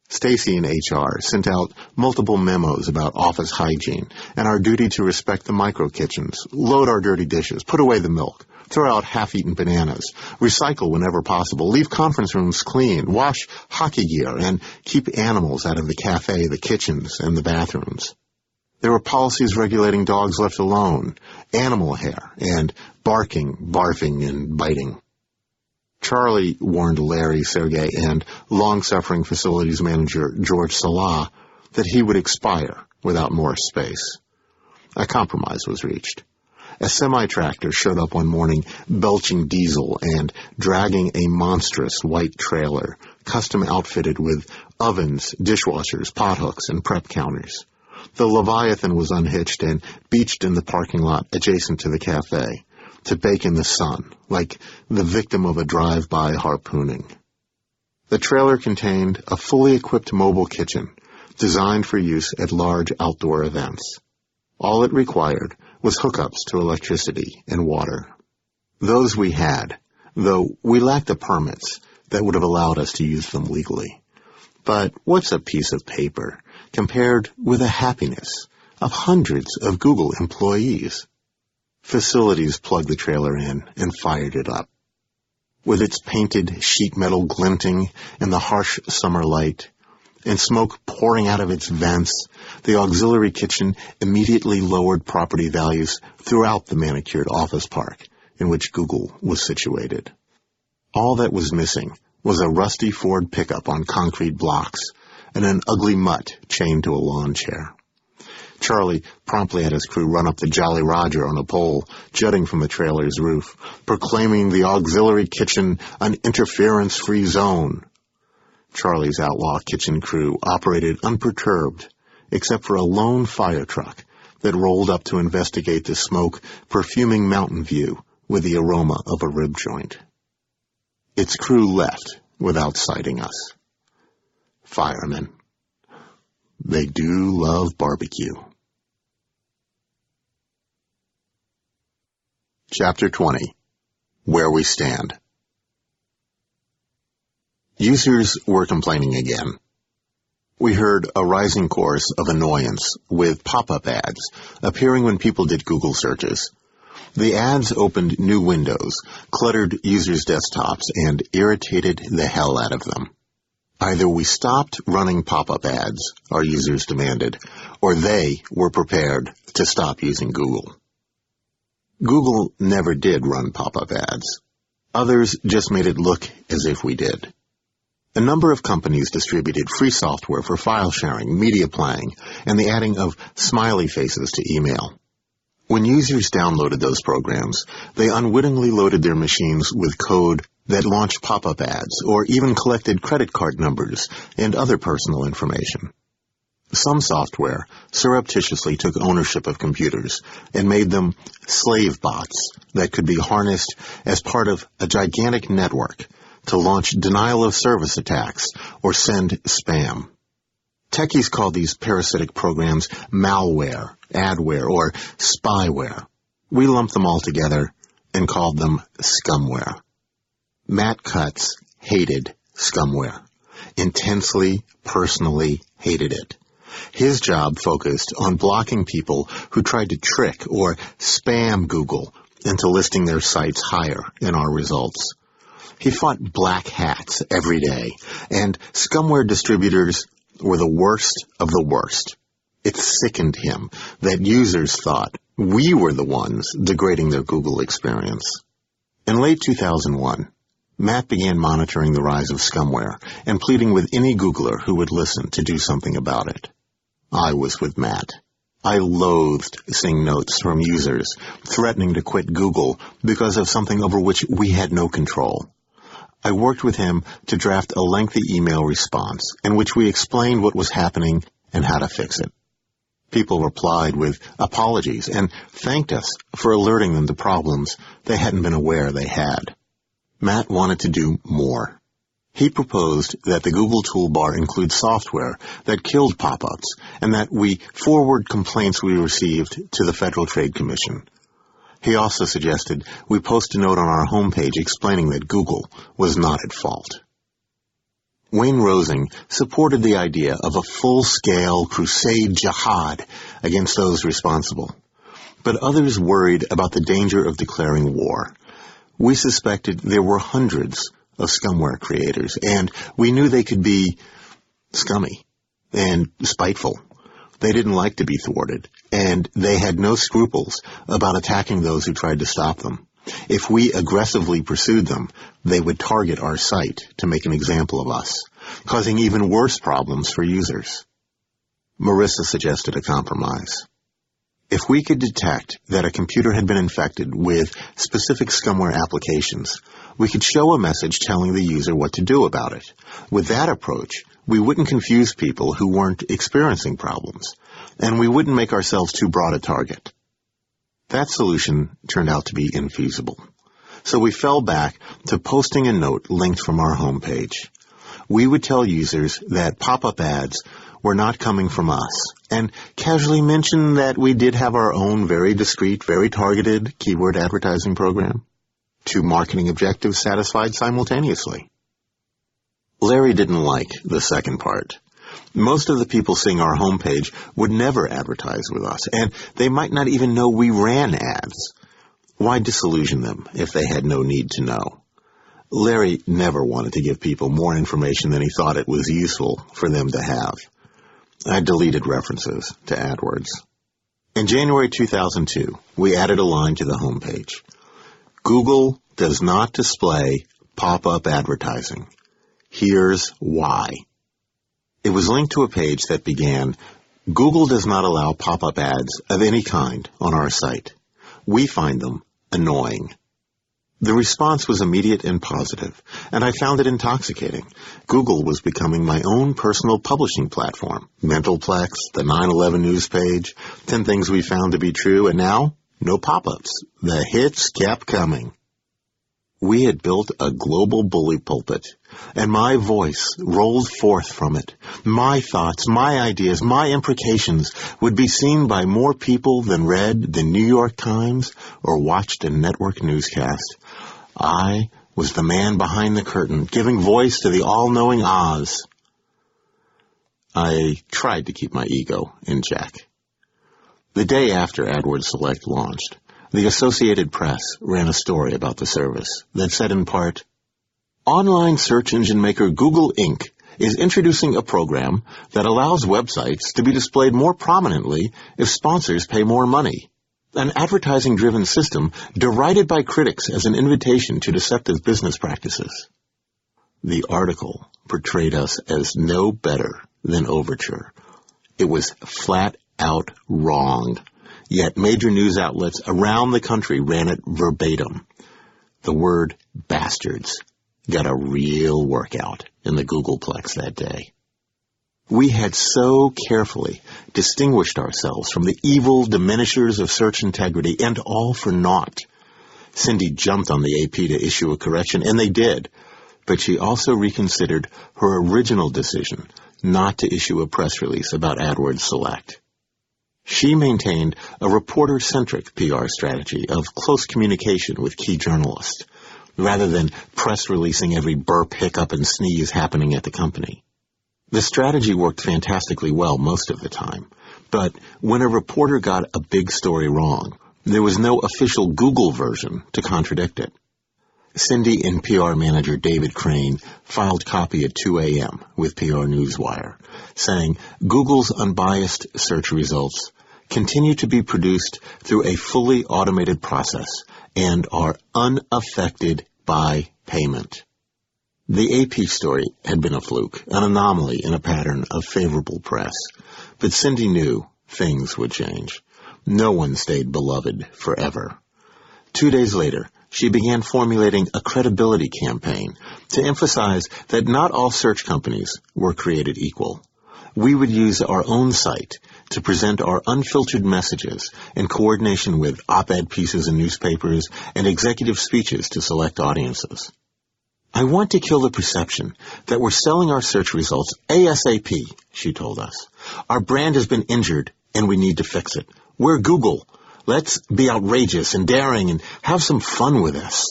[SPEAKER 1] Stacy in HR sent out multiple memos about office hygiene and our duty to respect the micro-kitchens, load our dirty dishes, put away the milk, throw out half-eaten bananas, recycle whenever possible, leave conference rooms clean, wash hockey gear, and keep animals out of the cafe, the kitchens, and the bathrooms. There were policies regulating dogs left alone, animal hair, and barking, barfing, and biting. Charlie warned Larry, Sergey, and long-suffering facilities manager George Salah that he would expire without more space. A compromise was reached. A semi-tractor showed up one morning belching diesel and dragging a monstrous white trailer, custom outfitted with ovens, dishwashers, pothooks, and prep counters. The Leviathan was unhitched and beached in the parking lot adjacent to the cafe to bake in the sun, like the victim of a drive-by harpooning. The trailer contained a fully equipped mobile kitchen designed for use at large outdoor events. All it required was hookups to electricity and water. Those we had, though we lacked the permits that would have allowed us to use them legally. But what's a piece of paper compared with the happiness of hundreds of Google employees? Facilities plugged the trailer in and fired it up. With its painted sheet metal glinting in the harsh summer light and smoke pouring out of its vents, the auxiliary kitchen immediately lowered property values throughout the manicured office park in which Google was situated. All that was missing was a rusty Ford pickup on concrete blocks and an ugly mutt chained to a lawn chair. Charlie promptly had his crew run up the Jolly Roger on a pole jutting from the trailer's roof, proclaiming the auxiliary kitchen an interference-free zone. Charlie's outlaw kitchen crew operated unperturbed, except for a lone fire truck that rolled up to investigate the smoke perfuming Mountain View with the aroma of a rib joint. Its crew left without sighting us. Firemen. They do love barbecue. Chapter 20. Where We Stand. Users were complaining again. We heard a rising chorus of annoyance with pop-up ads appearing when people did Google searches. The ads opened new windows, cluttered users' desktops, and irritated the hell out of them. Either we stopped running pop-up ads, our users demanded, or they were prepared to stop using Google. Google never did run pop-up ads. Others just made it look as if we did. A number of companies distributed free software for file sharing, media playing, and the adding of smiley faces to email. When users downloaded those programs, they unwittingly loaded their machines with code that launched pop-up ads or even collected credit card numbers and other personal information. Some software surreptitiously took ownership of computers and made them slave bots that could be harnessed as part of a gigantic network to launch denial-of-service attacks or send spam. Techies call these parasitic programs malware, adware, or spyware. We lumped them all together and called them scumware. Matt Cutts hated scumware. Intensely, personally hated it. His job focused on blocking people who tried to trick or spam Google into listing their sites higher in our results. He fought black hats every day, and scumware distributors were the worst of the worst. It sickened him that users thought we were the ones degrading their Google experience. In late 2001, Matt began monitoring the rise of scumware and pleading with any Googler who would listen to do something about it. I was with Matt. I loathed seeing notes from users threatening to quit Google because of something over which we had no control. I worked with him to draft a lengthy email response in which we explained what was happening and how to fix it. People replied with apologies and thanked us for alerting them to problems they hadn't been aware they had. Matt wanted to do more. He proposed that the Google toolbar include software that killed pop-ups and that we forward complaints we received to the Federal Trade Commission. He also suggested we post a note on our homepage explaining that Google was not at fault. Wayne Rosing supported the idea of a full-scale crusade jihad against those responsible, but others worried about the danger of declaring war. We suspected there were hundreds of scumware creators, and we knew they could be scummy and spiteful. They didn't like to be thwarted, and they had no scruples about attacking those who tried to stop them, If we aggressively pursued them, they would target our site to make an example of us, causing even worse problems for users. Marissa suggested a compromise. If we could detect that a computer had been infected with specific scumware applications, we could show a message telling the user what to do about it. With that approach, we wouldn't confuse people who weren't experiencing problems, and we wouldn't make ourselves too broad a target. That solution turned out to be infeasible, so we fell back to posting a note linked from our homepage. We would tell users that pop-up ads were not coming from us, and casually mention that we did have our own very discreet, very targeted keyword advertising program. Two marketing objectives satisfied simultaneously. Larry didn't like the second part. Most of the people seeing our homepage would never advertise with us, and they might not even know we ran ads. Why disillusion them if they had no need to know? Larry never wanted to give people more information than he thought it was useful for them to have. I deleted references to AdWords. In January 2002, we added a line to the homepage. Google does not display pop-up advertising. Here's why. It was linked to a page that began, Google does not allow pop-up ads of any kind on our site. We find them annoying. The response was immediate and positive, and I found it intoxicating. Google was becoming my own personal publishing platform. Mentalplex, the 9/11 news page, 10 things we found to be true, and now, no pop-ups. The hits kept coming. We had built a global bully pulpit, and my voice rolled forth from it. My thoughts, my ideas, my imprecations would be seen by more people than read the New York Times or watched a network newscast. I was the man behind the curtain, giving voice to the all-knowing Oz. I tried to keep my ego in check. The day after AdWords Select launched, the Associated Press ran a story about the service that said in part, Online search engine maker Google Inc. is introducing a program that allows websites to be displayed more prominently if sponsors pay more money. An advertising-driven system derided by critics as an invitation to deceptive business practices. The article portrayed us as no better than Overture. It was flat out wrong. Yet major news outlets around the country ran it verbatim. The word bastards got a real workout in the Googleplex that day. We had so carefully distinguished ourselves from the evil diminishers of search integrity, and all for naught. Cindy jumped on the AP to issue a correction, and they did, but she also reconsidered her original decision not to issue a press release about AdWords Select. She maintained a reporter-centric PR strategy of close communication with key journalists, rather than press releasing every burp, hiccup, and sneeze happening at the company. The strategy worked fantastically well most of the time, but when a reporter got a big story wrong, there was no official Google version to contradict it. Cindy and PR manager David Crane filed copy at 2 a.m. with PR Newswire, saying Google's unbiased search results continue to be produced through a fully automated process and are unaffected by payment. The AP story had been a fluke, an anomaly in a pattern of favorable press, but Cindy knew things would change. No one stayed beloved forever. 2 days later, she began formulating a credibility campaign to emphasize that not all search companies were created equal. We would use our own site to present our unfiltered messages in coordination with op-ed pieces in newspapers and executive speeches to select audiences. I want to kill the perception that we're selling our search results ASAP, she told us. Our brand has been injured, and we need to fix it. We're Google. Let's be outrageous and daring and have some fun with this.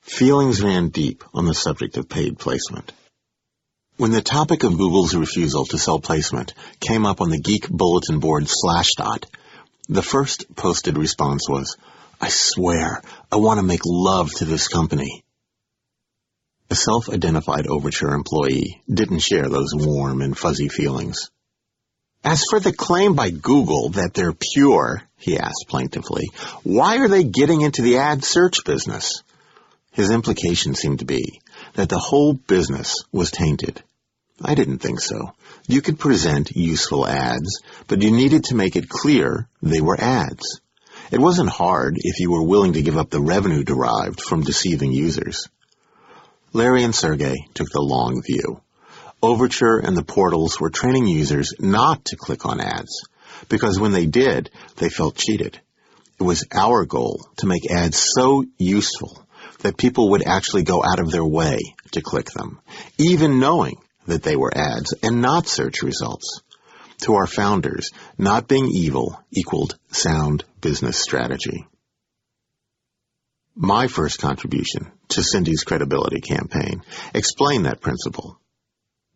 [SPEAKER 1] Feelings ran deep on the subject of paid placement. When the topic of Google's refusal to sell placement came up on the Geek Bulletin Board Slashdot, the first posted response was, I swear, I want to make love to this company. A self-identified Overture employee didn't share those warm and fuzzy feelings. As for the claim by Google that they're pure, he asked plaintively, why are they getting into the ad search business? His implication seemed to be that the whole business was tainted. I didn't think so. You could present useful ads, but you needed to make it clear they were ads. It wasn't hard if you were willing to give up the revenue derived from deceiving users. Larry and Sergey took the long view. Overture and the portals were training users not to click on ads, because when they did, they felt cheated. It was our goal to make ads so useful that people would actually go out of their way to click them, even knowing that they were ads and not search results. To our founders, not being evil equaled sound business strategy. My first contribution to Cindy's credibility campaign explained that principle.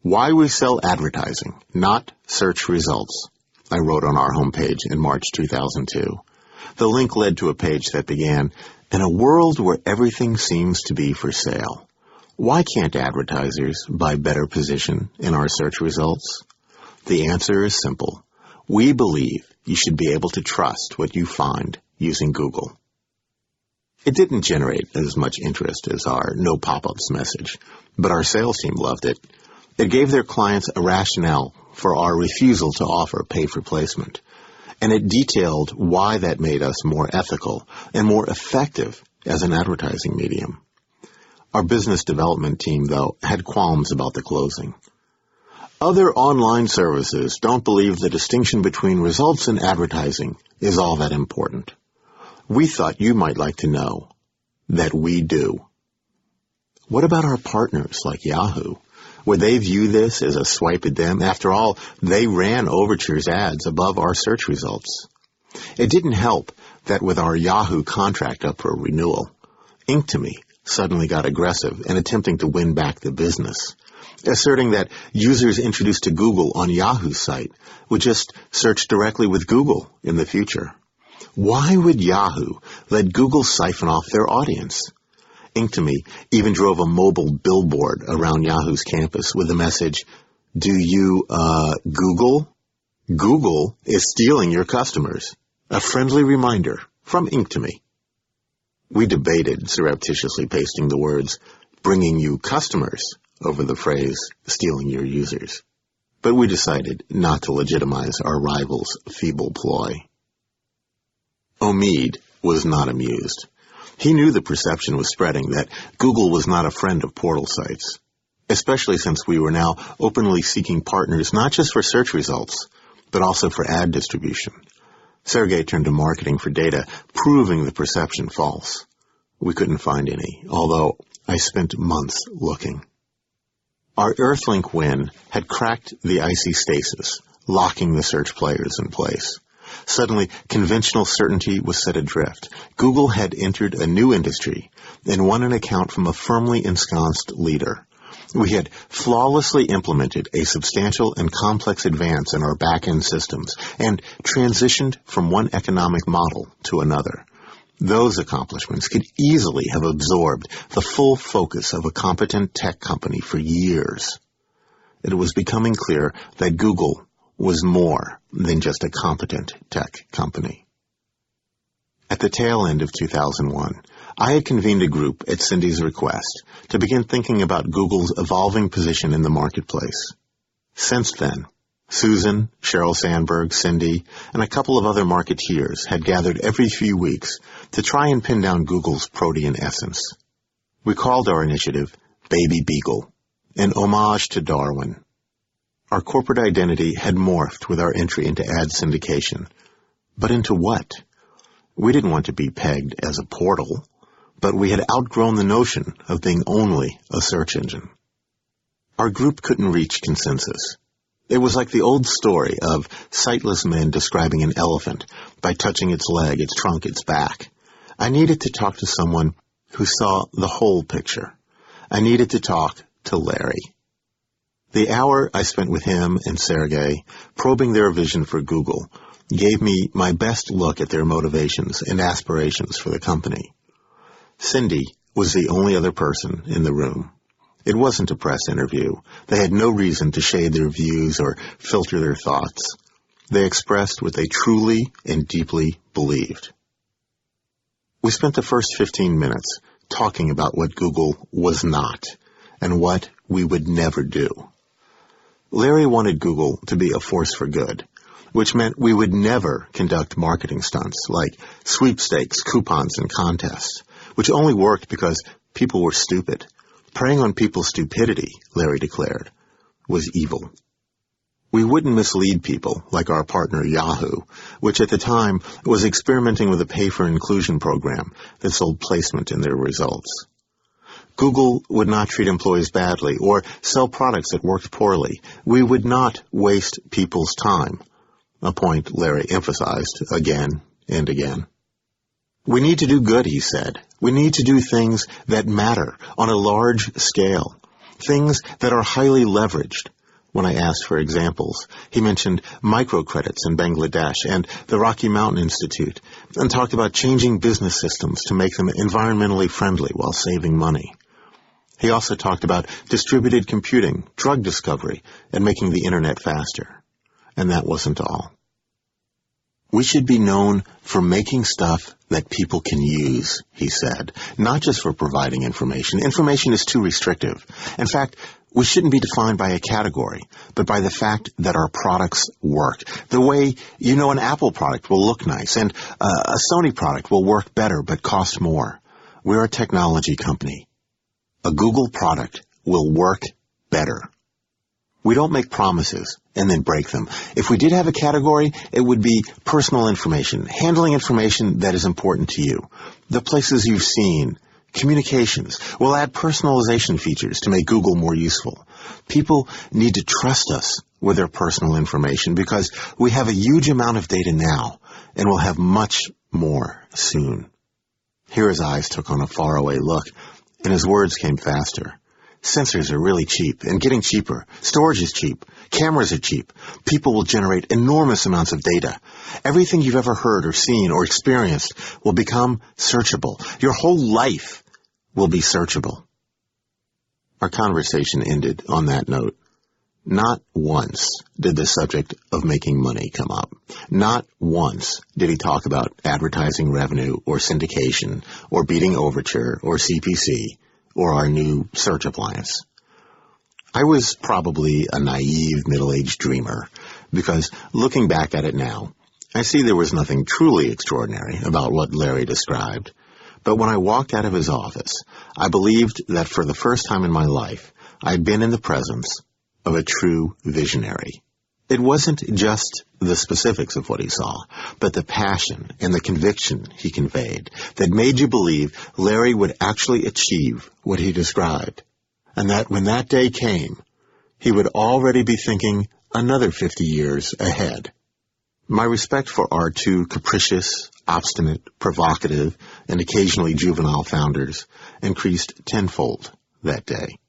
[SPEAKER 1] Why we sell advertising, not search results, I wrote on our homepage in March 2002. The link led to a page that began, in a world where everything seems to be for sale, why can't advertisers buy better position in our search results? The answer is simple. We believe you should be able to trust what you find using Google. It didn't generate as much interest as our no pop-ups message, but our sales team loved it. It gave their clients a rationale for our refusal to offer pay-for-placement, and it detailed why that made us more ethical and more effective as an advertising medium. Our business development team, though, had qualms about the closing. Other online services don't believe the distinction between results and advertising is all that important. We thought you might like to know that we do. What about our partners like Yahoo? Would they view this as a swipe at them? After all, they ran Overture's ads above our search results. It didn't help that with our Yahoo contract up for renewal, Ink2Me suddenly got aggressive in attempting to win back the business, asserting that users introduced to Google on Yahoo's site would just search directly with Google in the future. Why would Yahoo let Google siphon off their audience? Ink2Me even drove a mobile billboard around Yahoo's campus with the message, do you, Google? Google is stealing your customers. A friendly reminder from Ink2Me. We debated surreptitiously pasting the words, bringing you customers, over the phrase, stealing your users. But we decided not to legitimize our rival's feeble ploy. Omid was not amused. He knew the perception was spreading that Google was not a friend of portal sites, especially since we were now openly seeking partners not just for search results, but also for ad distribution. Sergey turned to marketing for data, proving the perception false. We couldn't find any, although I spent months looking. Our Earthlink win had cracked the icy stasis, locking the search players in place. Suddenly, conventional certainty was set adrift. Google had entered a new industry and won an account from a firmly ensconced leader. We had flawlessly implemented a substantial and complex advance in our back-end systems and transitioned from one economic model to another. Those accomplishments could easily have absorbed the full focus of a competent tech company for years. It was becoming clear that Google was more than just a competent tech company. At the tail end of 2001, I had convened a group at Cindy's request to begin thinking about Google's evolving position in the marketplace. Since then, Susan, Sheryl Sandberg, Cindy, and a couple of other marketeers had gathered every few weeks to try and pin down Google's protean essence. We called our initiative Baby Beagle, an homage to Darwin. Our corporate identity had morphed with our entry into ad syndication. But into what? We didn't want to be pegged as a portal, but we had outgrown the notion of being only a search engine. Our group couldn't reach consensus. It was like the old story of sightless men describing an elephant by touching its leg, its trunk, its back. I needed to talk to someone who saw the whole picture. I needed to talk to Larry. The hour I spent with him and Sergey, probing their vision for Google, gave me my best look at their motivations and aspirations for the company. Cindy was the only other person in the room. It wasn't a press interview. They had no reason to shade their views or filter their thoughts. They expressed what they truly and deeply believed. We spent the first 15 minutes talking about what Google was not and what we would never do. Larry wanted Google to be a force for good, which meant we would never conduct marketing stunts like sweepstakes, coupons, and contests, which only worked because people were stupid. Preying on people's stupidity, Larry declared, was evil. We wouldn't mislead people like our partner Yahoo, which at the time was experimenting with a pay-for-inclusion program that sold placement in their results. Google would not treat employees badly or sell products that worked poorly. We would not waste people's time, a point Larry emphasized again and again. We need to do good, he said. We need to do things that matter on a large scale, things that are highly leveraged. When I asked for examples, he mentioned microcredits in Bangladesh and the Rocky Mountain Institute, and talked about changing business systems to make them environmentally friendly while saving money. He also talked about distributed computing, drug discovery, and making the internet faster. And that wasn't all. We should be known for making stuff that people can use, he said, not just for providing information. Information is too restrictive. In fact, we shouldn't be defined by a category, but by the fact that our products work. The way, an Apple product will look nice, and a Sony product will work better but cost more. We're a technology company. A Google product will work better. We don't make promises and then break them. If we did have a category, it would be personal information, handling information that is important to you, the places you've seen, communications. We'll add personalization features to make Google more useful. People need to trust us with their personal information because we have a huge amount of data now, and we'll have much more soon. Here his eyes took on a faraway look, and his words came faster. Sensors are really cheap and getting cheaper. Storage is cheap. Cameras are cheap. People will generate enormous amounts of data. Everything you've ever heard or seen or experienced will become searchable. Your whole life will be searchable. Our conversation ended on that note. Not once did the subject of making money come up. Not once did he talk about advertising revenue or syndication or beating Overture or CPC or our new search appliance. I was probably a naive middle-aged dreamer because looking back at it now, I see there was nothing truly extraordinary about what Larry described. But when I walked out of his office, I believed that for the first time in my life, I'd been in the presence of a true visionary. It wasn't just the specifics of what he saw, but the passion and the conviction he conveyed that made you believe Larry would actually achieve what he described, and that when that day came, he would already be thinking another 50 years ahead. My respect for our two capricious, obstinate, provocative, and occasionally juvenile founders increased tenfold that day.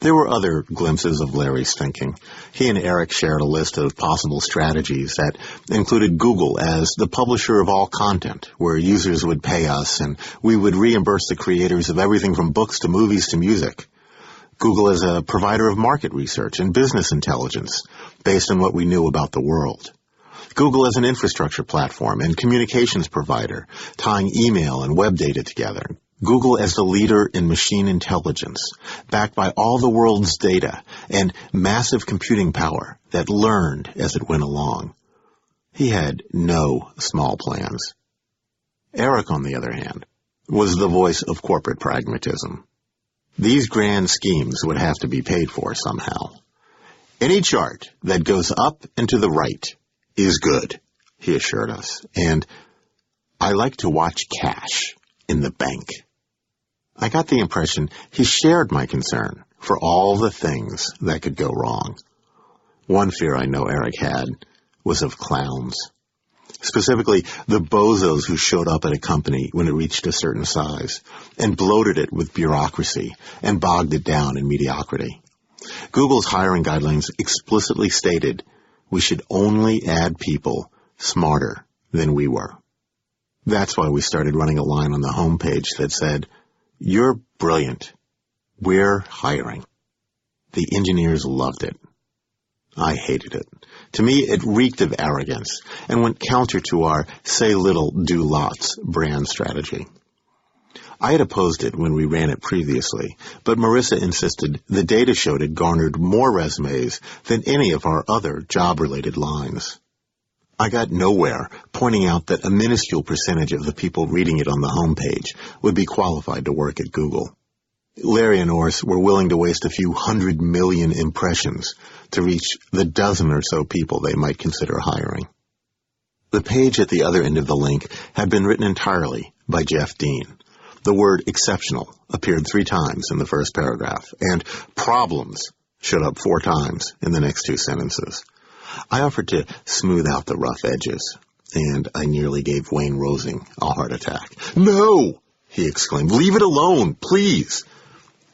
[SPEAKER 1] There were other glimpses of Larry's thinking. He and Eric shared a list of possible strategies that included Google as the publisher of all content, where users would pay us and we would reimburse the creators of everything from books to movies to music. Google as a provider of market research and business intelligence based on what we knew about the world. Google as an infrastructure platform and communications provider, tying email and web data together. Google as the leader in machine intelligence, backed by all the world's data and massive computing power that learned as it went along. He had no small plans. Eric, on the other hand, was the voice of corporate pragmatism. These grand schemes would have to be paid for somehow. Any chart that goes up and to the right is good, he assured us, and I like to watch cash in the bank. I got the impression he shared my concern for all the things that could go wrong. One fear I know Eric had was of clowns. Specifically, the bozos who showed up at a company when it reached a certain size and bloated it with bureaucracy and bogged it down in mediocrity. Google's hiring guidelines explicitly stated we should only add people smarter than we were. That's why we started running a line on the homepage that said, "You're brilliant. We're hiring." The engineers loved it. I hated it. To me, it reeked of arrogance and went counter to our say little, do lots brand strategy. I had opposed it when we ran it previously, but Marissa insisted the data showed it garnered more resumes than any of our other job-related lines. I got nowhere pointing out that a minuscule percentage of the people reading it on the homepage would be qualified to work at Google. Larry and Ors were willing to waste a few 100 million impressions to reach the dozen or so people they might consider hiring. The page at the other end of the link had been written entirely by Jeff Dean. The word exceptional appeared 3 times in the first paragraph, and problems showed up 4 times in the next 2 sentences. I offered to smooth out the rough edges, and I nearly gave Wayne Rosing a heart attack. "No!" he exclaimed. "Leave it alone, please!"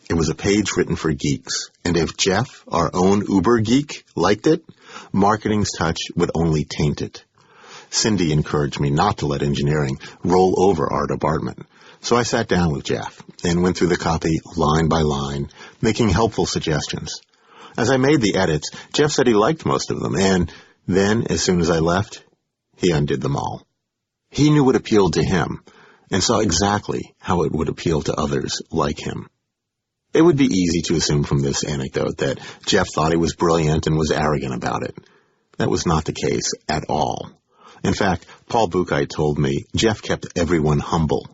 [SPEAKER 1] It was a page written for geeks, and if Jeff, our own uber geek, liked it, marketing's touch would only taint it. Cindy encouraged me not to let engineering roll over our department. So I sat down with Jeff and went through the copy line by line, making helpful suggestions. As I made the edits, Jeff said he liked most of them, and then, as soon as I left, he undid them all. He knew what appealed to him, and saw exactly how it would appeal to others like him. It would be easy to assume from this anecdote that Jeff thought he was brilliant and was arrogant about it. That was not the case at all. In fact, Paul Buchheit told me Jeff kept everyone humble.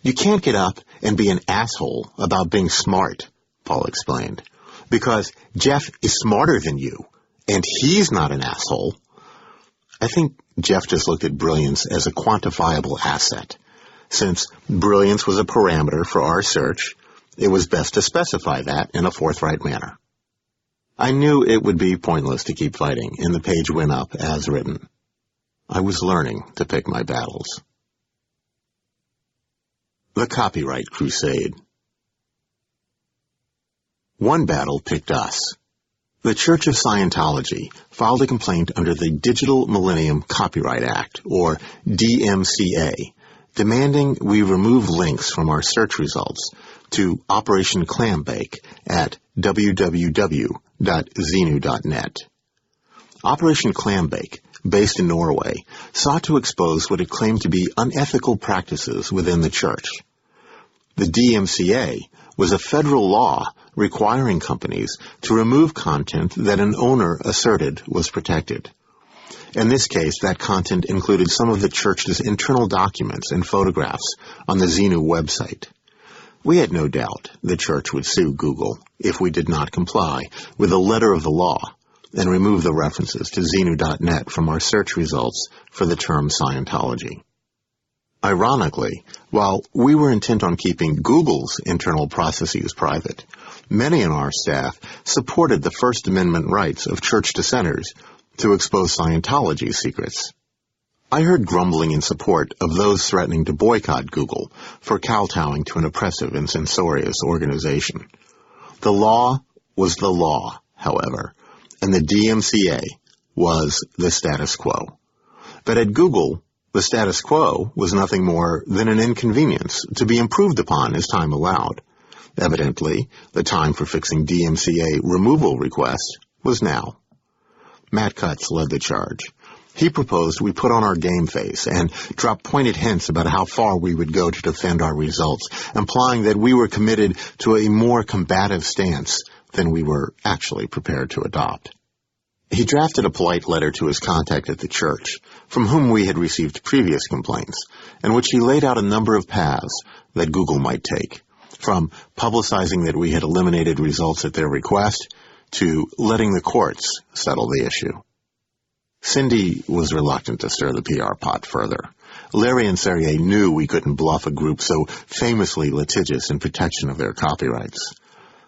[SPEAKER 1] "You can't get up and be an asshole about being smart," Paul explained, "because Jeff is smarter than you, and he's not an asshole." I think Jeff just looked at brilliance as a quantifiable asset. Since brilliance was a parameter for our search, it was best to specify that in a forthright manner. I knew it would be pointless to keep fighting, and the page went up as written. I was learning to pick my battles. The Copyright Crusade. One battle picked us. The Church of Scientology filed a complaint under the Digital Millennium Copyright Act, or DMCA, demanding we remove links from our search results to Operation Clambake at www.xenu.net. Operation Clambake, based in Norway, sought to expose what it claimed to be unethical practices within the church. The DMCA was a federal law requiring companies to remove content that an owner asserted was protected. In this case, that content included some of the church's internal documents and photographs on the Xenu website. We had no doubt the church would sue Google if we did not comply with the letter of the law and remove the references to Xenu.net from our search results for the term Scientology. Ironically, while we were intent on keeping Google's internal processes private, many in our staff supported the First Amendment rights of church dissenters to expose Scientology's secrets. I heard grumbling in support of those threatening to boycott Google for kowtowing to an oppressive and censorious organization. The law was the law, however, and the DMCA was the status quo. But at Google, the status quo was nothing more than an inconvenience to be improved upon as time allowed. Evidently, the time for fixing DMCA removal requests was now. Matt Cutts led the charge. He proposed we put on our game face and drop pointed hints about how far we would go to defend our results, implying that we were committed to a more combative stance than we were actually prepared to adopt. He drafted a polite letter to his contact at the church, from whom we had received previous complaints, in which he laid out a number of paths that Google might take, from publicizing that we had eliminated results at their request to letting the courts settle the issue. Cindy was reluctant to stir the PR pot further. Larry and Sergey knew we couldn't bluff a group so famously litigious in protection of their copyrights.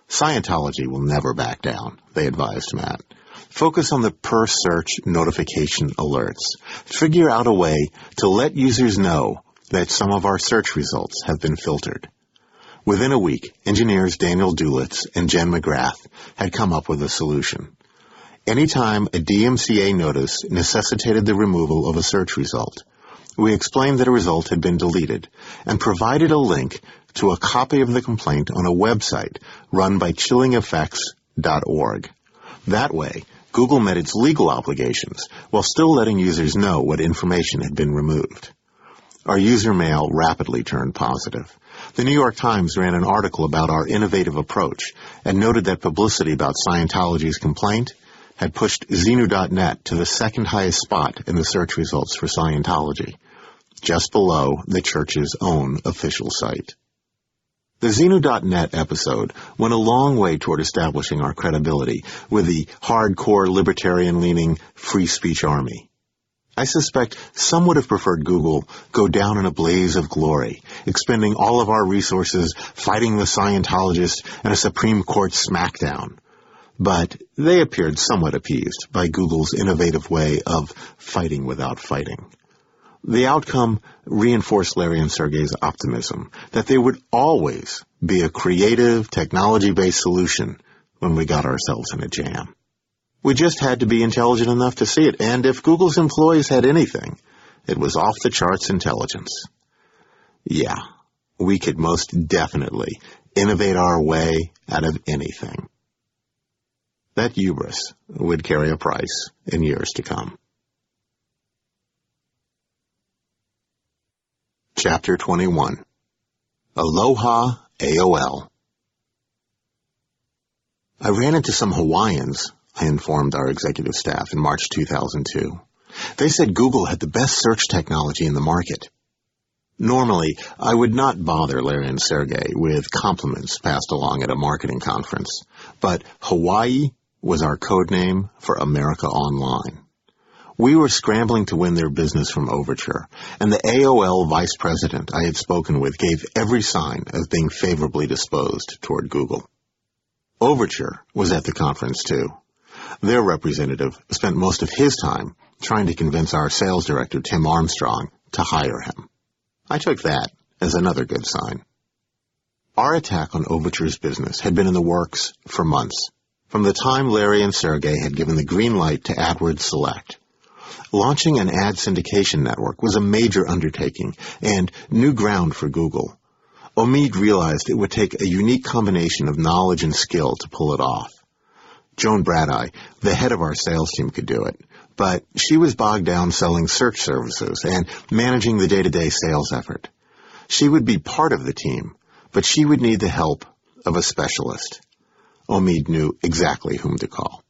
[SPEAKER 1] Scientology will never back down, they advised Matt. Focus on the per-search notification alerts. Figure out a way to let users know that some of our search results have been filtered. Within a week, engineers Daniel Dulitz and Jen McGrath had come up with a solution. Anytime a DMCA notice necessitated the removal of a search result, we explained that a result had been deleted and provided a link to a copy of the complaint on a website run by chillingeffects.org. That way, Google met its legal obligations while still letting users know what information had been removed. Our user mail rapidly turned positive. The New York Times ran an article about our innovative approach and noted that publicity about Scientology's complaint had pushed Xenu.net to the second highest spot in the search results for Scientology, just below the church's own official site. The Xenu.net episode went a long way toward establishing our credibility with the hardcore libertarian-leaning free speech army. I suspect some would have preferred Google go down in a blaze of glory, expending all of our resources fighting the Scientologists and a Supreme Court smackdown. But they appeared somewhat appeased by Google's innovative way of fighting without fighting. The outcome reinforced Larry and Sergey's optimism that there would always be a creative, technology-based solution when we got ourselves in a jam. We just had to be intelligent enough to see it, and if Google's employees had anything, it was off-the-charts intelligence. Yeah, we could most definitely innovate our way out of anything. That hubris would carry a price in years to come. Chapter 21. Aloha AOL. I ran into some Hawaiians, I informed our executive staff in March 2002. They said Google had the best search technology in the market. Normally, I would not bother Larry and Sergey with compliments passed along at a marketing conference, but Hawaii was our code name for America Online. We were scrambling to win their business from Overture, and the AOL vice president I had spoken with gave every sign of being favorably disposed toward Google. Overture was at the conference, too. Their representative spent most of his time trying to convince our sales director, Tim Armstrong, to hire him. I took that as another good sign. Our attack on Overture's business had been in the works for months, from the time Larry and Sergey had given the green light to AdWords Select. Launching an ad syndication network was a major undertaking and new ground for Google. Omid realized it would take a unique combination of knowledge and skill to pull it off. Joan Bradeye, the head of our sales team, could do it, but she was bogged down selling search services and managing the day-to-day sales effort. She would be part of the team, but she would need the help of a specialist. Omid knew exactly whom to call.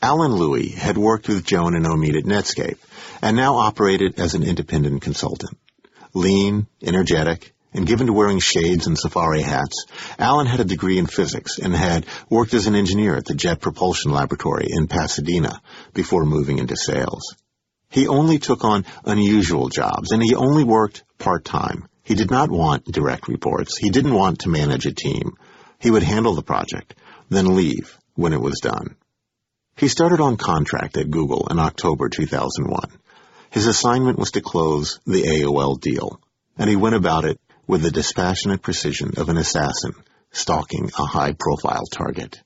[SPEAKER 1] Alan Louie had worked with Joan and Omid at Netscape and now operated as an independent consultant. Lean, energetic, and given to wearing shades and safari hats, Alan had a degree in physics and had worked as an engineer at the Jet Propulsion Laboratory in Pasadena before moving into sales. He only took on unusual jobs, and he only worked part-time. He did not want direct reports. He didn't want to manage a team. He would handle the project, then leave when it was done. He started on contract at Google in October 2001. His assignment was to close the AOL deal, and he went about it with the dispassionate precision of an assassin stalking a high-profile target.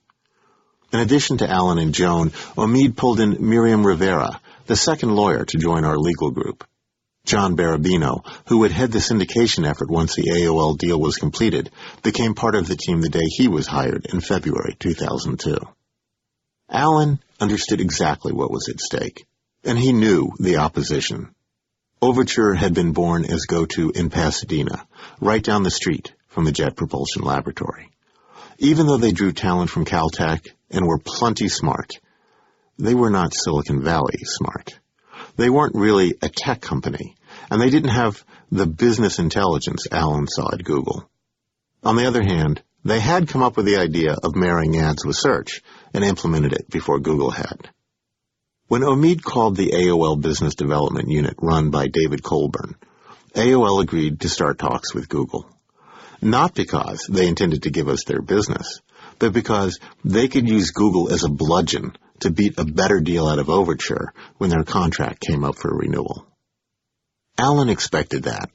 [SPEAKER 1] In addition to Alan and Joan, Omid pulled in Miriam Rivera, the second lawyer, to join our legal group. John Barabino, who would head the syndication effort once the AOL deal was completed, became part of the team the day he was hired in February 2002. Alan understood exactly what was at stake, and he knew the opposition. Overture had been born as go-to in Pasadena, right down the street from the Jet Propulsion Laboratory. Even though they drew talent from Caltech and were plenty smart, they were not Silicon Valley smart. They weren't really a tech company, and they didn't have the business intelligence Alan saw at Google. On the other hand, they had come up with the idea of marrying ads with search and implemented it before Google had. When Omid called the AOL Business Development Unit run by David Colburn, AOL agreed to start talks with Google. Not because they intended to give us their business, but because they could use Google as a bludgeon to beat a better deal out of Overture when their contract came up for renewal. Alan expected that.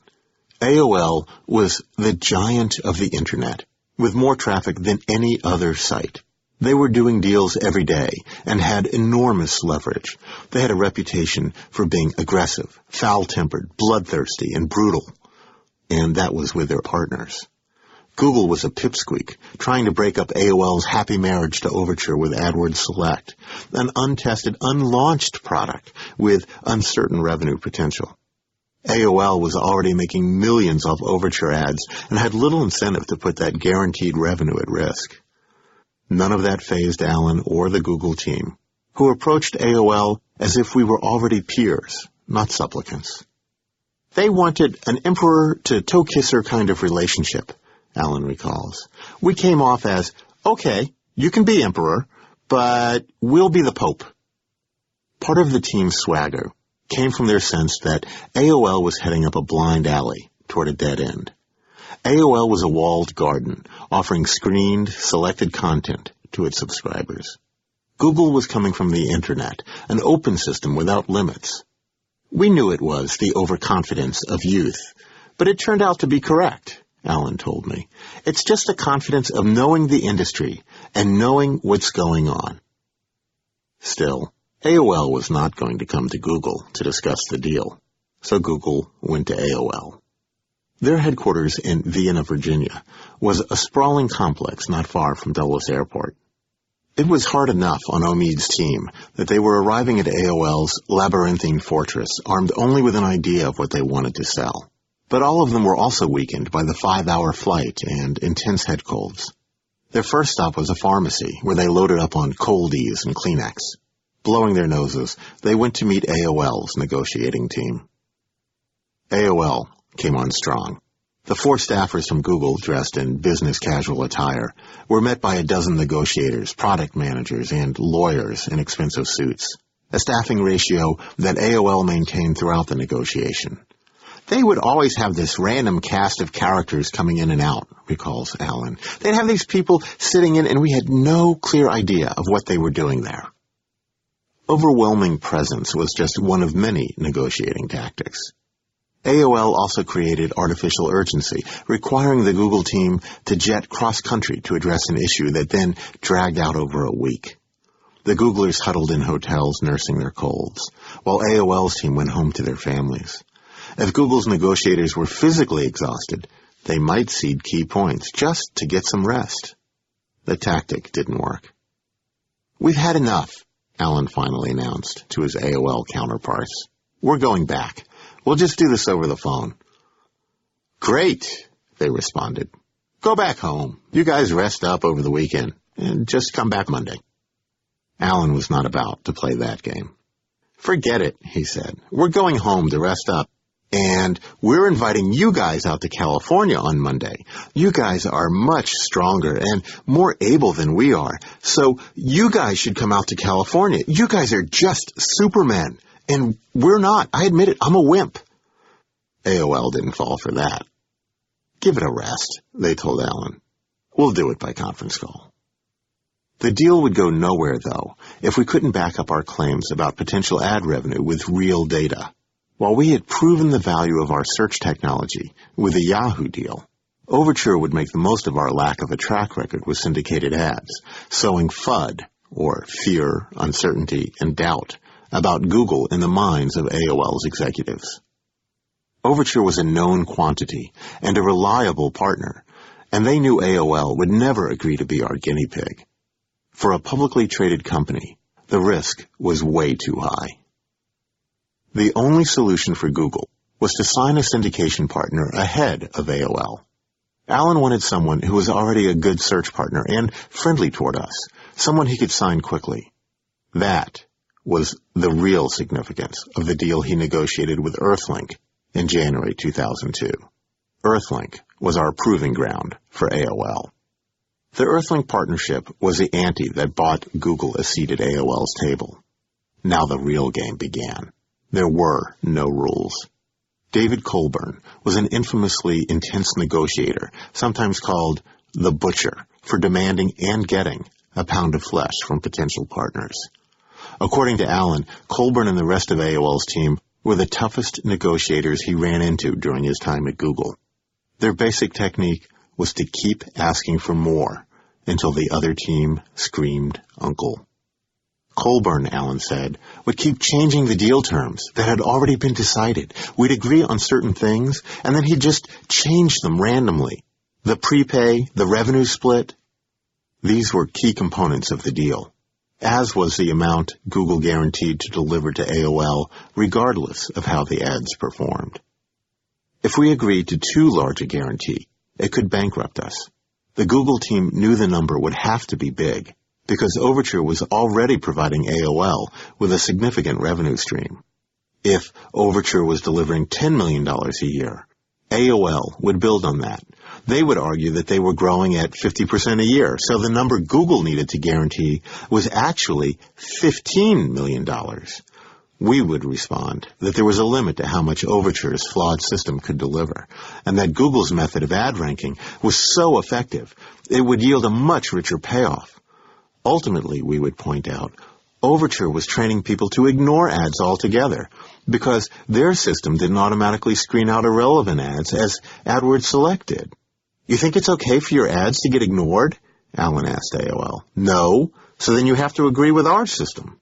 [SPEAKER 1] AOL was the giant of the Internet, with more traffic than any other site. They were doing deals every day and had enormous leverage. They had a reputation for being aggressive, foul-tempered, bloodthirsty, and brutal. And that was with their partners. Google was a pipsqueak, trying to break up AOL's happy marriage to Overture with AdWords Select, an untested, unlaunched product with uncertain revenue potential. AOL was already making millions off Overture ads and had little incentive to put that guaranteed revenue at risk. None of that fazed Alan or the Google team, who approached AOL as if we were already peers, not supplicants. They wanted an emperor to toe kisser kind of relationship, Alan recalls. We came off as, okay, you can be emperor, but we'll be the pope. Part of the team's swagger came from their sense that AOL was heading up a blind alley toward a dead end. AOL was a walled garden, offering screened, selected content to its subscribers. Google was coming from the Internet, an open system without limits. We knew it was the overconfidence of youth, but it turned out to be correct, Alan told me. It's just the confidence of knowing the industry and knowing what's going on. Still, AOL was not going to come to Google to discuss the deal, so Google went to AOL. Their headquarters in Vienna, Virginia, was a sprawling complex not far from Dulles Airport. It was hard enough on Omid's team that they were arriving at AOL's labyrinthine fortress armed only with an idea of what they wanted to sell. But all of them were also weakened by the 5-hour flight and intense head colds. Their first stop was a pharmacy where they loaded up on Coldies and Kleenex. Blowing their noses, they went to meet AOL's negotiating team. AOL came on strong. The 4 staffers from Google, dressed in business casual attire, were met by a dozen negotiators, product managers, and lawyers in expensive suits, a staffing ratio that AOL maintained throughout the negotiation. They would always have this random cast of characters coming in and out, recalls Alan. They'd have these people sitting in, and we had no clear idea of what they were doing there. Overwhelming presence was just one of many negotiating tactics. AOL also created artificial urgency, requiring the Google team to jet cross-country to address an issue that then dragged out over a week. The Googlers huddled in hotels nursing their colds, while AOL's team went home to their families. If Google's negotiators were physically exhausted, they might cede key points just to get some rest. The tactic didn't work. "We've had enough," Alan finally announced to his AOL counterparts. "We're going back. We'll just do this over the phone." "Great," they responded. "Go back home. You guys rest up over the weekend and just come back Monday." Alan was not about to play that game. "Forget it," he said. "We're going home to rest up. And we're inviting you guys out to California on Monday. You guys are much stronger and more able than we are. So you guys should come out to California. You guys are just supermen. And we're not. I admit it. I'm a wimp." AOL didn't fall for that. "Give it a rest," they told Alan. "We'll do it by conference call." The deal would go nowhere, though, if we couldn't back up our claims about potential ad revenue with real data. While we had proven the value of our search technology with the Yahoo deal, Overture would make the most of our lack of a track record with syndicated ads, sowing FUD, or fear, uncertainty, and doubt, about Google in the minds of AOL's executives. Overture was a known quantity and a reliable partner, and they knew AOL would never agree to be our guinea pig. For a publicly traded company, the risk was way too high. The only solution for Google was to sign a syndication partner ahead of AOL. Alan wanted someone who was already a good search partner and friendly toward us, someone he could sign quickly. That was the real significance of the deal he negotiated with Earthlink in January 2002. Earthlink was our proving ground for AOL. The Earthlink partnership was the ante that bought Google a seat at AOL's table. Now the real game began. There were no rules. David Colburn was an infamously intense negotiator, sometimes called the Butcher, for demanding and getting a pound of flesh from potential partners. According to Alan, Colburn and the rest of AOL's team were the toughest negotiators he ran into during his time at Google. Their basic technique was to keep asking for more until the other team screamed uncle. Colburn, Alan said, would keep changing the deal terms that had already been decided. We'd agree on certain things, and then he'd just change them randomly. The prepay, the revenue split, these were key components of the deal, as was the amount Google guaranteed to deliver to AOL regardless of how the ads performed. If we agreed to too large a guarantee, it could bankrupt us. The Google team knew the number would have to be big, because Overture was already providing AOL with a significant revenue stream. If Overture was delivering $10 million a year, AOL would build on that. They would argue that they were growing at 50% a year, so the number Google needed to guarantee was actually $15 million. We would respond that there was a limit to how much Overture's flawed system could deliver, and that Google's method of ad ranking was so effective it would yield a much richer payoff. Ultimately, we would point out, Overture was training people to ignore ads altogether because their system didn't automatically screen out irrelevant ads as AdWords Select did. You think it's okay for your ads to get ignored? Alan asked AOL. No, so then you have to agree with our system.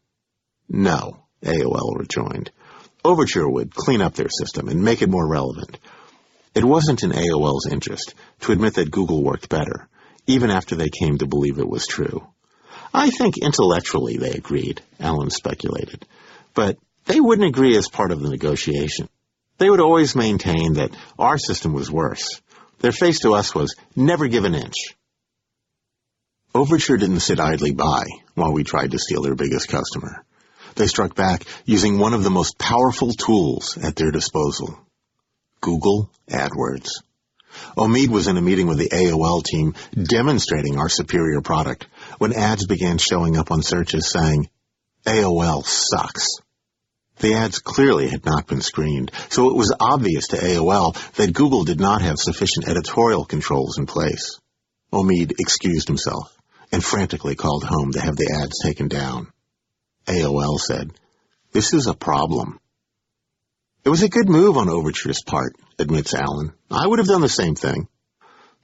[SPEAKER 1] No, AOL rejoined. Overture would clean up their system and make it more relevant. It wasn't in AOL's interest to admit that Google worked better, even after they came to believe it was true. I think intellectually they agreed, Alan speculated, but they wouldn't agree as part of the negotiation. They would always maintain that our system was worse. Their face to us was, never give an inch. Overture didn't sit idly by while we tried to steal their biggest customer. They struck back using one of the most powerful tools at their disposal, Google AdWords. Omid was in a meeting with the AOL team demonstrating our superior product when ads began showing up on searches saying, AOL sucks. The ads clearly had not been screened, so it was obvious to AOL that Google did not have sufficient editorial controls in place. Omid excused himself and frantically called home to have the ads taken down. AOL said, "This is a problem." It was a good move on Overture's part, admits Alan. I would have done the same thing.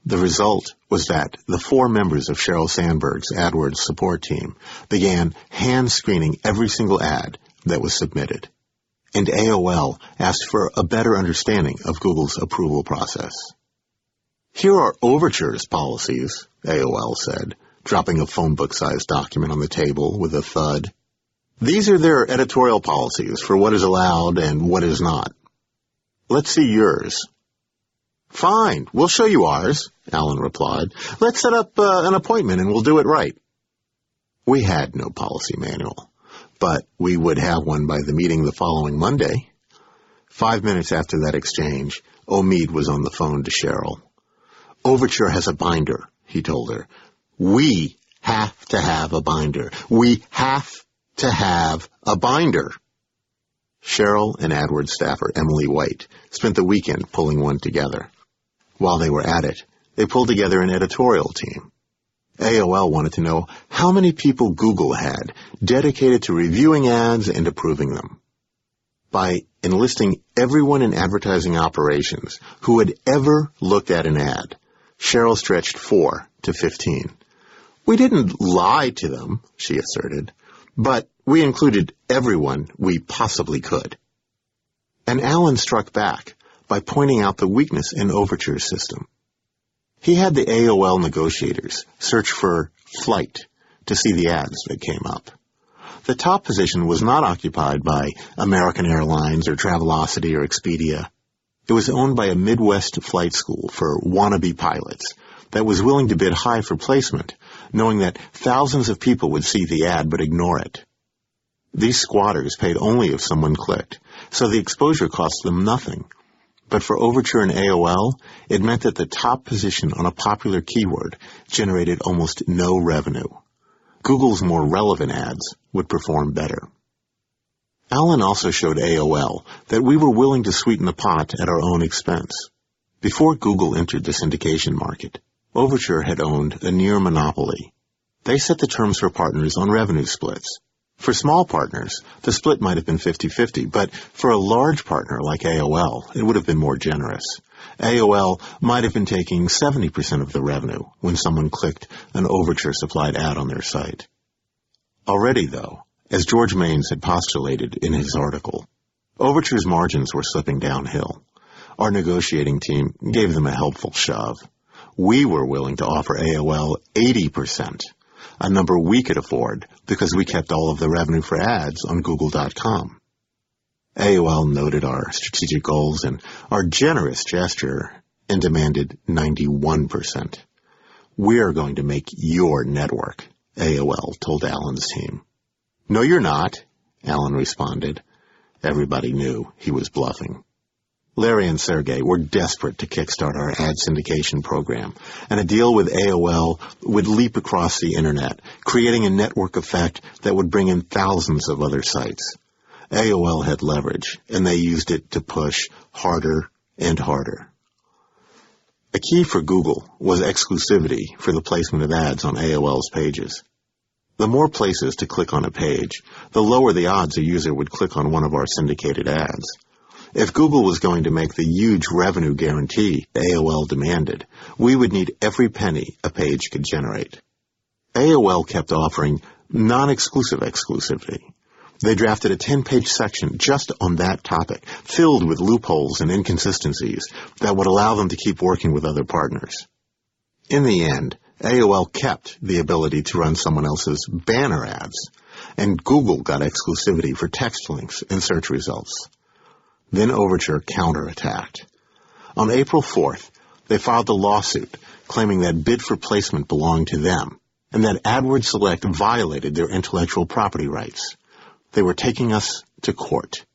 [SPEAKER 1] The result was that the 4 members of Sheryl Sandberg's AdWords support team began hand-screening every single ad that was submitted, and AOL asked for a better understanding of Google's approval process. Here are Overture's policies, AOL said, dropping a phone book-sized document on the table with a thud. These are their editorial policies for what is allowed and what is not. Let's see yours. Fine, we'll show you ours, Alan replied. Let's set up an appointment and we'll do it right. We had no policy manual, but we would have one by the meeting the following Monday. 5 minutes after that exchange, Omid was on the phone to Sheryl. Overture has a binder, he told her. We have to have a binder. We have to have a binder. Sheryl and AdWords staffer Emily White spent the weekend pulling one together. While they were at it, they pulled together an editorial team. AOL wanted to know how many people Google had dedicated to reviewing ads and approving them. By enlisting everyone in advertising operations who had ever looked at an ad, Sheryl stretched 4 to 15. We didn't lie to them, she asserted, but we included everyone we possibly could. And Alan struck back by pointing out the weakness in Overture's system. He had the AOL negotiators search for flight to see the ads that came up. The top position was not occupied by American Airlines or Travelocity or Expedia. It was owned by a Midwest flight school for wannabe pilots that was willing to bid high for placement, knowing that thousands of people would see the ad but ignore it. These squatters paid only if someone clicked, so the exposure cost them nothing. But for Overture and AOL, it meant that the top position on a popular keyword generated almost no revenue. Google's more relevant ads would perform better. Alan also showed AOL that we were willing to sweeten the pot at our own expense. Before Google entered the syndication market, Overture had owned a near monopoly. They set the terms for partners on revenue splits. For small partners, the split might have been 50-50, but for a large partner like AOL, it would have been more generous. AOL might have been taking 70% of the revenue when someone clicked an Overture-supplied ad on their site. Already, though, as George Maines had postulated in his article, Overture's margins were slipping downhill. Our negotiating team gave them a helpful shove. We were willing to offer AOL 80%, a number we could afford because we kept all of the revenue for ads on Google.com. AOL noted our strategic goals and our generous gesture and demanded 91%. We're going to make your network, AOL told Alan's team. No, you're not, Alan responded. Everybody knew he was bluffing. Larry and Sergey were desperate to kickstart our ad syndication program, and a deal with AOL would leap across the internet, creating a network effect that would bring in thousands of other sites. AOL had leverage, and they used it to push harder and harder. A key for Google was exclusivity for the placement of ads on AOL's pages. The more places to click on a page, the lower the odds a user would click on one of our syndicated ads. If Google was going to make the huge revenue guarantee AOL demanded, we would need every penny a page could generate. AOL kept offering non-exclusive exclusivity. They drafted a 10-page section just on that topic, filled with loopholes and inconsistencies that would allow them to keep working with other partners. In the end, AOL kept the ability to run someone else's banner ads, and Google got exclusivity for text links and search results. Then Overture counterattacked. On April 4th, they filed a lawsuit claiming that bid for placement belonged to them and that AdWords Select violated their intellectual property rights. They were taking us to court.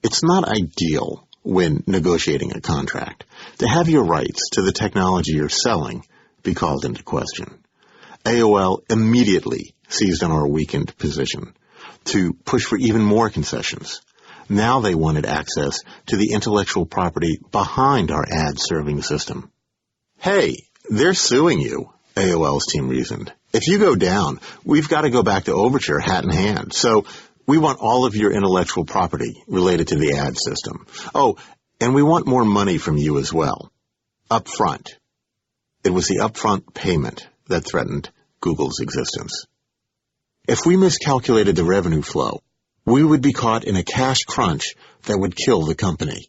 [SPEAKER 1] It's not ideal when negotiating a contract to have your rights to the technology you're selling be called into question. AOL immediately seized on our weakened position to push for even more concessions. Now they wanted access to the intellectual property behind our ad-serving system. Hey, they're suing you, AOL's team reasoned. If you go down, we've got to go back to Overture hat in hand. So we want all of your intellectual property related to the ad system. Oh, and we want more money from you as well. Up front. It was the upfront payment that threatened Google's existence. If we miscalculated the revenue flow, we would be caught in a cash crunch that would kill the company.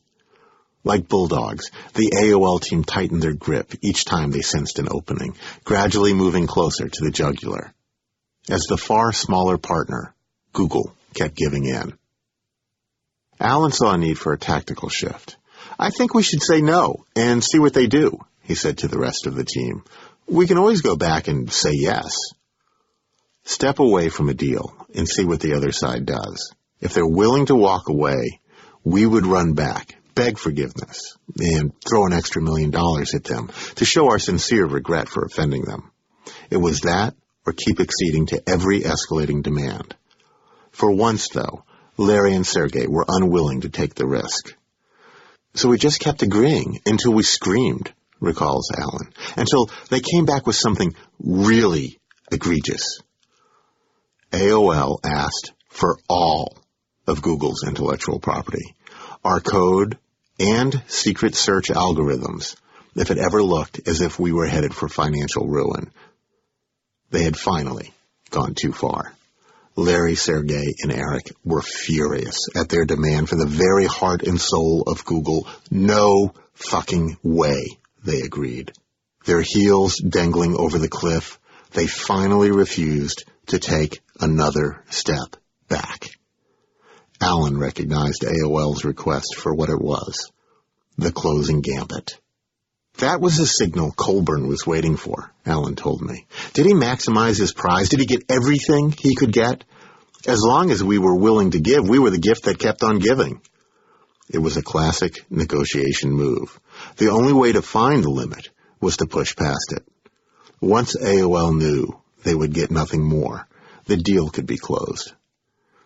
[SPEAKER 1] Like bulldogs, the AOL team tightened their grip each time they sensed an opening, gradually moving closer to the jugular. As the far smaller partner, Google kept giving in. Alan saw a need for a tactical shift. I think we should say no and see what they do, he said to the rest of the team. We can always go back and say yes. Step away from a deal and see what the other side does. If they're willing to walk away, we would run back, beg forgiveness, and throw an extra $1 million at them to show our sincere regret for offending them. It was that or keep acceding to every escalating demand. For once, though, Larry and Sergey were unwilling to take the risk. So we just kept agreeing until we screamed, recalls Alan, until they came back with something really egregious. AOL asked for all of Google's intellectual property, our code and secret search algorithms, if it ever looked as if we were headed for financial ruin. They had finally gone too far. Larry, Sergey, and Eric were furious at their demand for the very heart and soul of Google. No fucking way, they agreed. Their heels dangling over the cliff, they finally refused to take another step back. Alan recognized AOL's request for what it was, the closing gambit. That was the signal Colburn was waiting for, Alan told me. Did he maximize his prize? Did he get everything he could get? As long as we were willing to give, we were the gift that kept on giving. It was a classic negotiation move. The only way to find the limit was to push past it. Once AOL knew they would get nothing more, the deal could be closed.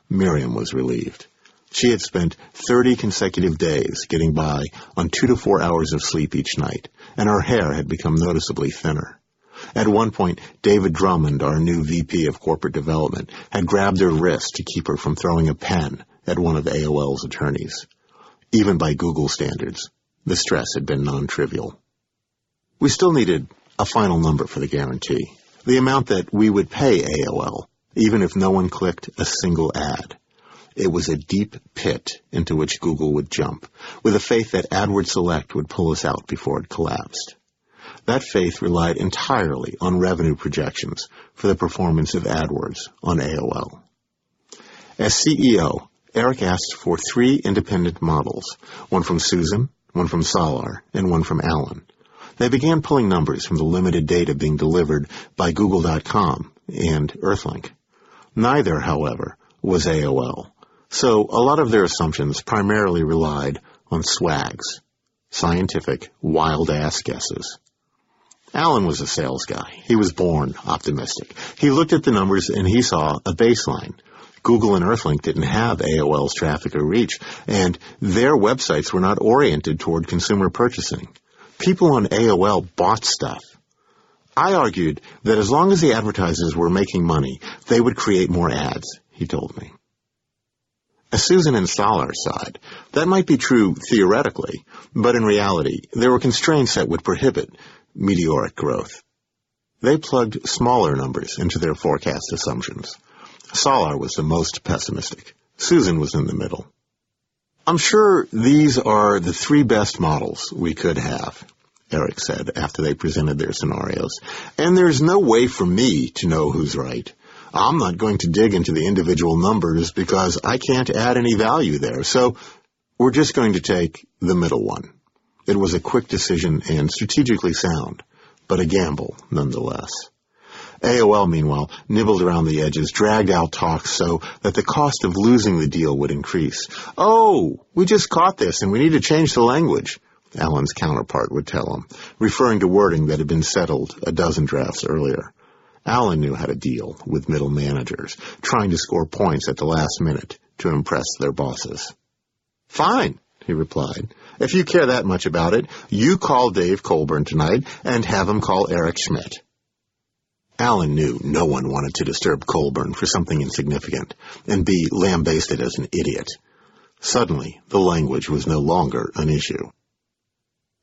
[SPEAKER 1] Miriam was relieved. She had spent 30 consecutive days getting by on 2 to 4 hours of sleep each night, and her hair had become noticeably thinner. At one point, David Drummond, our new VP of Corporate Development, had grabbed her wrist to keep her from throwing a pen at one of AOL's attorneys. Even by Google standards, the stress had been non-trivial. We still needed a final number for the guarantee, the amount that we would pay AOL, even if no one clicked a single ad. It was a deep pit into which Google would jump, with a faith that AdWords Select would pull us out before it collapsed. That faith relied entirely on revenue projections for the performance of AdWords on AOL. As CEO, Eric asked for 3 independent models, one from Susan, one from Salar, and one from Alan. They began pulling numbers from the limited data being delivered by Google.com and Earthlink. Neither, however, was AOL, so a lot of their assumptions primarily relied on swags, scientific, wild-ass guesses. Alan was a sales guy. He was born optimistic. He looked at the numbers and he saw a baseline. Google and Earthlink didn't have AOL's traffic or reach, and their websites were not oriented toward consumer purchasing. People on AOL bought stuff. I argued that as long as the advertisers were making money, they would create more ads, he told me. As Susan and Salar side, that might be true theoretically, but in reality, there were constraints that would prohibit meteoric growth. They plugged smaller numbers into their forecast assumptions. Salar was the most pessimistic. Susan was in the middle. I'm sure these are the 3 best models we could have, Eric said after they presented their scenarios, and there's no way for me to know who's right. I'm not going to dig into the individual numbers because I can't add any value there, so we're just going to take the middle one. It was a quick decision and strategically sound, but a gamble nonetheless. AOL, meanwhile, nibbled around the edges, dragged out talks so that the cost of losing the deal would increase. "Oh, we just caught this and we need to change the language," Alan's counterpart would tell him, referring to wording that had been settled a dozen drafts earlier. Alan knew how to deal with middle managers, trying to score points at the last minute to impress their bosses. "Fine," he replied. "If you care that much about it, you call Dave Colburn tonight and have him call Eric Schmidt." Alan knew no one wanted to disturb Colburn for something insignificant and be lambasted as an idiot. Suddenly, the language was no longer an issue.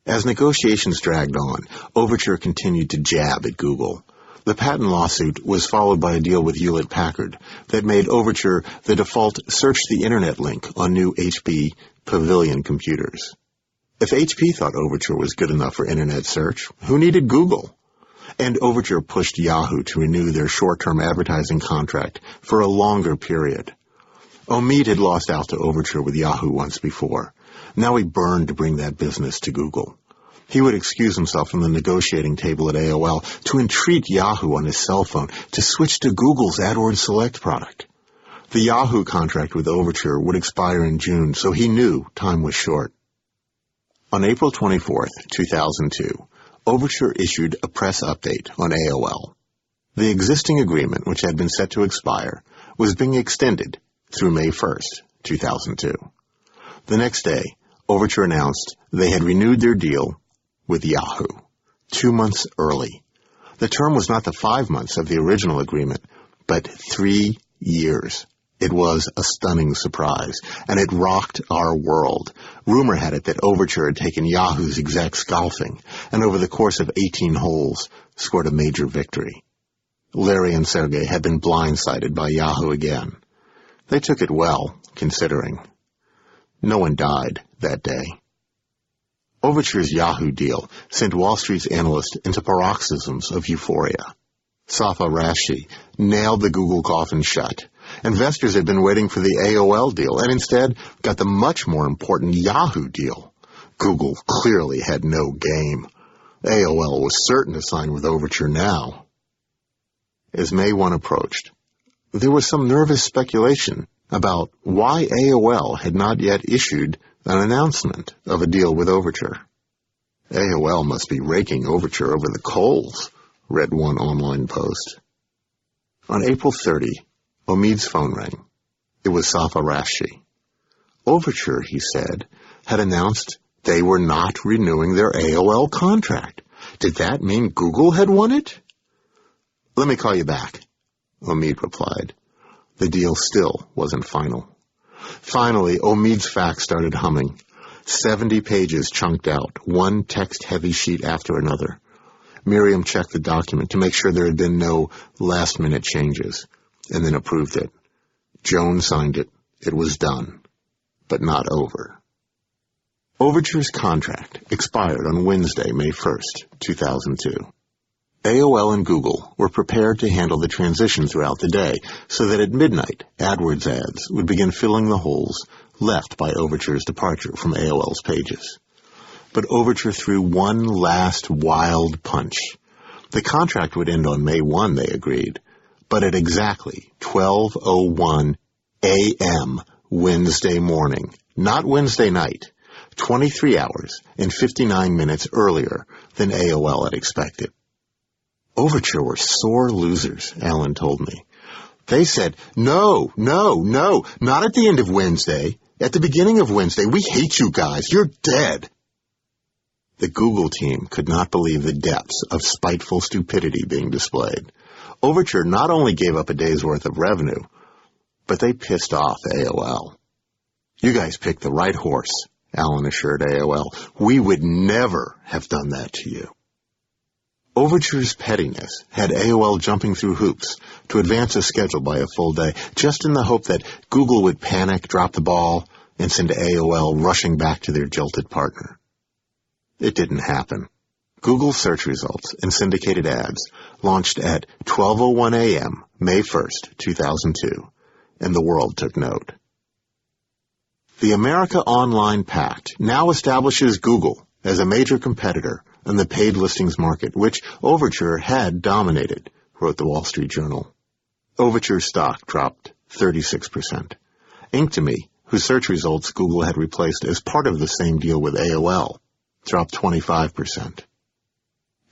[SPEAKER 1] As negotiations dragged on, Overture continued to jab at Google. The patent lawsuit was followed by a deal with Hewlett-Packard that made Overture the default search the internet link on new HP Pavilion computers. If HP thought Overture was good enough for internet search, who needed Google? And Overture pushed Yahoo to renew their short-term advertising contract for a longer period. Omid had lost out to Overture with Yahoo once before. Now he burned to bring that business to Google. He would excuse himself from the negotiating table at AOL to entreat Yahoo on his cell phone to switch to Google's AdWords Select product. The Yahoo contract with Overture would expire in June, so he knew time was short. On April 24, 2002, Overture issued a press update on AOL. The existing agreement, which had been set to expire, was being extended through May 1, 2002. The next day, Overture announced they had renewed their deal with Yahoo, 2 months early. The term was not the 5 months of the original agreement, but 3 years. It was a stunning surprise, and it rocked our world. Rumor had it that Overture had taken Yahoo's execs golfing, and over the course of 18 holes, scored a major victory. Larry and Sergey had been blindsided by Yahoo again. They took it well, considering. No one died that day. Overture's Yahoo deal sent Wall Street's analysts into paroxysms of euphoria. Safa Rashi nailed the Google coffin shut. Investors had been waiting for the AOL deal and instead got the much more important Yahoo deal. Google clearly had no game. AOL was certain to sign with Overture now. As May 1 approached, there was some nervous speculation about why AOL had not yet issued an announcement of a deal with Overture. AOL must be raking Overture over the coals, read one online post. On April 30, Omid's phone rang. It was Safa Rashi. Overture, he said, had announced they were not renewing their AOL contract. Did that mean Google had won it? "Let me call you back," Omid replied. The deal still wasn't final. Finally, Omid's fax started humming. 70 pages chunked out, one text-heavy sheet after another. Miriam checked the document to make sure there had been no last-minute changes, and then approved it. Joan signed it. It was done, but not over. Overture's contract expired on Wednesday, May 1st, 2002. AOL and Google were prepared to handle the transition throughout the day so that at midnight, AdWords ads would begin filling the holes left by Overture's departure from AOL's pages. But Overture threw one last wild punch. The contract would end on May 1, they agreed, but at exactly 12:01 a.m. Wednesday morning, not Wednesday night, 23 hours and 59 minutes earlier than AOL had expected. Overture were sore losers, Alan told me. They said, no, not at the end of Wednesday. At the beginning of Wednesday. We hate you guys. You're dead. The Google team could not believe the depths of spiteful stupidity being displayed. Overture not only gave up a day's worth of revenue, but they pissed off AOL. You guys picked the right horse, Alan assured AOL. We would never have done that to you. Overture's pettiness had AOL jumping through hoops to advance a schedule by a full day, just in the hope that Google would panic, drop the ball, and send AOL rushing back to their jilted partner. It didn't happen. Google search results and syndicated ads launched at 12:01 a.m., May 1st, 2002, and the world took note. The America Online Pact now establishes Google as a major competitor in the paid listings market, which Overture had dominated, wrote the Wall Street Journal. Overture stock dropped 36%. Inktomi, whose search results Google had replaced as part of the same deal with AOL, dropped 25%.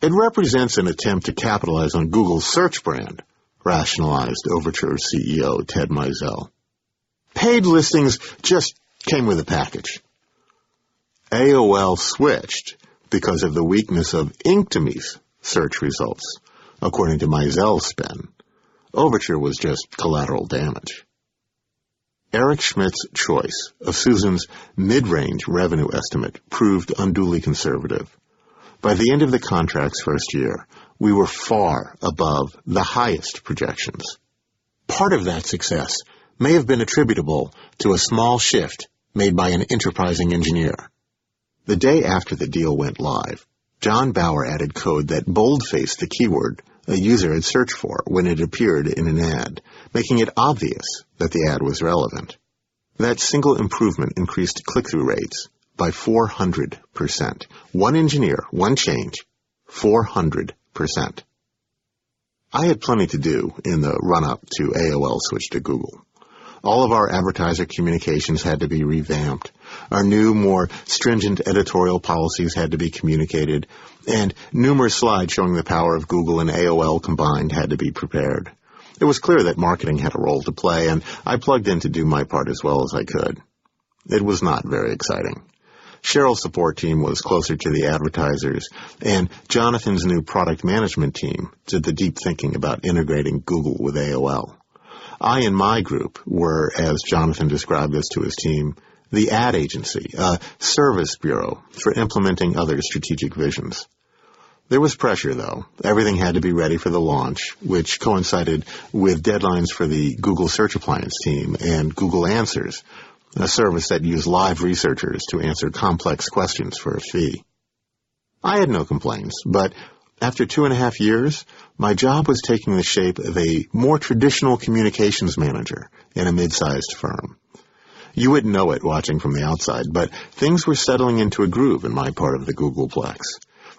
[SPEAKER 1] It represents an attempt to capitalize on Google's search brand, rationalized Overture CEO Ted Mizell. Paid listings just came with a package. AOL switched because of the weakness of Inktomi's search results, according to Mizell's spin. Overture was just collateral damage. Eric Schmidt's choice of Susan's mid-range revenue estimate proved unduly conservative. By the end of the contract's first year, we were far above the highest projections. Part of that success may have been attributable to a small shift made by an enterprising engineer. The day after the deal went live, John Bauer added code that boldfaced the keyword a user had searched for when it appeared in an ad, making it obvious that the ad was relevant. That single improvement increased click-through rates by 400%. One engineer, one change, 400%. I had plenty to do in the run-up to AOL switch to Google. All of our advertiser communications had to be revamped. Our new, more stringent editorial policies had to be communicated, and numerous slides showing the power of Google and AOL combined had to be prepared. It was clear that marketing had a role to play, and I plugged in to do my part as well as I could. It was not very exciting. Cheryl's support team was closer to the advertisers, and Jonathan's new product management team did the deep thinking about integrating Google with AOL. I and my group were, as Jonathan described us to his team, the ad agency, a service bureau for implementing other strategic visions. There was pressure, though. Everything had to be ready for the launch, which coincided with deadlines for the Google Search Appliance team and Google Answers, a service that used live researchers to answer complex questions for a fee. I had no complaints, but after 2.5 years, my job was taking the shape of a more traditional communications manager in a mid-sized firm. You wouldn't know it watching from the outside, but things were settling into a groove in my part of the Googleplex.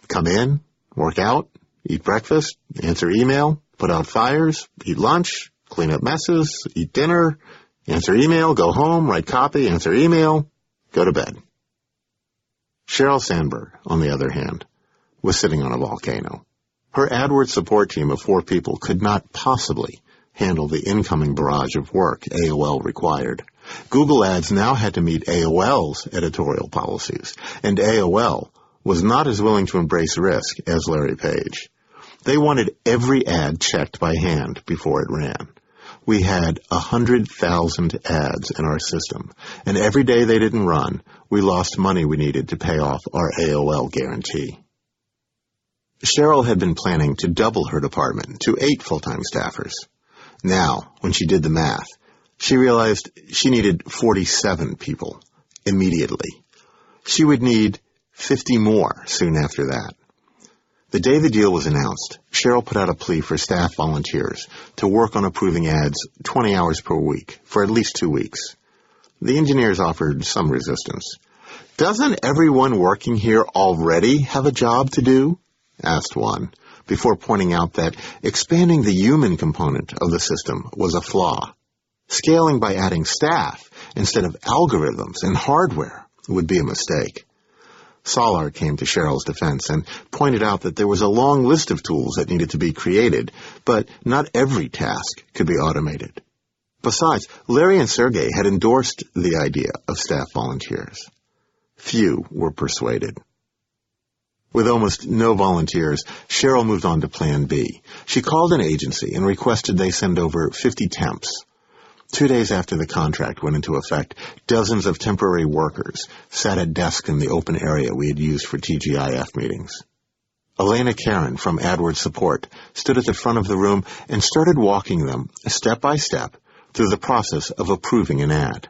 [SPEAKER 1] Come in, work out, eat breakfast, answer email, put out fires, eat lunch, clean up messes, eat dinner, answer email, go home, write copy, answer email, go to bed. Sheryl Sandberg, on the other hand, was sitting on a volcano. Her AdWords support team of 4 people could not possibly handle the incoming barrage of work AOL required. Google Ads now had to meet AOL's editorial policies, and AOL was not as willing to embrace risk as Larry Page. They wanted every ad checked by hand before it ran. We had 100,000 ads in our system, and every day they didn't run, we lost money we needed to pay off our AOL guarantee. Cheryl had been planning to double her department to 8 full-time staffers. Now, when she did the math, she realized she needed 47 people immediately. She would need 50 more soon after that. The day the deal was announced, Cheryl put out a plea for staff volunteers to work on approving ads 20 hours per week for at least 2 weeks. The engineers offered some resistance. "Doesn't everyone working here already have a job to do?" asked one, before pointing out that expanding the human component of the system was a flaw. Scaling by adding staff instead of algorithms and hardware would be a mistake. Solar came to Cheryl's defense and pointed out that there was a long list of tools that needed to be created, but not every task could be automated. Besides, Larry and Sergey had endorsed the idea of staff volunteers. Few were persuaded. With almost no volunteers, Cheryl moved on to Plan B. She called an agency and requested they send over 50 temps. 2 days after the contract went into effect, dozens of temporary workers sat at desks in the open area we had used for TGIF meetings. Elena Karen from AdWords Support stood at the front of the room and started walking them, step by step, through the process of approving an ad.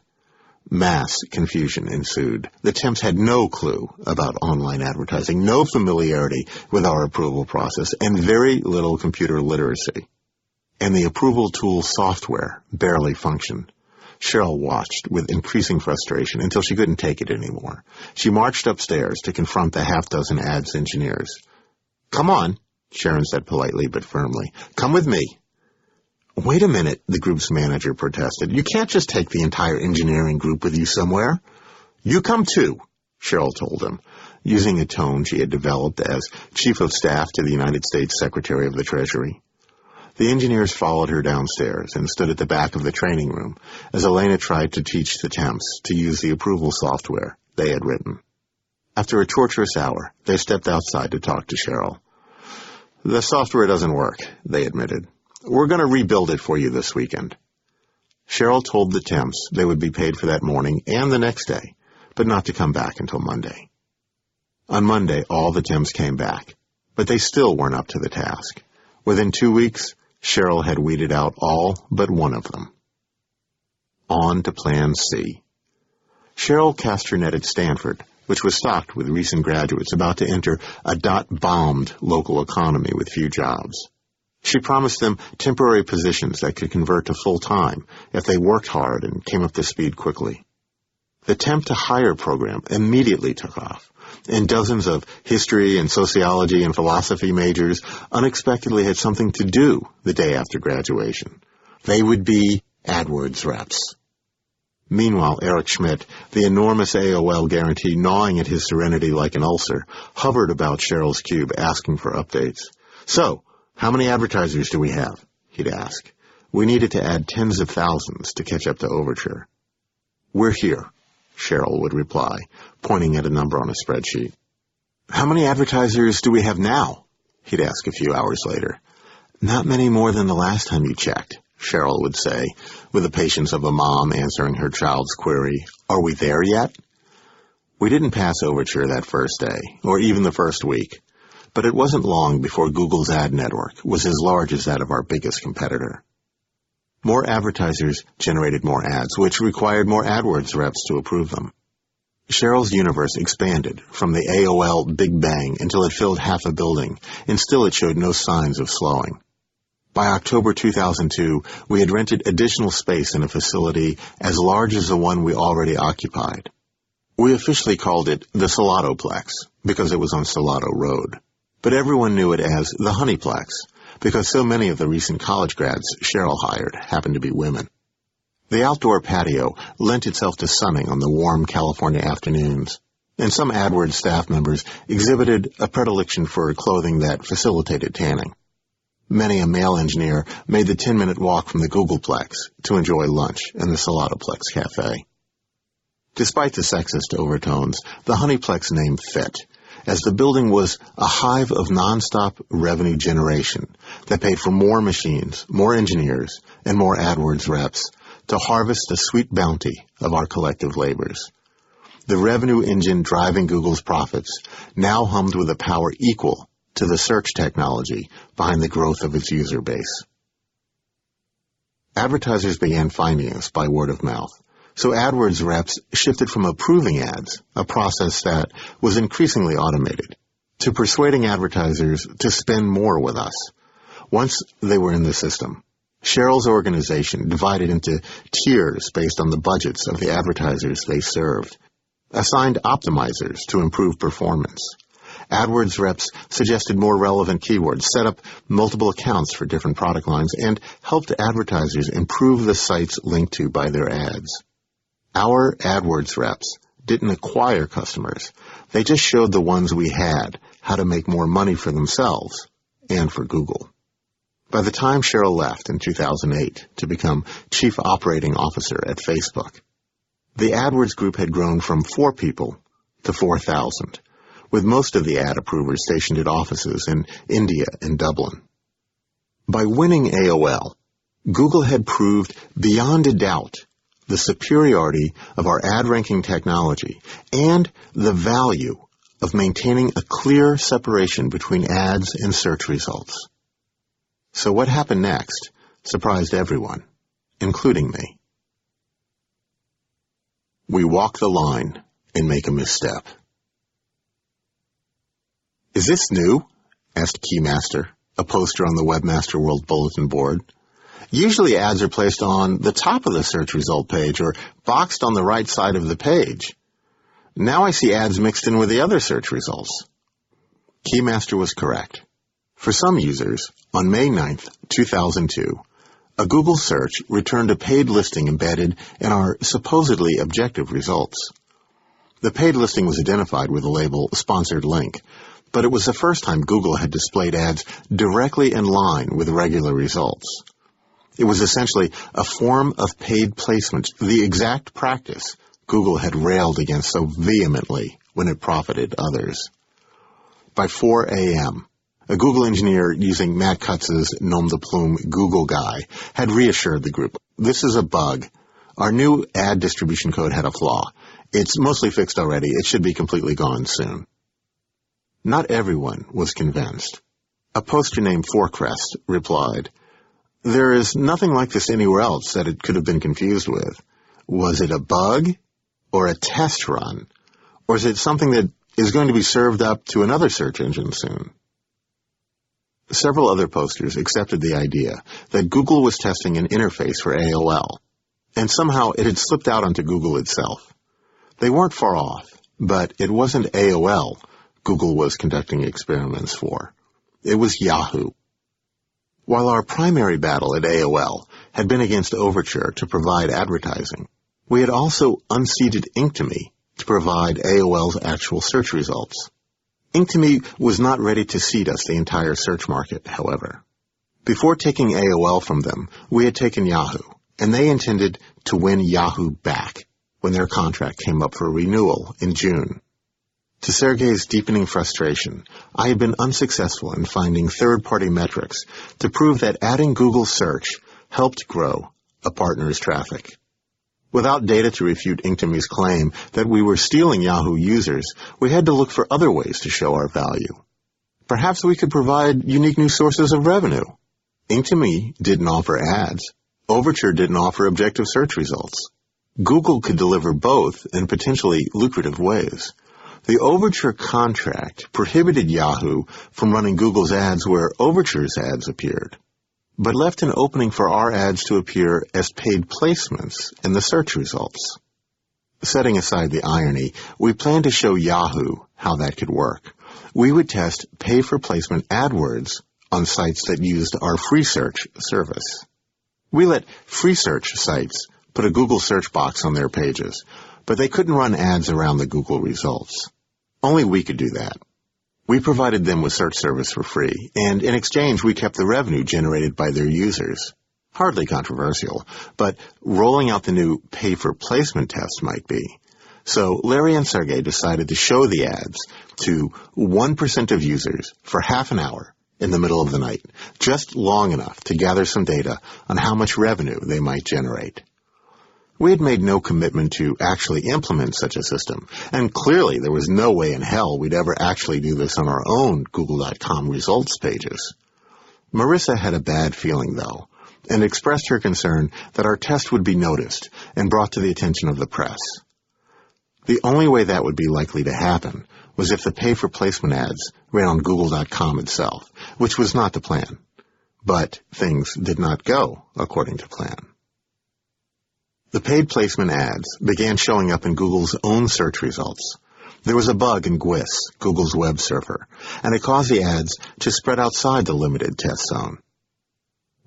[SPEAKER 1] Mass confusion ensued. The temps had no clue about online advertising, no familiarity with our approval process, and very little computer literacy. And the approval tool software barely functioned. Cheryl watched with increasing frustration until she couldn't take it anymore. She marched upstairs to confront the half-dozen ads engineers. "Come on," Sharon said politely but firmly. "Come with me." "Wait a minute," the group's manager protested. "You can't just take the entire engineering group with you somewhere." "You come too," Cheryl told him, using a tone she had developed as Chief of Staff to the United States Secretary of the Treasury. The engineers followed her downstairs and stood at the back of the training room as Elena tried to teach the temps to use the approval software they had written. After a torturous hour, they stepped outside to talk to Cheryl. "The software doesn't work," they admitted. "We're going to rebuild it for you this weekend." Cheryl told the temps they would be paid for that morning and the next day, but not to come back until Monday. On Monday, all the temps came back, but they still weren't up to the task. Within 2 weeks, Cheryl had weeded out all but one of them. On to Plan C. Cheryl cast her net at Stanford, which was stocked with recent graduates about to enter a dot-bombed local economy with few jobs. She promised them temporary positions that could convert to full-time if they worked hard and came up to speed quickly. The temp-to-hire program immediately took off, and dozens of history and sociology and philosophy majors unexpectedly had something to do the day after graduation. They would be AdWords reps. Meanwhile, Eric Schmidt, the enormous AOL guarantee gnawing at his serenity like an ulcer, hovered about Cheryl's cube asking for updates. "So, how many advertisers do we have?" he'd ask. We needed to add tens of thousands to catch up to Overture. "We're here," Cheryl would reply, pointing at a number on a spreadsheet. "How many advertisers do we have now?" he'd ask a few hours later. "Not many more than the last time you checked," Cheryl would say, with the patience of a mom answering her child's query, "Are we there yet?" We didn't pass Overture that first day, or even the first week, but it wasn't long before Google's ad network was as large as that of our biggest competitor. More advertisers generated more ads, which required more AdWords reps to approve them. Cheryl's universe expanded from the AOL Big Bang until it filled half a building, and still it showed no signs of slowing. By October 2002, we had rented additional space in a facility as large as the one we already occupied. We officially called it the Solatoplex because it was on Solado Road, but everyone knew it as the Honeyplex because so many of the recent college grads Cheryl hired happened to be women. The outdoor patio lent itself to sunning on the warm California afternoons, and some AdWords staff members exhibited a predilection for clothing that facilitated tanning. Many a male engineer made the 10-minute walk from the Googleplex to enjoy lunch in the Solatoplex Cafe. Despite the sexist overtones, the Honeyplex name fit, as the building was a hive of nonstop revenue generation that paid for more machines, more engineers, and more AdWords reps to harvest the sweet bounty of our collective labors. The revenue engine driving Google's profits now hummed with a power equal to the search technology behind the growth of its user base. Advertisers began finding us by word of mouth. So AdWords reps shifted from approving ads, a process that was increasingly automated, to persuading advertisers to spend more with us. Once they were in the system, Cheryl's organization divided into tiers based on the budgets of the advertisers they served, assigned optimizers to improve performance. AdWords reps suggested more relevant keywords, set up multiple accounts for different product lines, and helped advertisers improve the sites linked to by their ads. Our AdWords reps didn't acquire customers. They just showed the ones we had how to make more money for themselves and for Google. By the time Cheryl left in 2008 to become Chief Operating Officer at Facebook, the AdWords group had grown from 4 people to 4,000, with most of the ad approvers stationed at offices in India and Dublin. By winning AOL, Google had proved beyond a doubt the superiority of our ad ranking technology and the value of maintaining a clear separation between ads and search results. So what happened next surprised everyone, including me. We walk the line and make a misstep. "Is this new?" asked Keymaster, a poster on the Webmaster World bulletin board. "Usually ads are placed on the top of the search result page or boxed on the right side of the page. Now I see ads mixed in with the other search results." Keymaster was correct. For some users, on May 9th, 2002, a Google search returned a paid listing embedded in our supposedly objective results. The paid listing was identified with the label Sponsored Link, but it was the first time Google had displayed ads directly in line with regular results. It was essentially a form of paid placement, the exact practice Google had railed against so vehemently when it profited others. By 4 a.m., a Google engineer using Matt Kutz's nom de plume Google Guy had reassured the group, "This is a bug. Our new ad distribution code had a flaw. It's mostly fixed already. It should be completely gone soon." Not everyone was convinced. A poster named Forecrest replied, "There is nothing like this anywhere else that it could have been confused with. Was it a bug or a test run? Or is it something that is going to be served up to another search engine soon?" Several other posters accepted the idea that Google was testing an interface for AOL, and somehow it had slipped out onto Google itself. They weren't far off, but it wasn't AOL Google was conducting experiments for. It was Yahoo. While our primary battle at AOL had been against Overture to provide advertising, we had also unseated Inktomi to provide AOL's actual search results. Inktomi was not ready to cede us the entire search market, however. Before taking AOL from them, we had taken Yahoo, and they intended to win Yahoo back when their contract came up for renewal in June. To Sergey's deepening frustration, I had been unsuccessful in finding third-party metrics to prove that adding Google search helped grow a partner's traffic. Without data to refute Inktomi's claim that we were stealing Yahoo users, we had to look for other ways to show our value. Perhaps we could provide unique new sources of revenue. Inktomi didn't offer ads. Overture didn't offer objective search results. Google could deliver both in potentially lucrative ways. The Overture contract prohibited Yahoo from running Google's ads where Overture's ads appeared, but left an opening for our ads to appear as paid placements in the search results. Setting aside the irony, we planned to show Yahoo how that could work. We would test pay-for-placement AdWords on sites that used our free search service. We let free search sites put a Google search box on their pages, but they couldn't run ads around the Google results. Only we could do that. We provided them with search service for free, and in exchange we kept the revenue generated by their users. Hardly controversial, but rolling out the new pay-for-placement test might be. So Larry and Sergey decided to show the ads to 1% of users for half an hour in the middle of the night, just long enough to gather some data on how much revenue they might generate. We had made no commitment to actually implement such a system, and clearly there was no way in hell we'd ever actually do this on our own Google.com results pages. Marissa had a bad feeling, though, and expressed her concern that our test would be noticed and brought to the attention of the press. The only way that would be likely to happen was if the pay-for-placement ads ran on Google.com itself, which was not the plan. But things did not go according to plan. The paid placement ads began showing up in Google's own search results. There was a bug in GWIS, Google's web server, and it caused the ads to spread outside the limited test zone.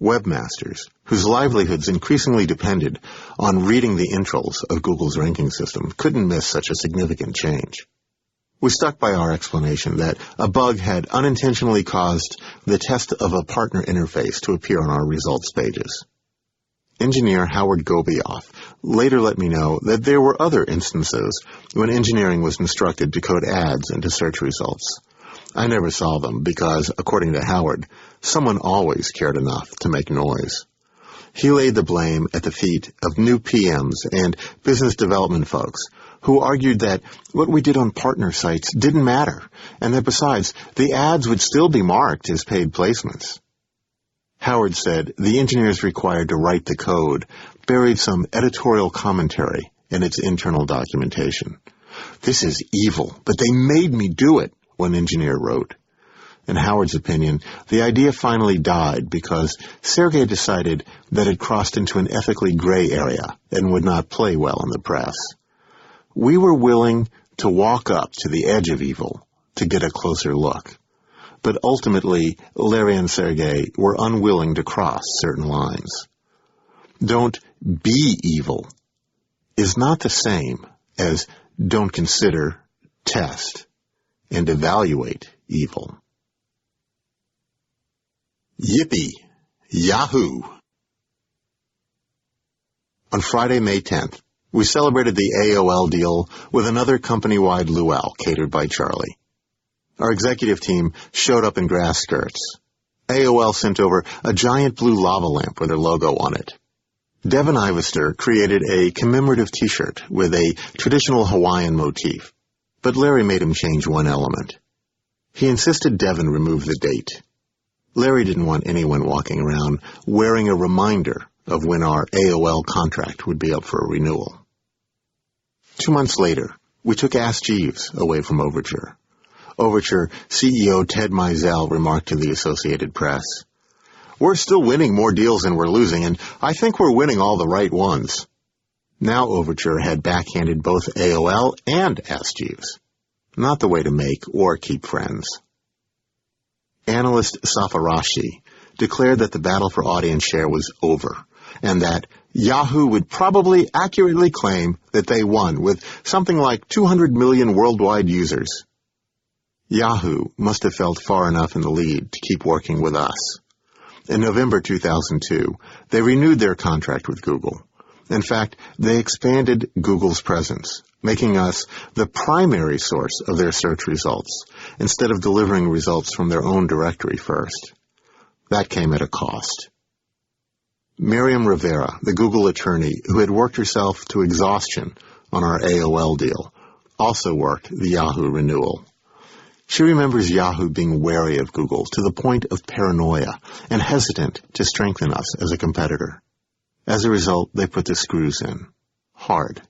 [SPEAKER 1] Webmasters, whose livelihoods increasingly depended on reading the intros of Google's ranking system, couldn't miss such a significant change. We stuck by our explanation that a bug had unintentionally caused the test of a partner interface to appear on our results pages. Engineer Howard Gobioff later let me know that there were other instances when engineering was instructed to code ads into search results. I never saw them because, according to Howard, someone always cared enough to make noise. He laid the blame at the feet of new PMs and business development folks who argued that what we did on partner sites didn't matter, and that besides, the ads would still be marked as paid placements. Howard said the engineers required to write the code buried some editorial commentary in its internal documentation. "This is evil, but they made me do it," one engineer wrote. In Howard's opinion, the idea finally died because Sergey decided that it crossed into an ethically gray area and would not play well in the press. We were willing to walk up to the edge of evil to get a closer look. But ultimately, Larry and Sergey were unwilling to cross certain lines. Don't be evil is not the same as don't consider, test, and evaluate evil. Yippee! Yahoo! On Friday, May 10th, we celebrated the AOL deal with another company-wide luau catered by Charlie. Our executive team showed up in grass skirts. AOL sent over a giant blue lava lamp with their logo on it. Devin Ivester created a commemorative T-shirt with a traditional Hawaiian motif, but Larry made him change one element. He insisted Devin remove the date. Larry didn't want anyone walking around wearing a reminder of when our AOL contract would be up for renewal. 2 months later, we took Ask Jeeves away from Overture. Overture CEO Ted Mizell remarked to the Associated Press, "We're still winning more deals than we're losing, and I think we're winning all the right ones." Now Overture had backhanded both AOL and Ask Jeeves. Not the way to make or keep friends. Analyst Safarashi declared that the battle for audience share was over, and that Yahoo would probably accurately claim that they won with something like 200 million worldwide users. Yahoo must have felt far enough in the lead to keep working with us. In November 2002, they renewed their contract with Google. In fact, they expanded Google's presence, making us the primary source of their search results, instead of delivering results from their own directory first. That came at a cost. Miriam Rivera, the Google attorney who had worked herself to exhaustion on our AOL deal, also worked the Yahoo renewal. She remembers Yahoo being wary of Google to the point of paranoia and hesitant to strengthen us as a competitor. As a result, they put the screws in. Hard.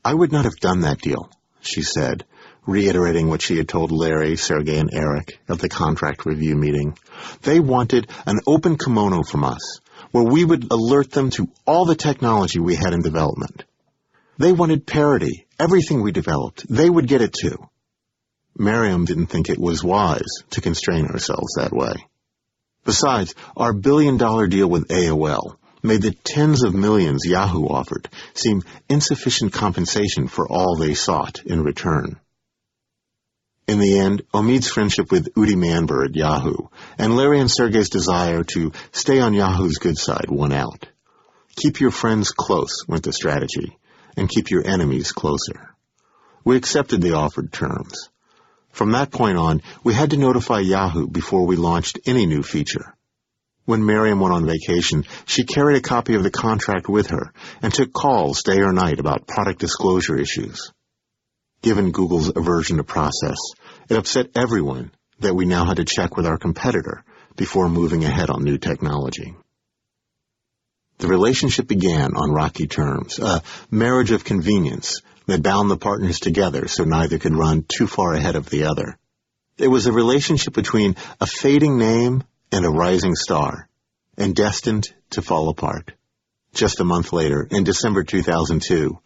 [SPEAKER 1] "I would not have done that deal," she said, reiterating what she had told Larry, Sergey, and Eric at the contract review meeting. "They wanted an open kimono from us, where we would alert them to all the technology we had in development. They wanted parity. Everything we developed, they would get it too." Miriam didn't think it was wise to constrain ourselves that way. Besides, our billion-dollar deal with AOL made the tens of millions Yahoo offered seem insufficient compensation for all they sought in return. In the end, Omid's friendship with Udi Manber at Yahoo and Larry and Sergey's desire to stay on Yahoo's good side won out. Keep your friends close went the strategy, and keep your enemies closer. We accepted the offered terms. From that point on, we had to notify Yahoo before we launched any new feature. When Miriam went on vacation, she carried a copy of the contract with her and took calls day or night about product disclosure issues. Given Google's aversion to process, it upset everyone that we now had to check with our competitor before moving ahead on new technology. The relationship began on rocky terms, a marriage of convenience that bound the partners together so neither could run too far ahead of the other. It was a relationship between a fading name and a rising star, and destined to fall apart. Just a month later, in December 2002,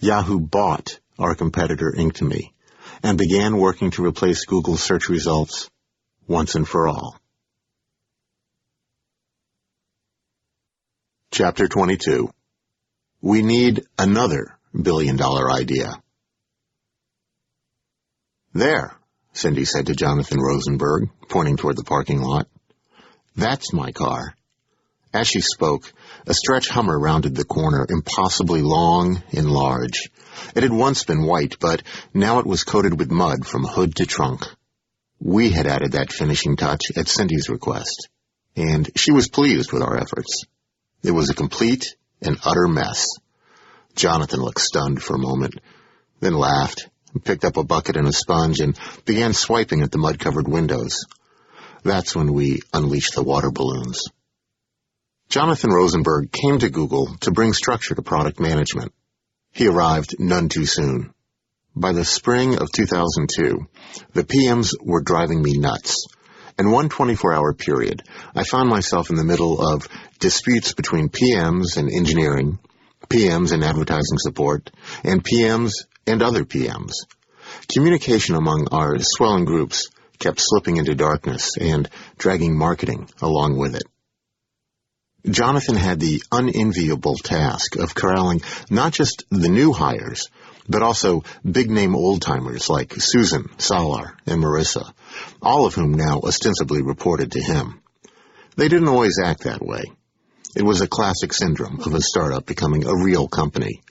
[SPEAKER 1] Yahoo bought our competitor Inktomy and began working to replace Google's search results once and for all. Chapter 22. We need another billion-dollar idea. There, Cindy said to Jonathan Rosenberg, pointing toward the parking lot. That's my car. As she spoke, a stretch Hummer rounded the corner, impossibly long and large. It had once been white, but now it was coated with mud from hood to trunk. We had added that finishing touch at Cindy's request, and she was pleased with our efforts. It was a complete and utter mess. Jonathan looked stunned for a moment, then laughed, picked up a bucket and a sponge, and began swiping at the mud-covered windows. That's when we unleashed the water balloons. Jonathan Rosenberg came to Google to bring structure to product management. He arrived none too soon. By the spring of 2002, the PMs were driving me nuts. In one 24-hour period, I found myself in the middle of disputes between PMs and engineering, PMs and advertising support, and PMs and other PMs. Communication among our swelling groups kept slipping into darkness and dragging marketing along with it. Jonathan had the unenviable task of corralling not just the new hires, but also big-name old-timers like Susan, Salar, and Marissa, all of whom now ostensibly reported to him. They didn't always act that way. It was a classic syndrome of a startup becoming a real company,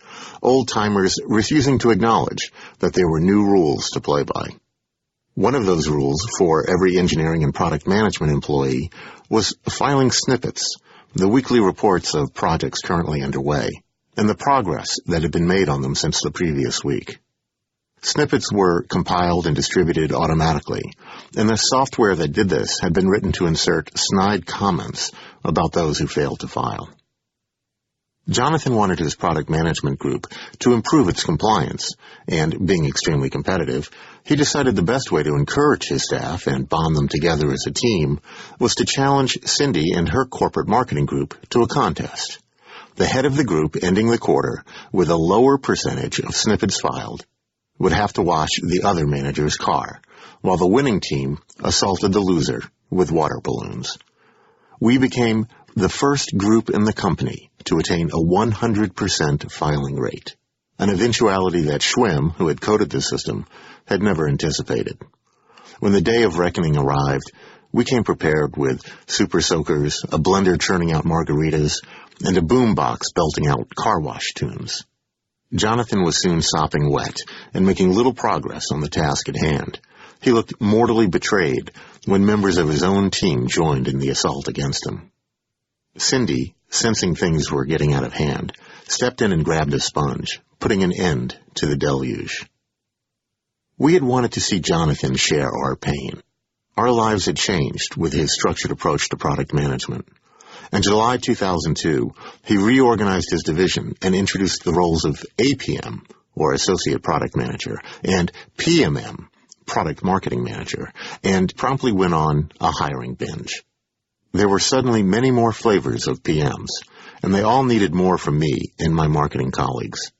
[SPEAKER 1] old-timers refusing to acknowledge that there were new rules to play by. One of those rules for every engineering and product management employee was filing snippets, the weekly reports of projects currently underway, and the progress that had been made on them since the previous week. Snippets were compiled and distributed automatically, and the software that did this had been written to insert snide comments about those who failed to file. Jonathan wanted his product management group to improve its compliance, and being extremely competitive, he decided the best way to encourage his staff and bond them together as a team was to challenge Cindy and her corporate marketing group to a contest. The head of the group ending the quarter with a lower percentage of snippets filed would have to wash the other manager's car, while the winning team assaulted the loser with water balloons. We became the first group in the company to attain a 100% filing rate, an eventuality that Schwim, who had coded the system, had never anticipated. When the day of reckoning arrived, we came prepared with super soakers, a blender churning out margaritas, and a boombox belting out car wash tunes. Jonathan was soon sopping wet and making little progress on the task at hand. He looked mortally betrayed when members of his own team joined in the assault against him. Cindy, sensing things were getting out of hand, stepped in and grabbed a sponge, putting an end to the deluge. We had wanted to see Jonathan share our pain. Our lives had changed with his structured approach to product management. In July 2002, he reorganized his division and introduced the roles of APM, or Associate Product Manager, and PMM, Product Marketing Manager, and promptly went on a hiring binge. There were suddenly many more flavors of PMs, and they all needed more from me and my marketing colleagues.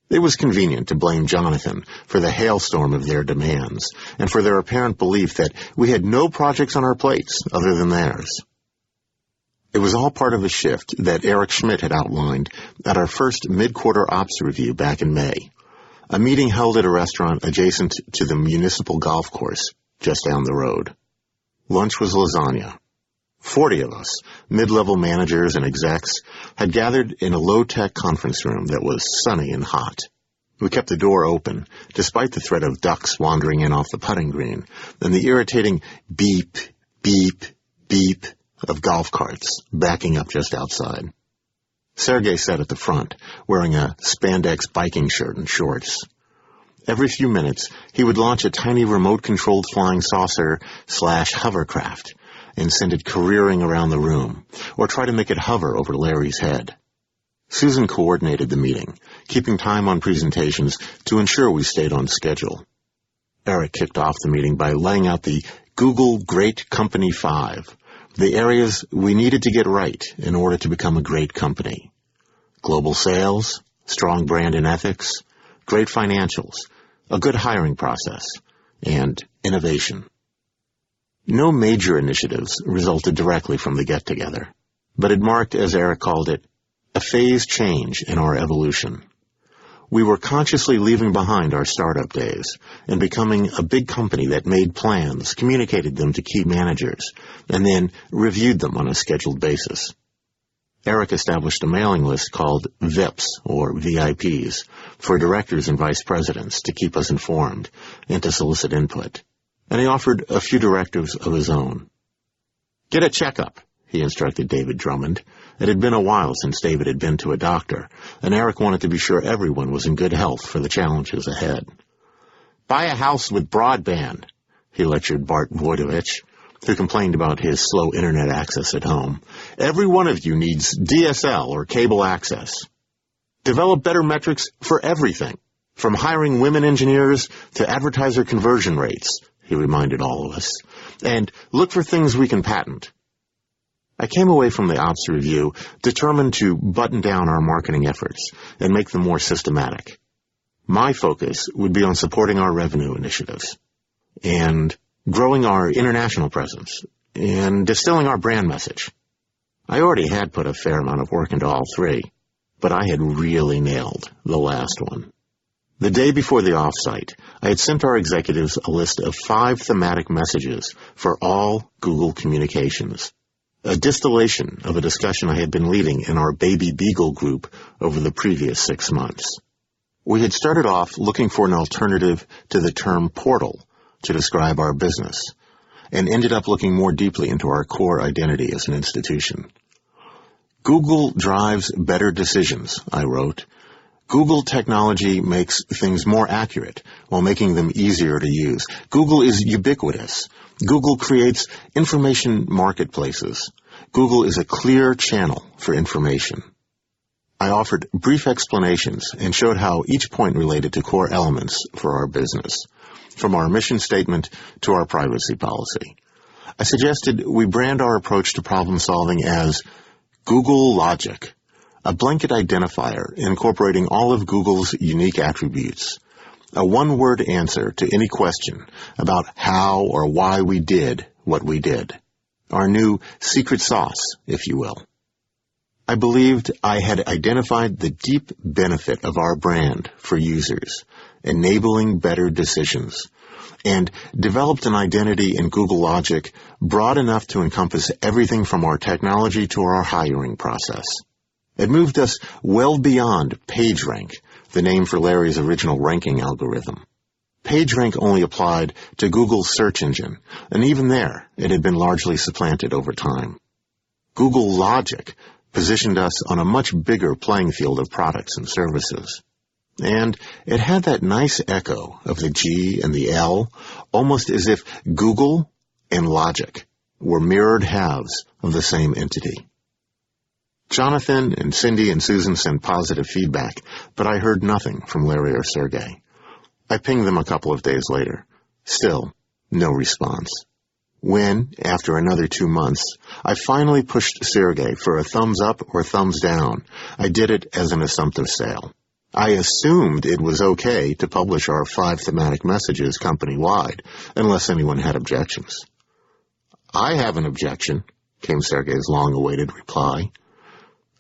[SPEAKER 1] It was convenient to blame Jonathan for the hailstorm of their demands, and for their apparent belief that we had no projects on our plates other than theirs. It was all part of a shift that Eric Schmidt had outlined at our first mid-quarter ops review back in May, a meeting held at a restaurant adjacent to the municipal golf course just down the road. Lunch was lasagna. 40 of us, mid-level managers and execs, had gathered in a low-tech conference room that was sunny and hot. We kept the door open, despite the threat of ducks wandering in off the putting green, and the irritating beep, beep, beep of golf carts backing up just outside. Sergei sat at the front, wearing a spandex biking shirt and shorts. Every few minutes, he would launch a tiny remote-controlled flying saucer/hovercraft and send it careering around the room, or try to make it hover over Larry's head. Susan coordinated the meeting, keeping time on presentations to ensure we stayed on schedule. Eric kicked off the meeting by laying out the Google Great Company 5, the areas we needed to get right in order to become a great company. Global sales, strong brand and ethics, great financials, a good hiring process, and innovation. No major initiatives resulted directly from the get-together, but it marked, as Eric called it, a phase change in our evolution. We were consciously leaving behind our startup days and becoming a big company that made plans, communicated them to key managers, and then reviewed them on a scheduled basis. Eric established a mailing list called VIPs, or VIPs, for directors and vice presidents to keep us informed and to solicit input. And he offered a few directives of his own. "Get a checkup," he instructed David Drummond. It had been a while since David had been to a doctor, and Eric wanted to be sure everyone was in good health for the challenges ahead. "Buy a house with broadband," he lectured Bart Voidovich, who complained about his slow internet access at home. "Every one of you needs DSL or cable access. Develop better metrics for everything, from hiring women engineers to advertiser conversion rates," he reminded all of us. "And look for things we can patent." I came away from the ops review determined to button down our marketing efforts and make them more systematic. My focus would be on supporting our revenue initiatives and growing our international presence and distilling our brand message. I already had put a fair amount of work into all three, but I had really nailed the last one. The day before the offsite, I had sent our executives a list of 5 thematic messages for all Google communications, a distillation of a discussion I had been leading in our Baby Beagle group over the previous 6 months. We had started off looking for an alternative to the term portal to describe our business, and ended up looking more deeply into our core identity as an institution. "Google drives better decisions," I wrote. "Google technology makes things more accurate while making them easier to use. Google is ubiquitous. Google creates information marketplaces. Google is a clear channel for information." I offered brief explanations and showed how each point related to core elements for our business, from our mission statement to our privacy policy. I suggested we brand our approach to problem solving as Google Logic, a blanket identifier incorporating all of Google's unique attributes, a one-word answer to any question about how or why we did what we did, our new secret sauce, if you will. I believed I had identified the deep benefit of our brand for users, enabling better decisions, and developed an identity in Google Logic broad enough to encompass everything from our technology to our hiring process. It moved us well beyond PageRank, the name for Larry's original ranking algorithm. PageRank only applied to Google's search engine, and even there, it had been largely supplanted over time. Google Logic positioned us on a much bigger playing field of products and services. And it had that nice echo of the G and the L, almost as if Google and Logic were mirrored halves of the same entity. Jonathan and Cindy and Susan sent positive feedback, but I heard nothing from Larry or Sergey. I pinged them a couple of days later. Still, no response. When, after another 2 months, I finally pushed Sergey for a thumbs up or thumbs down, I did it as an assumptive sale. I assumed it was okay to publish our 5 thematic messages company-wide, unless anyone had objections. "I have an objection," came Sergey's long-awaited reply.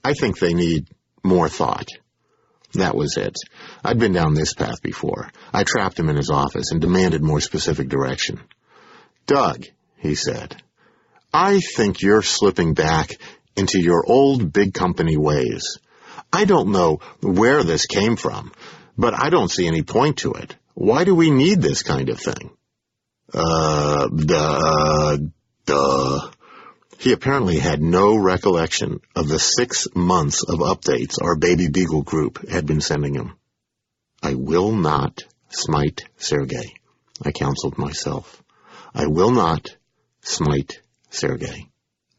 [SPEAKER 1] "I think they need more thought." That was it. I'd been down this path before. I trapped him in his office and demanded more specific direction. "Doug," he said, "I think you're slipping back into your old big company ways. I don't know where this came from, but I don't see any point to it. Why do we need this kind of thing?" He apparently had no recollection of the 6 months of updates our Baby Beagle group had been sending him. "I will not smite Sergey," I counseled myself. "I will not smite Sergey."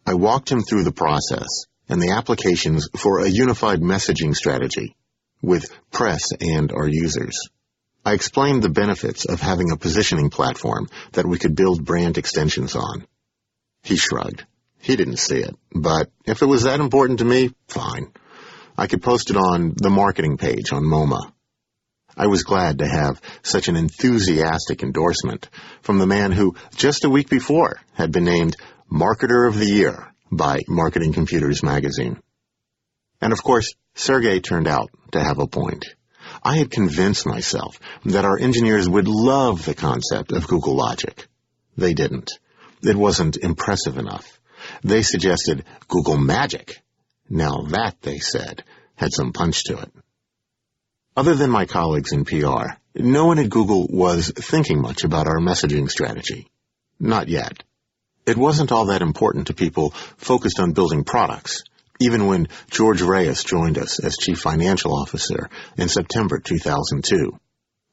[SPEAKER 1] I walked him through the process and the applications for a unified messaging strategy with press and our users. I explained the benefits of having a positioning platform that we could build brand extensions on. He shrugged. He didn't see it, but if it was that important to me, fine. I could post it on the marketing page on MoMA. I was glad to have such an enthusiastic endorsement from the man who, just a week before, had been named Marketer of the Year by Marketing Computers magazine. And of course, Sergey turned out to have a point. I had convinced myself that our engineers would love the concept of Google Logic. They didn't. It wasn't impressive enough. They suggested Google Magic. Now that, they said, had some punch to it. Other than my colleagues in PR, no one at Google was thinking much about our messaging strategy. Not yet. It wasn't all that important to people focused on building products, even when George Reyes joined us as Chief Financial Officer in September 2002,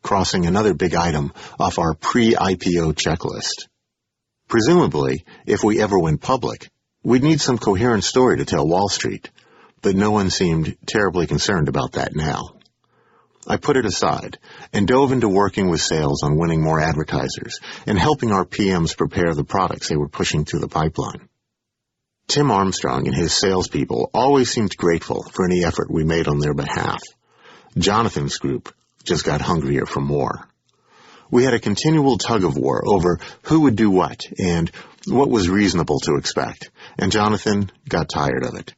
[SPEAKER 1] crossing another big item off our pre-IPO checklist. Presumably, if we ever went public, we'd need some coherent story to tell Wall Street, but no one seemed terribly concerned about that now. I put it aside and dove into working with sales on winning more advertisers and helping our PMs prepare the products they were pushing through the pipeline. Tim Armstrong and his salespeople always seemed grateful for any effort we made on their behalf. Jonathan's group just got hungrier for more. We had a continual tug-of-war over who would do what and what was reasonable to expect, and Jonathan got tired of it.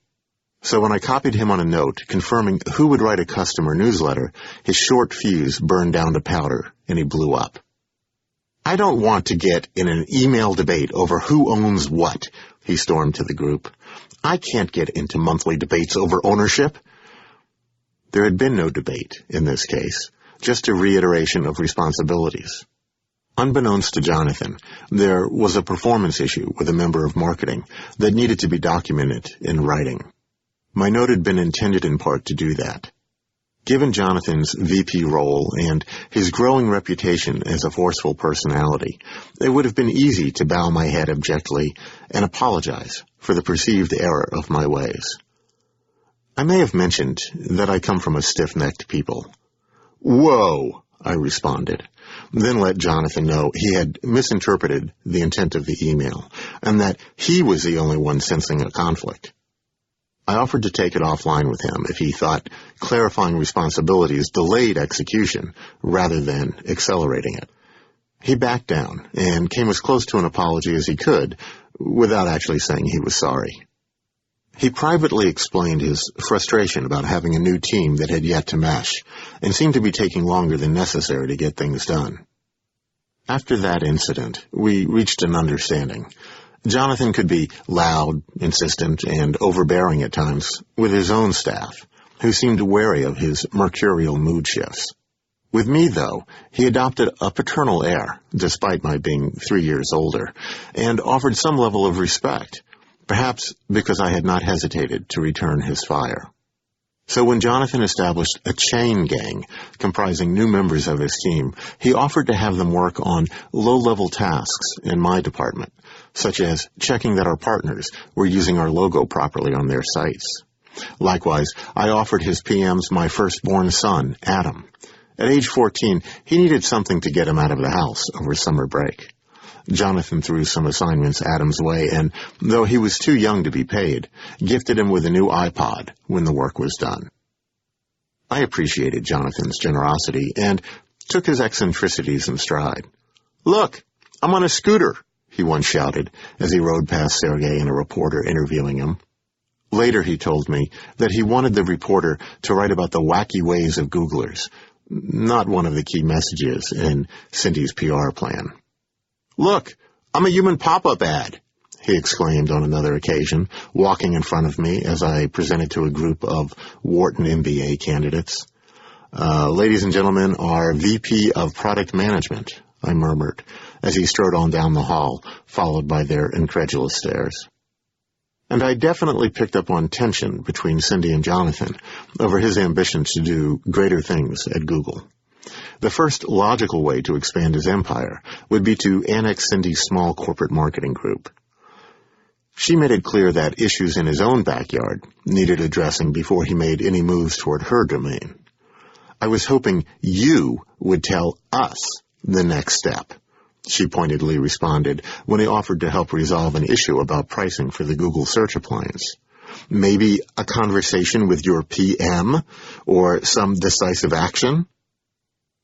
[SPEAKER 1] So when I copied him on a note confirming who would write a customer newsletter, his short fuse burned down to powder, and he blew up. "I don't want to get in an email debate over who owns what," he stormed to the group. "I can't get into monthly debates over ownership." There had been no debate in this case, just a reiteration of responsibilities. Unbeknownst to Jonathan, there was a performance issue with a member of marketing that needed to be documented in writing. My note had been intended in part to do that. Given Jonathan's VP role and his growing reputation as a forceful personality, it would have been easy to bow my head abjectly and apologize for the perceived error of my ways. I may have mentioned that I come from a stiff-necked people. "Whoa," I responded, then let Jonathan know he had misinterpreted the intent of the email and that he was the only one sensing a conflict. I offered to take it offline with him if he thought clarifying responsibilities delayed execution rather than accelerating it. He backed down and came as close to an apology as he could without actually saying he was sorry. He privately explained his frustration about having a new team that had yet to mesh and seemed to be taking longer than necessary to get things done. After that incident, we reached an understanding. Jonathan could be loud, insistent, and overbearing at times with his own staff, who seemed wary of his mercurial mood shifts. With me, though, he adopted a paternal air, despite my being 3 years older, and offered some level of respect, perhaps because I had not hesitated to return his fire. So when Jonathan established a chain gang comprising new members of his team, he offered to have them work on low-level tasks in my department, such as checking that our partners were using our logo properly on their sites. Likewise, I offered his PMs my firstborn son, Adam. At age 14, he needed something to get him out of the house over summer break. Jonathan threw some assignments Adam's way, and though he was too young to be paid, gifted him with a new iPod when the work was done. I appreciated Jonathan's generosity and took his eccentricities in stride. "Look, I'm on a scooter," he once shouted as he rode past Sergey and a reporter interviewing him. Later he told me that he wanted the reporter to write about the wacky ways of Googlers, not one of the key messages in Cindy's PR plan. "Look, I'm a human pop-up ad," he exclaimed on another occasion, walking in front of me as I presented to a group of Wharton MBA candidates. "Ladies and gentlemen, our VP of Product Management," I murmured, as he strode on down the hall, followed by their incredulous stares. And I definitely picked up on tension between Cindy and Jonathan over his ambition to do greater things at Google. The first logical way to expand his empire would be to annex Cindy's small corporate marketing group. She made it clear that issues in his own backyard needed addressing before he made any moves toward her domain. I was hoping you would tell us the next step, she pointedly responded when he offered to help resolve an issue about pricing for the Google search appliance. Maybe a conversation with your PM or some decisive action?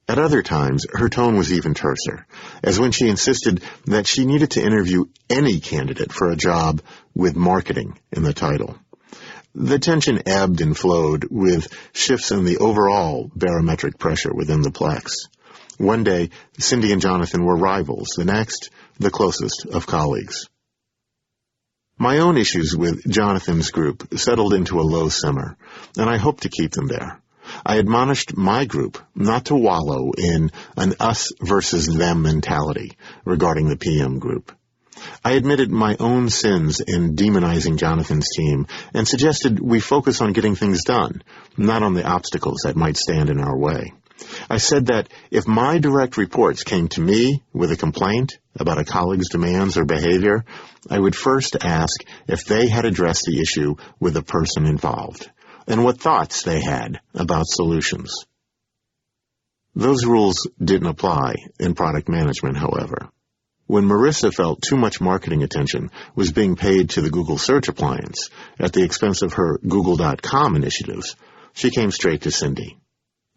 [SPEAKER 1] At other times, her tone was even terser, as when she insisted that she needed to interview any candidate for a job with marketing in the title. The tension ebbed and flowed with shifts in the overall barometric pressure within the Plex. One day, Cindy and Jonathan were rivals, the next, the closest of colleagues. My own issues with Jonathan's group settled into a low simmer, and I hoped to keep them there. I admonished my group not to wallow in an us versus them mentality regarding the PM group. I admitted my own sins in demonizing Jonathan's team and suggested we focus on getting things done, not on the obstacles that might stand in our way. I said that if my direct reports came to me with a complaint about a colleague's demands or behavior, I would first ask if they had addressed the issue with the person involved, and what thoughts they had about solutions. Those rules didn't apply in product management, however. When Marissa felt too much marketing attention was being paid to the Google search appliance at the expense of her Google.com initiatives, she came straight to Cindy.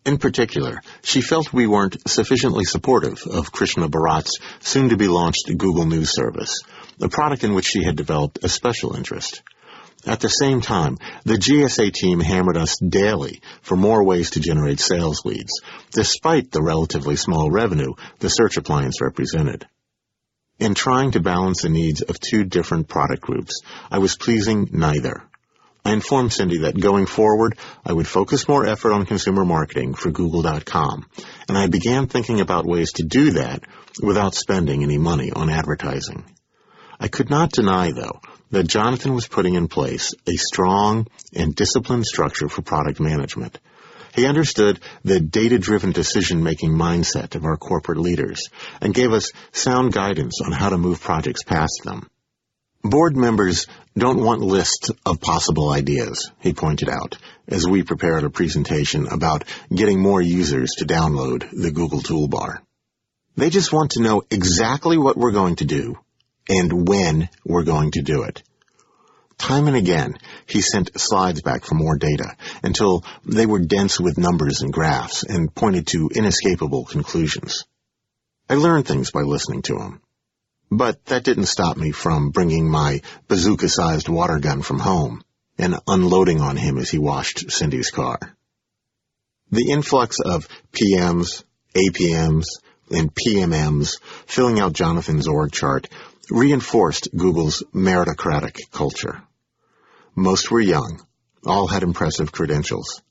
[SPEAKER 1] In particular, she felt we weren't sufficiently supportive of Krishna Bharat's soon-to-be-launched Google News Service, a product in which she had developed a special interest. At the same time, the GSA team hammered us daily for more ways to generate sales leads, despite the relatively small revenue the search appliance represented. In trying to balance the needs of two different product groups, I was pleasing neither. I informed Cindy that going forward, I would focus more effort on consumer marketing for Google.com, and I began thinking about ways to do that without spending any money on advertising. I could not deny, though, that Jonathan was putting in place a strong and disciplined structure for product management. He understood the data-driven decision-making mindset of our corporate leaders and gave us sound guidance on how to move projects past them. Board members don't want lists of possible ideas, he pointed out, as we prepared a presentation about getting more users to download the Google toolbar. They just want to know exactly what we're going to do and when we're going to do it. Time and again, he sent slides back for more data until they were dense with numbers and graphs and pointed to inescapable conclusions. I learned things by listening to him. But that didn't stop me from bringing my bazooka-sized water gun from home and unloading on him as he washed Cindy's car. The influx of PMs, APMs, and PMMs filling out Jonathan's org chart reinforced Google's meritocratic culture. Most were young. All had impressive credentials.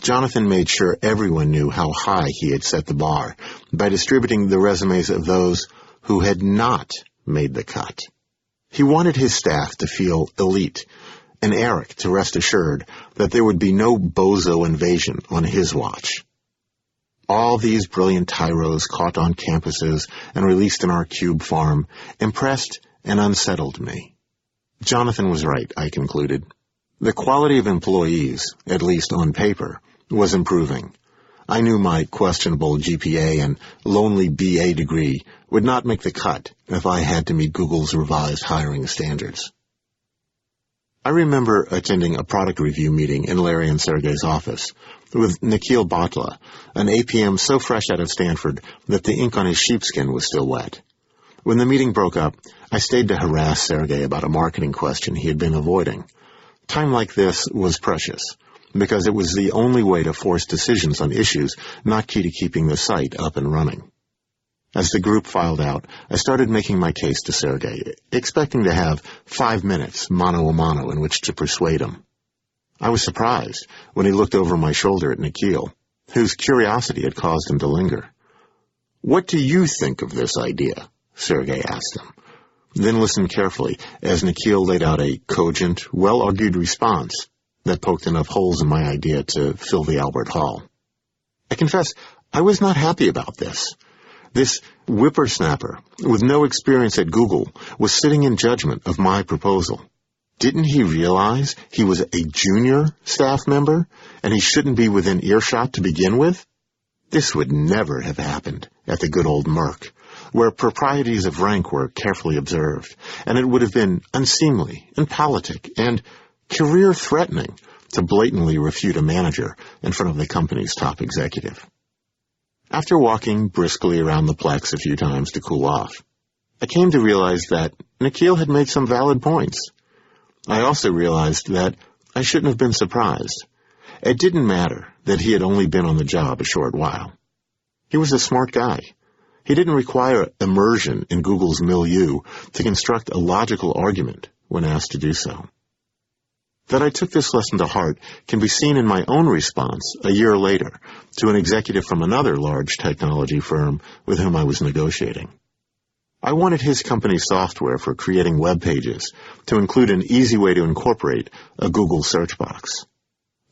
[SPEAKER 1] Jonathan made sure everyone knew how high he had set the bar by distributing the resumes of those who had not made the cut. He wanted his staff to feel elite, and Eric to rest assured that there would be no bozo invasion on his watch. All these brilliant tyros caught on campuses and released in our cube farm impressed and unsettled me. Jonathan was right, I concluded. The quality of employees, at least on paper, was improving. I knew my questionable GPA and lonely BA degree would not make the cut if I had to meet Google's revised hiring standards. I remember attending a product review meeting in Larry and Sergey's office with Nikhil Bhatla, an APM so fresh out of Stanford that the ink on his sheepskin was still wet. When the meeting broke up, I stayed to harass Sergey about a marketing question he had been avoiding. Time like this was precious, because it was the only way to force decisions on issues not key to keeping the site up and running. As the group filed out, I started making my case to Sergey, expecting to have 5 minutes mano-a-mano in which to persuade him. I was surprised when he looked over my shoulder at Nikhil, whose curiosity had caused him to linger. "What do you think of this idea?" Sergey asked him, then listened carefully as Nikhil laid out a cogent, well-argued response that poked enough holes in my idea to fill the Albert Hall. I confess, I was not happy about this. This whippersnapper, with no experience at Google, was sitting in judgment of my proposal. Didn't he realize he was a junior staff member and he shouldn't be within earshot to begin with? This would never have happened at the good old Merck, where proprieties of rank were carefully observed, and it would have been unseemly, impolitic, and career-threatening to blatantly refute a manager in front of the company's top executive. After walking briskly around the Plex a few times to cool off, I came to realize that Nikhil had made some valid points. I also realized that I shouldn't have been surprised. It didn't matter that he had only been on the job a short while. He was a smart guy. He didn't require immersion in Google's milieu to construct a logical argument when asked to do so. That I took this lesson to heart can be seen in my own response a year later to an executive from another large technology firm with whom I was negotiating. I wanted his company's software for creating web pages to include an easy way to incorporate a Google search box.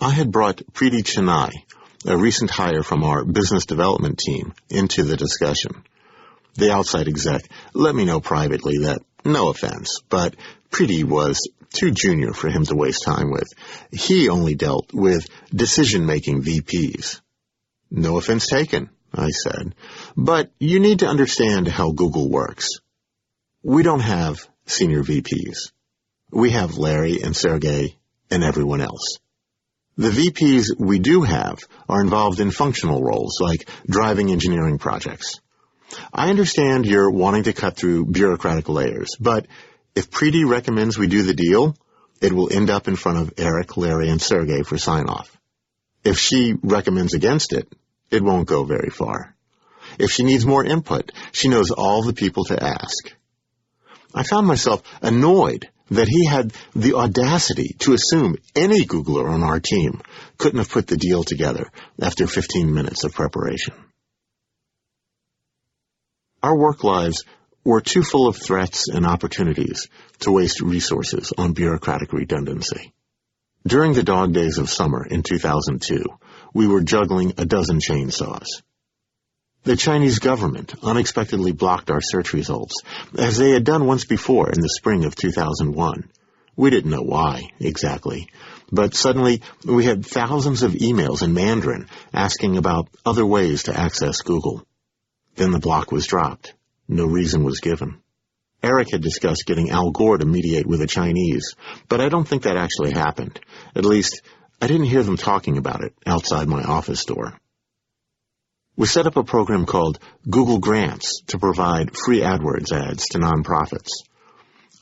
[SPEAKER 1] I had brought Preeti Chennai, a recent hire from our business development team, into the discussion. The outside exec let me know privately that, no offense, but Preeti was too junior for him to waste time with. He only dealt with decision-making VPs. No offense taken, I said, but you need to understand how Google works. We don't have senior VPs. We have Larry and Sergey and everyone else. The VPs we do have are involved in functional roles like driving engineering projects. I understand you're wanting to cut through bureaucratic layers, but if Preeti recommends we do the deal, it will end up in front of Eric, Larry, and Sergey for sign-off. If she recommends against it, it won't go very far. If she needs more input, she knows all the people to ask. I found myself annoyed that he had the audacity to assume any Googler on our team couldn't have put the deal together after 15 minutes of preparation. Our work lives were too full of threats and opportunities to waste resources on bureaucratic redundancy. During the dog days of summer in 2002, we were juggling a dozen chainsaws. The Chinese government unexpectedly blocked our search results, as they had done once before in the spring of 2001. We didn't know why, exactly, but suddenly we had thousands of emails in Mandarin asking about other ways to access Google. Then the block was dropped. No reason was given. Eric had discussed getting Al Gore to mediate with the Chinese, but I don't think that actually happened. At least, I didn't hear them talking about it outside my office door. We set up a program called Google Grants to provide free AdWords ads to nonprofits.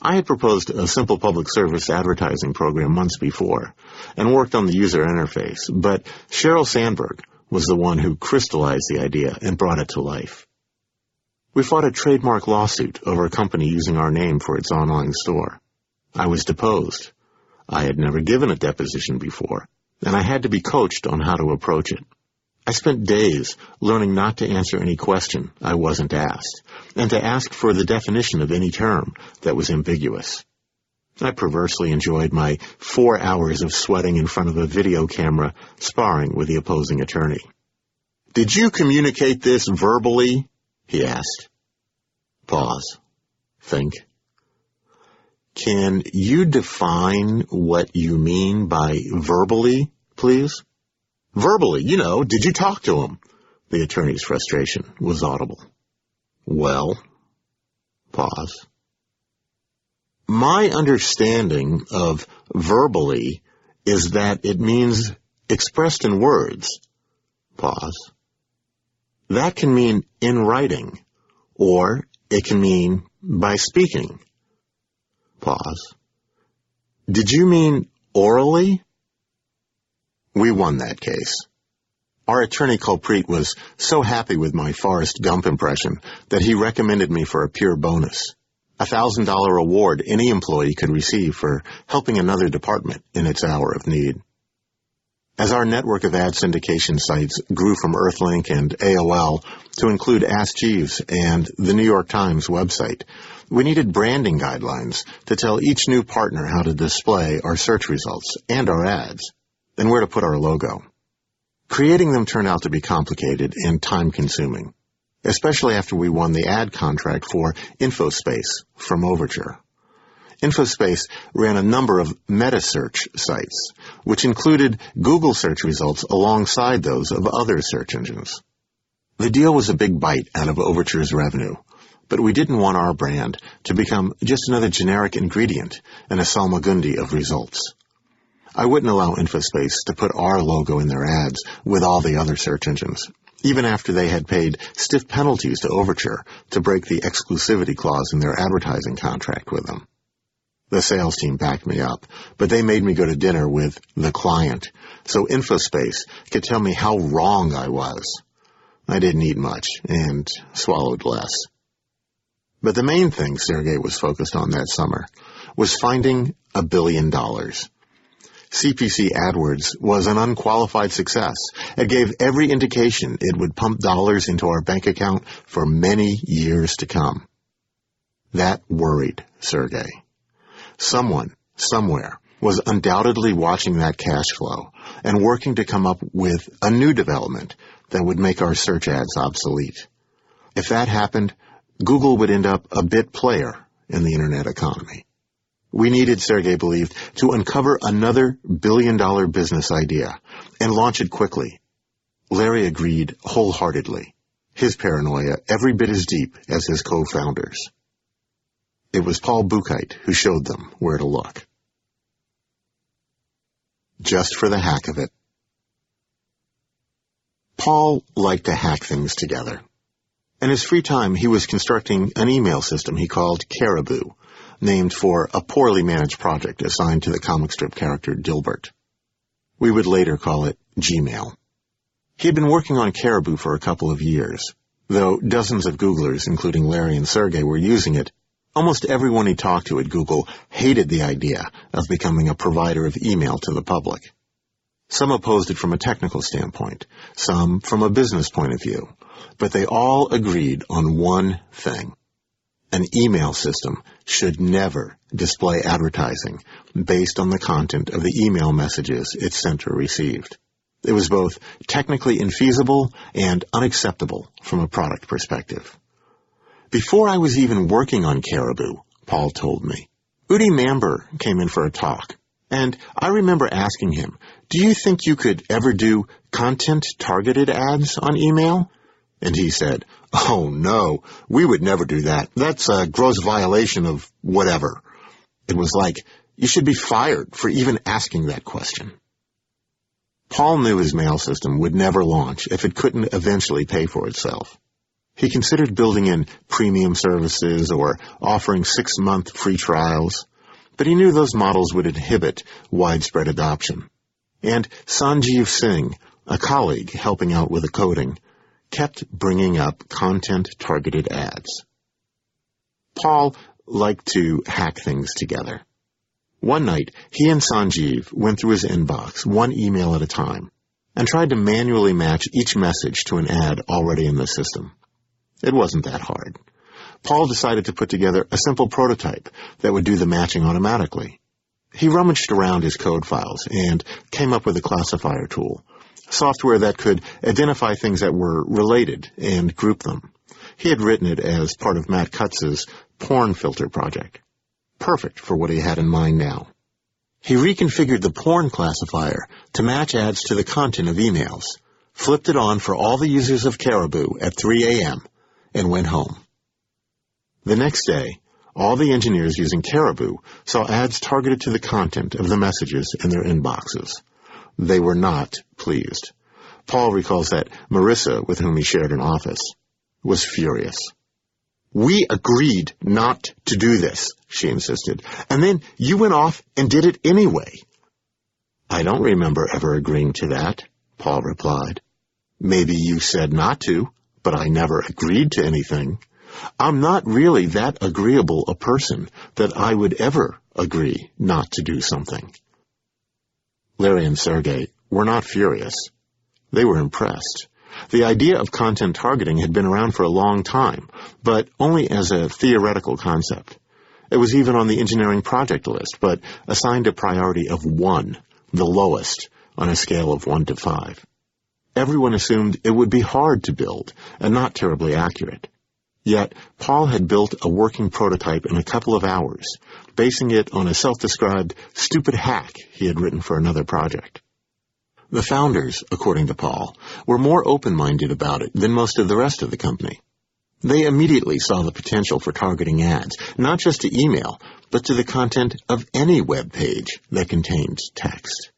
[SPEAKER 1] I had proposed a simple public service advertising program months before and worked on the user interface, but Sheryl Sandberg was the one who crystallized the idea and brought it to life. We fought a trademark lawsuit over a company using our name for its online store. I was deposed. I had never given a deposition before, and I had to be coached on how to approach it. I spent days learning not to answer any question I wasn't asked, and to ask for the definition of any term that was ambiguous. I perversely enjoyed my 4 hours of sweating in front of a video camera, sparring with the opposing attorney. "Did you communicate this verbally?" he asked. Pause. Think. "Can you define what you mean by verbally, please?" "Verbally, did you talk to him?" The attorney's frustration was audible. "Well," pause. "My understanding of verbally is that it means expressed in words." Pause. "That can mean in writing, or it can mean by speaking." Pause. "Did you mean orally?" We won that case. Our attorney culprit was so happy with my Forrest Gump impression that he recommended me for a pure bonus, a $1,000 award any employee could receive for helping another department in its hour of need. As our network of ad syndication sites grew from Earthlink and AOL to include Ask Jeeves and the New York Times website, we needed branding guidelines to tell each new partner how to display our search results and our ads, and where to put our logo. Creating them turned out to be complicated and time-consuming, especially after we won the ad contract for InfoSpace from Overture. InfoSpace ran a number of meta-search sites, which included Google search results alongside those of other search engines. The deal was a big bite out of Overture's revenue, but we didn't want our brand to become just another generic ingredient in a salmagundi of results. I wouldn't allow InfoSpace to put our logo in their ads with all the other search engines, even after they had paid stiff penalties to Overture to break the exclusivity clause in their advertising contract with them. The sales team backed me up, but they made me go to dinner with the client, so InfoSpace could tell me how wrong I was. I didn't eat much and swallowed less. But the main thing Sergey was focused on that summer was finding $1 billion. CPC AdWords was an unqualified success. It gave every indication it would pump dollars into our bank account for many years to come. That worried Sergey. Someone, somewhere, was undoubtedly watching that cash flow and working to come up with a new development that would make our search ads obsolete. If that happened, Google would end up a bit player in the internet economy. We needed, Sergey believed, to uncover another billion-dollar business idea and launch it quickly. Larry agreed wholeheartedly, his paranoia every bit as deep as his co-founders. It was Paul Buchheit who showed them where to look. Just for the hack of it. Paul liked to hack things together. In his free time, he was constructing an email system he called Caribou, named for a poorly managed project assigned to the comic strip character Dilbert. We would later call it Gmail. He had been working on Caribou for a couple of years. Though dozens of Googlers, including Larry and Sergey, were using it, almost everyone he talked to at Google hated the idea of becoming a provider of email to the public. Some opposed it from a technical standpoint, some from a business point of view, but they all agreed on one thing. An email system should never display advertising based on the content of the email messages it sent or received. It was both technically infeasible and unacceptable from a product perspective. Before I was even working on Caribou, Paul told me, Udi Mamber came in for a talk, and I remember asking him, do you think you could ever do content-targeted ads on email? And he said, oh, no, we would never do that. That's a gross violation of whatever. It was like, you should be fired for even asking that question. Paul knew his mail system would never launch if it couldn't eventually pay for itself. He considered building in premium services or offering 6-month free trials, but he knew those models would inhibit widespread adoption. And Sanjeev Singh, a colleague helping out with the coding, kept bringing up content-targeted ads. Paul liked to hack things together. One night, he and Sanjeev went through his inbox, one email at a time, and tried to manually match each message to an ad already in the system. It wasn't that hard. Paul decided to put together a simple prototype that would do the matching automatically. He rummaged around his code files and came up with a classifier tool, software that could identify things that were related and group them. He had written it as part of Matt Kutz's porn filter project. Perfect for what he had in mind now. He reconfigured the porn classifier to match ads to the content of emails, flipped it on for all the users of Caribou at 3 a.m., and went home. The next day, all the engineers using Caribou saw ads targeted to the content of the messages in their inboxes. They were not pleased. Paul recalls that Marissa, with whom he shared an office, was furious. We agreed not to do this, she insisted, and then you went off and did it anyway. I don't remember ever agreeing to that, Paul replied. Maybe you said not to, but I never agreed to anything. I'm not really that agreeable a person that I would ever agree not to do something. Larry and Sergey were not furious. They were impressed. The idea of content targeting had been around for a long time, but only as a theoretical concept. It was even on the engineering project list, but assigned a priority of 1, the lowest, on a scale of 1 to 5. Everyone assumed it would be hard to build and not terribly accurate. Yet, Paul had built a working prototype in a couple of hours, basing it on a self-described stupid hack he had written for another project. The founders, according to Paul, were more open-minded about it than most of the rest of the company. They immediately saw the potential for targeting ads, not just to email, but to the content of any web page that contained text.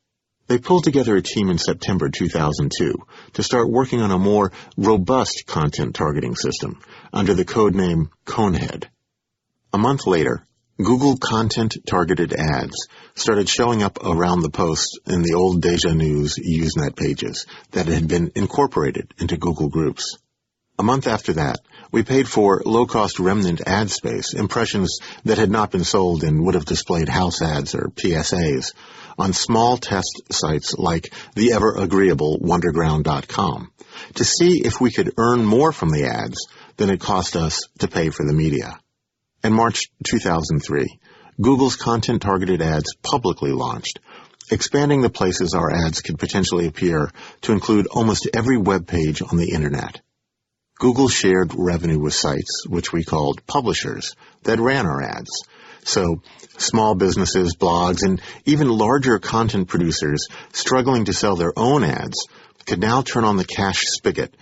[SPEAKER 1] They pulled together a team in September 2002 to start working on a more robust content targeting system under the code name Conehead. A month later, Google content-targeted ads started showing up around the posts in the old Deja News Usenet pages that had been incorporated into Google Groups. A month after that, we paid for low-cost remnant ad space, impressions that had not been sold and would have displayed house ads or PSAs, on small test sites like the ever-agreeable Wonderground.com, to see if we could earn more from the ads than it cost us to pay for the media. In March 2003, Google's content-targeted ads publicly launched, expanding the places our ads could potentially appear to include almost every web page on the Internet. Google shared revenue with sites, which we called publishers, that ran our ads. So, small businesses, blogs, and even larger content producers struggling to sell their own ads could now turn on the cash spigot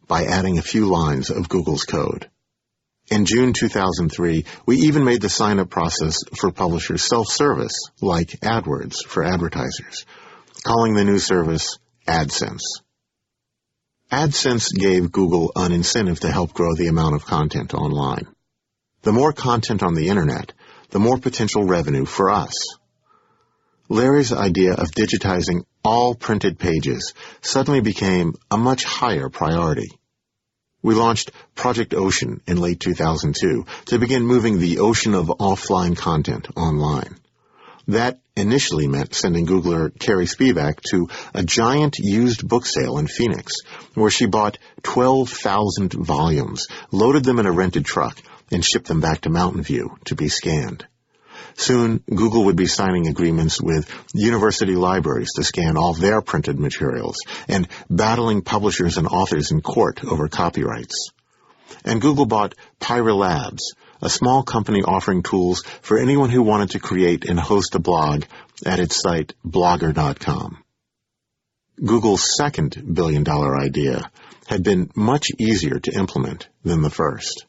[SPEAKER 1] by adding a few lines of Google's code. In June 2003, we even made the sign-up process for publishers self-service, like AdWords for advertisers, calling the new service AdSense. AdSense gave Google an incentive to help grow the amount of content online. The more content on the Internet, the more potential revenue for us. Larry's idea of digitizing all printed pages suddenly became a much higher priority. We launched Project Ocean in late 2002 to begin moving the ocean of offline content online. That initially meant sending Googler Carrie Spivak to a giant used book sale in Phoenix, where she bought 12,000 volumes, loaded them in a rented truck, and shipped them back to Mountain View to be scanned. Soon, Google would be signing agreements with university libraries to scan all their printed materials and battling publishers and authors in court over copyrights. And Google bought Pyra Labs, a small company offering tools for anyone who wanted to create and host a blog at its site Blogger.com. Google's second billion-dollar idea had been much easier to implement than the first.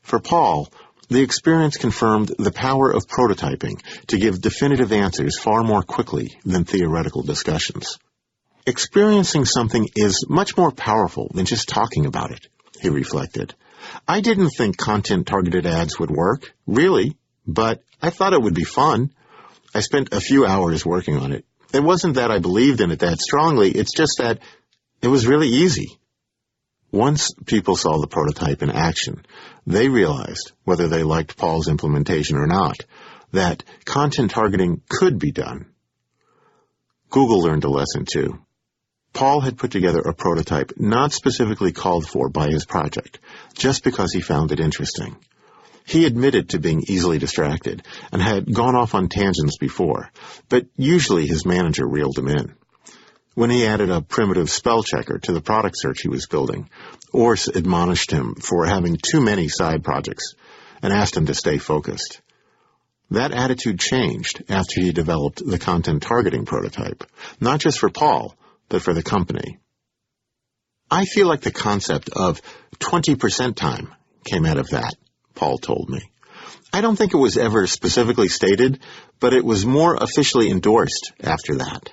[SPEAKER 1] For Paul, the experience confirmed the power of prototyping to give definitive answers far more quickly than theoretical discussions. Experiencing something is much more powerful than just talking about it, he reflected. I didn't think content-targeted ads would work, really, but I thought it would be fun. I spent a few hours working on it. It wasn't that I believed in it that strongly, it's just that it was really easy. Once people saw the prototype in action, they realized, whether they liked Paul's implementation or not, that content targeting could be done. Google learned a lesson too. Paul had put together a prototype not specifically called for by his project, just because he found it interesting. He admitted to being easily distracted and had gone off on tangents before, but usually his manager reeled him in. When he added a primitive spell checker to the product search he was building, Urs admonished him for having too many side projects and asked him to stay focused. That attitude changed after he developed the content targeting prototype, not just for Paul, but for the company. I feel like the concept of 20% time came out of that, Paul told me. I don't think it was ever specifically stated, but it was more officially endorsed after that.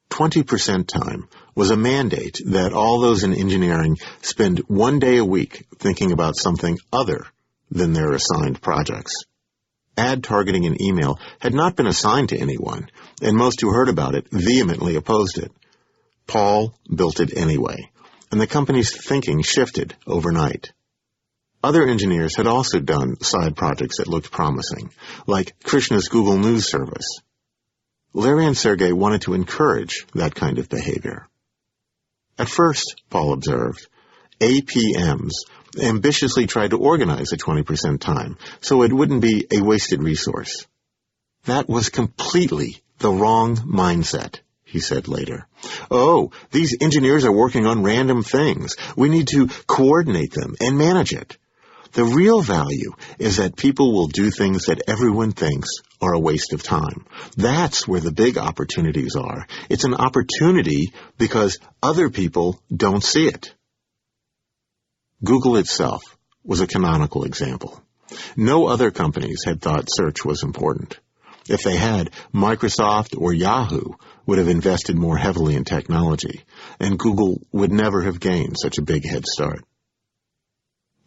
[SPEAKER 1] 20% time was a mandate that all those in engineering spend 1 day a week thinking about something other than their assigned projects. Ad targeting in email had not been assigned to anyone, and most who heard about it vehemently opposed it. Paul built it anyway, and the company's thinking shifted overnight. Other engineers had also done side projects that looked promising, like Krishna's Google News service. Larry and Sergey wanted to encourage that kind of behavior. At first, Paul observed, APMs ambitiously tried to organize a 20% time so it wouldn't be a wasted resource. That was completely the wrong mindset, he he said later. Oh, these engineers are working on random things. We need to coordinate them and manage it. The real value is that people will do things that everyone thinks are a waste of time. That's where the big opportunities are. It's an opportunity because other people don't see it. Google itself was a canonical example. No other companies had thought search was important. If they had, Microsoft or Yahoo would have invested more heavily in technology, and Google would never have gained such a big head start.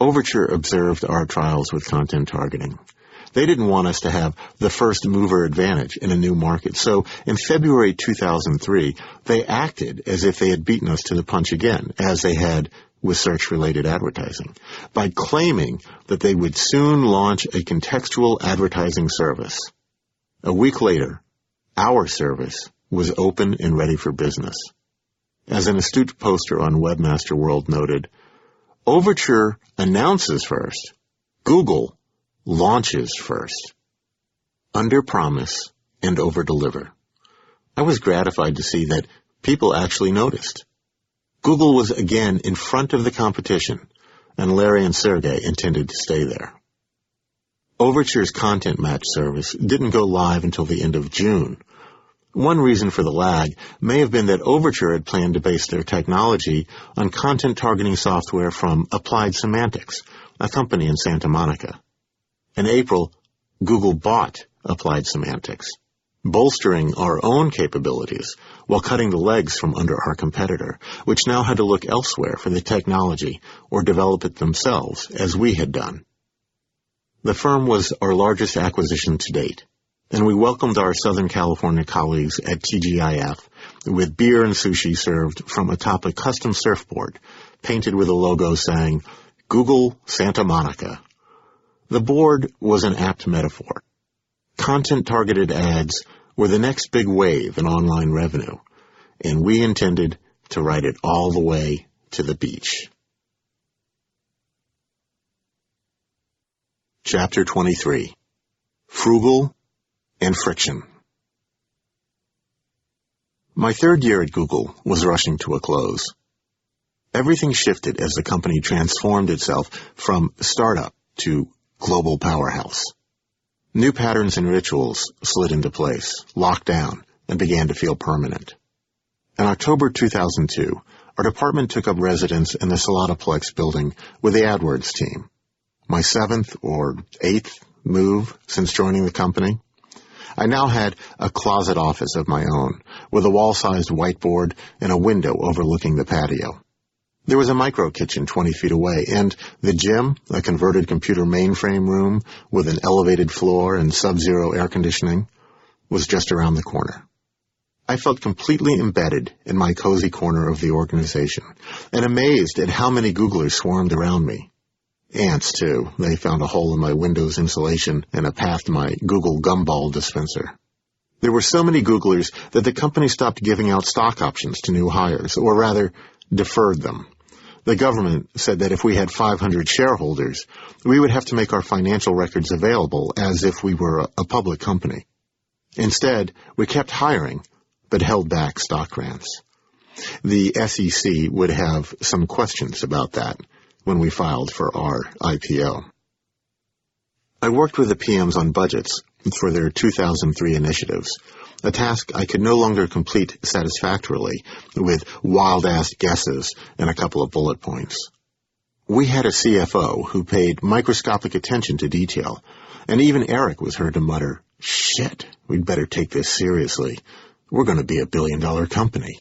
[SPEAKER 1] Overture observed our trials with content targeting. They didn't want us to have the first mover advantage in a new market, so in February 2003, they acted as if they had beaten us to the punch again, as they had with search-related advertising, by claiming that they would soon launch a contextual advertising service. A week later, our service was open and ready for business. As an astute poster on Webmaster World noted, Overture announces first. Google launches first. Under-promise and over-deliver. I was gratified to see that people actually noticed. Google was again in front of the competition, and Larry and Sergey intended to stay there. Overture's content match service didn't go live until the end of June. One reason for the lag may have been that Overture had planned to base their technology on content targeting software from Applied Semantics, a company in Santa Monica. In April, Google bought Applied Semantics, bolstering our own capabilities while cutting the legs from under our competitor, which now had to look elsewhere for the technology or develop it themselves, as we had done. The firm was our largest acquisition to date, and we welcomed our Southern California colleagues at TGIF with beer and sushi served from atop a custom surfboard painted with a logo saying, Google Santa Monica. The board was an apt metaphor. Content-targeted ads were the next big wave in online revenue, and we intended to ride it all the way to the beach. Chapter 23. Frugal and Friction. My third year at Google was rushing to a close. Everything shifted as the company transformed itself from startup to global powerhouse. New patterns and rituals slid into place, locked down, and began to feel permanent. In October 2002, our department took up residence in the Solatoplex building with the AdWords team. My 7th or 8th move since joining the company. I now had a closet office of my own, with a wall-sized whiteboard and a window overlooking the patio. There was a micro-kitchen 20 feet away, and the gym, a converted computer mainframe room with an elevated floor and sub-zero air conditioning, was just around the corner. I felt completely embedded in my cozy corner of the organization, and amazed at how many Googlers swarmed around me. Ants, too. They found a hole in my Windows insulation and a path to my Google gumball dispenser. There were so many Googlers that the company stopped giving out stock options to new hires, or rather, deferred them. The government said that if we had 500 shareholders, we would have to make our financial records available as if we were a public company. Instead, we kept hiring, but held back stock grants. The SEC would have some questions about that when we filed for our IPO. I worked with the PMs on budgets for their 2003 initiatives, a task I could no longer complete satisfactorily with wild-ass guesses and a couple of bullet points. We had a CFO who paid microscopic attention to detail, and even Eric was heard to mutter, "Shit, we'd better take this seriously. We're going to be a billion-dollar company."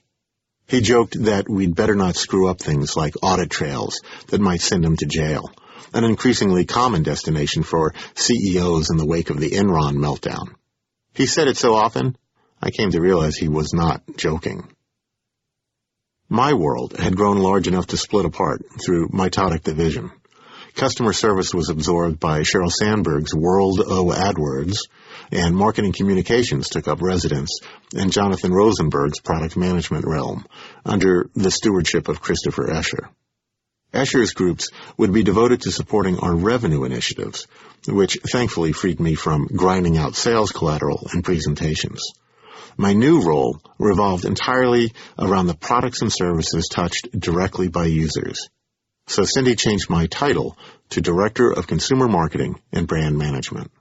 [SPEAKER 1] He joked that we'd better not screw up things like audit trails that might send him to jail, an increasingly common destination for CEOs in the wake of the Enron meltdown. He said it so often, I came to realize he was not joking. My world had grown large enough to split apart through mitotic division. Customer service was absorbed by Sheryl Sandberg's World O AdWords, and marketing communications took up residence in Jonathan Rosenberg's product management realm under the stewardship of Christopher Escher. Escher's groups would be devoted to supporting our revenue initiatives, which thankfully freed me from grinding out sales collateral and presentations. My new role revolved entirely around the products and services touched directly by users. So Cindy changed my title to Director of Consumer Marketing and Brand Management.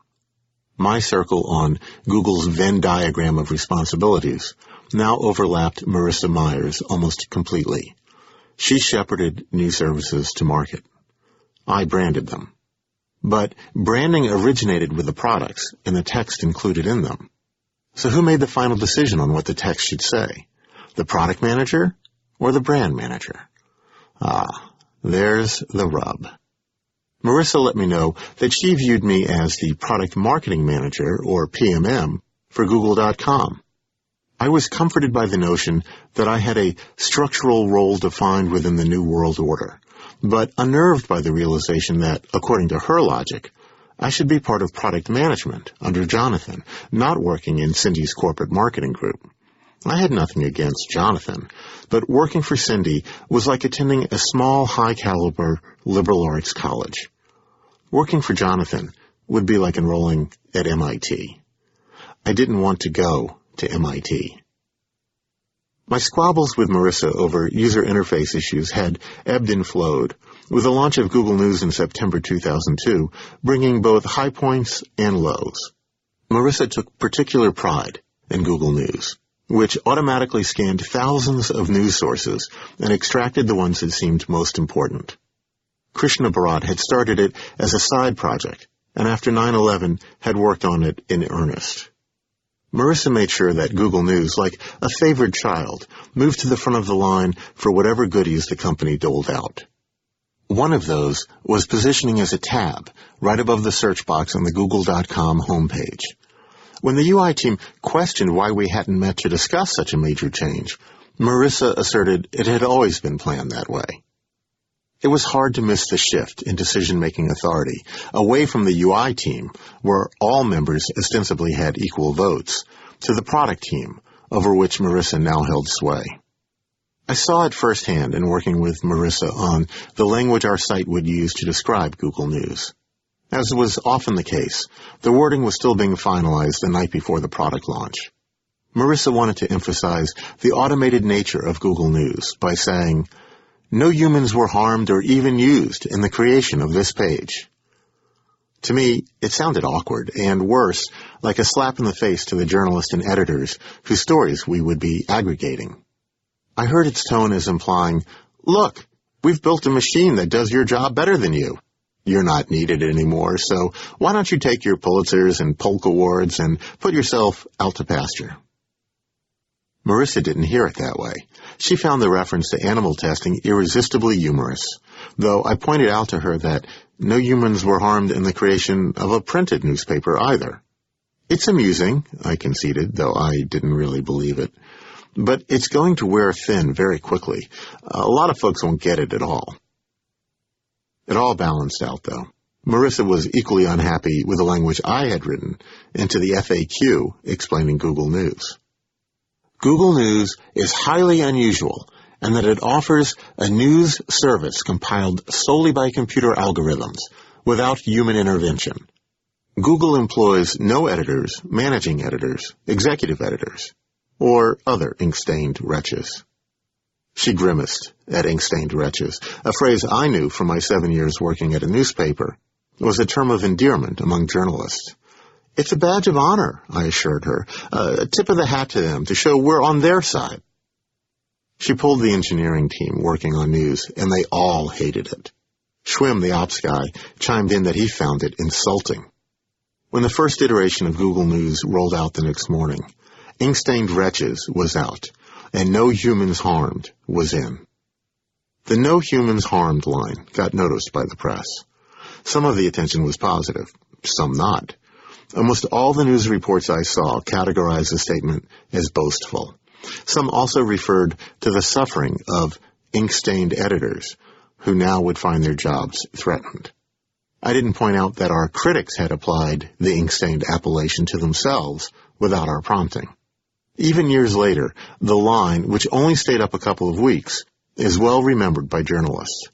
[SPEAKER 1] My circle on Google's Venn diagram of responsibilities now overlapped Marissa Meyer's almost completely. She shepherded new services to market. I branded them. But branding originated with the products and the text included in them. So who made the final decision on what the text should say? The product manager or the brand manager? There's the rub. Marissa let me know that she viewed me as the product marketing manager, or PMM, for Google.com. I was comforted by the notion that I had a structural role defined within the New World Order, but unnerved by the realization that, according to her logic, I should be part of product management under Jonathan, not working in Cindy's corporate marketing group. I had nothing against Jonathan, but working for Cindy was like attending a small, high-caliber liberal arts college. Working for Jonathan would be like enrolling at MIT. I didn't want to go to MIT. My squabbles with Marissa over user interface issues had ebbed and flowed, with the launch of Google News in September 2002 bringing both high points and lows. Marissa took particular pride in Google News, which automatically scanned thousands of news sources and extracted the ones that seemed most important. Krishna Bharat had started it as a side project, and after 9/11 had worked on it in earnest. Marissa made sure that Google News, like a favored child, moved to the front of the line for whatever goodies the company doled out. One of those was positioning as a tab right above the search box on the Google.com homepage. When the UI team questioned why we hadn't met to discuss such a major change, Marissa asserted it had always been planned that way. It was hard to miss the shift in decision-making authority away from the UI team, where all members ostensibly had equal votes, to the product team, over which Marissa now held sway. I saw it firsthand in working with Marissa on the language our site would use to describe Google News. As was often the case, the wording was still being finalized the night before the product launch. Marissa wanted to emphasize the automated nature of Google News by saying, "No humans were harmed or even used in the creation of this page." To me, it sounded awkward, and worse, like a slap in the face to the journalists and editors whose stories we would be aggregating. I heard its tone as implying, "Look, we've built a machine that does your job better than you. You're not needed anymore, so why don't you take your Pulitzers and Polk Awards and put yourself out to pasture?" Marissa didn't hear it that way. She found the reference to animal testing irresistibly humorous, though I pointed out to her that no humans were harmed in the creation of a printed newspaper either. "It's amusing," I conceded, though I didn't really believe it. "But it's going to wear thin very quickly. A lot of folks won't get it at all." It all balanced out, though. Marissa was equally unhappy with the language I had written into the FAQ explaining Google News. Google News is highly unusual in that it offers a news service compiled solely by computer algorithms without human intervention. Google employs no editors, managing editors, executive editors, or other ink-stained wretches. She grimaced at ink-stained wretches, a phrase I knew from my 7 years working at a newspaper. It was a term of endearment among journalists. "It's a badge of honor," I assured her, "a tip of the hat to them to show we're on their side." She pulled the engineering team working on news, and they all hated it. Schwim, the ops guy, chimed in that he found it insulting. When the first iteration of Google News rolled out the next morning, ink-stained wretches was out, and no humans harmed was in. The no humans harmed line got noticed by the press. Some of the attention was positive, some not. Almost all the news reports I saw categorized the statement as boastful. Some also referred to the suffering of ink-stained editors who now would find their jobs threatened. I didn't point out that our critics had applied the ink-stained appellation to themselves without our prompting. Even years later, the line, which only stayed up a couple of weeks, is well remembered by journalists.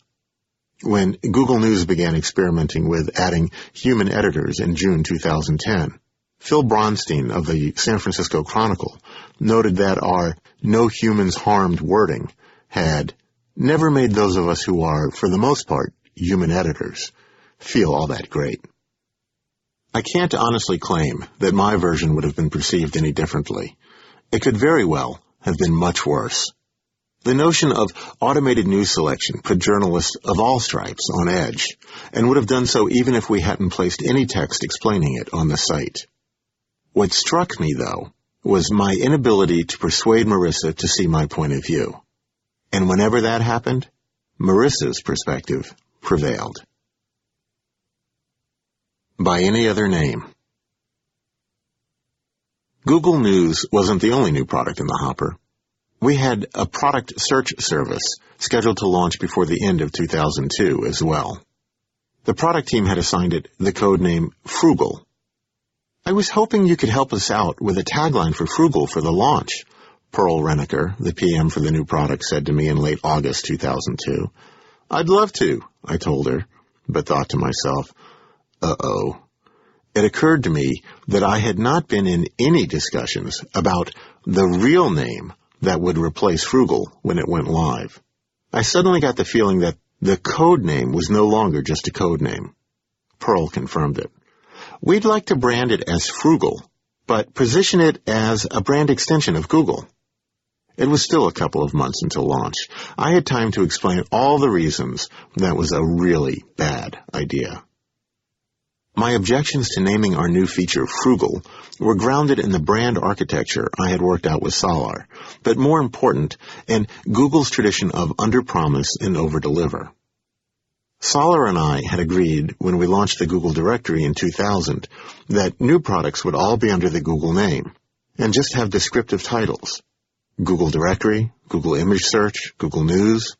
[SPEAKER 1] When Google News began experimenting with adding human editors in June 2010, Phil Bronstein of the San Francisco Chronicle noted that our "no humans harmed" wording had never made those of us who are, for the most part, human editors feel all that great. I can't honestly claim that my version would have been perceived any differently. It could very well have been much worse. The notion of automated news selection put journalists of all stripes on edge, and would have done so even if we hadn't placed any text explaining it on the site. What struck me, though, was my inability to persuade Marissa to see my point of view. And whenever that happened, Marissa's perspective prevailed. By any other name. Google News wasn't the only new product in the hopper. We had a product search service scheduled to launch before the end of 2002 as well. The product team had assigned it the code name Frugal. I was hoping you could help us out with a tagline for Frugal for the launch, Pearl Reniker, the PM for the new product, said to me in late August 2002. I'd love to, I told her, but thought to myself, uh-oh. It occurred to me that I had not been in any discussions about the real name that would replace Frugal when it went live. I suddenly got the feeling that the code name was no longer just a code name. Pearl confirmed it. We'd like to brand it as Frugal, but position it as a brand extension of Google. It was still a couple of months until launch. I had time to explain all the reasons that was a really bad idea. My objections to naming our new feature Frugal were grounded in the brand architecture I had worked out with Solar, but more important, in Google's tradition of under-promise and over-deliver. Solar and I had agreed when we launched the Google directory in 2000 that new products would all be under the Google name and just have descriptive titles. Google Directory, Google Image Search, Google News.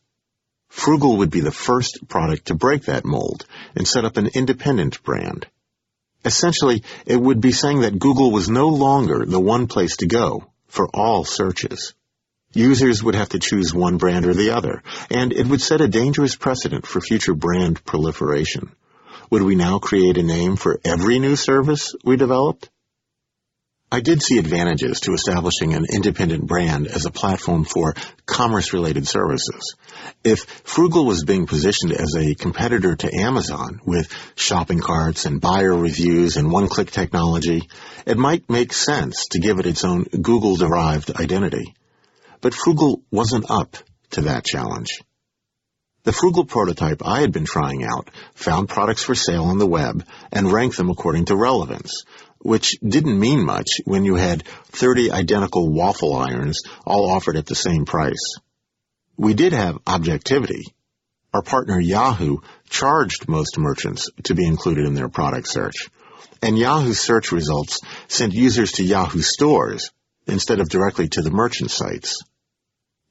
[SPEAKER 1] Frugal would be the first product to break that mold and set up an independent brand. Essentially, it would be saying that Google was no longer the one place to go for all searches. Users would have to choose one brand or the other, and it would set a dangerous precedent for future brand proliferation. Would we now create a name for every new service we developed? I did see advantages to establishing an independent brand as a platform for commerce-related services. If Frugal was being positioned as a competitor to Amazon with shopping carts and buyer reviews and one-click technology, it might make sense to give it its own Google-derived identity. But Frugal wasn't up to that challenge. The Frugal prototype I had been trying out found products for sale on the web and ranked them according to relevance, which didn't mean much when you had 30 identical waffle irons all offered at the same price. We did have objectivity. Our partner Yahoo charged most merchants to be included in their product search, and Yahoo search results sent users to Yahoo stores instead of directly to the merchant sites.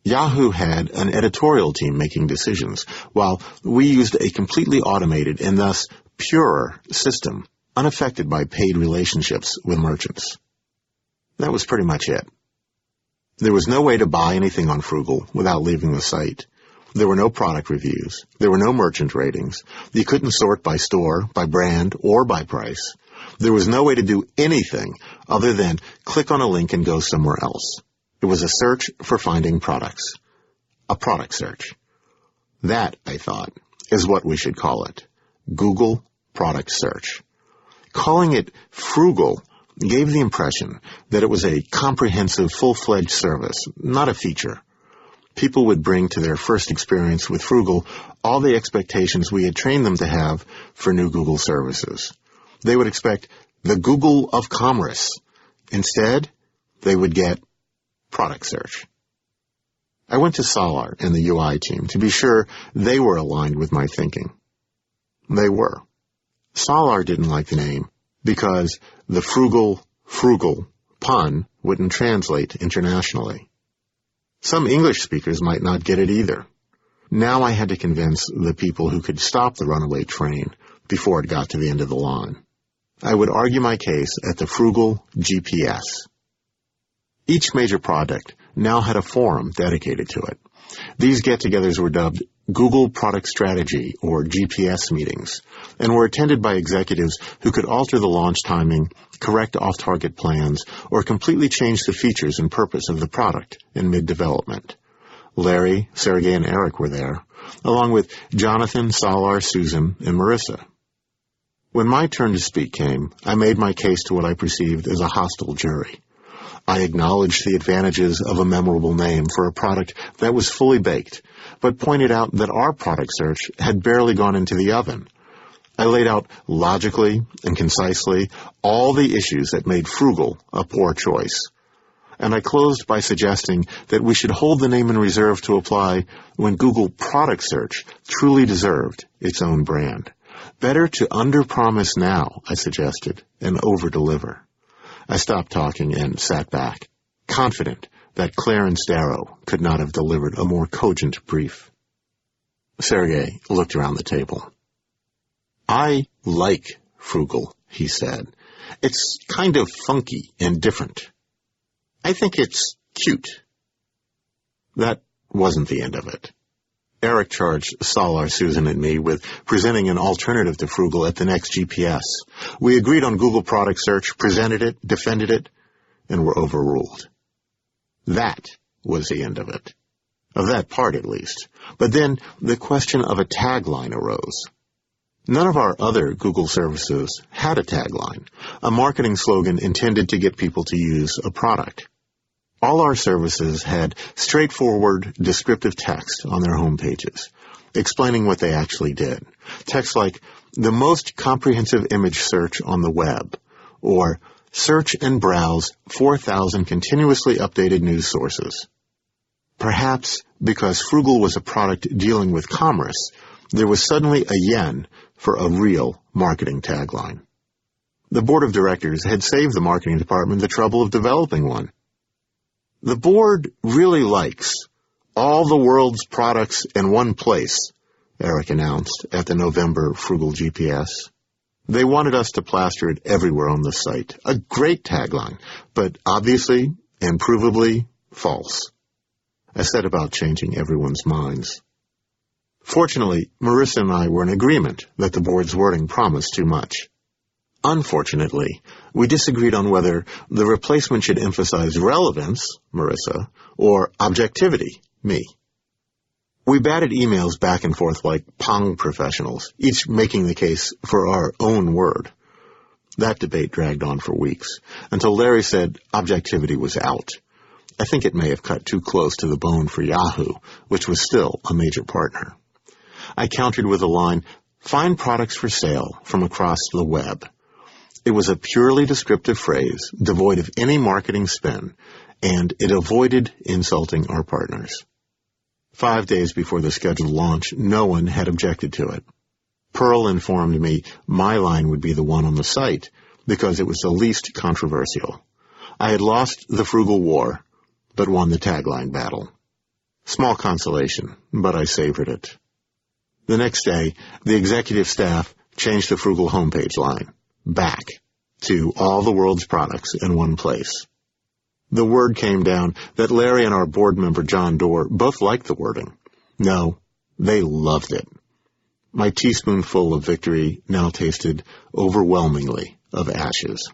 [SPEAKER 1] Yahoo had an editorial team making decisions, while we used a completely automated and thus purer system, unaffected by paid relationships with merchants. That was pretty much it. There was no way to buy anything on Frugal without leaving the site. There were no product reviews. There were no merchant ratings. You couldn't sort by store, by brand, or by price. There was no way to do anything other than click on a link and go somewhere else. It was a search for finding products. A product search. That, I thought, is what we should call it. Google Product Search. Calling it Frugal gave the impression that it was a comprehensive, full-fledged service, not a feature. People would bring to their first experience with Frugal all the expectations we had trained them to have for new Google services. They would expect the Google of commerce. Instead, they would get product search. I went to Solar and the UI team to be sure they were aligned with my thinking. They were. Solar didn't like the name because the frugal pun wouldn't translate internationally. Some English speakers might not get it either. Now I had to convince the people who could stop the runaway train before it got to the end of the line. I would argue my case at the Frugal GPS. Each major product now had a forum dedicated to it, These get-togethers were dubbed Google Product Strategy, or GPS meetings, and were attended by executives who could alter the launch timing, correct off-target plans, or completely change the features and purpose of the product in mid-development. Larry, Sergey, and Eric were there, along with Jonathan, Salar, Susan, and Marissa. When my turn to speak came, I made my case to what I perceived as a hostile jury. I acknowledged the advantages of a memorable name for a product that was fully baked, but pointed out that our product search had barely gone into the oven. I laid out logically and concisely all the issues that made Frugal a poor choice. And I closed by suggesting that we should hold the name in reserve to apply when Google Product Search truly deserved its own brand. Better to under-promise now, I suggested, and over-deliver. I stopped talking and sat back, confident that Clarence Darrow could not have delivered a more cogent brief. Sergey looked around the table. I like Frugal, he said. It's kind of funky and different. I think it's cute. That wasn't the end of it. Eric charged Salar, Susan, and me with presenting an alternative to Frugal at the next GPS. We agreed on Google Product Search, presented it, defended it, and were overruled. That was the end of it. Of that part, at least. But then the question of a tagline arose. None of our other Google services had a tagline, a marketing slogan intended to get people to use a product. All our services had straightforward, descriptive text on their home pages, explaining what they actually did. Text like, the most comprehensive image search on the web, or search and browse 4,000 continuously updated news sources. Perhaps because Frugal was a product dealing with commerce, there was suddenly a yen for a real marketing tagline. The board of directors had saved the marketing department the trouble of developing one. The board really likes all the world's products in one place, Eric announced at the November Frugal GPS. They wanted us to plaster it everywhere on the site. A great tagline, but obviously and provably false. I set about changing everyone's minds. Fortunately, Marissa and I were in agreement that the board's wording promised too much. Unfortunately, we disagreed on whether the replacement should emphasize relevance, Marissa, or objectivity, me. We batted emails back and forth like Pong professionals, each making the case for our own word. That debate dragged on for weeks, until Larry said objectivity was out. I think it may have cut too close to the bone for Yahoo, which was still a major partner. I countered with a line, find products for sale from across the web. It was a purely descriptive phrase, devoid of any marketing spin, and it avoided insulting our partners. 5 days before the scheduled launch, no one had objected to it. Pearl informed me my line would be the one on the site, because it was the least controversial. I had lost the Frugal war, but won the tagline battle. Small consolation, but I savored it. The next day, the executive staff changed the Frugal homepage line back to all the world's products in one place. The word came down that Larry and our board member John Doerr both liked the wording. No, they loved it. My teaspoonful of victory now tasted overwhelmingly of ashes.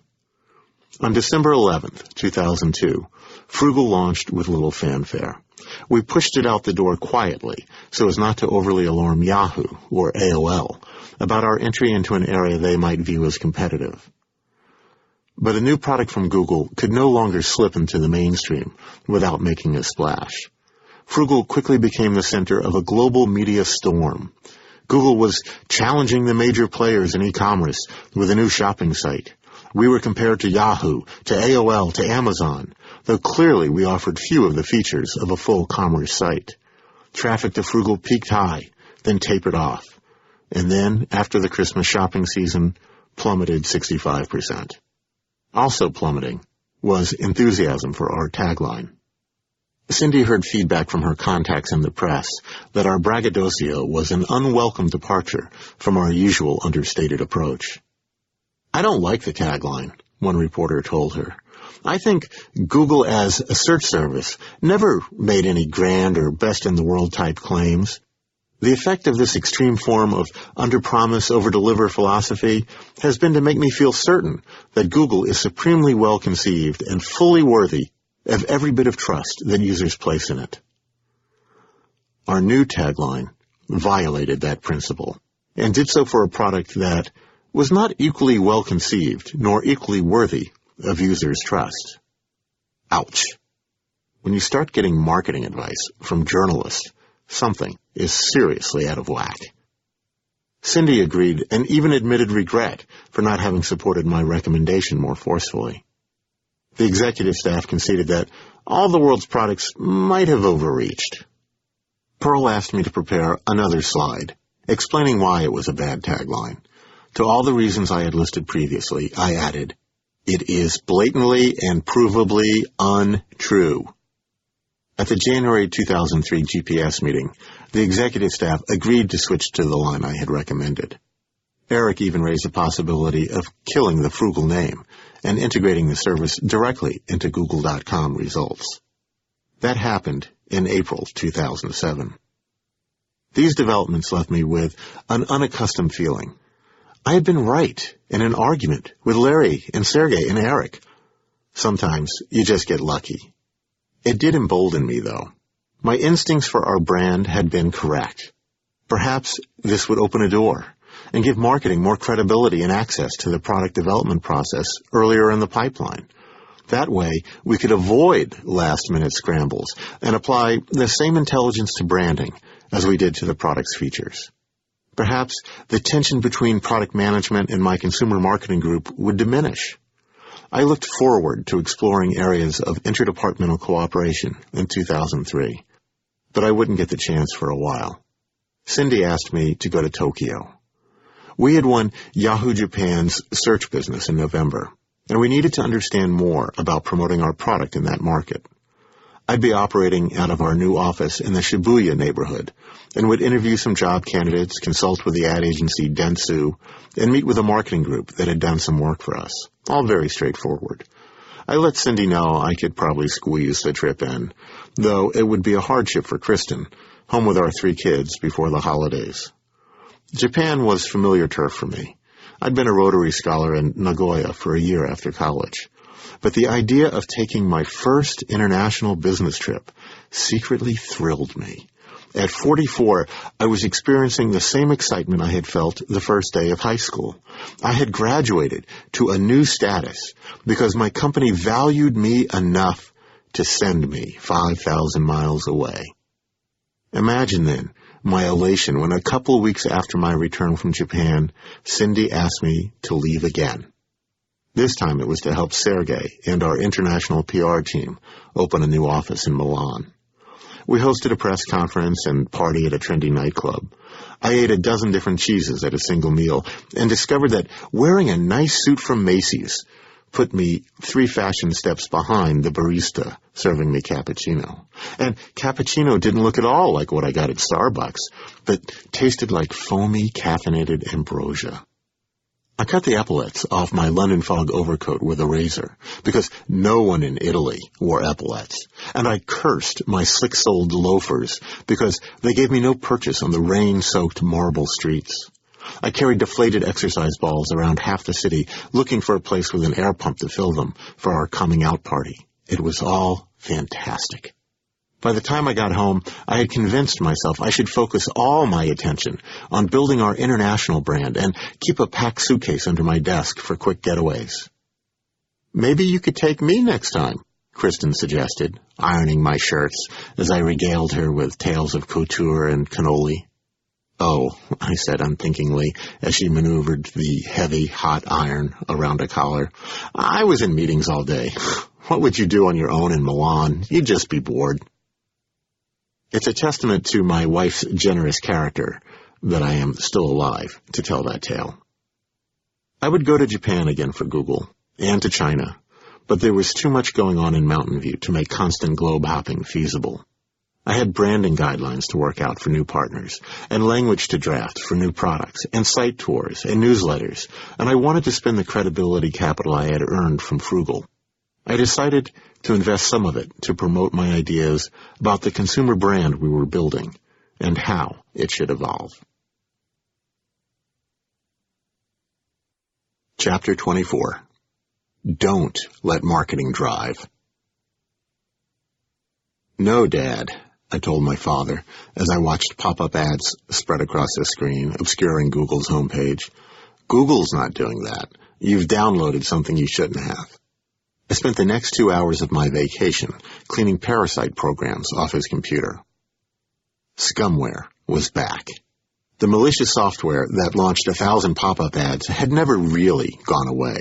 [SPEAKER 1] On December 11th, 2002, Frugal launched with little fanfare. We pushed it out the door quietly so as not to overly alarm Yahoo or AOL about our entry into an area they might view as competitive. But a new product from Google could no longer slip into the mainstream without making a splash. Frugal quickly became the center of a global media storm. Google was challenging the major players in e-commerce with a new shopping site. We were compared to Yahoo, to AOL, to Amazon, though clearly we offered few of the features of a full commerce site. Traffic to Frugal peaked high, then tapered off, and then, after the Christmas shopping season, plummeted 65%. Also plummeting was enthusiasm for our tagline. Cindy heard feedback from her contacts in the press that our braggadocio was an unwelcome departure from our usual understated approach. I don't like the tagline, one reporter told her. I think Google as a search service never made any grand or best-in-the-world type claims. The effect of this extreme form of under-promise, over-deliver philosophy has been to make me feel certain that Google is supremely well-conceived and fully worthy of every bit of trust that users place in it. Our new tagline violated that principle, and did so for a product that was not equally well-conceived nor equally worthy of users' trust. Ouch. When you start getting marketing advice from journalists, something is seriously out of whack. Cindy agreed and even admitted regret for not having supported my recommendation more forcefully. The executive staff conceded that all the world's products might have overreached. Pearl asked me to prepare another slide, explaining why it was a bad tagline. To all the reasons I had listed previously, I added, "It is blatantly and provably untrue." At the January 2003 GPS meeting, the executive staff agreed to switch to the line I had recommended. Eric even raised the possibility of killing the frugal name and integrating the service directly into Google.com results. That happened in April 2007. These developments left me with an unaccustomed feeling. I had been right in an argument with Larry and Sergey and Eric. Sometimes you just get lucky. It did embolden me, though. My instincts for our brand had been correct. Perhaps this would open a door and give marketing more credibility and access to the product development process earlier in the pipeline. That way, we could avoid last-minute scrambles and apply the same intelligence to branding as we did to the product's features. Perhaps the tension between product management and my consumer marketing group would diminish. I looked forward to exploring areas of interdepartmental cooperation in 2003, but I wouldn't get the chance for a while. Cindy asked me to go to Tokyo. We had won Yahoo Japan's search business in November, and we needed to understand more about promoting our product in that market. I'd be operating out of our new office in the Shibuya neighborhood and would interview some job candidates, consult with the ad agency Dentsu, and meet with a marketing group that had done some work for us. All very straightforward. I let Cindy know I could probably squeeze the trip in, though it would be a hardship for Kristen, home with our 3 kids before the holidays. Japan was familiar turf for me. I'd been a Rotary scholar in Nagoya for a year after college. But the idea of taking my first international business trip secretly thrilled me. At 44, I was experiencing the same excitement I had felt the first day of high school. I had graduated to a new status because my company valued me enough to send me 5,000 miles away. Imagine then my elation when a couple weeks after my return from Japan, Cindy asked me to leave again. This time it was to help Sergey and our international PR team open a new office in Milan. We hosted a press conference and party at a trendy nightclub. I ate a dozen different cheeses at a single meal and discovered that wearing a nice suit from Macy's put me 3 fashion steps behind the barista serving me cappuccino. And cappuccino didn't look at all like what I got at Starbucks, but tasted like foamy, caffeinated ambrosia. I cut the epaulets off my London Fog overcoat with a razor, because no one in Italy wore epaulets, and I cursed my slick-soled loafers because they gave me no purchase on the rain-soaked marble streets. I carried deflated exercise balls around half the city, looking for a place with an air pump to fill them for our coming-out party. It was all fantastic. By the time I got home, I had convinced myself I should focus all my attention on building our international brand and keep a packed suitcase under my desk for quick getaways. "Maybe you could take me next time," Kristen suggested, ironing my shirts as I regaled her with tales of couture and cannoli. "Oh," I said unthinkingly as she maneuvered the heavy, hot iron around a collar. "I was in meetings all day. What would you do on your own in Milan? You'd just be bored." It's a testament to my wife's generous character that I am still alive to tell that tale. I would go to Japan again for Google, and to China, but there was too much going on in Mountain View to make constant globe hopping feasible. I had branding guidelines to work out for new partners, and language to draft for new products, and site tours, and newsletters, and I wanted to spend the credibility capital I had earned from Frugal. I decided to invest some of it to promote my ideas about the consumer brand we were building and how it should evolve. Chapter 24. Don't let marketing drive. No, Dad, I told my father as I watched pop-up ads spread across the screen, obscuring Google's homepage. Google's not doing that. You've downloaded something you shouldn't have. I spent the next 2 hours of my vacation cleaning parasite programs off his computer. Scumware was back. The malicious software that launched 1,000 pop-up ads had never really gone away.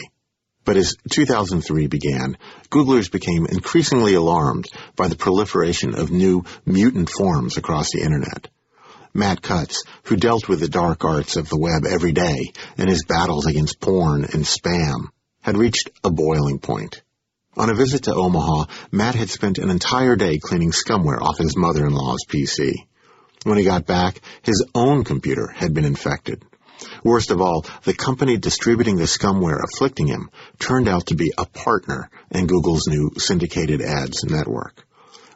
[SPEAKER 1] But as 2003 began, Googlers became increasingly alarmed by the proliferation of new mutant forms across the Internet. Matt Cutts, who dealt with the dark arts of the web every day and his battles against porn and spam, had reached a boiling point. On a visit to Omaha, Matt had spent an entire day cleaning scumware off his mother-in-law's PC. When he got back, his own computer had been infected. Worst of all, the company distributing the scumware afflicting him turned out to be a partner in Google's new syndicated ads network.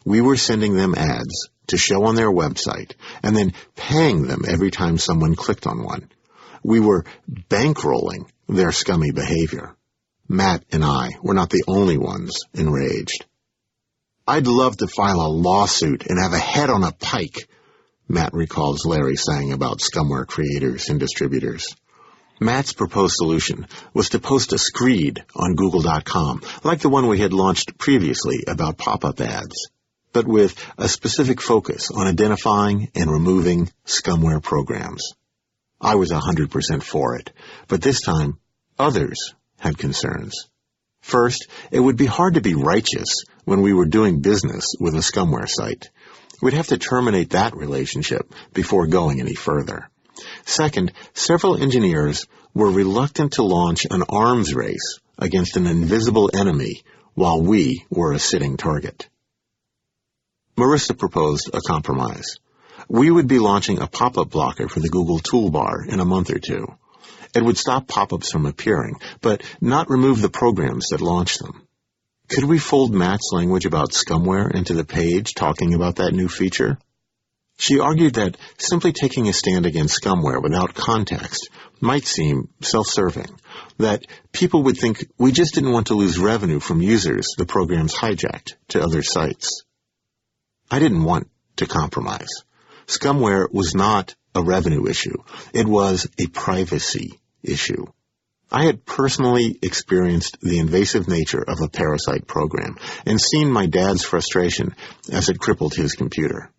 [SPEAKER 1] We were sending them ads to show on their website and then paying them every time someone clicked on one. We were bankrolling their scummy behavior. Matt and I were not the only ones enraged. "I'd love to file a lawsuit and have a head on a pike," Matt recalls Larry saying about scumware creators and distributors. Matt's proposed solution was to post a screed on Google.com, like the one we had launched previously about pop-up ads, but with a specific focus on identifying and removing scumware programs. I was 100% for it, but this time, others had concerns. First, it would be hard to be righteous when we were doing business with a scumware site. We'd have to terminate that relationship before going any further. Second, several engineers were reluctant to launch an arms race against an invisible enemy while we were a sitting target. Marissa proposed a compromise. We would be launching a pop-up blocker for the Google toolbar in a month or two. It would stop pop-ups from appearing, but not remove the programs that launch them. Could we fold Matt's language about scumware into the page talking about that new feature? She argued that simply taking a stand against scumware without context might seem self-serving, that people would think we just didn't want to lose revenue from users the programs hijacked to other sites. I didn't want to compromise. Scumware was not a revenue issue. It was a privacy issue. I had personally experienced the invasive nature of a parasite program and seen my dad's frustration as it crippled his computer.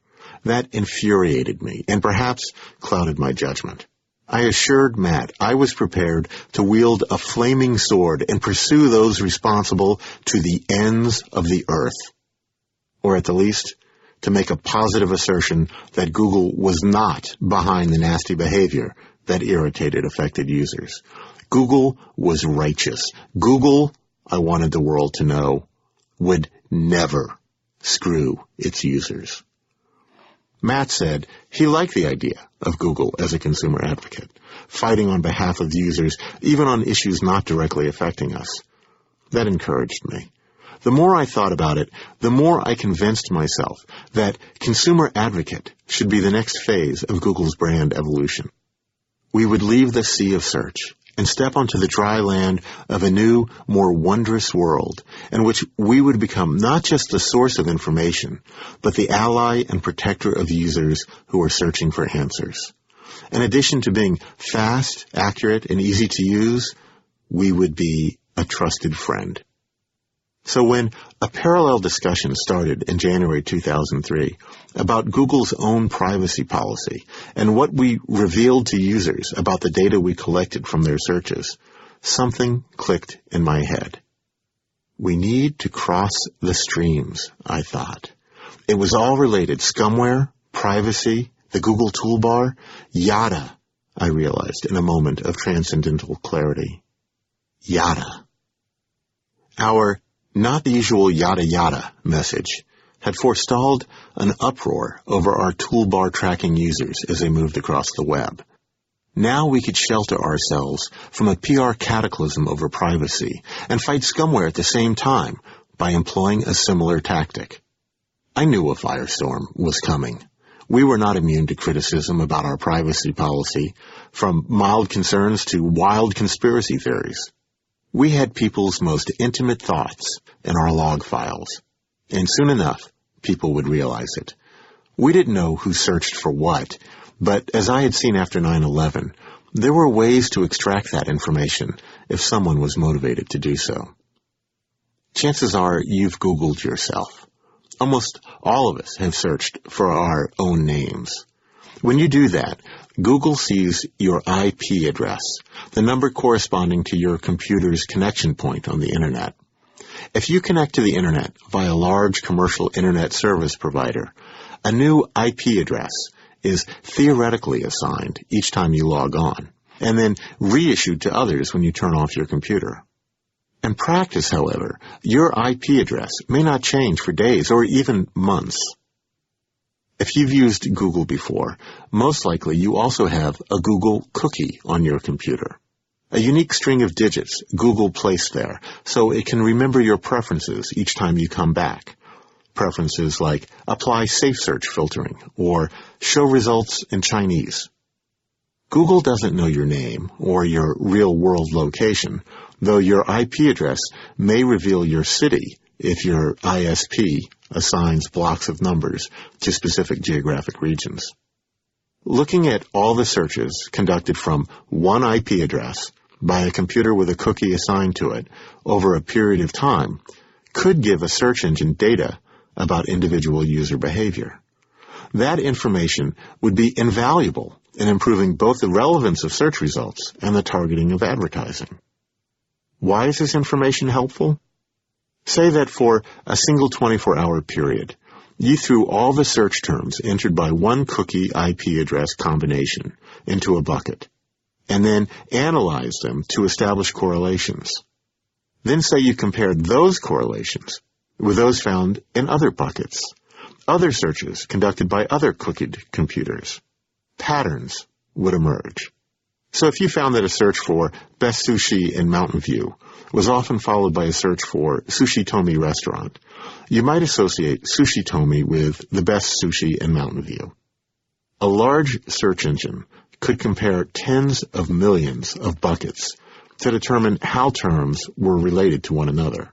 [SPEAKER 1] That infuriated me and perhaps clouded my judgment. I assured Matt I was prepared to wield a flaming sword and pursue those responsible to the ends of the earth, or at the least, to make a positive assertion that Google was not behind the nasty behavior that irritated affected users. Google was righteous. Google, I wanted the world to know, would never screw its users. Matt said he liked the idea of Google as a consumer advocate, fighting on behalf of users, even on issues not directly affecting us. That encouraged me. The more I thought about it, the more I convinced myself that consumer advocate should be the next phase of Google's brand evolution. We would leave the sea of search and step onto the dry land of a new, more wondrous world in which we would become not just the source of information, but the ally and protector of users who are searching for answers. In addition to being fast, accurate, and easy to use, we would be a trusted friend. So when a parallel discussion started in January 2003 about Google's own privacy policy and what we revealed to users about the data we collected from their searches, something clicked in my head. We need to cross the streams, I thought. It was all related: scumware, privacy, the Google toolbar, yada, I realized in a moment of transcendental clarity. Yada. Our not the usual yada yada message had forestalled an uproar over our toolbar tracking users as they moved across the web. Now we could shelter ourselves from a PR cataclysm over privacy and fight scumware at the same time, by employing a similar tactic. I knew a firestorm was coming. We were not immune to criticism about our privacy policy, from mild concerns to wild conspiracy theories. We had people's most intimate thoughts in our log files, and soon enough, people would realize it. We didn't know who searched for what, but as I had seen after 9/11, there were ways to extract that information if someone was motivated to do so. Chances are you've Googled yourself. Almost all of us have searched for our own names. When you do that, Google sees your IP address, the number corresponding to your computer's connection point on the Internet. If you connect to the Internet via a large commercial Internet service provider, a new IP address is theoretically assigned each time you log on, and then reissued to others when you turn off your computer. In practice, however, your IP address may not change for days or even months. If you've used Google before, most likely you also have a Google cookie on your computer, a unique string of digits Google placed there so it can remember your preferences each time you come back. Preferences like apply safe search filtering or show results in Chinese. Google doesn't know your name or your real-world location, though your IP address may reveal your city if your ISP assigns blocks of numbers to specific geographic regions. Looking at all the searches conducted from one IP address by a computer with a cookie assigned to it over a period of time could give a search engine data about individual user behavior. That information would be invaluable in improving both the relevance of search results and the targeting of advertising. Why is this information helpful? Say that for a single 24-hour period, you threw all the search terms entered by one cookie IP address combination into a bucket, and then analyzed them to establish correlations. Then say you compared those correlations with those found in other buckets, other searches conducted by other cookied computers. Patterns would emerge. So if you found that a search for best sushi in Mountain View was often followed by a search for Sushi Tomi restaurant, you might associate Sushi Tomi with the best sushi in Mountain View. A large search engine could compare tens of millions of buckets to determine how terms were related to one another.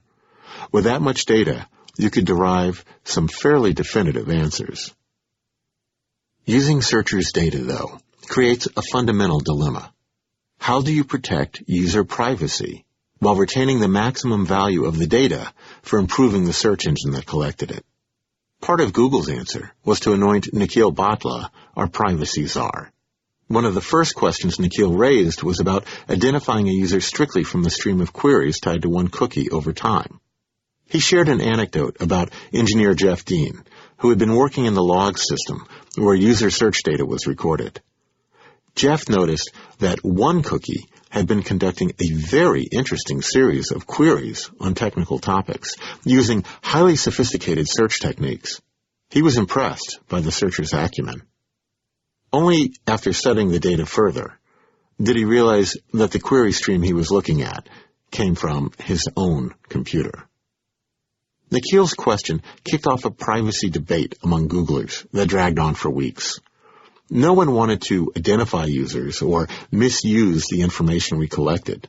[SPEAKER 1] With that much data, you could derive some fairly definitive answers. Using searchers' data, though, creates a fundamental dilemma. How do you protect user privacy while retaining the maximum value of the data for improving the search engine that collected it? Part of Google's answer was to anoint Nikhil Bhatla our privacy czar. One of the first questions Nikhil raised was about identifying a user strictly from the stream of queries tied to one cookie over time. He shared an anecdote about engineer Jeff Dean, who had been working in the log system where user search data was recorded. Jeff noticed that one cookie had been conducting a very interesting series of queries on technical topics using highly sophisticated search techniques. He was impressed by the searcher's acumen. Only after studying the data further did he realize that the query stream he was looking at came from his own computer. Nikhil's question kicked off a privacy debate among Googlers that dragged on for weeks. No one wanted to identify users or misuse the information we collected,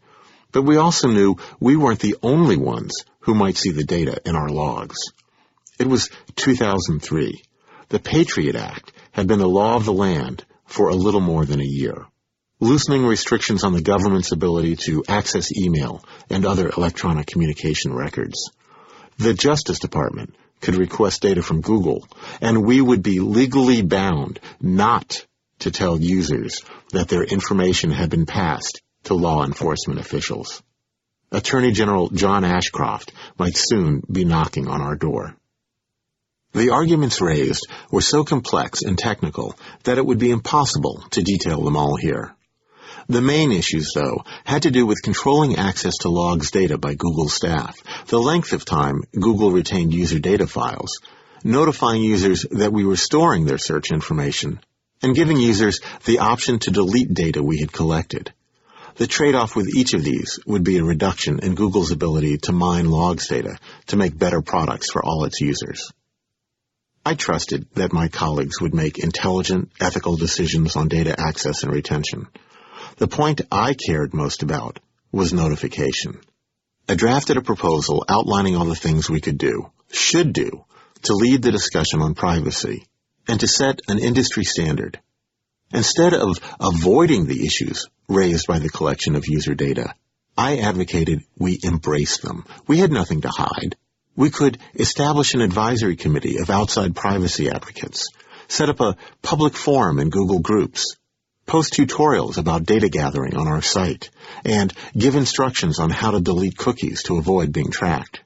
[SPEAKER 1] but we also knew we weren't the only ones who might see the data in our logs. It was 2003. The Patriot Act had been the law of the land for a little more than a year, loosening restrictions on the government's ability to access email and other electronic communication records. The Justice Department could request data from Google, and we would be legally bound not to tell users that their information had been passed to law enforcement officials. Attorney General John Ashcroft might soon be knocking on our door. The arguments raised were so complex and technical that it would be impossible to detail them all here. The main issues, though, had to do with controlling access to logs data by Google staff, the length of time Google retained user data files, notifying users that we were storing their search information, and giving users the option to delete data we had collected. The trade-off with each of these would be a reduction in Google's ability to mine logs data to make better products for all its users. I trusted that my colleagues would make intelligent, ethical decisions on data access and retention. The point I cared most about was notification. I drafted a proposal outlining all the things we could do, should do, to lead the discussion on privacy and to set an industry standard. Instead of avoiding the issues raised by the collection of user data, I advocated we embrace them. We had nothing to hide. We could establish an advisory committee of outside privacy advocates, set up a public forum in Google Groups, post tutorials about data gathering on our site, and give instructions on how to delete cookies to avoid being tracked.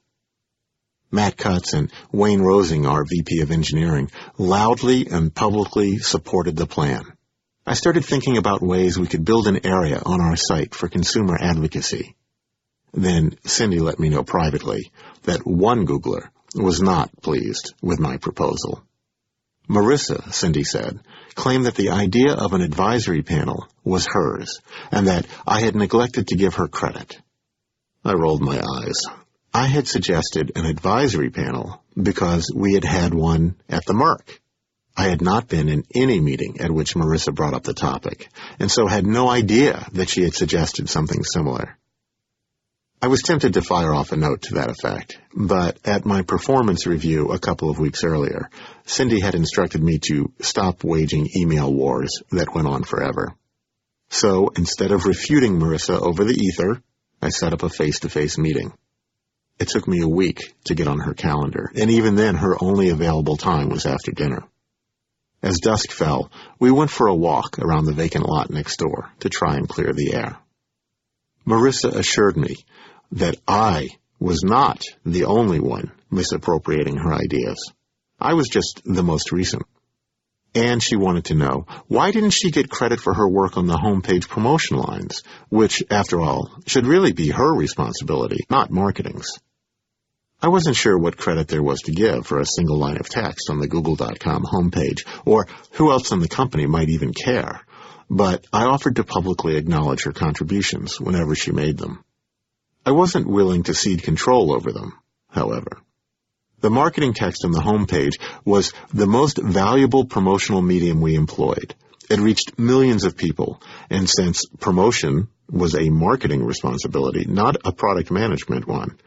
[SPEAKER 1] Matt Cutts and Wayne Rosing, our VP of Engineering, loudly and publicly supported the plan. I started thinking about ways we could build an area on our site for consumer advocacy. Then Cindy let me know privately that one Googler was not pleased with my proposal. Marissa, Cindy said, claimed that the idea of an advisory panel was hers and that I had neglected to give her credit. I rolled my eyes. I had suggested an advisory panel because we had had one at the Merck. I had not been in any meeting at which Marissa brought up the topic, and so had no idea that she had suggested something similar. I was tempted to fire off a note to that effect, but at my performance review a couple of weeks earlier, Cindy had instructed me to stop waging email wars that went on forever. So instead of refuting Marissa over the ether, I set up a face-to-face meeting. It took me a week to get on her calendar, and even then her only available time was after dinner. As dusk fell, we went for a walk around the vacant lot next door to try and clear the air. Marissa assured me that I was not the only one misappropriating her ideas. I was just the most recent. And she wanted to know, why didn't she get credit for her work on the homepage promotion lines, which, after all, should really be her responsibility, not marketing's. I wasn't sure what credit there was to give for a single line of text on the Google.com homepage, or who else in the company might even care, but I offered to publicly acknowledge her contributions whenever she made them. I wasn't willing to cede control over them, however. The marketing text on the homepage was the most valuable promotional medium we employed. It reached millions of people, and since promotion was a marketing responsibility, not a product management one,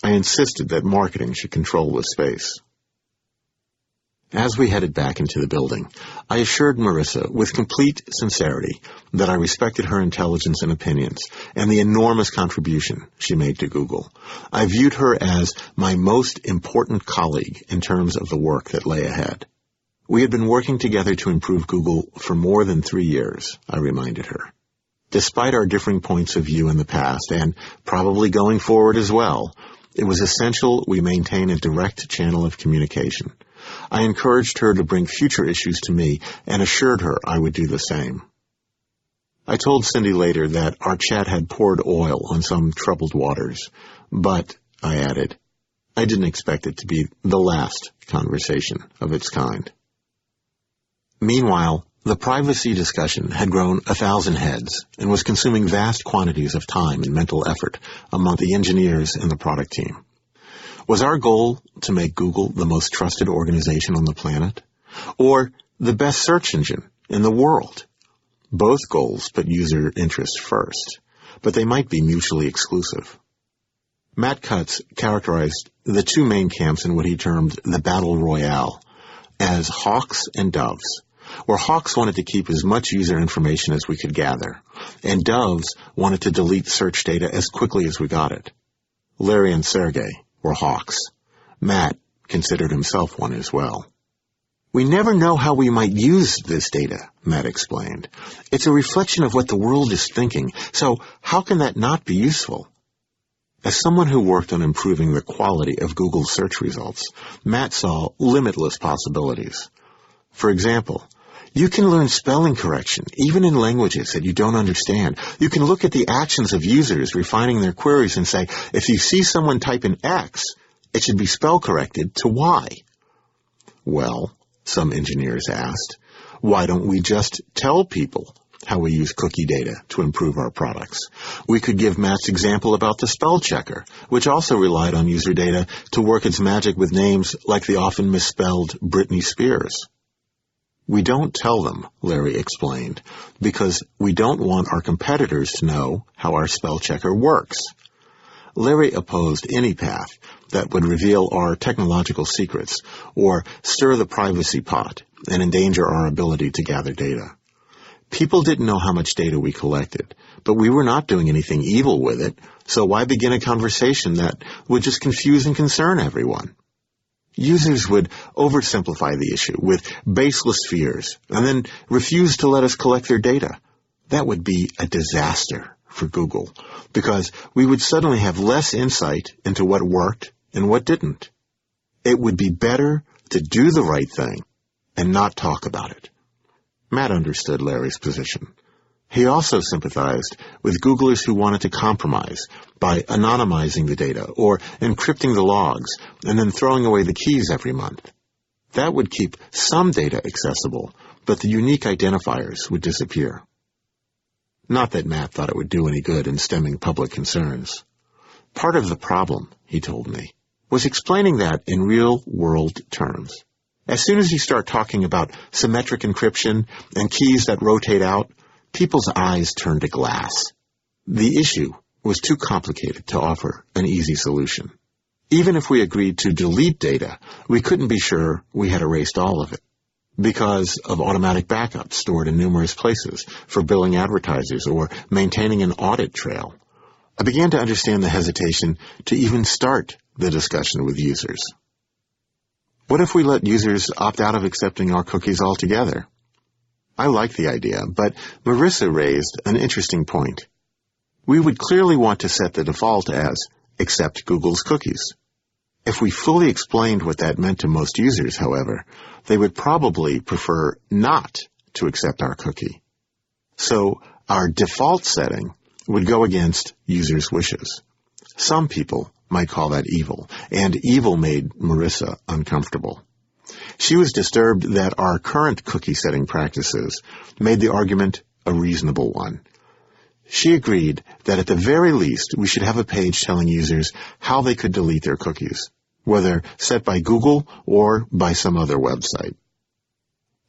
[SPEAKER 1] I insisted that marketing should control the space. As we headed back into the building, I assured Marissa with complete sincerity that I respected her intelligence and opinions and the enormous contribution she made to Google. I viewed her as my most important colleague in terms of the work that lay ahead. We had been working together to improve Google for more than 3 years, I reminded her. Despite our differing points of view in the past, and probably going forward as well, it was essential we maintain a direct channel of communication. I encouraged her to bring future issues to me and assured her I would do the same. I told Cindy later that our chat had poured oil on some troubled waters, but, I added, I didn't expect it to be the last conversation of its kind. Meanwhile, the privacy discussion had grown 1,000 heads and was consuming vast quantities of time and mental effort among the engineers and the product team. Was our goal to make Google the most trusted organization on the planet? Or the best search engine in the world? Both goals put user interest first, but they might be mutually exclusive. Matt Cutts characterized the two main camps in what he termed the battle royale as hawks and doves, where hawks wanted to keep as much user information as we could gather, and doves wanted to delete search data as quickly as we got it. Larry and Sergey were hawks. Matt considered himself one as well. We never know how we might use this data, Matt explained. It's a reflection of what the world is thinking, so how can that not be useful? As someone who worked on improving the quality of Google's search results, Matt saw limitless possibilities. For example, you can learn spelling correction, even in languages that you don't understand. You can look at the actions of users refining their queries and say, if you see someone type in X, it should be spell corrected to Y. Well, some engineers asked, why don't we just tell people how we use cookie data to improve our products. We could give Matt's example about the spell checker, which also relied on user data to work its magic with names like the often misspelled Britney Spears. We don't tell them, Larry explained, because we don't want our competitors to know how our spell checker works. Larry opposed any path that would reveal our technological secrets or stir the privacy pot and endanger our ability to gather data. People didn't know how much data we collected, but we were not doing anything evil with it, so why begin a conversation that would just confuse and concern everyone? Users would oversimplify the issue with baseless fears and then refuse to let us collect their data. That would be a disaster for Google, because we would suddenly have less insight into what worked and what didn't. It would be better to do the right thing and not talk about it. Matt understood Larry's position. He also sympathized with Googlers who wanted to compromise by anonymizing the data or encrypting the logs and then throwing away the keys every month. That would keep some data accessible, but the unique identifiers would disappear. Not that Matt thought it would do any good in stemming public concerns. Part of the problem, he told me, was explaining that in real-world terms. As soon as you start talking about symmetric encryption and keys that rotate out, people's eyes turn to glass. The issue was too complicated to offer an easy solution. Even if we agreed to delete data, we couldn't be sure we had erased all of it, because of automatic backups stored in numerous places for billing advertisers or maintaining an audit trail. I began to understand the hesitation to even start the discussion with users. What if we let users opt out of accepting our cookies altogether? I liked the idea, but Marissa raised an interesting point. We would clearly want to set the default as accept Google's cookies. If we fully explained what that meant to most users, however, they would probably prefer not to accept our cookie. So our default setting would go against users' wishes. Some people might call that evil, and evil made Marissa uncomfortable. She was disturbed that our current cookie-setting practices made the argument a reasonable one. She agreed that at the very least we should have a page telling users how they could delete their cookies, whether set by Google or by some other website.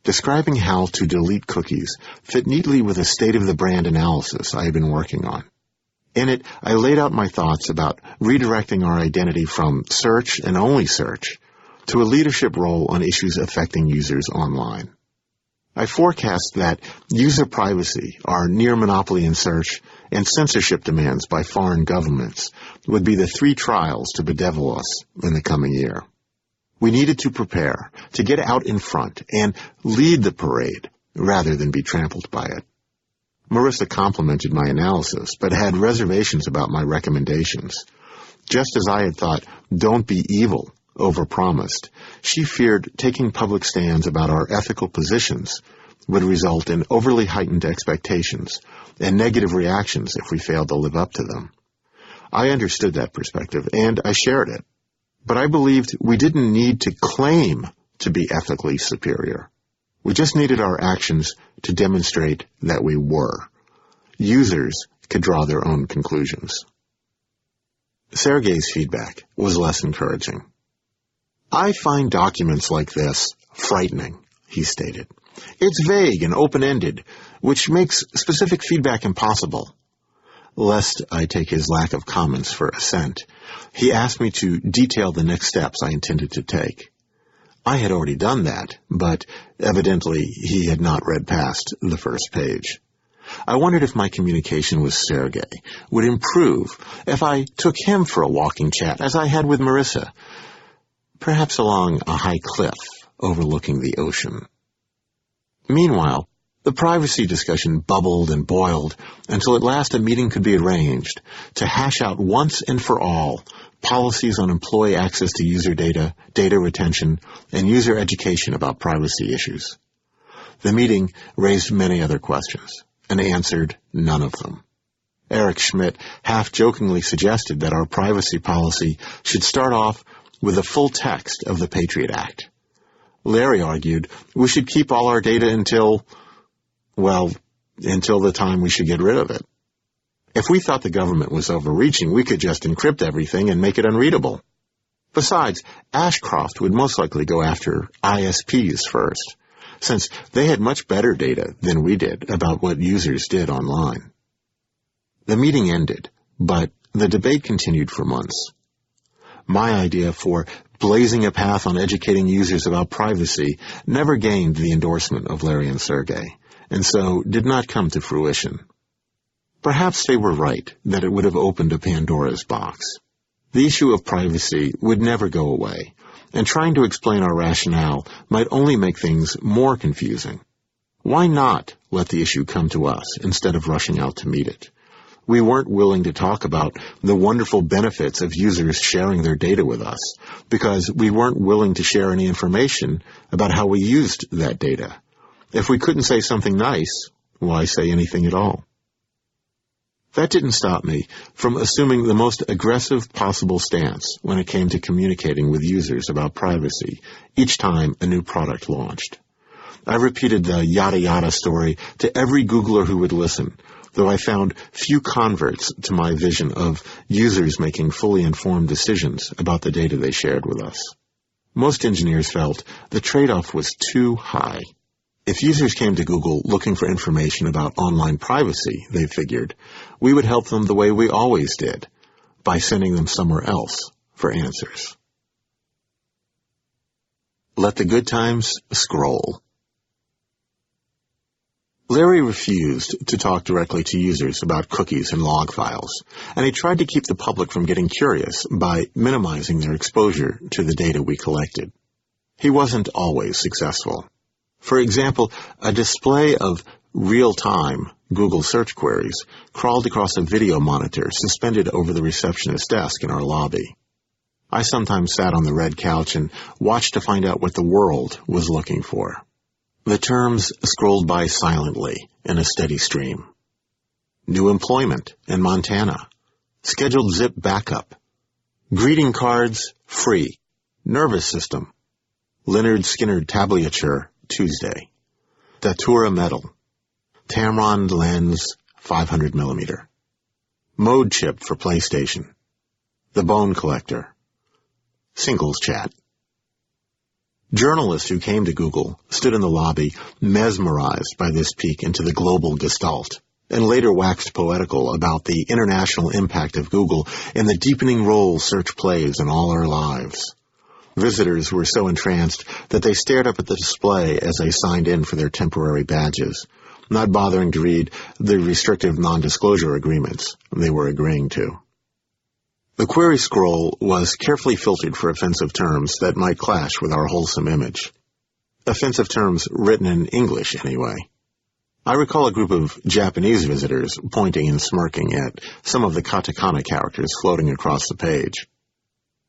[SPEAKER 1] Describing how to delete cookies fit neatly with a state-of-the-brand analysis I had been working on. In it, I laid out my thoughts about redirecting our identity from search and only search to a leadership role on issues affecting users online. I forecast that user privacy, our near monopoly in search, and censorship demands by foreign governments would be the three trials to bedevil us in the coming year. We needed to prepare, to get out in front and lead the parade rather than be trampled by it. Marissa complimented my analysis, but had reservations about my recommendations. Just as I had thought, don't be evil, overpromised, she feared taking public stands about our ethical positions would result in overly heightened expectations and negative reactions if we failed to live up to them. I understood that perspective, and I shared it. But I believed we didn't need to claim to be ethically superior. We just needed our actions to demonstrate that we were. Users could draw their own conclusions. Sergey's feedback was less encouraging. I find documents like this frightening, he stated. It's vague and open-ended, which makes specific feedback impossible. Lest I take his lack of comments for assent, he asked me to detail the next steps I intended to take. I had already done that, but evidently he had not read past the first page. I wondered if my communication with Sergey would improve if I took him for a walking chat as I had with Marissa, perhaps along a high cliff overlooking the ocean. Meanwhile, the privacy discussion bubbled and boiled until at last a meeting could be arranged to hash out once and for all policies on employee access to user data, data retention, and user education about privacy issues. The meeting raised many other questions and answered none of them. Eric Schmidt half-jokingly suggested that our privacy policy should start off with the full text of the Patriot Act. Larry argued we should keep all our data until, well, until the time we should get rid of it. If we thought the government was overreaching, we could just encrypt everything and make it unreadable. Besides, Ashcroft would most likely go after ISPs first, since they had much better data than we did about what users did online. The meeting ended, but the debate continued for months. My idea for blazing a path on educating users about privacy never gained the endorsement of Larry and Sergey, and so did not come to fruition. Perhaps they were right that it would have opened a Pandora's box. The issue of privacy would never go away, and trying to explain our rationale might only make things more confusing. Why not let the issue come to us instead of rushing out to meet it? We weren't willing to talk about the wonderful benefits of users sharing their data with us because we weren't willing to share any information about how we used that data. If we couldn't say something nice, why say anything at all? That didn't stop me from assuming the most aggressive possible stance when it came to communicating with users about privacy each time a new product launched. I repeated the yada yada story to every Googler who would listen, though I found few converts to my vision of users making fully informed decisions about the data they shared with us. Most engineers felt the trade-off was too high. If users came to Google looking for information about online privacy, they figured, we would help them the way we always did, by sending them somewhere else for answers. Let the good times scroll. Larry refused to talk directly to users about cookies and log files, and he tried to keep the public from getting curious by minimizing their exposure to the data we collected. He wasn't always successful. For example, a display of real-time Google search queries crawled across a video monitor suspended over the receptionist's desk in our lobby. I sometimes sat on the red couch and watched to find out what the world was looking for. The terms scrolled by silently in a steady stream. New employment in Montana. Scheduled zip backup. Greeting cards free. Nervous system. Leonard Skinner tablature Tuesday. Datura metal. Tamron lens 500 millimeter. Mode chip for PlayStation. The bone collector. Singles chat. Journalists who came to Google stood in the lobby mesmerized by this peek into the global gestalt, and later waxed poetical about the international impact of Google and the deepening role search plays in all our lives. Visitors were so entranced that they stared up at the display as they signed in for their temporary badges, not bothering to read the restrictive non-disclosure agreements they were agreeing to. The query scroll was carefully filtered for offensive terms that might clash with our wholesome image. Offensive terms written in English, anyway. I recall a group of Japanese visitors pointing and smirking at some of the katakana characters floating across the page.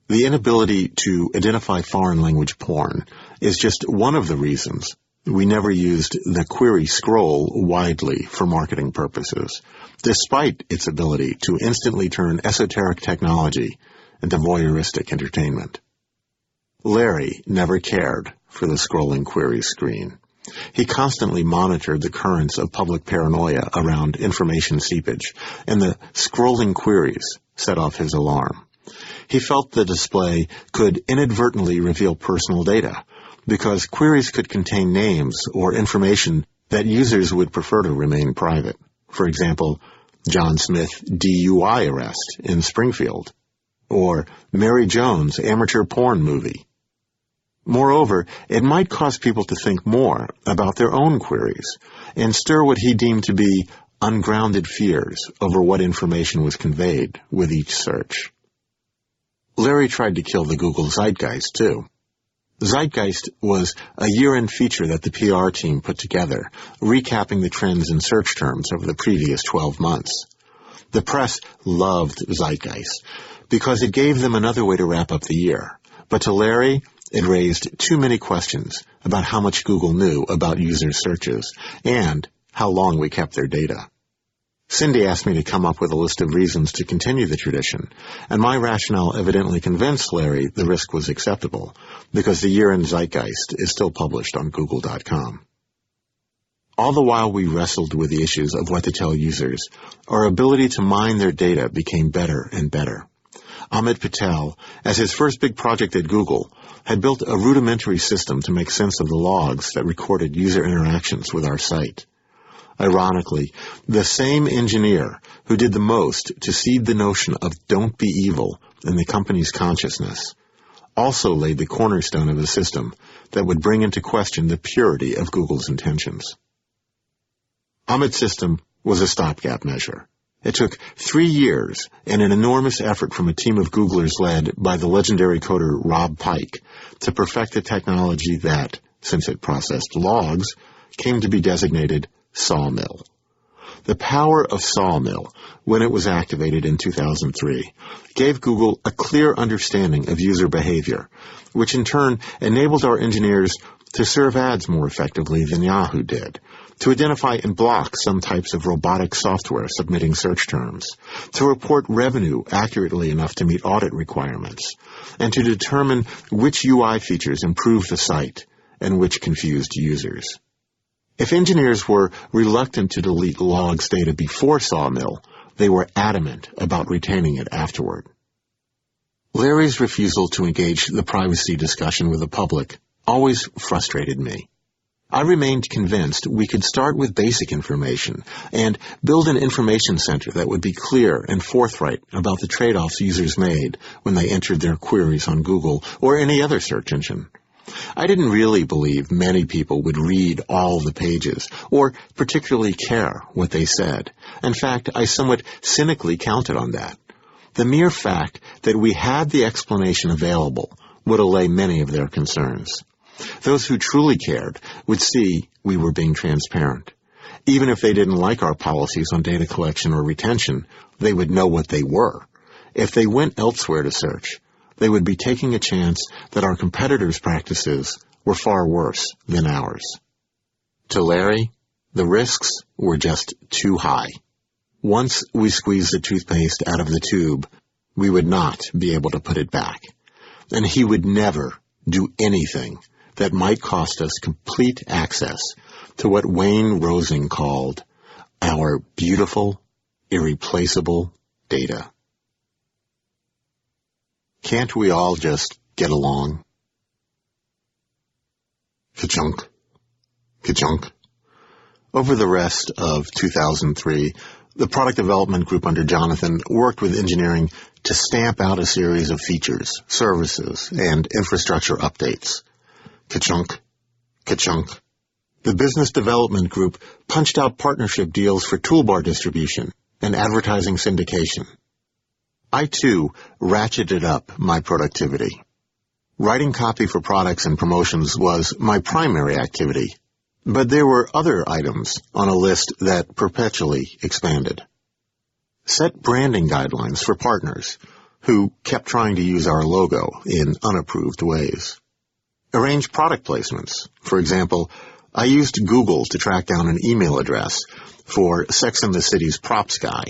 [SPEAKER 1] The inability to identify foreign language porn is just one of the reasons we never used the query scroll widely for marketing purposes, despite its ability to instantly turn esoteric technology into voyeuristic entertainment. Larry never cared for the scrolling query screen. He constantly monitored the currents of public paranoia around information seepage, and the scrolling queries set off his alarm. He felt the display could inadvertently reveal personal data, because queries could contain names or information that users would prefer to remain private. For example, John Smith DUI arrest in Springfield, or Mary Jones amateur porn movie. Moreover, it might cause people to think more about their own queries and stir what he deemed to be ungrounded fears over what information was conveyed with each search. Larry tried to kill the Google Zeitgeist, too. Zeitgeist was a year-end feature that the PR team put together, recapping the trends in search terms over the previous 12 months. The press loved Zeitgeist because it gave them another way to wrap up the year. But to Larry, it raised too many questions about how much Google knew about user searches and how long we kept their data. Cindy asked me to come up with a list of reasons to continue the tradition, and my rationale evidently convinced Larry the risk was acceptable, because the year-end Zeitgeist is still published on Google.com. All the while we wrestled with the issues of what to tell users, our ability to mine their data became better and better. Amit Patel, as his first big project at Google, had built a rudimentary system to make sense of the logs that recorded user interactions with our site. Ironically, the same engineer who did the most to seed the notion of "don't be evil" in the company's consciousness also laid the cornerstone of a system that would bring into question the purity of Google's intentions. Amit's system was a stopgap measure. It took 3 years and an enormous effort from a team of Googlers led by the legendary coder Rob Pike to perfect the technology that, since it processed logs, came to be designated Sawmill. The power of Sawmill, when it was activated in 2003, gave Google a clear understanding of user behavior, which in turn enabled our engineers to serve ads more effectively than Yahoo did, to identify and block some types of robotic software submitting search terms, to report revenue accurately enough to meet audit requirements, and to determine which UI features improved the site and which confused users. If engineers were reluctant to delete logs data before Sawmill, they were adamant about retaining it afterward. Larry's refusal to engage the privacy discussion with the public always frustrated me. I remained convinced we could start with basic information and build an information center that would be clear and forthright about the trade-offs users made when they entered their queries on Google or any other search engine. I didn't really believe many people would read all the pages or particularly care what they said. In fact, I somewhat cynically counted on that. The mere fact that we had the explanation available would allay many of their concerns. Those who truly cared would see we were being transparent. Even if they didn't like our policies on data collection or retention, they would know what they were. If they went elsewhere to search, they would be taking a chance that our competitors' practices were far worse than ours. To Larry, the risks were just too high. Once we squeezed the toothpaste out of the tube, we would not be able to put it back. And he would never do anything that might cost us complete access to what Wayne Rosing called our beautiful, irreplaceable data. Can't we all just get along? Ka-chunk. Ka-chunk. Over the rest of 2003, the product development group under Jonathan worked with engineering to stamp out a series of features, services, and infrastructure updates. Ka-chunk. Ka-chunk. The business development group punched out partnership deals for toolbar distribution and advertising syndication. I, too, ratcheted up my productivity. Writing copy for products and promotions was my primary activity, but there were other items on a list that perpetually expanded. Set branding guidelines for partners who kept trying to use our logo in unapproved ways. Arrange product placements. For example, I used Google to track down an email address for Sex and the City's props guy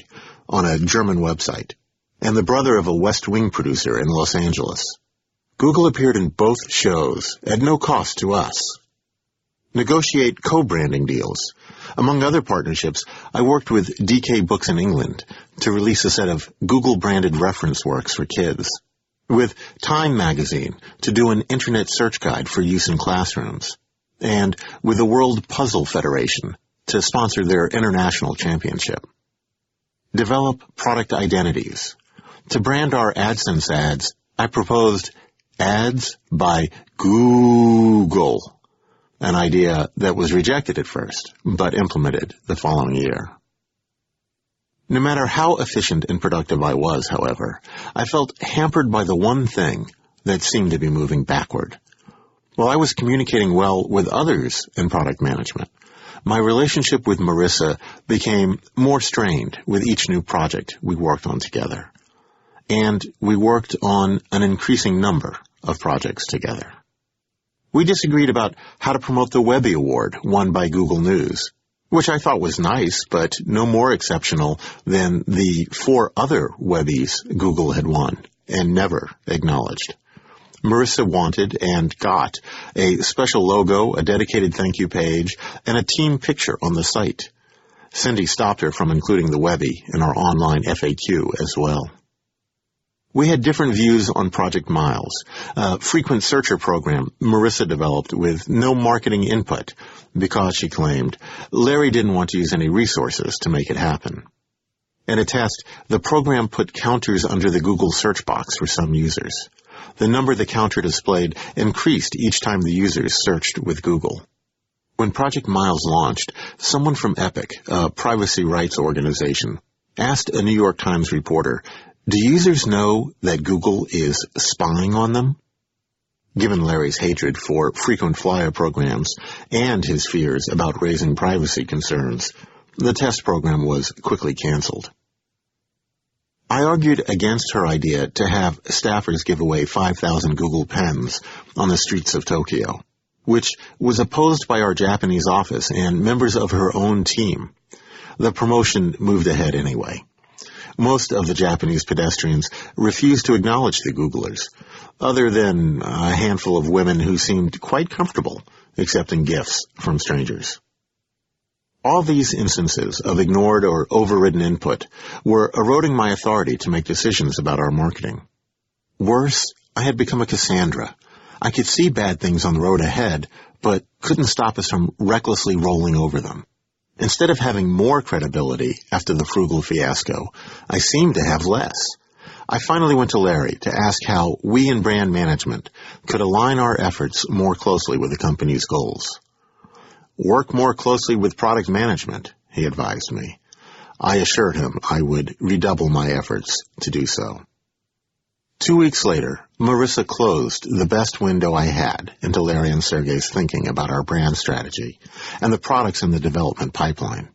[SPEAKER 1] on a German website, and the brother of a West Wing producer in Los Angeles. Google appeared in both shows at no cost to us. Negotiate co-branding deals. Among other partnerships, I worked with DK Books in England to release a set of Google-branded reference works for kids, with Time magazine to do an internet search guide for use in classrooms, and with the World Puzzle Federation to sponsor their international championship. Develop product identities. To brand our AdSense ads, I proposed Ads by Google, an idea that was rejected at first, but implemented the following year. No matter how efficient and productive I was, however, I felt hampered by the one thing that seemed to be moving backward. While I was communicating well with others in product management, my relationship with Marissa became more strained with each new project we worked on together. And we worked on an increasing number of projects together. We disagreed about how to promote the Webby Award won by Google News, which I thought was nice, but no more exceptional than the 4 other Webbies Google had won and never acknowledged. Marissa wanted and got a special logo, a dedicated thank you page, and a team picture on the site. Cindy stopped her from including the Webby in our online FAQ as well. We had different views on Project Miles, a frequent searcher program Marissa developed with no marketing input because, she claimed, Larry didn't want to use any resources to make it happen. In a test, the program put counters under the Google search box for some users. The number the counter displayed increased each time the users searched with Google. When Project Miles launched, someone from Epic, a privacy rights organization, asked a New York Times reporter, "Do users know that Google is spying on them?" Given Larry's hatred for frequent flyer programs and his fears about raising privacy concerns, the test program was quickly canceled. I argued against her idea to have staffers give away 5,000 Google pens on the streets of Tokyo, which was opposed by our Japanese office and members of her own team. The promotion moved ahead anyway. Most of the Japanese pedestrians refused to acknowledge the Googlers, other than a handful of women who seemed quite comfortable accepting gifts from strangers. All these instances of ignored or overridden input were eroding my authority to make decisions about our marketing. Worse, I had become a Cassandra. I could see bad things on the road ahead, but couldn't stop us from recklessly rolling over them. Instead of having more credibility after the frugal fiasco, I seemed to have less. I finally went to Larry to ask how we in brand management could align our efforts more closely with the company's goals. "Work more closely with product management," he advised me. I assured him I would redouble my efforts to do so. 2 weeks later, Marissa closed the best window I had into Larry and Sergey's thinking about our brand strategy and the products in the development pipeline.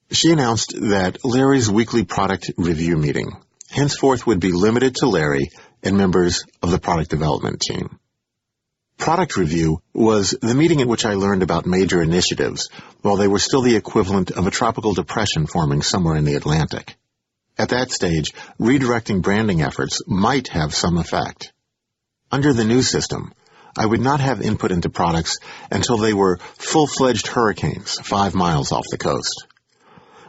[SPEAKER 1] She announced that Larry's weekly product review meeting henceforth would be limited to Larry and members of the product development team. Product review was the meeting at which I learned about major initiatives while they were still the equivalent of a tropical depression forming somewhere in the Atlantic. At that stage, redirecting branding efforts might have some effect. Under the new system, I would not have input into products until they were full-fledged hurricanes 5 miles off the coast.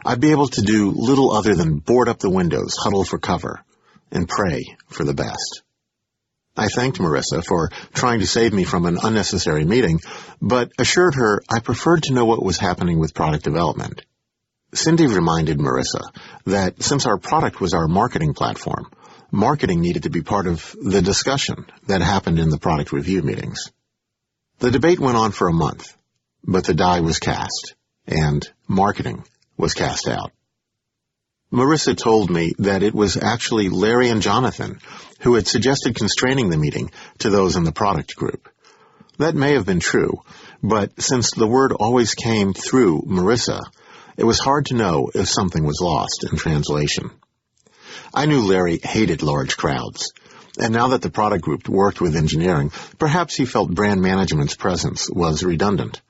[SPEAKER 1] I'd be able to do little other than board up the windows, huddle for cover, and pray for the best. I thanked Marissa for trying to save me from an unnecessary meeting, but assured her I preferred to know what was happening with product development. Cindy reminded Marissa that since our product was our marketing platform, marketing needed to be part of the discussion that happened in the product review meetings. The debate went on for a month, but the die was cast, and marketing was cast out. Marissa told me that it was actually Larry and Jonathan who had suggested constraining the meeting to those in the product group. That may have been true, but since the word always came through Marissa, it was hard to know if something was lost in translation. I knew Larry hated large crowds, and now that the product group worked with engineering, perhaps he felt brand management's presence was redundant.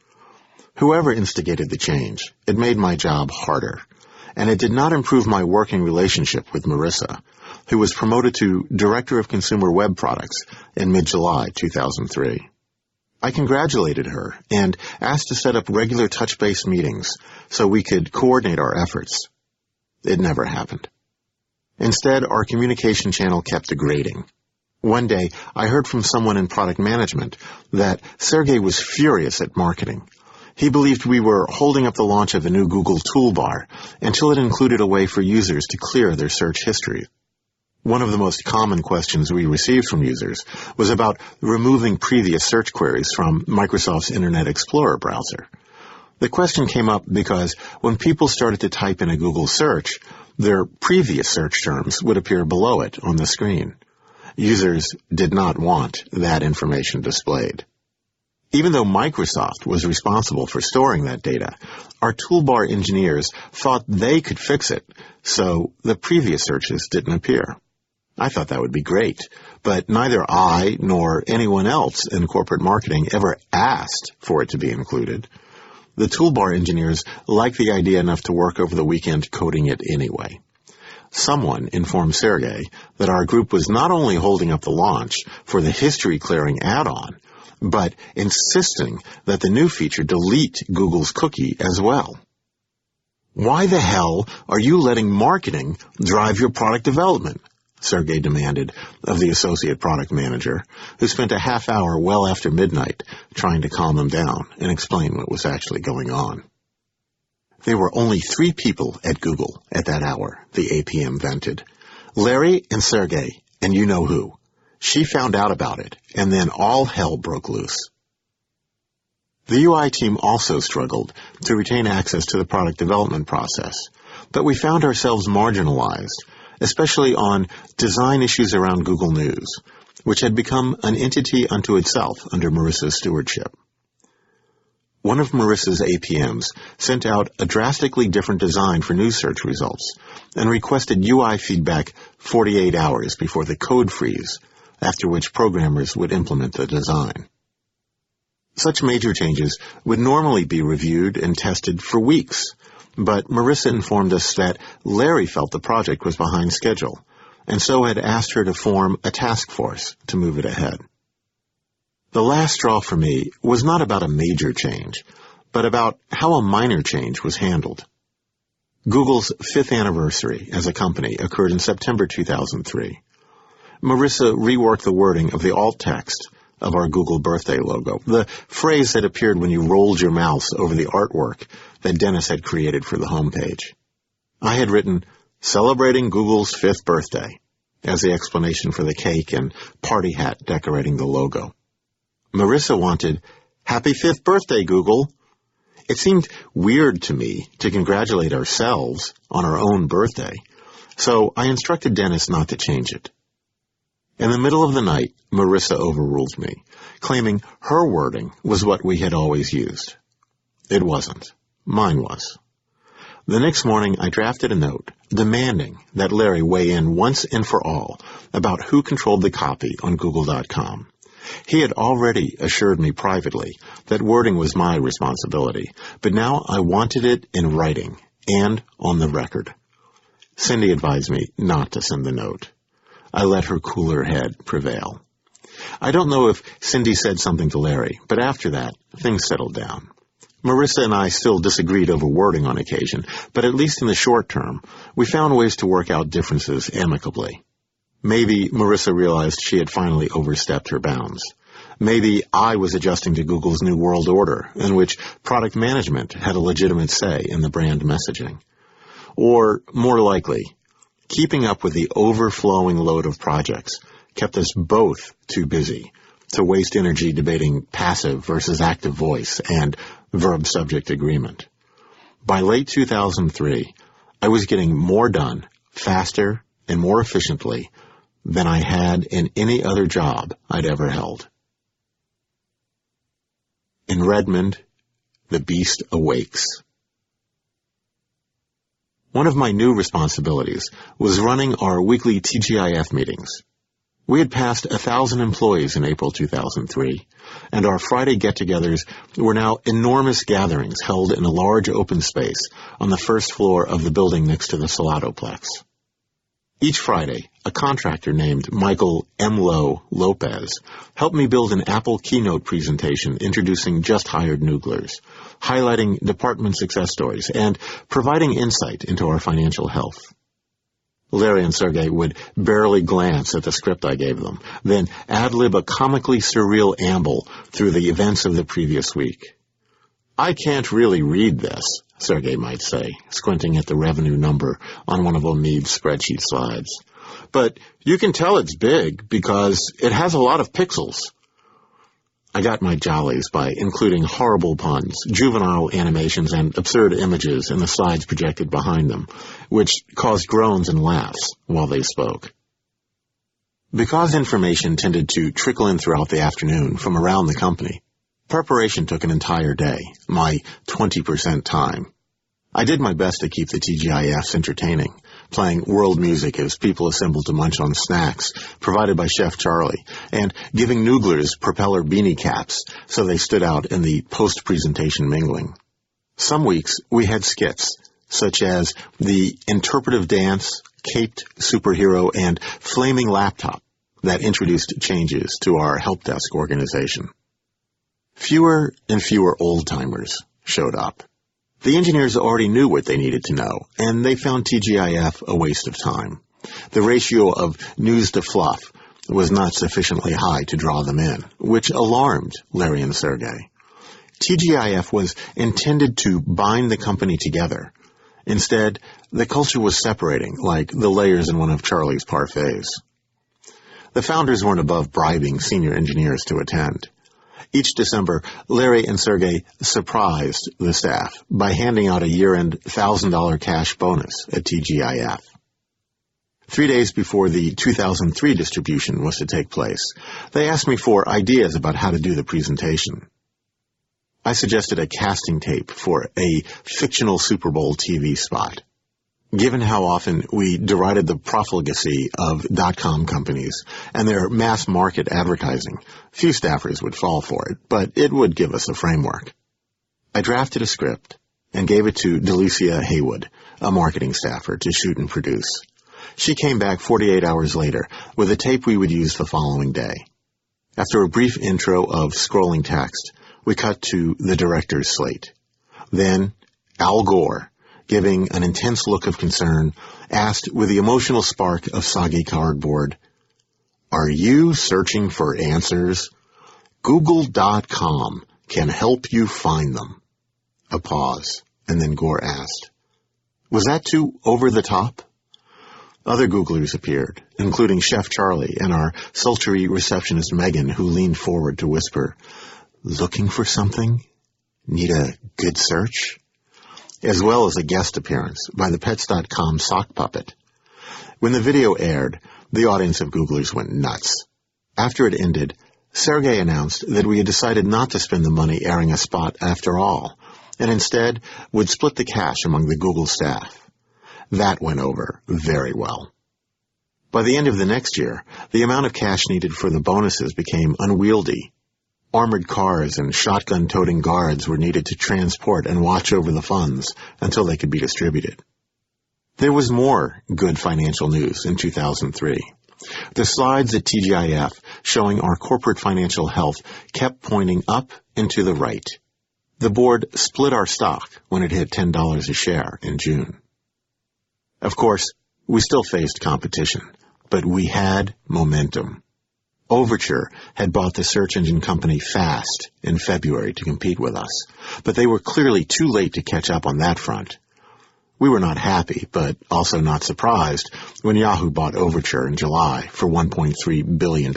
[SPEAKER 1] Whoever instigated the change, it made my job harder, and it did not improve my working relationship with Marissa, who was promoted to Director of Consumer Web Products in mid-July 2003. I congratulated her and asked to set up regular touch-base meetings so we could coordinate our efforts. It never happened. Instead, our communication channel kept degrading. One day, I heard from someone in product management that Sergey was furious at marketing. He believed we were holding up the launch of a new Google toolbar until it included a way for users to clear their search history. One of the most common questions we received from users was about removing previous search queries from Microsoft's Internet Explorer browser. The question came up because when people started to type in a Google search, their previous search terms would appear below it on the screen. Users did not want that information displayed. Even though Microsoft was responsible for storing that data, our toolbar engineers thought they could fix it, so the previous searches didn't appear. I thought that would be great, but neither I nor anyone else in corporate marketing ever asked for it to be included. The toolbar engineers liked the idea enough to work over the weekend coding it anyway. Someone informed Sergey that our group was not only holding up the launch for the history-clearing add-on, but insisting that the new feature delete Google's cookie as well. "Why the hell are you letting marketing drive your product development?" Sergey demanded of the associate product manager, who spent a half hour well after midnight trying to calm them down and explain what was actually going on. There were only 3 people at Google at that hour, the APM vented. Larry and Sergey, and you know who. She found out about it, and then all hell broke loose. The UI team also struggled to retain access to the product development process, but we found ourselves marginalized, especially on design issues around Google News, which had become an entity unto itself under Marissa's stewardship. One of Marissa's APMs sent out a drastically different design for news search results and requested UI feedback 48 hours before the code freeze, after which programmers would implement the design. Such major changes would normally be reviewed and tested for weeks, but Marissa informed us that Larry felt the project was behind schedule, and so had asked her to form a task force to move it ahead. The last straw for me was not about a major change, but about how a minor change was handled. Google's 5th anniversary as a company occurred in September 2003. Marissa reworked the wording of the alt text of our Google birthday logo, the phrase that appeared when you rolled your mouse over the artwork that Dennis had created for the homepage. I had written, "Celebrating Google's 5th birthday," as the explanation for the cake and party hat decorating the logo. Marissa wanted, "Happy 5th birthday, Google." It seemed weird to me to congratulate ourselves on our own birthday, so I instructed Dennis not to change it. In the middle of the night, Marissa overruled me, claiming her wording was what we had always used. It wasn't. Mine was. The next morning, I drafted a note demanding that Larry weigh in once and for all about who controlled the copy on Google.com. He had already assured me privately that wording was my responsibility, but now I wanted it in writing and on the record. Cindy advised me not to send the note. I let her cooler head prevail. I don't know if Cindy said something to Larry, but after that, things settled down. Marissa and I still disagreed over wording on occasion, but at least in the short term, we found ways to work out differences amicably. Maybe Marissa realized she had finally overstepped her bounds. Maybe I was adjusting to Google's new world order, in which product management had a legitimate say in the brand messaging. Or, more likely, keeping up with the overflowing load of projects kept us both too busy to waste energy debating passive versus active voice and verb-subject agreement. By late 2003, I was getting more done, faster, and more efficiently than I had in any other job I'd ever held. In Redmond, the beast awakes. One of my new responsibilities was running our weekly TGIF meetings. We had passed 1,000 employees in April 2003, and our Friday get-togethers were now enormous gatherings held in a large open space on the first floor of the building next to the Saladoplex. Each Friday, a contractor named Michael M. Lopez helped me build an Apple keynote presentation introducing just-hired Nooglers, highlighting department success stories, and providing insight into our financial health. Larry and Sergey would barely glance at the script I gave them, then ad-lib a comically surreal amble through the events of the previous week. "I can't really read this," Sergey might say, squinting at the revenue number on one of Omid's spreadsheet slides. "But you can tell it's big because it has a lot of pixels." I got my jollies by including horrible puns, juvenile animations, and absurd images in the slides projected behind them, which caused groans and laughs while they spoke. Because information tended to trickle in throughout the afternoon from around the company, preparation took an entire day, my 20% time. I did my best to keep the TGIFs entertaining, playing world music as people assembled to munch on snacks provided by Chef Charlie, and giving Nooglers propeller beanie caps so they stood out in the post-presentation mingling. Some weeks we had skits, such as the interpretive dance, caped superhero, and flaming laptop that introduced changes to our help desk organization. Fewer and fewer old-timers showed up. The engineers already knew what they needed to know, and they found TGIF a waste of time. The ratio of news to fluff was not sufficiently high to draw them in, which alarmed Larry and Sergey. TGIF was intended to bind the company together. Instead, the culture was separating, like the layers in one of Charlie's parfaits. The founders weren't above bribing senior engineers to attend. Each December, Larry and Sergey surprised the staff by handing out a year-end $1,000 cash bonus at TGIF. 3 days before the 2003 distribution was to take place, they asked me for ideas about how to do the presentation. I suggested a casting tape for a fictional Super Bowl TV spot. Given how often we derided the profligacy of dot-com companies and their mass-market advertising, few staffers would fall for it, but it would give us a framework. I drafted a script and gave it to Delicia Haywood, a marketing staffer, to shoot and produce. She came back 48 hours later with a tape we would use the following day. After a brief intro of scrolling text, we cut to the director's slate. Then, Al Gore, giving an intense look of concern, asked with the emotional spark of soggy cardboard, "Are you searching for answers? Google.com can help you find them." A pause, and then Gore asked, "Was that too over the top?" Other Googlers appeared, including Chef Charlie and our sultry receptionist Megan, who leaned forward to whisper, "Looking for something? Need a good search?" As well as a guest appearance by the Pets.com sock puppet. When the video aired, the audience of Googlers went nuts. After it ended, Sergey announced that we had decided not to spend the money airing a spot after all, and instead would split the cash among the Google staff. That went over very well. By the end of the next year, the amount of cash needed for the bonuses became unwieldy. Armored cars and shotgun-toting guards were needed to transport and watch over the funds until they could be distributed. There was more good financial news in 2003. The slides at TGIF showing our corporate financial health kept pointing up and to the right. The board split our stock when it hit $10 a share in June. Of course, we still faced competition, but we had momentum. Overture had bought the search engine company Fast in February to compete with us, but they were clearly too late to catch up on that front. We were not happy, but also not surprised when Yahoo bought Overture in July for $1.3 billion.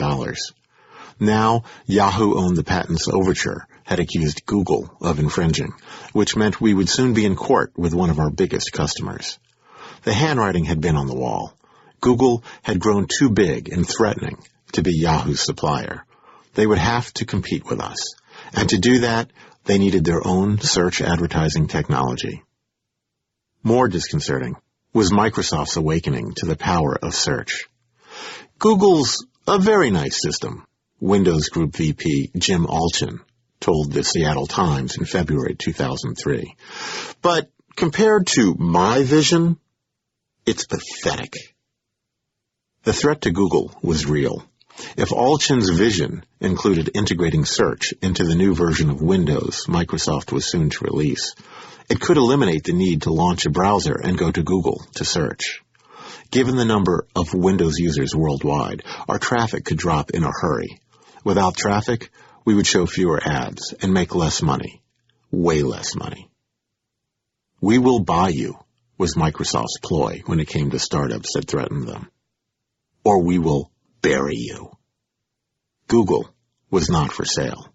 [SPEAKER 1] Now, Yahoo owned the patents Overture had accused Google of infringing, which meant we would soon be in court with one of our biggest customers. The handwriting had been on the wall. Google had grown too big and threatening to be Yahoo's supplier. They would have to compete with us, and to do that, they needed their own search advertising technology. More disconcerting was Microsoft's awakening to the power of search. Google's a very nice system, Windows Group VP Jim Alchin told the Seattle Times in February 2003. But compared to my vision, it's pathetic. The threat to Google was real. If Alchin's vision included integrating search into the new version of Windows Microsoft was soon to release, it could eliminate the need to launch a browser and go to Google to search. Given the number of Windows users worldwide, our traffic could drop in a hurry. Without traffic, we would show fewer ads and make less money. Way less money. "We will buy you," was Microsoft's ploy when it came to startups that threatened them. "Or we will bury you." Google was not for sale.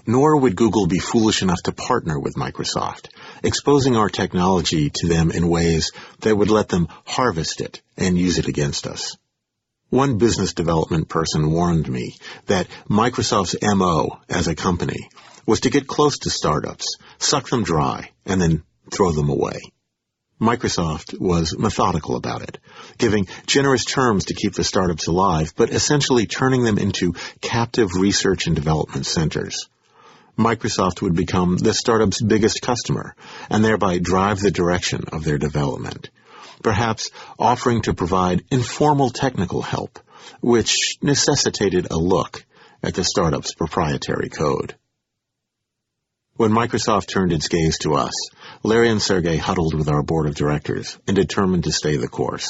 [SPEAKER 1] Nor would Google be foolish enough to partner with Microsoft, exposing our technology to them in ways that would let them harvest it and use it against us. One business development person warned me that Microsoft's MO as a company was to get close to startups, suck them dry, and then throw them away. Microsoft was methodical about it, giving generous terms to keep the startups alive, but essentially turning them into captive research and development centers. Microsoft would become the startup's biggest customer and thereby drive the direction of their development, perhaps offering to provide informal technical help, which necessitated a look at the startup's proprietary code. When Microsoft turned its gaze to us, Larry and Sergey huddled with our board of directors and determined to stay the course.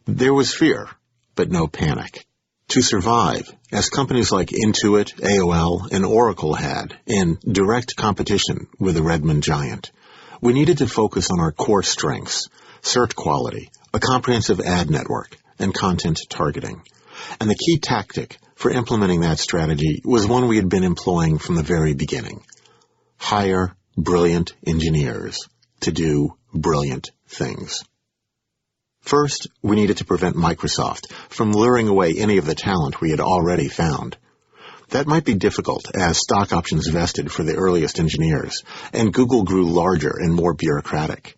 [SPEAKER 1] There was fear, but no panic. To survive, as companies like Intuit, AOL, and Oracle had, in direct competition with the Redmond giant, we needed to focus on our core strengths: search quality, a comprehensive ad network, and content targeting. And the key tactic for implementing that strategy was one we had been employing from the very beginning: hire brilliant engineers to do brilliant things. First, we needed to prevent Microsoft from luring away any of the talent we had already found. That might be difficult, as stock options vested for the earliest engineers, and Google grew larger and more bureaucratic.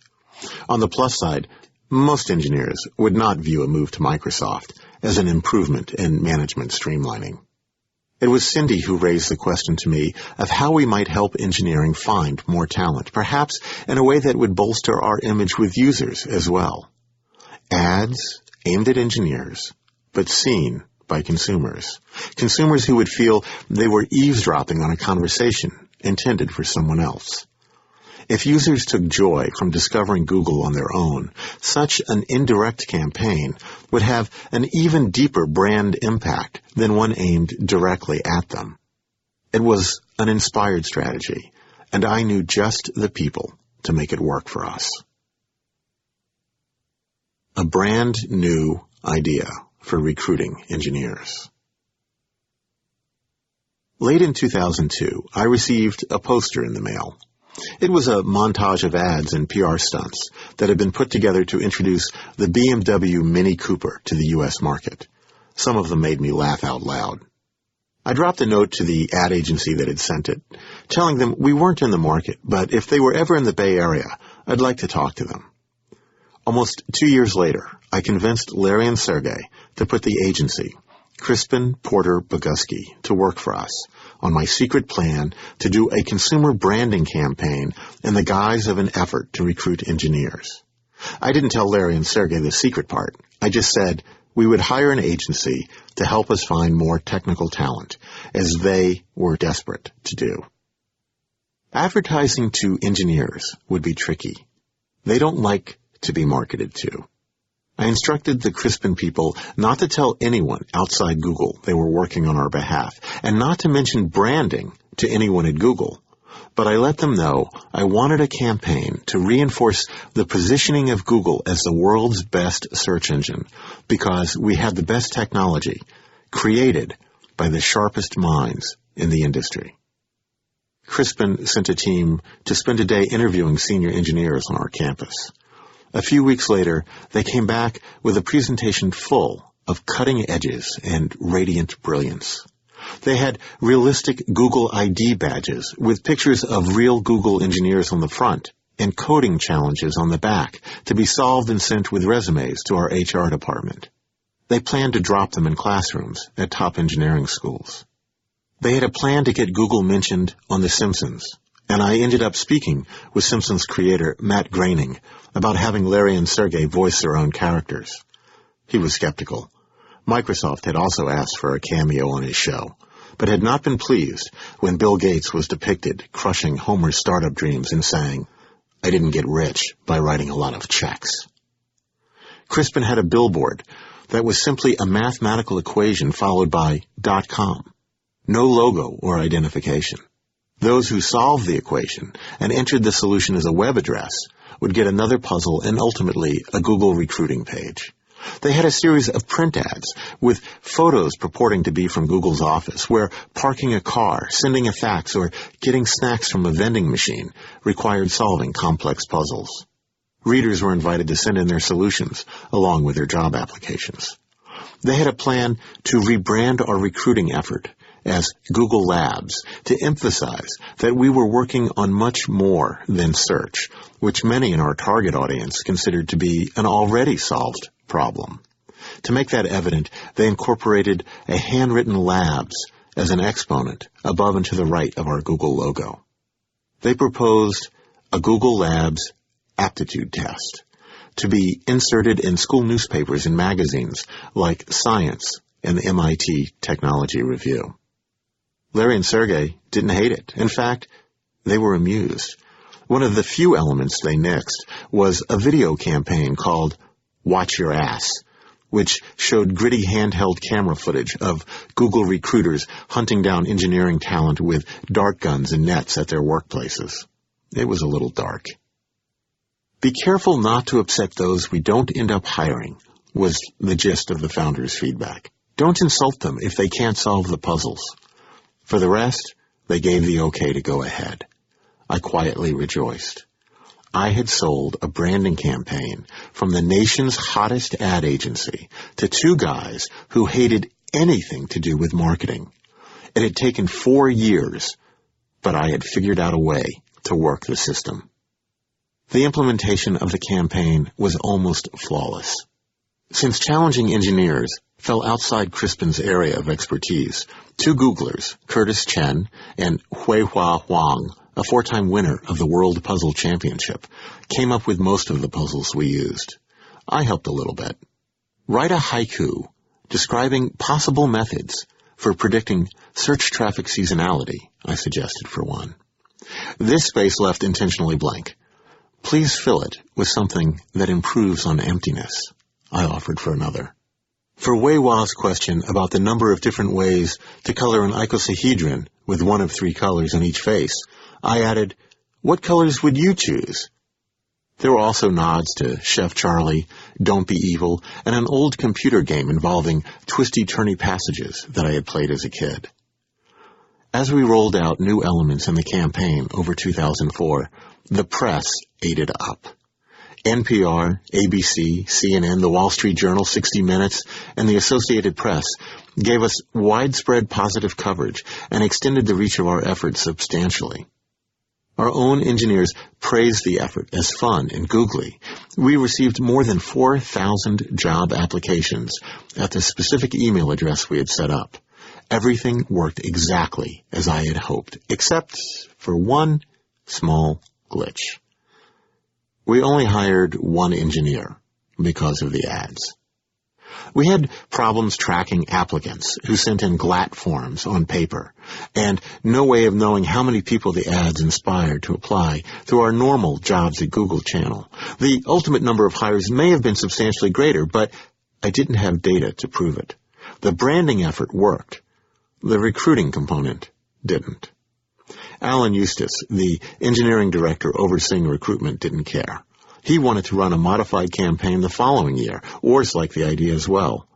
[SPEAKER 1] On the plus side, most engineers would not view a move to Microsoft as an improvement in management streamlining. It was Cindy who raised the question to me of how we might help engineering find more talent, perhaps in a way that would bolster our image with users as well. Ads aimed at engineers, but seen by consumers. Consumers who would feel they were eavesdropping on a conversation intended for someone else. If users took joy from discovering Google on their own, such an indirect campaign would have an even deeper brand impact than one aimed directly at them. It was an inspired strategy, and I knew just the people to make it work for us. A brand new idea for recruiting engineers. Late in 2002, I received a poster in the mail. It was a montage of ads and PR stunts that had been put together to introduce the BMW Mini Cooper to the U.S. market. Some of them made me laugh out loud. I dropped a note to the ad agency that had sent it, telling them we weren't in the market, but if they were ever in the Bay Area, I'd like to talk to them. Almost 2 years later, I convinced Larry and Sergey to put the agency, Crispin Porter Boguski, to work for us on my secret plan to do a consumer branding campaign in the guise of an effort to recruit engineers. I didn't tell Larry and Sergey the secret part. I just said we would hire an agency to help us find more technical talent, as they were desperate to do. Advertising to engineers would be tricky. They don't like to be marketed to. I instructed the Crispin people not to tell anyone outside Google they were working on our behalf, and not to mention branding to anyone at Google. But I let them know I wanted a campaign to reinforce the positioning of Google as the world's best search engine, because we had the best technology, created by the sharpest minds in the industry. Crispin sent a team to spend a day interviewing senior engineers on our campus. A few weeks later, they came back with a presentation full of cutting edges and radiant brilliance. They had realistic Google ID badges with pictures of real Google engineers on the front and coding challenges on the back to be solved and sent with resumes to our HR department. They planned to drop them in classrooms at top engineering schools. They had a plan to get Google mentioned on The Simpsons, and I ended up speaking with Simpsons creator Matt Groening about having Larry and Sergey voice their own characters. He was skeptical. Microsoft had also asked for a cameo on his show, but had not been pleased when Bill Gates was depicted crushing Homer's startup dreams and saying, "I didn't get rich by writing a lot of checks." Crispin had a billboard that was simply a mathematical equation followed by .com. No logo or identification. Those who solved the equation and entered the solution as a web address would get another puzzle and ultimately a Google recruiting page. They had a series of print ads with photos purporting to be from Google's office, where parking a car, sending a fax, or getting snacks from a vending machine required solving complex puzzles. Readers were invited to send in their solutions along with their job applications. They had a plan to rebrand our recruiting effort as Google Labs to emphasize that we were working on much more than search, which many in our target audience considered to be an already solved problem. To make that evident, they incorporated a handwritten labs as an exponent above and to the right of our Google logo. They proposed a Google Labs aptitude test to be inserted in school newspapers and magazines like Science and the MIT Technology Review. Larry and Sergey didn't hate it. In fact, they were amused. One of the few elements they nixed was a video campaign called Watch Your Ass, which showed gritty handheld camera footage of Google recruiters hunting down engineering talent with dart guns and nets at their workplaces. It was a little dark. Be careful not to upset those we don't end up hiring, was the gist of the founders' feedback. Don't insult them if they can't solve the puzzles. For the rest, they gave the okay to go ahead. I quietly rejoiced. I had sold a branding campaign from the nation's hottest ad agency to two guys who hated anything to do with marketing. It had taken 4 years, but I had figured out a way to work the system. The implementation of the campaign was almost flawless. Since challenging engineers fell outside Crispin's area of expertise, two Googlers, Curtis Chen and Huihua Huang, a 4-time winner of the World Puzzle Championship, came up with most of the puzzles we used. I helped a little bit. Write a haiku describing possible methods for predicting search traffic seasonality, I suggested for one. This space left intentionally blank. Please fill it with something that improves on emptiness, I offered for another. For Wei Wa's question about the number of different ways to color an icosahedron with one of 3 colors on each face, I added, what colors would you choose? There were also nods to Chef Charlie, Don't Be Evil, and an old computer game involving twisty-turny passages that I had played as a kid. As we rolled out new elements in the campaign over 2004, the press ate it up. NPR, ABC, CNN, The Wall Street Journal, 60 Minutes, and the Associated Press gave us widespread positive coverage and extended the reach of our efforts substantially. Our own engineers praised the effort as fun and googly. We received more than 4,000 job applications at the specific email address we had set up. Everything worked exactly as I had hoped, except for one small glitch. We only hired one engineer because of the ads. We had problems tracking applicants who sent in GLAT forms on paper, and no way of knowing how many people the ads inspired to apply through our normal Jobs at Google channel. The ultimate number of hires may have been substantially greater, but I didn't have data to prove it. The branding effort worked. The recruiting component didn't. Alan Eustace, the engineering director overseeing recruitment, didn't care. He wanted to run a modified campaign the following year. Ors liked the idea as well.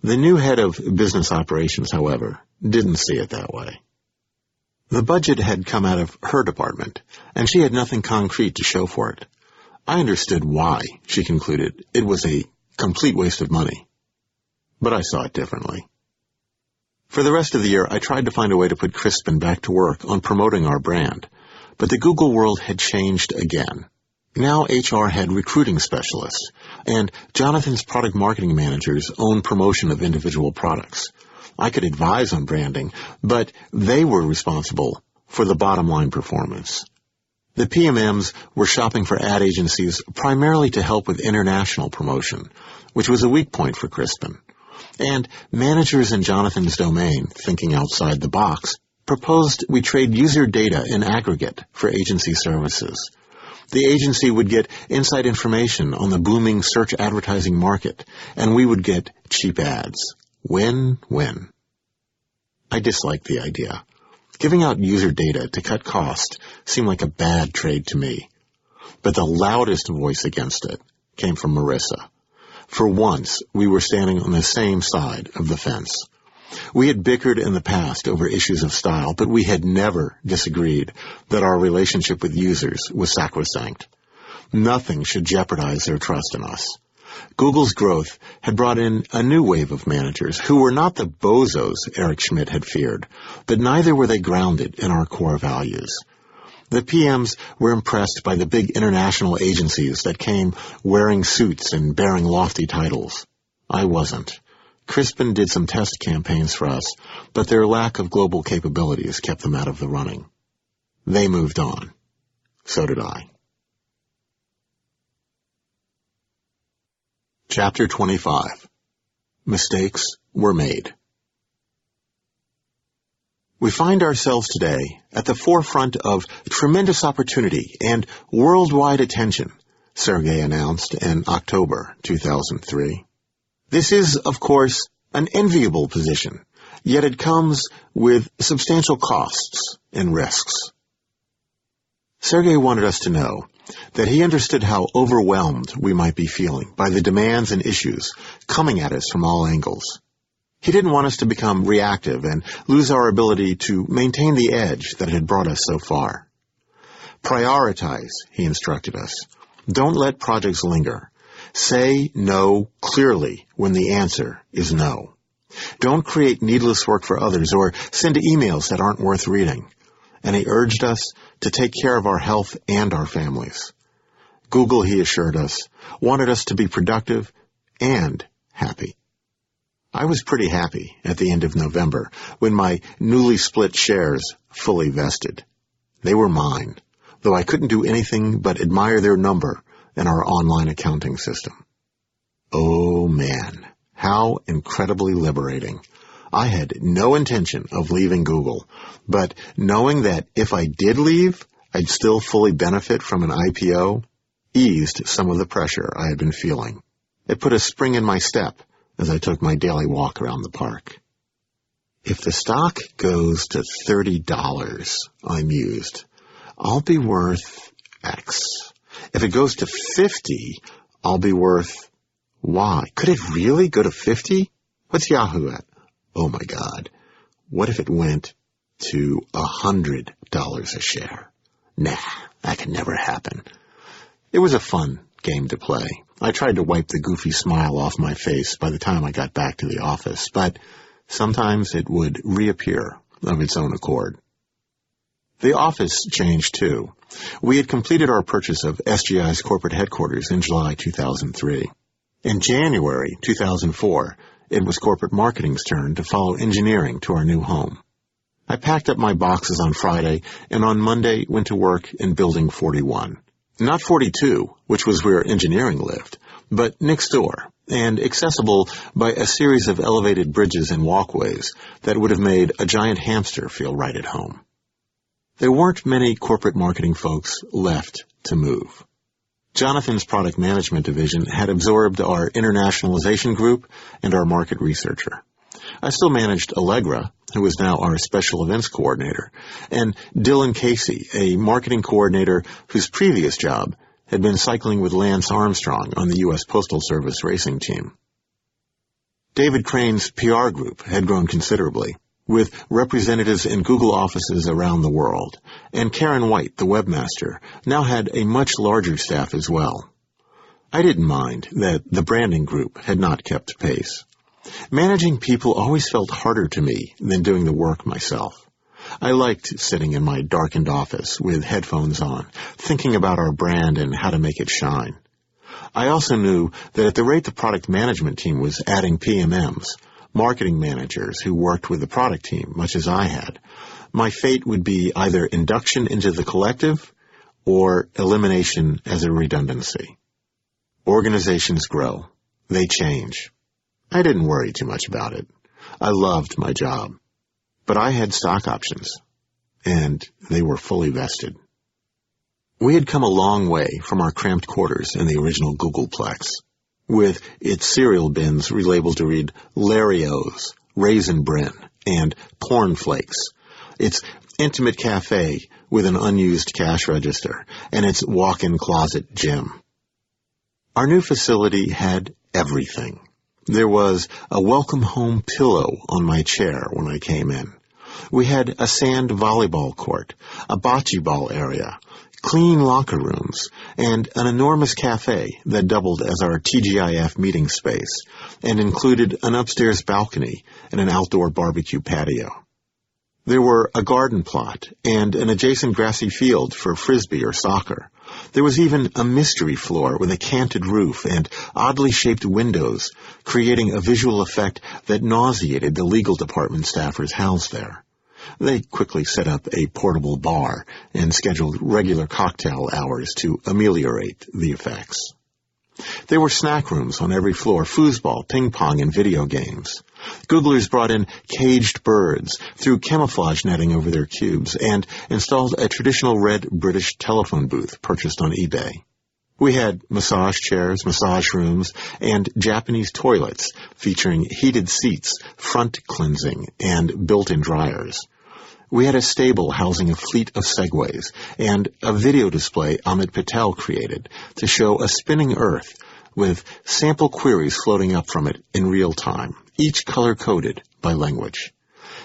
[SPEAKER 1] The new head of business operations, however, didn't see it that way. The budget had come out of her department, and she had nothing concrete to show for it. I understood why, she concluded. It was a complete waste of money. But I saw it differently. For the rest of the year, I tried to find a way to put Crispin back to work on promoting our brand. But the Google world had changed again. Now HR had recruiting specialists, and Jonathan's product marketing managers owned promotion of individual products. I could advise on branding, but they were responsible for the bottom line performance. The PMMs were shopping for ad agencies primarily to help with international promotion, which was a weak point for Crispin. And managers in Jonathan's domain, thinking outside the box, proposed we trade user data in aggregate for agency services. The agency would get inside information on the booming search advertising market, and we would get cheap ads. Win-win. I disliked the idea. Giving out user data to cut cost seemed like a bad trade to me. But the loudest voice against it came from Marissa. For once, we were standing on the same side of the fence. We had bickered in the past over issues of style, but we had never disagreed that our relationship with users was sacrosanct. Nothing should jeopardize their trust in us. Google's growth had brought in a new wave of managers who were not the bozos Eric Schmidt had feared, but neither were they grounded in our core values. The PMs were impressed by the big international agencies that came wearing suits and bearing lofty titles. I wasn't. Crispin did some test campaigns for us, but their lack of global capabilities kept them out of the running. They moved on. So did I. Chapter 25. Mistakes were made. We find ourselves today at the forefront of tremendous opportunity and worldwide attention, Sergey announced in October 2003. This is, of course, an enviable position, yet it comes with substantial costs and risks. Sergey wanted us to know that he understood how overwhelmed we might be feeling by the demands and issues coming at us from all angles. He didn't want us to become reactive and lose our ability to maintain the edge that had brought us so far. Prioritize, he instructed us. Don't let projects linger. Say no clearly when the answer is no. Don't create needless work for others or send emails that aren't worth reading. And he urged us to take care of our health and our families. Google, he assured us, wanted us to be productive and happy. I was pretty happy at the end of November when my newly split shares fully vested. They were mine, though I couldn't do anything but admire their number in our online accounting system. Oh man, how incredibly liberating. I had no intention of leaving Google, but knowing that if I did leave, I'd still fully benefit from an IPO eased some of the pressure I had been feeling. It put a spring in my step as I took my daily walk around the park. If the stock goes to $30, I mused, I'll be worth X. If it goes to 50, I'll be worth Y. Could it really go to 50? What's Yahoo at? Oh my God. What if it went to $100 a share? Nah, that could never happen. It was a fun game to play. I tried to wipe the goofy smile off my face by the time I got back to the office, but sometimes it would reappear of its own accord. The office changed too. We had completed our purchase of SGI's corporate headquarters in July 2003. In January 2004, it was corporate marketing's turn to follow engineering to our new home. I packed up my boxes on Friday and on Monday went to work in Building 41. Not 42, which was where engineering lived, but next door and accessible by a series of elevated bridges and walkways that would have made a giant hamster feel right at home. There weren't many corporate marketing folks left to move. Jonathan's product management division had absorbed our internationalization group and our market researcher. I still managed Allegra, who is now our special events coordinator, and Dylan Casey, a marketing coordinator whose previous job had been cycling with Lance Armstrong on the U.S. Postal Service racing team. David Crane's PR group had grown considerably, with representatives in Google offices around the world, and Karen White, the webmaster, now had a much larger staff as well. I didn't mind that the branding group had not kept pace. Managing people always felt harder to me than doing the work myself. I liked sitting in my darkened office with headphones on, thinking about our brand and how to make it shine. I also knew that at the rate the product management team was adding PMMs, marketing managers who worked with the product team, much as I had, my fate would be either induction into the collective or elimination as a redundancy. Organizations grow. They change. I didn't worry too much about it. I loved my job. But I had stock options, and they were fully vested. We had come a long way from our cramped quarters in the original Googleplex, with its cereal bins relabeled to read Lario's, Raisin Bran, and Corn Flakes, its intimate cafe with an unused cash register, and its walk-in closet gym. Our new facility had everything. There was a welcome home pillow on my chair when I came in. We had a sand volleyball court, a bocce ball area, clean locker rooms, and an enormous cafe that doubled as our TGIF meeting space and included an upstairs balcony and an outdoor barbecue patio. There were a garden plot and an adjacent grassy field for frisbee or soccer. There was even a mystery floor with a canted roof and oddly shaped windows, creating a visual effect that nauseated the legal department staffers housed there. They quickly set up a portable bar and scheduled regular cocktail hours to ameliorate the effects. There were snack rooms on every floor, foosball, ping pong, and video games. Googlers brought in caged birds, threw camouflage netting over their cubes, and installed a traditional red British telephone booth purchased on eBay. We had massage chairs, massage rooms, and Japanese toilets featuring heated seats, front cleansing, and built-in dryers. We had a stable housing a fleet of Segways and a video display Amit Patel created to show a spinning Earth with sample queries floating up from it in real time, each color-coded by language.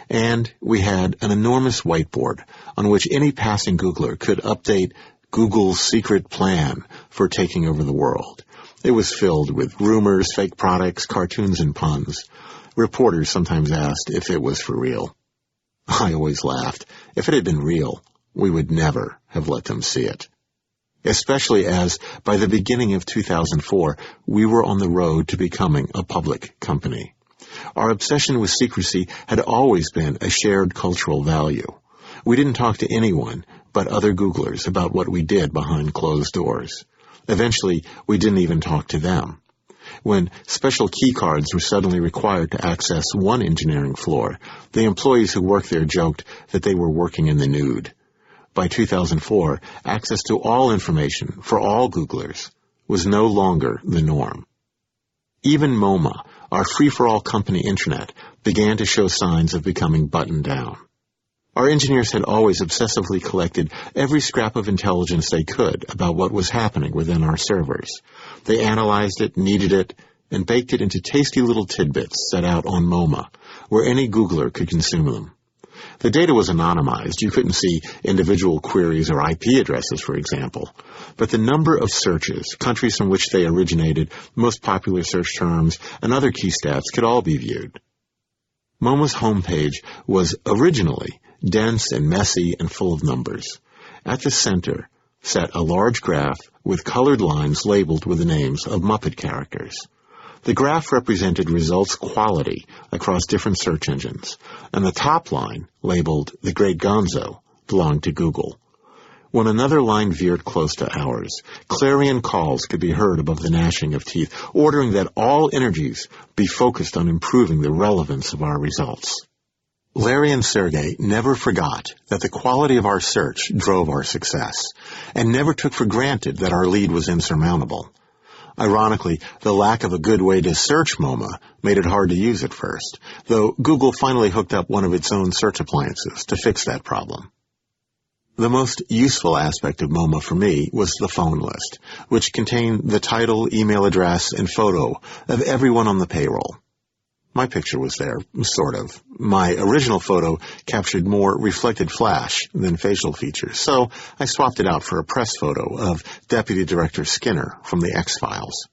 [SPEAKER 1] And we had an enormous whiteboard on which any passing Googler could update Google's secret plan for taking over the world. It was filled with rumors, fake products, cartoons, and puns. Reporters sometimes asked if it was for real. I always laughed. If it had been real, we would never have let them see it. Especially as, by the beginning of 2004, we were on the road to becoming a public company. Our obsession with secrecy had always been a shared cultural value. We didn't talk to anyone but other Googlers about what we did behind closed doors. Eventually, we didn't even talk to them. When special key cards were suddenly required to access one engineering floor, the employees who worked there joked that they were working in the nude. By 2004, access to all information for all Googlers was no longer the norm. Even MoMA, our free-for-all company intranet, began to show signs of becoming buttoned down. Our engineers had always obsessively collected every scrap of intelligence they could about what was happening within our servers. They analyzed it, kneaded it, and baked it into tasty little tidbits set out on MoMA, where any Googler could consume them. The data was anonymized. You couldn't see individual queries or IP addresses, for example. But the number of searches, countries from which they originated, most popular search terms, and other key stats could all be viewed. MoMA's homepage was originally dense and messy and full of numbers. At the center sat a large graph with colored lines labeled with the names of Muppet characters. The graph represented results quality across different search engines, and the top line, labeled The Great Gonzo, belonged to Google. When another line veered close to ours, clarion calls could be heard above the gnashing of teeth, ordering that all energies be focused on improving the relevance of our results. Larry and Sergey never forgot that the quality of our search drove our success, and never took for granted that our lead was insurmountable. Ironically, the lack of a good way to search MoMA made it hard to use at first, though Google finally hooked up one of its own search appliances to fix that problem. The most useful aspect of MoMA for me was the phone list, which contained the title, email address, and photo of everyone on the payroll. My picture was there, sort of. My original photo captured more reflected flash than facial features, so I swapped it out for a press photo of Deputy Director Skinner from the X-Files.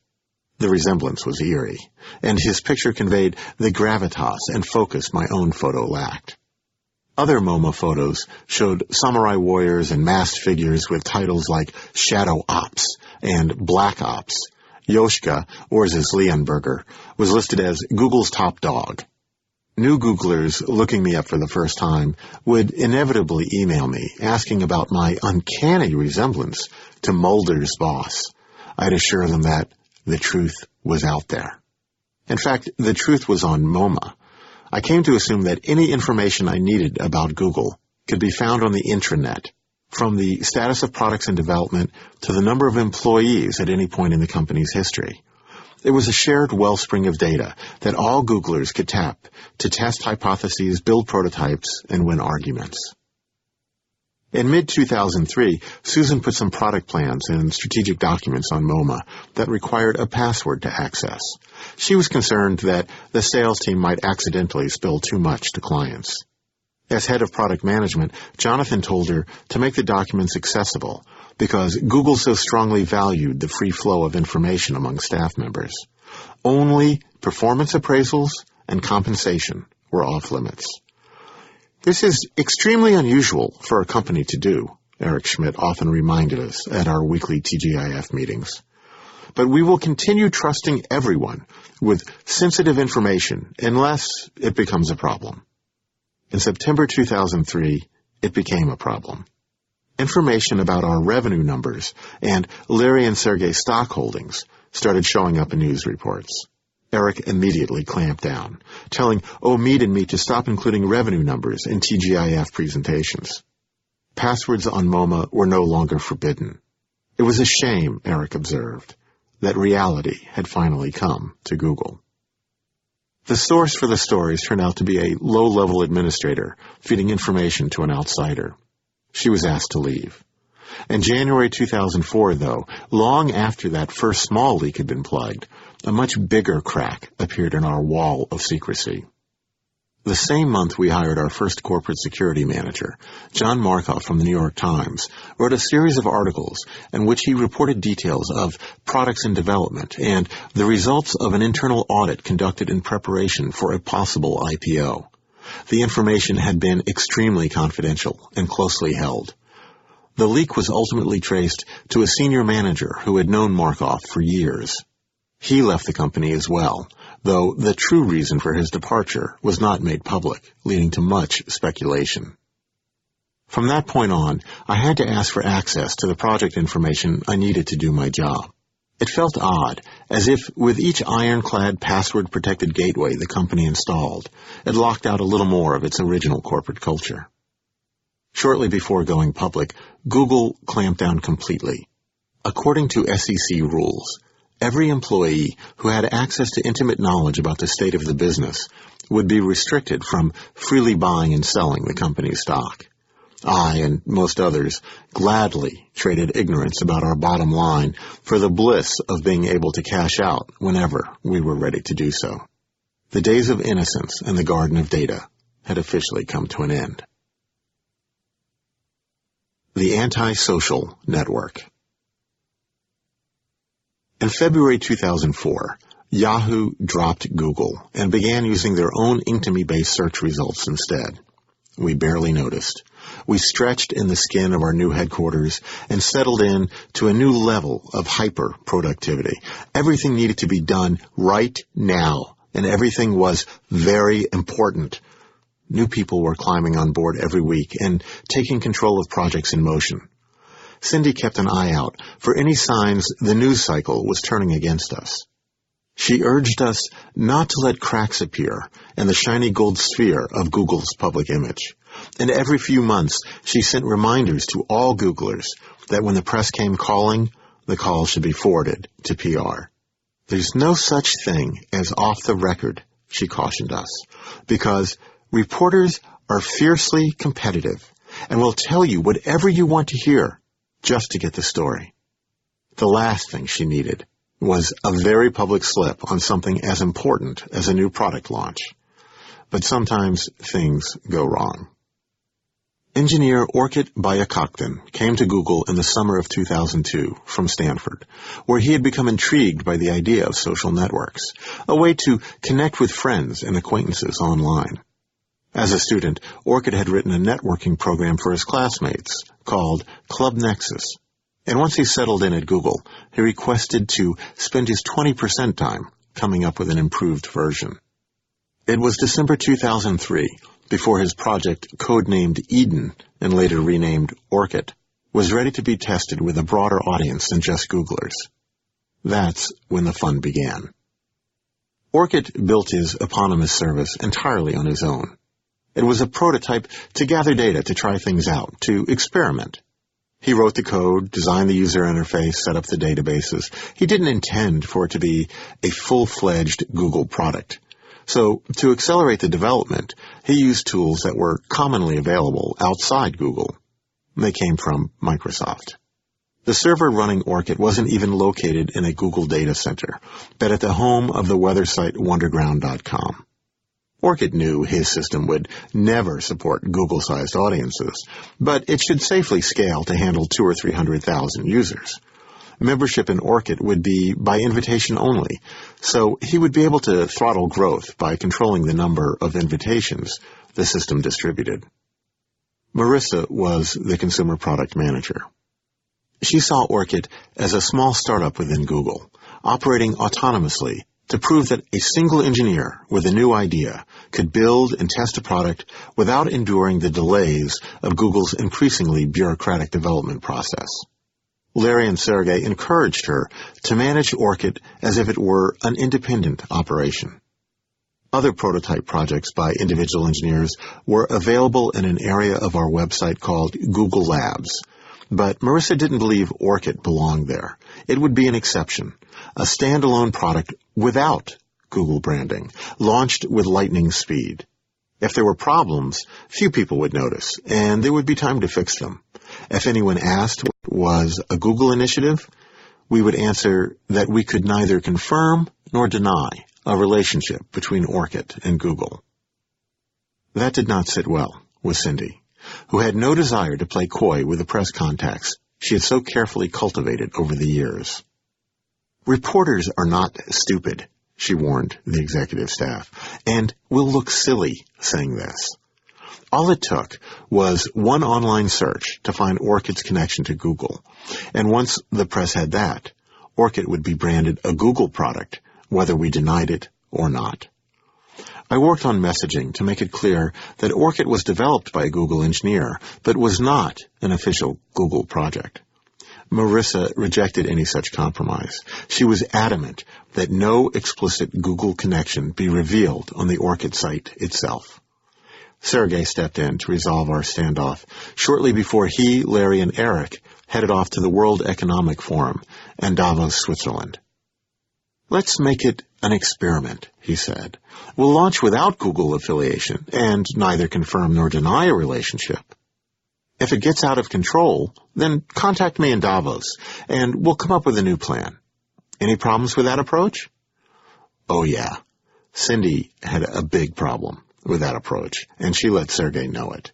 [SPEAKER 1] The resemblance was eerie, and his picture conveyed the gravitas and focus my own photo lacked. Other MoMA photos showed samurai warriors and masked figures with titles like Shadow Ops and Black Ops. Yoshka, or as Leonberger, was listed as Google's top dog. New Googlers looking me up for the first time would inevitably email me asking about my uncanny resemblance to Mulder's boss. I'd assure them that the truth was out there. In fact, the truth was on MoMA. I came to assume that any information I needed about Google could be found on the intranet, from the status of products in development to the number of employees at any point in the company's history. It was a shared wellspring of data that all Googlers could tap to test hypotheses, build prototypes, and win arguments. In mid-2003, Susan put some product plans and strategic documents on MoMA that required a password to access. She was concerned that the sales team might accidentally spill too much to clients. As head of product management, Jonathan told her to make the documents accessible because Google so strongly valued the free flow of information among staff members. Only performance appraisals and compensation were off limits. This is extremely unusual for a company to do, Eric Schmidt often reminded us at our weekly TGIF meetings. But we will continue trusting everyone with sensitive information unless it becomes a problem. In September 2003, it became a problem. Information about our revenue numbers and Larry and Sergey stock holdings started showing up in news reports. Eric immediately clamped down, telling Omid and me to stop including revenue numbers in TGIF presentations. Passwords on MoMA were no longer forbidden. It was a shame, Eric observed, that reality had finally come to Google. The source for the stories turned out to be a low-level administrator feeding information to an outsider. She was asked to leave. In January 2004, though, long after that first small leak had been plugged, a much bigger crack appeared in our wall of secrecy. The same month we hired our first corporate security manager, John Markoff from the New York Times, wrote a series of articles in which he reported details of products in development and the results of an internal audit conducted in preparation for a possible IPO. The information had been extremely confidential and closely held. The leak was ultimately traced to a senior manager who had known Markoff for years. He left the company as well, though the true reason for his departure was not made public, leading to much speculation. From that point on, I had to ask for access to the project information I needed to do my job. It felt odd, as if with each ironclad password-protected gateway the company installed, it locked out a little more of its original corporate culture. Shortly before going public, Google clamped down completely. According to SEC rules, every employee who had access to intimate knowledge about the state of the business would be restricted from freely buying and selling the company's stock. I, and most others, gladly traded ignorance about our bottom line for the bliss of being able to cash out whenever we were ready to do so. The days of innocence in the Garden of Data had officially come to an end. The Anti-Social Network. In February 2004, Yahoo dropped Google and began using their own Inktomi-based search results instead. We barely noticed. We stretched in the skin of our new headquarters and settled in to a new level of hyper-productivity. Everything needed to be done right now, and everything was very important. New people were climbing on board every week and taking control of projects in motion. Cindy kept an eye out for any signs the news cycle was turning against us. She urged us not to let cracks appear in the shiny gold sphere of Google's public image. And every few months, she sent reminders to all Googlers that when the press came calling, the call should be forwarded to PR. There's no such thing as off the record, she cautioned us, because reporters are fiercely competitive and will tell you whatever you want to hear just to get the story. The last thing she needed was a very public slip on something as important as a new product launch. But sometimes things go wrong. Engineer Orkut Bayakaktan came to Google in the summer of 2002 from Stanford, where he had become intrigued by the idea of social networks, a way to connect with friends and acquaintances online. As a student, Orkut had written a networking program for his classmates called Club Nexus. And once he settled in at Google, he requested to spend his 20% time coming up with an improved version. It was December 2003 before his project, codenamed Eden and later renamed Orkut, was ready to be tested with a broader audience than just Googlers. That's when the fun began. Orkut built his eponymous service entirely on his own. It was a prototype to gather data, to try things out, to experiment. He wrote the code, designed the user interface, set up the databases. He didn't intend for it to be a full-fledged Google product. So, to accelerate the development, he used tools that were commonly available outside Google. They came from Microsoft. The server running Orkut wasn't even located in a Google data center, but at the home of the weather site Wonderground.com. Orkut knew his system would never support Google-sized audiences, but it should safely scale to handle 200,000 or 300,000 users. Membership in Orkut would be by invitation only, so he would be able to throttle growth by controlling the number of invitations the system distributed. Marissa was the consumer product manager. She saw Orchid as a small startup within Google, operating autonomously to prove that a single engineer with a new idea could build and test a product without enduring the delays of Google's increasingly bureaucratic development process. Larry and Sergey encouraged her to manage Orchid as if it were an independent operation. Other prototype projects by individual engineers were available in an area of our website called Google Labs, but Marissa didn't believe Orchid belonged there. It would be an exception, a standalone product without Google branding, launched with lightning speed. If there were problems, few people would notice, and there would be time to fix them. If anyone asked what was a Google initiative, we would answer that we could neither confirm nor deny a relationship between Orchid and Google. That did not sit well with Cindy, who had no desire to play coy with the press contacts she had so carefully cultivated over the years. Reporters are not stupid, she warned the executive staff, and will look silly saying this. All it took was one online search to find Orchid's connection to Google, and once the press had that, Orchid would be branded a Google product, whether we denied it or not. I worked on messaging to make it clear that Orchid was developed by a Google engineer, but was not an official Google project. Marissa rejected any such compromise. She was adamant that no explicit Google connection be revealed on the Orchid site itself. Sergey stepped in to resolve our standoff shortly before he, Larry, and Eric headed off to the World Economic Forum in Davos, Switzerland. Let's make it an experiment, he said. We'll launch without Google affiliation and neither confirm nor deny a relationship. If it gets out of control, then contact me in Davos, and we'll come up with a new plan. Any problems with that approach? Oh, yeah. Cindy had a big problem with that approach, and she let Sergey know it.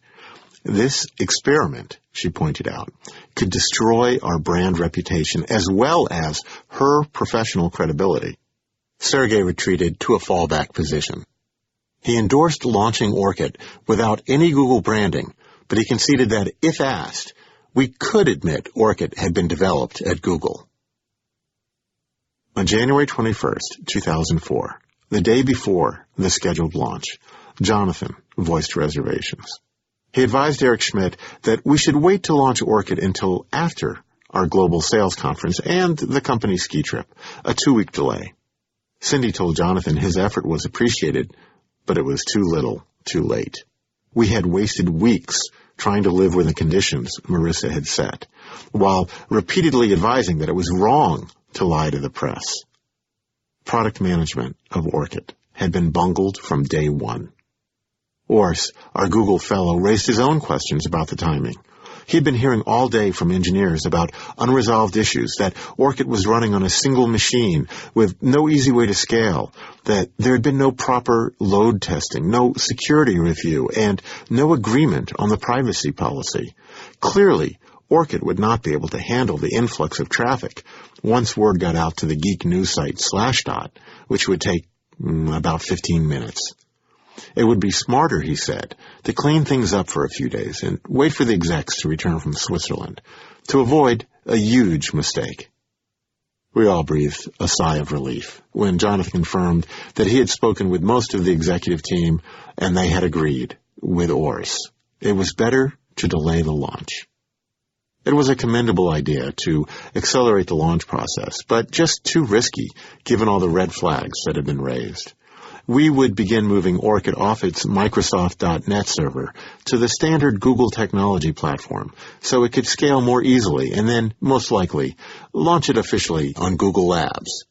[SPEAKER 1] This experiment, she pointed out, could destroy our brand reputation as well as her professional credibility. Sergey retreated to a fallback position. He endorsed launching Orchid without any Google branding, but he conceded that, if asked, we could admit Orchid had been developed at Google. On January 21st, 2004, the day before the scheduled launch, Jonathan voiced reservations. He advised Eric Schmidt that we should wait to launch Orchid until after our global sales conference and the company ski trip, a 2-week delay. Cindy told Jonathan his effort was appreciated, but it was too little, too late. We had wasted weeks trying to live with the conditions Marissa had set, while repeatedly advising that it was wrong to lie to the press. Product management of Orchid had been bungled from day one. Urs, our Google fellow, raised his own questions about the timing. He had been hearing all day from engineers about unresolved issues, that Orchid was running on a single machine with no easy way to scale, that there had been no proper load testing, no security review, and no agreement on the privacy policy. Clearly, Orchid would not be able to handle the influx of traffic once word got out to the geek news site Slashdot, which would take about 15 minutes. It would be smarter, he said, to clean things up for a few days and wait for the execs to return from Switzerland, to avoid a huge mistake. We all breathed a sigh of relief when Jonathan confirmed that he had spoken with most of the executive team and they had agreed with Urs. It was better to delay the launch. It was a commendable idea to accelerate the launch process, but just too risky given all the red flags that had been raised. We would begin moving Orchid off its Microsoft.NET server to the standard Google technology platform so it could scale more easily and then, most likely, launch it officially on Google Labs.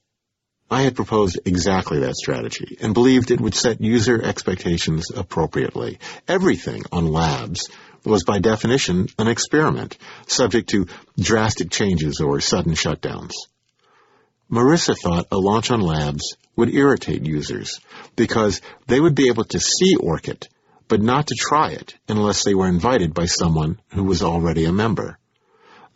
[SPEAKER 1] I had proposed exactly that strategy and believed it would set user expectations appropriately. Everything on Labs was by definition an experiment, subject to drastic changes or sudden shutdowns. Marissa thought a launch on Labs would irritate users because they would be able to see Orchid, but not to try it unless they were invited by someone who was already a member.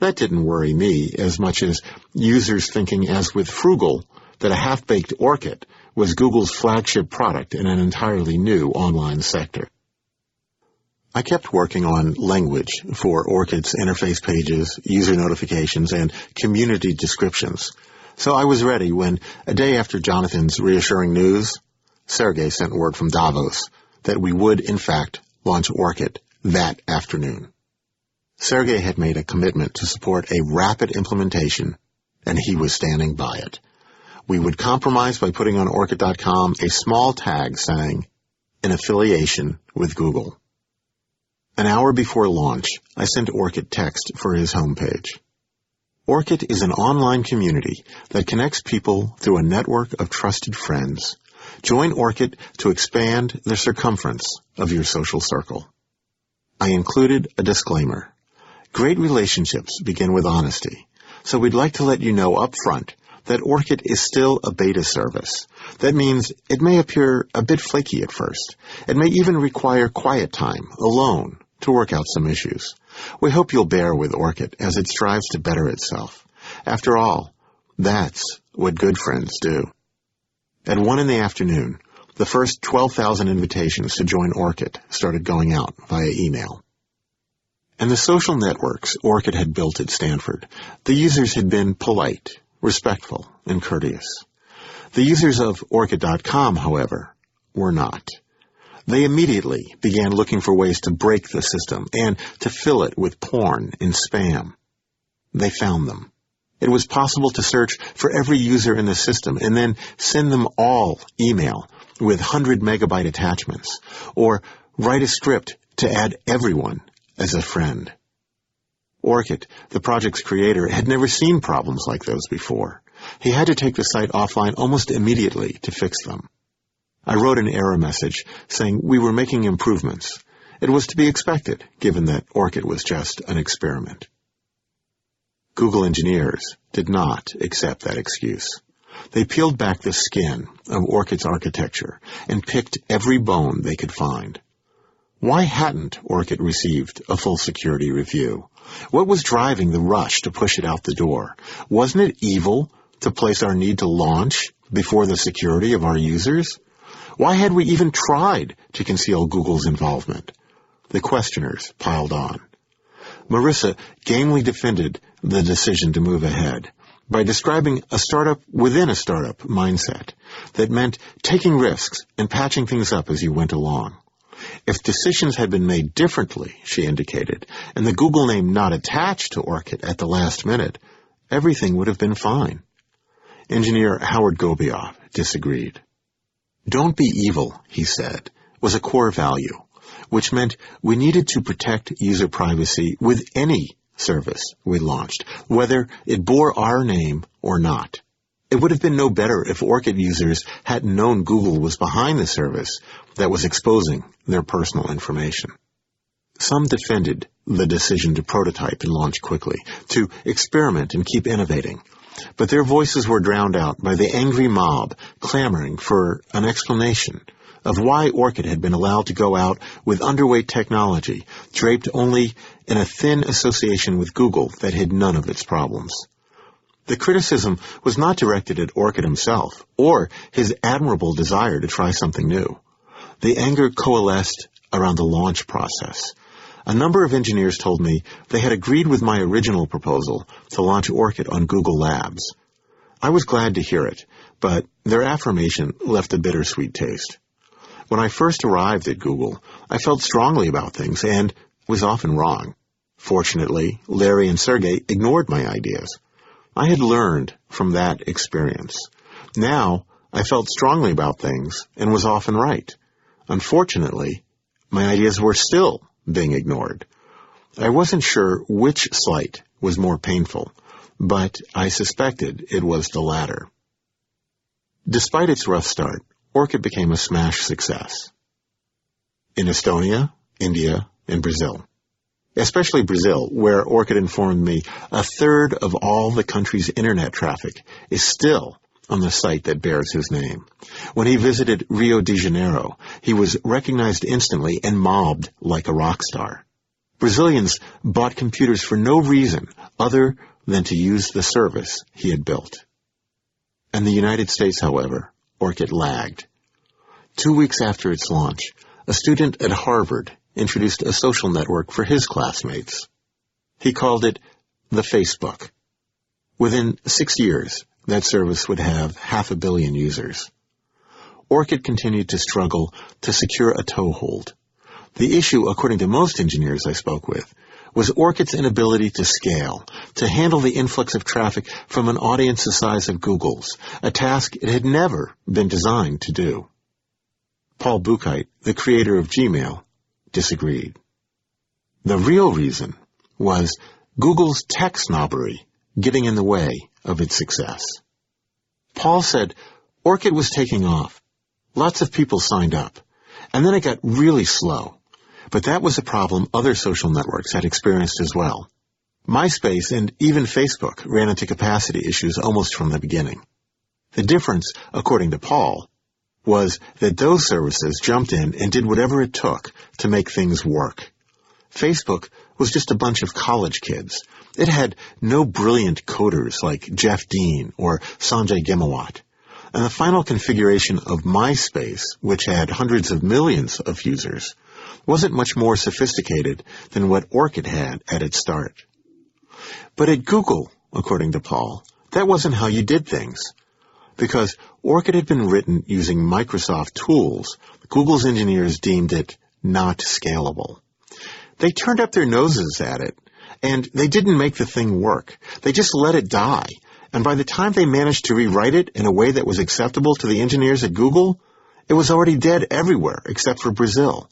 [SPEAKER 1] That didn't worry me as much as users thinking, as with Frugal, that a half-baked Orchid was Google's flagship product in an entirely new online sector. I kept working on language for Orchid's interface pages, user notifications, and community descriptions. So I was ready when, a day after Jonathan's reassuring news, Sergey sent word from Davos that we would, in fact, launch Orchid that afternoon. Sergey had made a commitment to support a rapid implementation, and he was standing by it. We would compromise by putting on Orchid.com a small tag saying, "In affiliation with Google." An hour before launch, I sent Orchid text for his homepage. Orchid is an online community that connects people through a network of trusted friends. Join Orchid to expand the circumference of your social circle. I included a disclaimer. Great relationships begin with honesty, so we'd like to let you know up front that Orchid is still a beta service. That means it may appear a bit flaky at first. It may even require quiet time, alone, to work out some issues. We hope you'll bear with Orchid as it strives to better itself. After all, that's what good friends do. At 1 p.m, the first 12,000 invitations to join Orchid started going out via email. And the social networks Orchid had built at Stanford, the users had been polite, respectful, and courteous. The users of Orchid.com, however, were not. They immediately began looking for ways to break the system and to fill it with porn and spam. They found them. It was possible to search for every user in the system and then send them all email with 100-megabyte attachments, or write a script to add everyone as a friend. Orchid, the project's creator, had never seen problems like those before. He had to take the site offline almost immediately to fix them. I wrote an error message saying we were making improvements. It was to be expected, given that Orchid was just an experiment. Google engineers did not accept that excuse. They peeled back the skin of Orchid's architecture and picked every bone they could find. Why hadn't Orchid received a full security review? What was driving the rush to push it out the door? Wasn't it evil to place our need to launch before the security of our users? Why had we even tried to conceal Google's involvement? The questioners piled on. Marissa gamely defended the decision to move ahead by describing a startup within a startup mindset that meant taking risks and patching things up as you went along. If decisions had been made differently, she indicated, and the Google name not attached to Orchid at the last minute, everything would have been fine. Engineer Howard Gobioff disagreed. Don't be evil, he said, was a core value, which meant we needed to protect user privacy with any service we launched, whether it bore our name or not. It would have been no better if Orchid users hadn't known Google was behind the service that was exposing their personal information. Some defended the decision to prototype and launch quickly, to experiment and keep innovating, but their voices were drowned out by the angry mob clamoring for an explanation of why Orchid had been allowed to go out with underweight technology, draped only in a thin association with Google that hid none of its problems. The criticism was not directed at Orchid himself or his admirable desire to try something new. The anger coalesced around the launch process. A number of engineers told me they had agreed with my original proposal to launch Orchid on Google Labs. I was glad to hear it, but their affirmation left a bittersweet taste. When I first arrived at Google, I felt strongly about things and was often wrong. Fortunately, Larry and Sergey ignored my ideas. I had learned from that experience. Now, I felt strongly about things and was often right. Unfortunately, my ideas were still being ignored. I wasn't sure which slight was more painful, but I suspected it was the latter. Despite its rough start, Orchid became a smash success. In Estonia, India, and Brazil. Especially Brazil, where Orchid informed me a third of all the country's internet traffic is still on the site that bears his name. When he visited Rio de Janeiro, he was recognized instantly and mobbed like a rock star. Brazilians bought computers for no reason other than to use the service he had built. In the United States, however, Orchid lagged. 2 weeks after its launch, a student at Harvard introduced a social network for his classmates. He called it the Facebook. Within 6 years, that service would have 500 million users. Orchid continued to struggle to secure a toehold. The issue, according to most engineers I spoke with, was Orchid's inability to scale, to handle the influx of traffic from an audience the size of Google's, a task it had never been designed to do. Paul Buchheit, the creator of Gmail, disagreed. The real reason was Google's tech snobbery getting in the way of its success. Paul said Orchid was taking off. Lots of people signed up, and then it got really slow. But that was a problem other social networks had experienced as well. MySpace and even Facebook ran into capacity issues almost from the beginning. The difference, according to Paul, was that those services jumped in and did whatever it took to make things work. Facebook was just a bunch of college kids. It had no brilliant coders like Jeff Dean or Sanjay Ghemawat. And the final configuration of MySpace, which had hundreds of millions of users, wasn't much more sophisticated than what Orchid had at its start. But at Google, according to Paul, that wasn't how you did things. Because Orchid had been written using Microsoft tools, Google's engineers deemed it not scalable. They turned up their noses at it, and they didn't make the thing work. They just let it die. And by the time they managed to rewrite it in a way that was acceptable to the engineers at Google, it was already dead everywhere except for Brazil.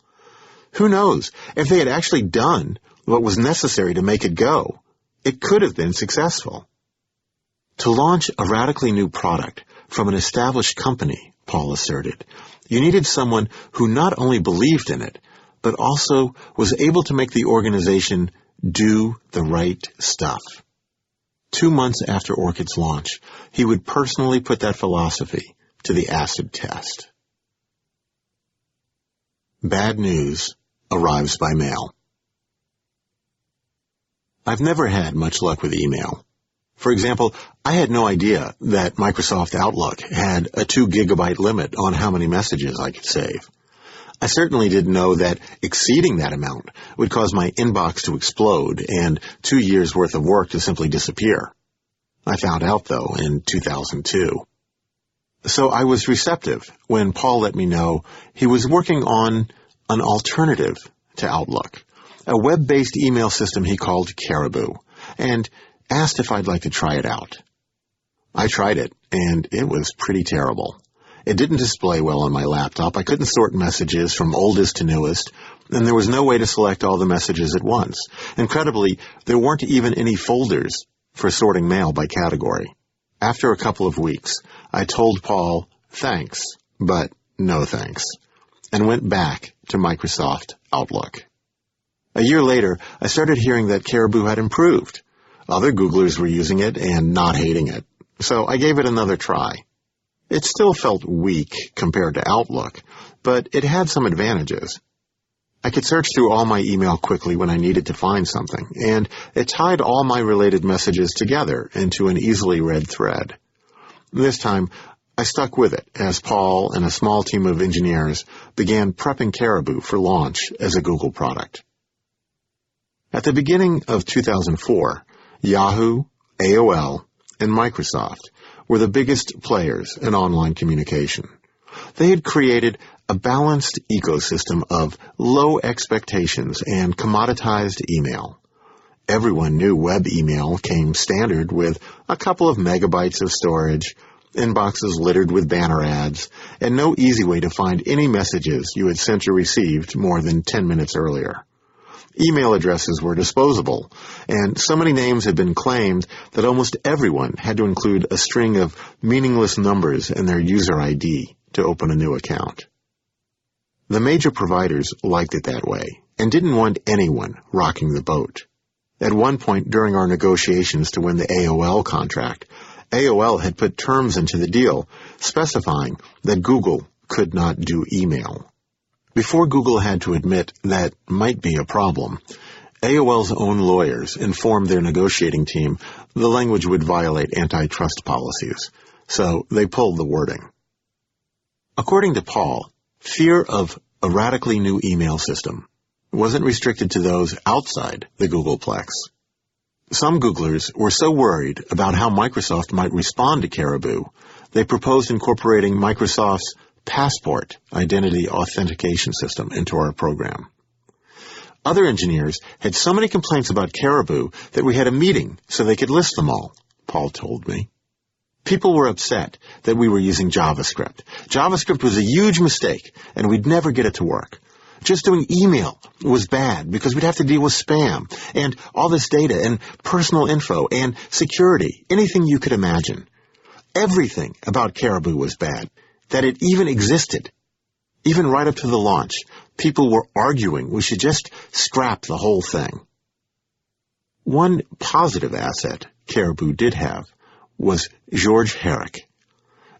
[SPEAKER 1] Who knows, if they had actually done what was necessary to make it go, it could have been successful. To launch a radically new product from an established company, Paul asserted, you needed someone who not only believed in it, but also was able to make the organization do the right stuff. 2 months after Orchid's launch, he would personally put that philosophy to the acid test. Bad news arrives by mail. I've never had much luck with email. For example, I had no idea that Microsoft Outlook had a 2 gigabyte limit on how many messages I could save. I certainly didn't know that exceeding that amount would cause my inbox to explode and 2 years' worth of work to simply disappear. I found out, though, in 2002. So I was receptive when Paul let me know he was working on an alternative to Outlook, a web-based email system he called Caribou, and asked if I'd like to try it out. I tried it, and it was pretty terrible. It didn't display well on my laptop. I couldn't sort messages from oldest to newest, and there was no way to select all the messages at once. Incredibly, there weren't even any folders for sorting mail by category. After a couple of weeks, I told Paul, thanks, but no thanks, and went back to Microsoft Outlook. A year later, I started hearing that Caribou had improved. Other Googlers were using it and not hating it, so I gave it another try. It still felt weak compared to Outlook, but it had some advantages. I could search through all my email quickly when I needed to find something, and it tied all my related messages together into an easily read thread. This time, I stuck with it as Paul and a small team of engineers began prepping Caribou for launch as a Google product. At the beginning of 2004, Yahoo, AOL, and Microsoft were the biggest players in online communication. They had created a balanced ecosystem of low expectations and commoditized email. Everyone knew web email came standard with a couple of megabytes of storage, inboxes littered with banner ads, and no easy way to find any messages you had sent or received more than 10 minutes earlier. Email addresses were disposable, and so many names had been claimed that almost everyone had to include a string of meaningless numbers in their user ID to open a new account. The major providers liked it that way and didn't want anyone rocking the boat. At one point during our negotiations to win the AOL contract, AOL had put terms into the deal specifying that Google could not do email. Before Google had to admit that might be a problem, AOL's own lawyers informed their negotiating team the language would violate antitrust policies, so they pulled the wording. According to Paul, fear of a radically new email system wasn't restricted to those outside the Googleplex. Some Googlers were so worried about how Microsoft might respond to Caribou, they proposed incorporating Microsoft's Passport identity authentication system into our program. Other engineers had so many complaints about Caribou that we had a meeting so they could list them all, Paul told me. People were upset that we were using JavaScript. JavaScript was a huge mistake, and we'd never get it to work. Just doing email was bad because we'd have to deal with spam and all this data and personal info and security, anything you could imagine. Everything about Caribou was bad, that it even existed. Even right up to the launch, people were arguing we should just scrap the whole thing. One positive asset Caribou did have was George Herrick.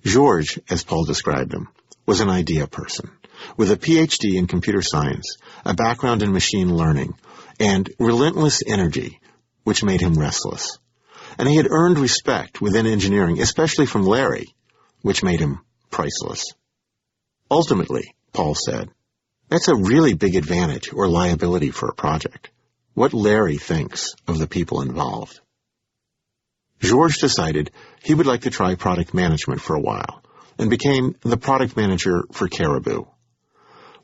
[SPEAKER 1] George, as Paul described him, was an idea person with a PhD in computer science, a background in machine learning, and relentless energy, which made him restless. And he had earned respect within engineering, especially from Larry, which made him priceless. Ultimately, Paul said, that's a really big advantage or liability for a project. What Larry thinks of the people involved. George decided he would like to try product management for a while and became the product manager for Caribou.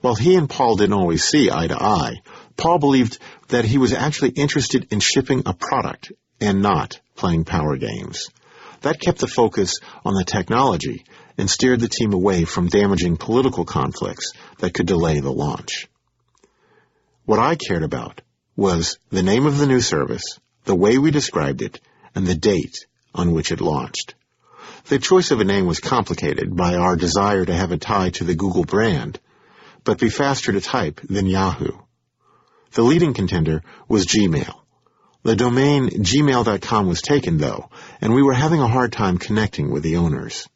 [SPEAKER 1] While he and Paul didn't always see eye to eye, Paul believed that he was actually interested in shipping a product and not playing power games. That kept the focus on the technology and steered the team away from damaging political conflicts that could delay the launch. What I cared about was the name of the new service, the way we described it, and the date on which it launched. The choice of a name was complicated by our desire to have a tie to the Google brand, but be faster to type than Yahoo. The leading contender was Gmail. The domain gmail.com was taken, though, and we were having a hard time connecting with the owners.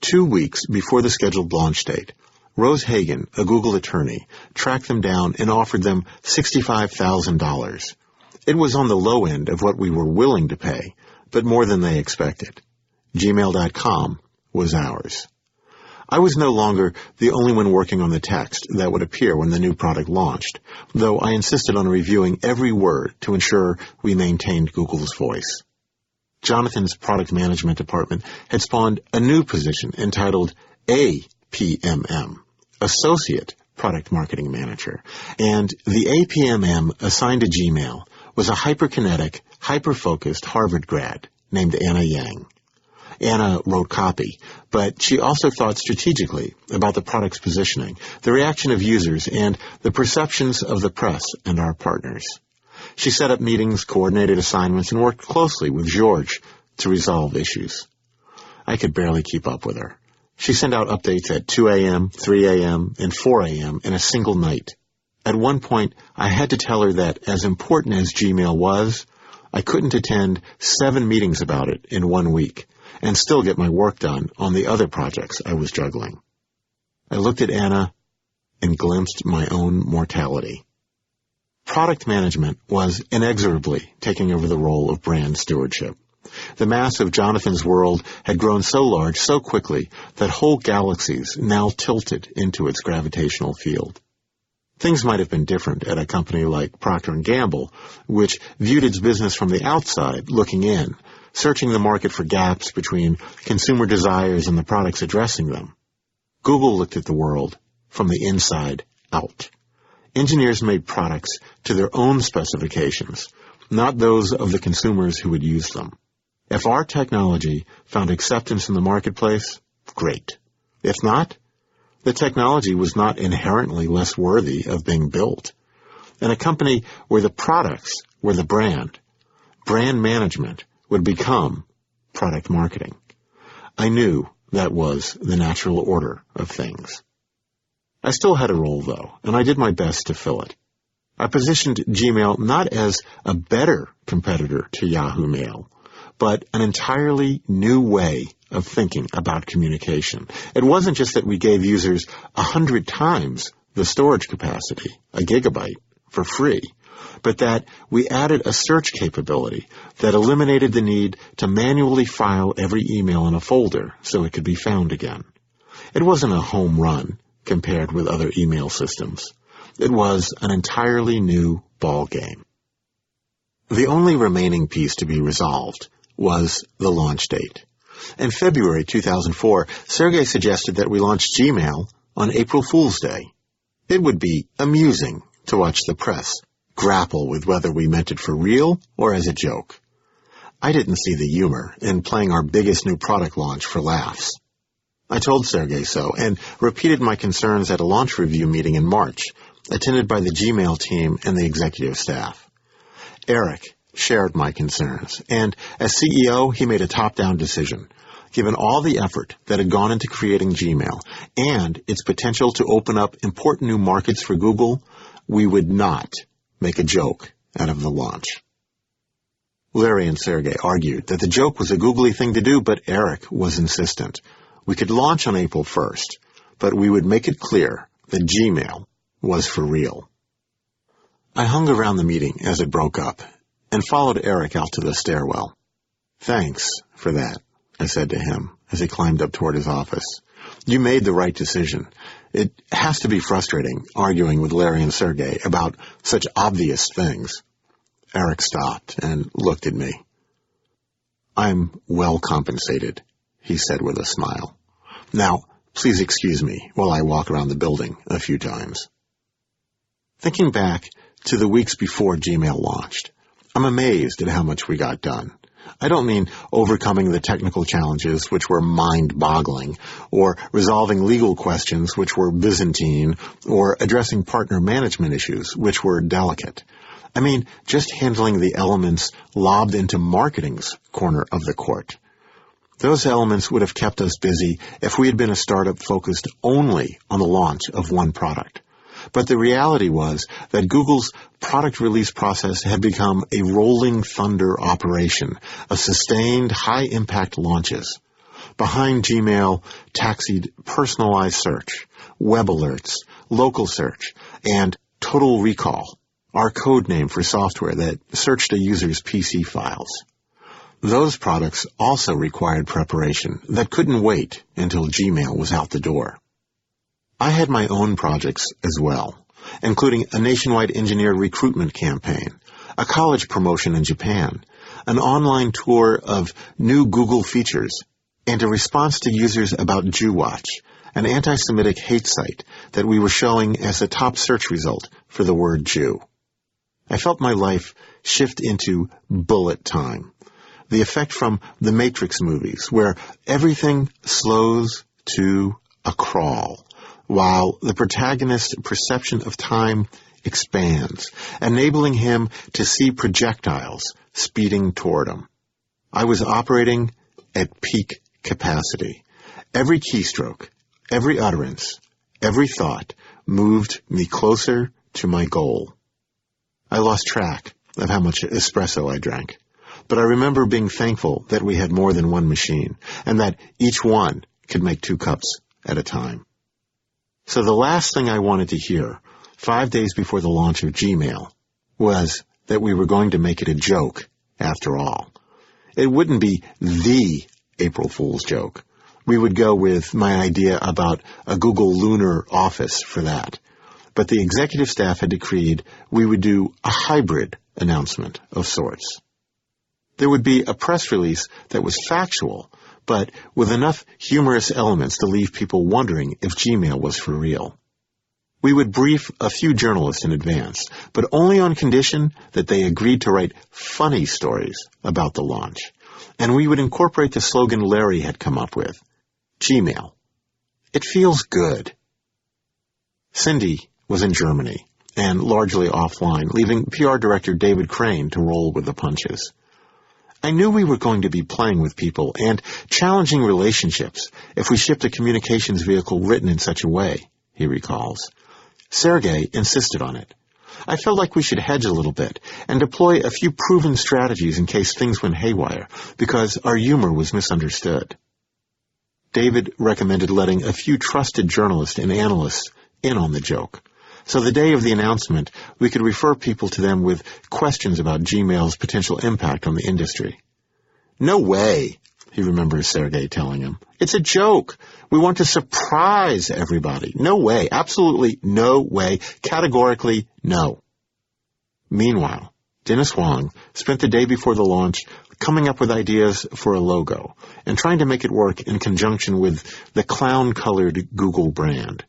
[SPEAKER 1] 2 weeks before the scheduled launch date, Rose Hagen, a Google attorney, tracked them down and offered them $65,000. It was on the low end of what we were willing to pay, but more than they expected. Gmail.com was ours. I was no longer the only one working on the text that would appear when the new product launched, though I insisted on reviewing every word to ensure we maintained Google's voice. Jonathan's product management department had spawned a new position entitled APMM, Associate Product Marketing Manager, and the APMM assigned to Gmail was a hyperkinetic, hyper-focused Harvard grad named Anna Yang. Anna wrote copy, but she also thought strategically about the product's positioning, the reaction of users, and the perceptions of the press and our partners. She set up meetings, coordinated assignments, and worked closely with George to resolve issues. I could barely keep up with her. She sent out updates at 2 a.m., 3 a.m., and 4 a.m. in a single night. At one point, I had to tell her that, as important as Gmail was, I couldn't attend 7 meetings about it in 1 week and still get my work done on the other projects I was juggling. I looked at Anna and glimpsed my own mortality. Product management was inexorably taking over the role of brand stewardship. The mass of Jonathan's world had grown so large so quickly that whole galaxies now tilted into its gravitational field. Things might have been different at a company like Procter & Gamble, which viewed its business from the outside, looking in, searching the market for gaps between consumer desires and the products addressing them. Google looked at the world from the inside out. Engineers made products to their own specifications, not those of the consumers who would use them. If our technology found acceptance in the marketplace, great. If not, the technology was not inherently less worthy of being built. In a company where the products were the brand management would become product marketing. I knew that was the natural order of things. I still had a role, though, and I did my best to fill it. I positioned Gmail not as a better competitor to Yahoo Mail, but an entirely new way of thinking about communication. It wasn't just that we gave users 100 times the storage capacity, a gigabyte, for free, but that we added a search capability that eliminated the need to manually file every email in a folder so it could be found again. It wasn't a home run compared with other email systems, It was an entirely new ball game. The only remaining piece to be resolved was the launch date. In February 2004, Sergey suggested that we launch Gmail on April Fool's Day. It would be amusing to watch the press grapple with whether we meant it for real or as a joke. I didn't see the humor in playing our biggest new product launch for laughs. I told Sergey so and repeated my concerns at a launch review meeting in March, attended by the Gmail team and the executive staff. Eric shared my concerns, and as CEO, he made a top-down decision. Given all the effort that had gone into creating Gmail and its potential to open up important new markets for Google, we would not make a joke out of the launch. Larry and Sergey argued that the joke was a googly thing to do, but Eric was insistent. We could launch on April 1st, but we would make it clear that Gmail was for real. I hung around the meeting as it broke up and followed Eric out to the stairwell. "Thanks for that," I said to him as he climbed up toward his office. "You made the right decision. It has to be frustrating arguing with Larry and Sergey about such obvious things." Eric stopped and looked at me. "I'm well compensated," he said with a smile. "Now, please excuse me while I walk around the building a few times." Thinking back to the weeks before Gmail launched, I'm amazed at how much we got done. I don't mean overcoming the technical challenges, which were mind-boggling, or resolving legal questions, which were Byzantine, or addressing partner management issues, which were delicate. I mean just handling the elements lobbed into marketing's corner of the court. Those elements would have kept us busy if we had been a startup focused only on the launch of one product. But the reality was that Google's product release process had become a rolling thunder operation of sustained high-impact launches. Behind Gmail taxied personalized search, web alerts, local search, and Total Recall, our code name for software that searched a user's PC files. Those products also required preparation that couldn't wait until Gmail was out the door. I had my own projects as well, including a nationwide engineer recruitment campaign, a college promotion in Japan, an online tour of new Google features, and a response to users about JewWatch, an anti-Semitic hate site that we were showing as a top search result for the word Jew. I felt my life shift into bullet time, the effect from the Matrix movies, where everything slows to a crawl, while the protagonist's perception of time expands, enabling him to see projectiles speeding toward him. I was operating at peak capacity. Every keystroke, every utterance, every thought moved me closer to my goal. I lost track of how much espresso I drank, but I remember being thankful that we had more than one machine, and that each one could make 2 cups at a time. So the last thing I wanted to hear, 5 days before the launch of Gmail, was that we were going to make it a joke after all. It wouldn't be the April Fool's joke. We would go with my idea about a Google Lunar office for that. But the executive staff had decreed we would do a hybrid announcement of sorts. There would be a press release that was factual, but with enough humorous elements to leave people wondering if Gmail was for real. We would brief a few journalists in advance, but only on condition that they agreed to write funny stories about the launch. And we would incorporate the slogan Larry had come up with, Gmail. It feels good. Cindy was in Germany and largely offline, leaving PR director David Crane to roll with the punches. I knew we were going to be playing with people and challenging relationships if we shipped a communications vehicle written in such a way, he recalls. Sergey insisted on it. I felt like we should hedge a little bit and deploy a few proven strategies in case things went haywire, because our humor was misunderstood. David recommended letting a few trusted journalists and analysts in on the joke, so the day of the announcement we could refer people to them with questions about Gmail's potential impact on the industry. No way, he remembers Sergei telling him. It's a joke. We want to surprise everybody. No way. Absolutely no way. Categorically no. Meanwhile, Dennis Huang spent the day before the launch coming up with ideas for a logo and trying to make it work in conjunction with the clown-colored Google brand.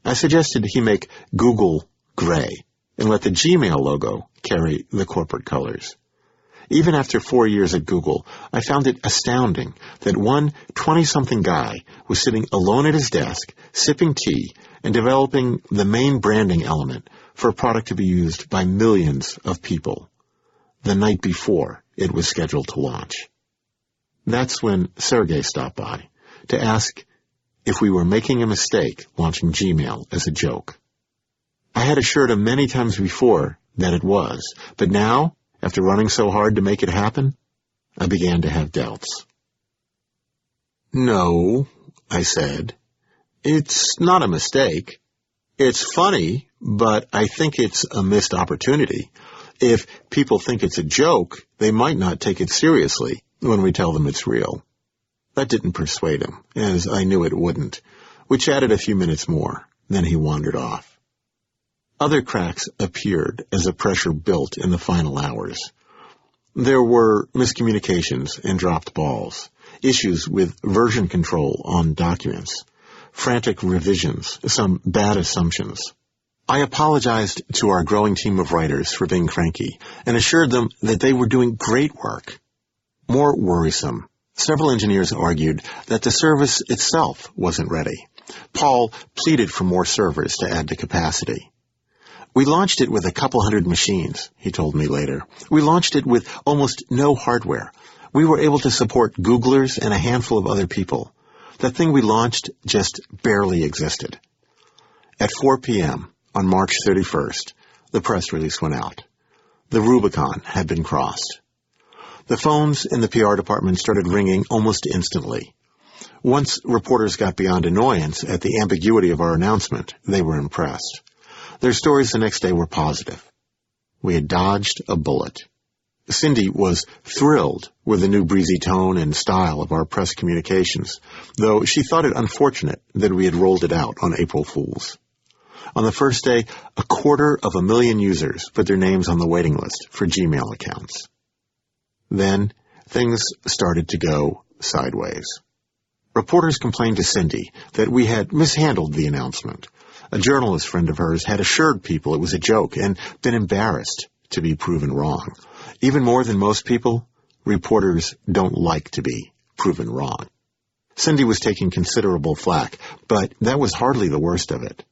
[SPEAKER 1] I suggested he make Google gray and let the Gmail logo carry the corporate colors. Even after 4 years at Google, I found it astounding that one 20-something guy was sitting alone at his desk, sipping tea, and developing the main branding element for a product to be used by millions of people the night before it was scheduled to launch. That's when Sergei stopped by to ask if we were making a mistake launching Gmail as a joke. I had assured him many times before that it was, but now, after running so hard to make it happen, I began to have doubts. No, I said, it's not a mistake. It's funny, but I think it's a missed opportunity. If people think it's a joke, they might not take it seriously when we tell them it's real. That didn't persuade him, as I knew it wouldn't. We chatted a few minutes more, then he wandered off. Other cracks appeared as the pressure built in the final hours. There were miscommunications and dropped balls, issues with version control on documents, frantic revisions, some bad assumptions. I apologized to our growing team of writers for being cranky and assured them that they were doing great work. More worrisome, several engineers argued that the service itself wasn't ready. Paul pleaded for more servers to add to capacity. We launched it with a couple hundred machines, he told me later. We launched it with almost no hardware. We were able to support Googlers and a handful of other people. The thing we launched just barely existed. At 4 p.m. on March 31st, the press release went out. The Rubicon had been crossed. The phones in the PR department started ringing almost instantly. Once reporters got beyond annoyance at the ambiguity of our announcement, they were impressed. Their stories the next day were positive. We had dodged a bullet. Cindy was thrilled with the new breezy tone and style of our press communications, though she thought it unfortunate that we had rolled it out on April Fools. On the first day, 250,000 users put their names on the waiting list for Gmail accounts. Then, things started to go sideways. Reporters complained to Cindy that we had mishandled the announcement. A journalist friend of hers had assured people it was a joke and been embarrassed to be proven wrong. Even more than most people, reporters don't like to be proven wrong. Cindy was taking considerable flack, but that was hardly the worst of it.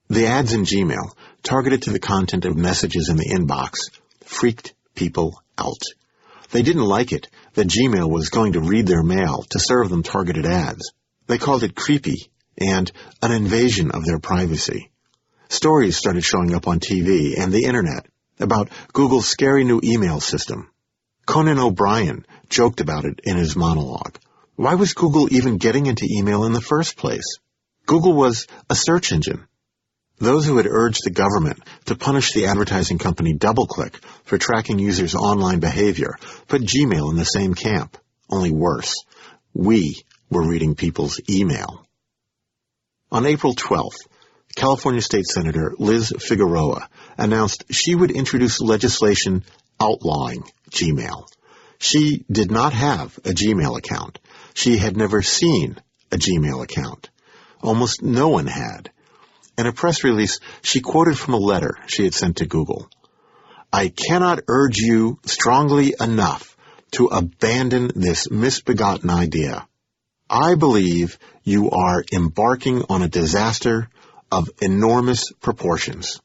[SPEAKER 1] The ads in Gmail, targeted to the content of messages in the inbox, freaked people out. They didn't like it that Gmail was going to read their mail to serve them targeted ads. They called it creepy and an invasion of their privacy. Stories started showing up on TV and the internet about Google's scary new email system. Conan O'Brien joked about it in his monologue. Why was Google even getting into email in the first place? Google was a search engine. Those who had urged the government to punish the advertising company DoubleClick for tracking users' online behavior put Gmail in the same camp, only worse. We were reading people's email. On April 12th, California State Senator Liz Figueroa announced she would introduce legislation outlawing Gmail. She did not have a Gmail account. She had never seen a Gmail account. Almost no one had. In a press release, she quoted from a letter she had sent to Google. I cannot urge you strongly enough to abandon this misbegotten idea. I believe you are embarking on a disaster of enormous proportions.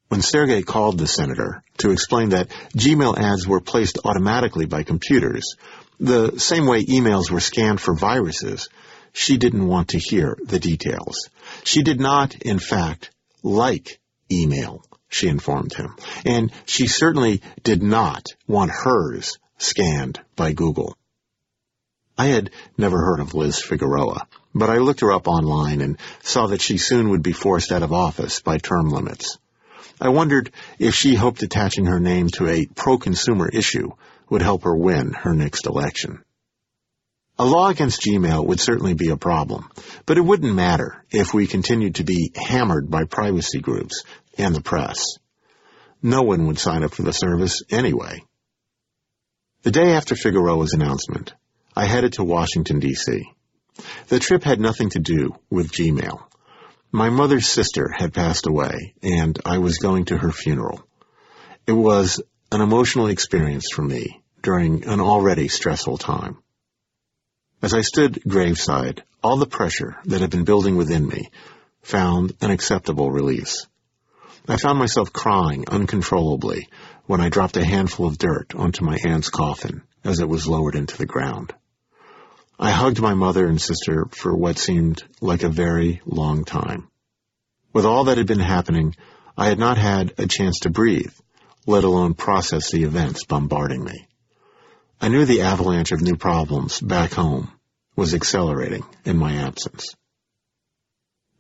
[SPEAKER 1] When Sergei called the senator to explain that Gmail ads were placed automatically by computers, the same way emails were scanned for viruses, she didn't want to hear the details. She did not, in fact, like email, she informed him, and she certainly did not want hers scanned by Google. I had never heard of Liz Figueroa, but I looked her up online and saw that she soon would be forced out of office by term limits. I wondered if she hoped attaching her name to a pro-consumer issue would help her win her next election. A law against Gmail would certainly be a problem, but it wouldn't matter if we continued to be hammered by privacy groups and the press. No one would sign up for the service anyway. The day after Figueroa's announcement, I headed to Washington, D.C. The trip had nothing to do with Gmail. My mother's sister had passed away, and I was going to her funeral. It was an emotional experience for me during an already stressful time. As I stood graveside, all the pressure that had been building within me found an acceptable release. I found myself crying uncontrollably when I dropped a handful of dirt onto my aunt's coffin as it was lowered into the ground. I hugged my mother and sister for what seemed like a very long time. With all that had been happening, I had not had a chance to breathe, let alone process the events bombarding me. I knew the avalanche of new problems back home was accelerating in my absence.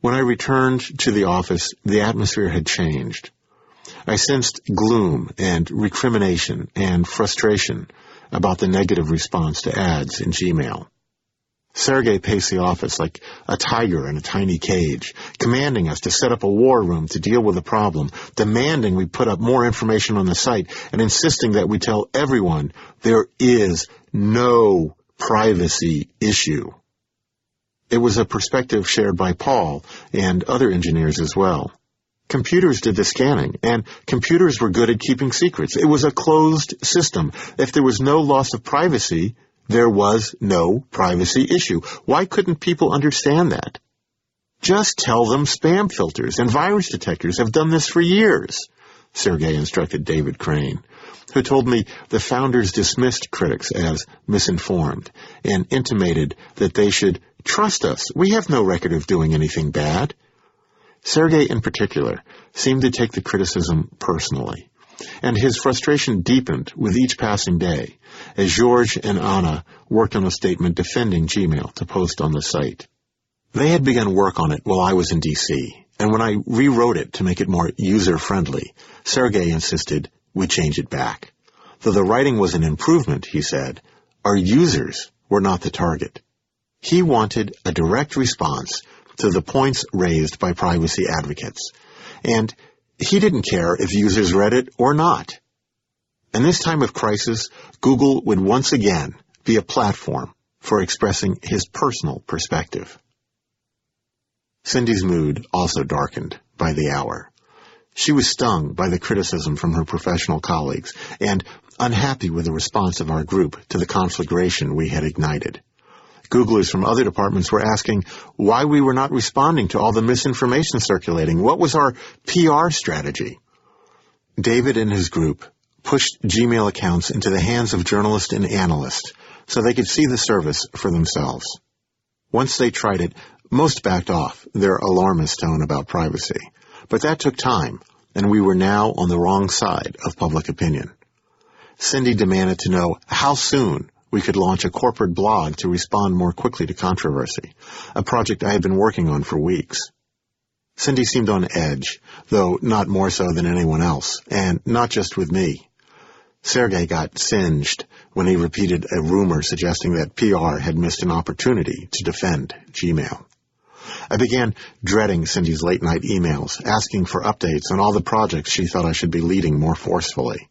[SPEAKER 1] When I returned to the office, the atmosphere had changed. I sensed gloom and recrimination and frustration about the negative response to ads in Gmail. Sergey paced the office like a tiger in a tiny cage, commanding us to set up a war room to deal with the problem, demanding we put up more information on the site, and insisting that we tell everyone there is no privacy issue. It was a perspective shared by Paul and other engineers as well. Computers did the scanning, and computers were good at keeping secrets. It was a closed system. If there was no loss of privacy, there was no privacy issue. Why couldn't people understand that? Just tell them spam filters and virus detectors have done this for years, Sergey instructed David Crane, who told me the founders dismissed critics as misinformed and intimated that they should trust us. We have no record of doing anything bad. Sergey, in particular, seemed to take the criticism personally, and his frustration deepened with each passing day as George and Anna worked on a statement defending Gmail to post on the site. They had begun work on it while I was in D.C., and when I rewrote it to make it more user-friendly, Sergey insisted we change it back. Though the writing was an improvement, he said, our users were not the target. He wanted a direct response to the points raised by privacy advocates, and he didn't care if users read it or not. In this time of crisis, Google would once again be a platform for expressing his personal perspective. Cindy's mood also darkened by the hour. She was stung by the criticism from her professional colleagues and unhappy with the response of our group to the conflagration we had ignited. Googlers from other departments were asking why we were not responding to all the misinformation circulating. What was our PR strategy? David and his group pushed Gmail accounts into the hands of journalists and analysts so they could see the service for themselves. Once they tried it, most backed off their alarmist tone about privacy. But that took time, and we were now on the wrong side of public opinion. Cindy demanded to know how soon we could launch a corporate blog to respond more quickly to controversy, a project I had been working on for weeks. Cindy seemed on edge, though not more so than anyone else, and not just with me. Sergey got singed when he repeated a rumor suggesting that PR had missed an opportunity to defend Gmail. I began dreading Cindy's late-night emails, asking for updates on all the projects she thought I should be leading more forcefully.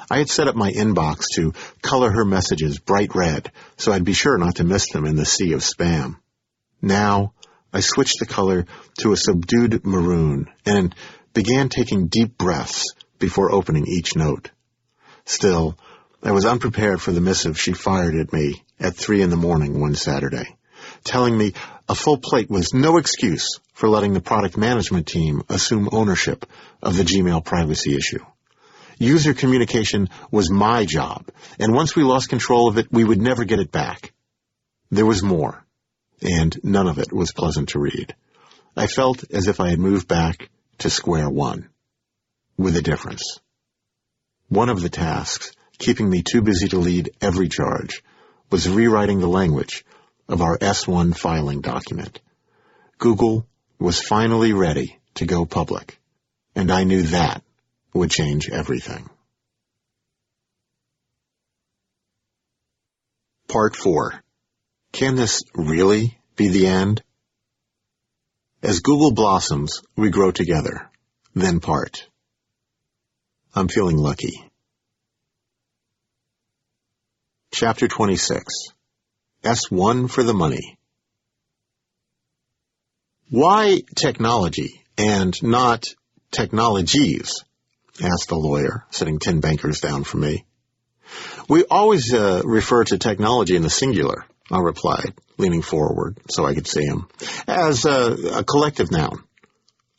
[SPEAKER 1] I had set up my inbox to color her messages bright red, so I'd be sure not to miss them in the sea of spam. Now, I switched the color to a subdued maroon and began taking deep breaths before opening each note. Still, I was unprepared for the missive she fired at me at 3 a.m. one Saturday, telling me a full plate was no excuse for letting the product management team assume ownership of the Gmail privacy issue. User communication was my job, and once we lost control of it, we would never get it back. There was more, and none of it was pleasant to read. I felt as if I had moved back to square one, with a difference. One of the tasks, keeping me too busy to lead every charge, was rewriting the language of our S1 filing document. Google was finally ready to go public, and I knew that would change everything. Part 4. Can this really be the end? As Google blossoms, we grow together, then part. I'm feeling lucky. Chapter 26. S1 for the money. Why technology and not technologies? Asked the lawyer, sitting 10 bankers down from me. We always refer to technology in the singular, I replied, leaning forward so I could see him, as a collective noun.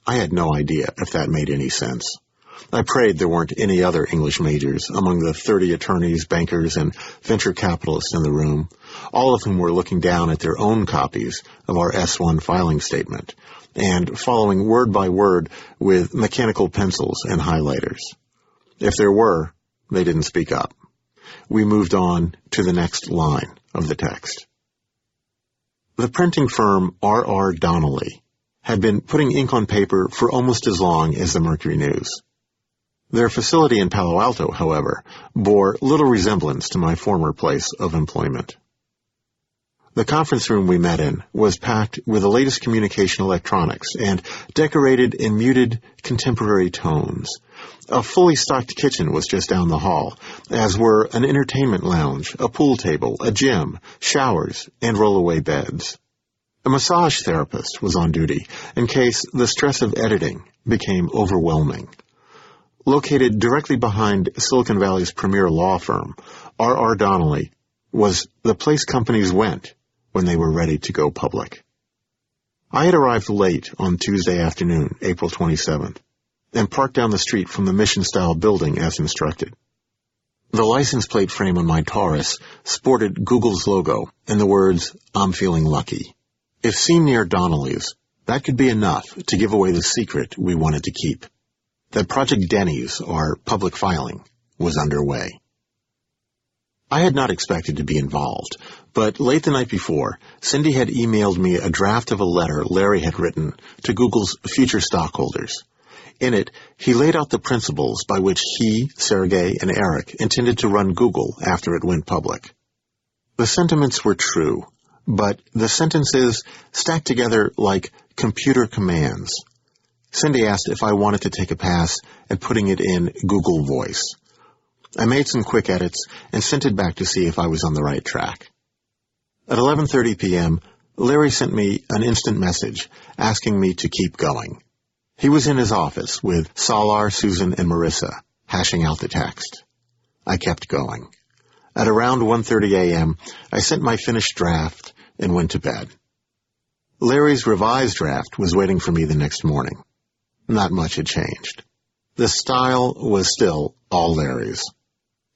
[SPEAKER 1] I had no idea if that made any sense. I prayed there weren't any other English majors among the 30 attorneys, bankers, and venture capitalists in the room, all of whom were looking down at their own copies of our S1 filing statement and following word by word with mechanical pencils and highlighters. If there were, they didn't speak up. We moved on to the next line of the text. The printing firm R.R. Donnelly had been putting ink on paper for almost as long as the Mercury News. Their facility in Palo Alto, however, bore little resemblance to my former place of employment. The conference room we met in was packed with the latest communication electronics and decorated in muted contemporary tones. A fully stocked kitchen was just down the hall, as were an entertainment lounge, a pool table, a gym, showers, and rollaway beds. A massage therapist was on duty in case the stress of editing became overwhelming. Located directly behind Silicon Valley's premier law firm, R.R. Donnelly was the place companies went when they were ready to go public. I had arrived late on Tuesday afternoon, April 27th, and parked down the street from the mission-style building as instructed. The license plate frame on my Taurus sported Google's logo and the words, "I'm feeling lucky." If seen near Donnelly's, that could be enough to give away the secret we wanted to keep. That Project Denny's, our public filing, was underway. I had not expected to be involved, but late the night before, Cindy had emailed me a draft of a letter Larry had written to Google's future stockholders. In it, he laid out the principles by which he, Sergey, and Eric intended to run Google after it went public. The sentiments were true, but the sentences stacked together like computer commands. Cindy asked if I wanted to take a pass at putting it in Google Voice. I made some quick edits and sent it back to see if I was on the right track. At 11:30 p.m., Larry sent me an instant message asking me to keep going. He was in his office with Salar, Susan, and Marissa, hashing out the text. I kept going. At around 1:30 a.m., I sent my finished draft and went to bed. Larry's revised draft was waiting for me the next morning. Not much had changed. The style was still all Larry's.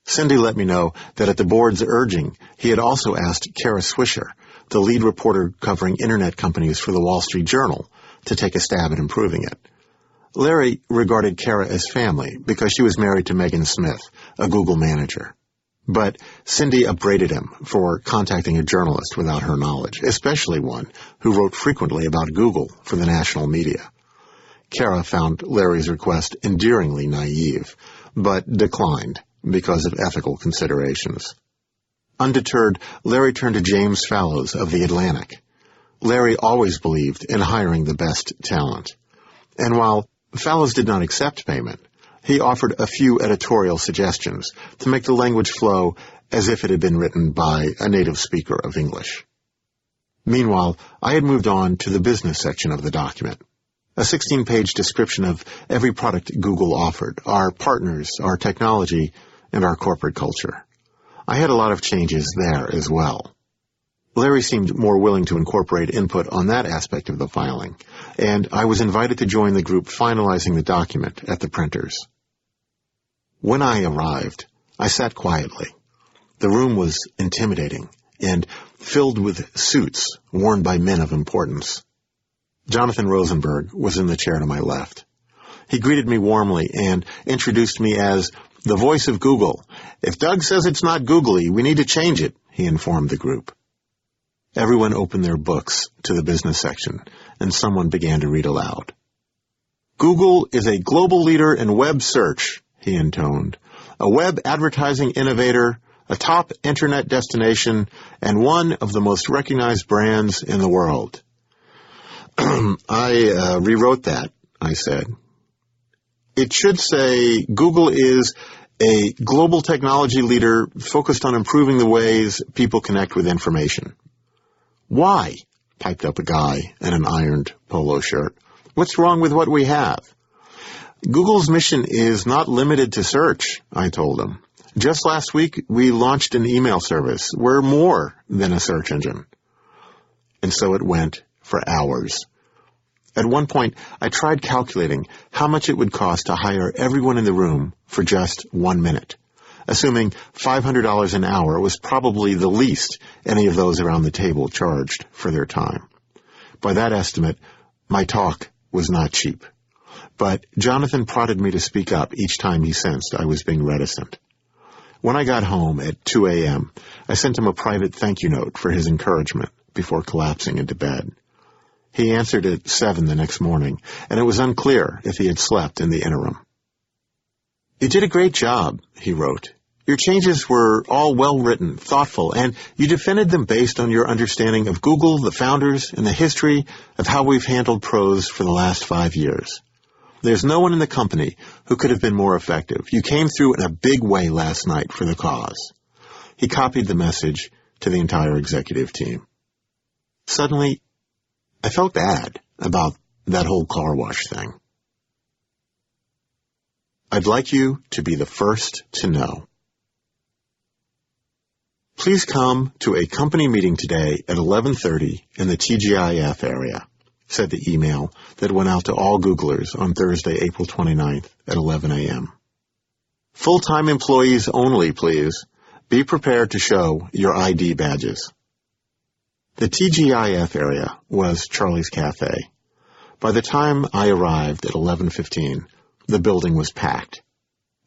[SPEAKER 1] Cindy let me know that at the board's urging, he had also asked Kara Swisher, the lead reporter covering internet companies for the Wall Street Journal, to take a stab at improving it. Larry regarded Kara as family because she was married to Megan Smith, a Google manager. But Cindy upbraided him for contacting a journalist without her knowledge, especially one who wrote frequently about Google for the national media. Kara found Larry's request endearingly naive, but declined because of ethical considerations. Undeterred, Larry turned to James Fallows of The Atlantic. Larry always believed in hiring the best talent. And while Fallows did not accept payment, he offered a few editorial suggestions to make the language flow as if it had been written by a native speaker of English. Meanwhile, I had moved on to the business section of the document. A 16-page description of every product Google offered, our partners, our technology, and our corporate culture. I had a lot of changes there as well. Larry seemed more willing to incorporate input on that aspect of the filing, and I was invited to join the group finalizing the document at the printers. When I arrived, I sat quietly. The room was intimidating and filled with suits worn by men of importance. Jonathan Rosenberg was in the chair to my left. He greeted me warmly and introduced me as the voice of Google. If Doug says it's not googly, we need to change it, he informed the group. Everyone opened their books to the business section, and someone began to read aloud. Google is a global leader in web search, he intoned, a web advertising innovator, a top internet destination, and one of the most recognized brands in the world. I rewrote that, I said. It should say Google is a global technology leader focused on improving the ways people connect with information. Why? Piped up a guy in an ironed polo shirt. What's wrong with what we have? Google's mission is not limited to search, I told him. Just last week, we launched an email service. We're more than a search engine. And so it went for hours. At one point, I tried calculating how much it would cost to hire everyone in the room for just 1 minute, assuming $500 an hour was probably the least any of those around the table charged for their time. By that estimate, my talk was not cheap. But Jonathan prodded me to speak up each time he sensed I was being reticent. When I got home at 2 a.m., I sent him a private thank you note for his encouragement before collapsing into bed. He answered at 7 the next morning, and it was unclear if he had slept in the interim. "You did a great job," he wrote. "Your changes were all well-written, thoughtful, and you defended them based on your understanding of Google, the founders, and the history of how we've handled prose for the last 5 years. There's no one in the company who could have been more effective. You came through in a big way last night for the cause." He copied the message to the entire executive team. Suddenly, I felt bad about that whole car wash thing. I'd like you to be the first to know. Please come to a company meeting today at 11:30 in the TGIF area, said the email that went out to all Googlers on Thursday, April 29th at 11 a.m. Full-time employees only, please. Be prepared to show your ID badges. The TGIF area was Charlie's Cafe. By the time I arrived at 11:15, the building was packed.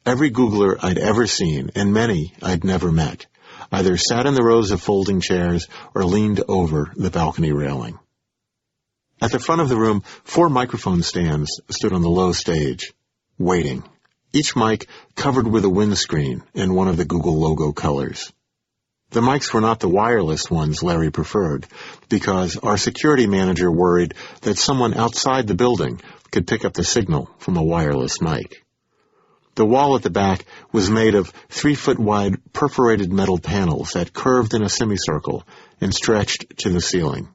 [SPEAKER 1] Every Googler I'd ever seen, and many I'd never met, either sat in the rows of folding chairs or leaned over the balcony railing. At the front of the room, 4 microphone stands stood on the low stage, waiting, each mic covered with a windscreen in one of the Google logo colors. The mics were not the wireless ones Larry preferred, because our security manager worried that someone outside the building could pick up the signal from a wireless mic. The wall at the back was made of 3-foot-wide perforated metal panels that curved in a semicircle and stretched to the ceiling.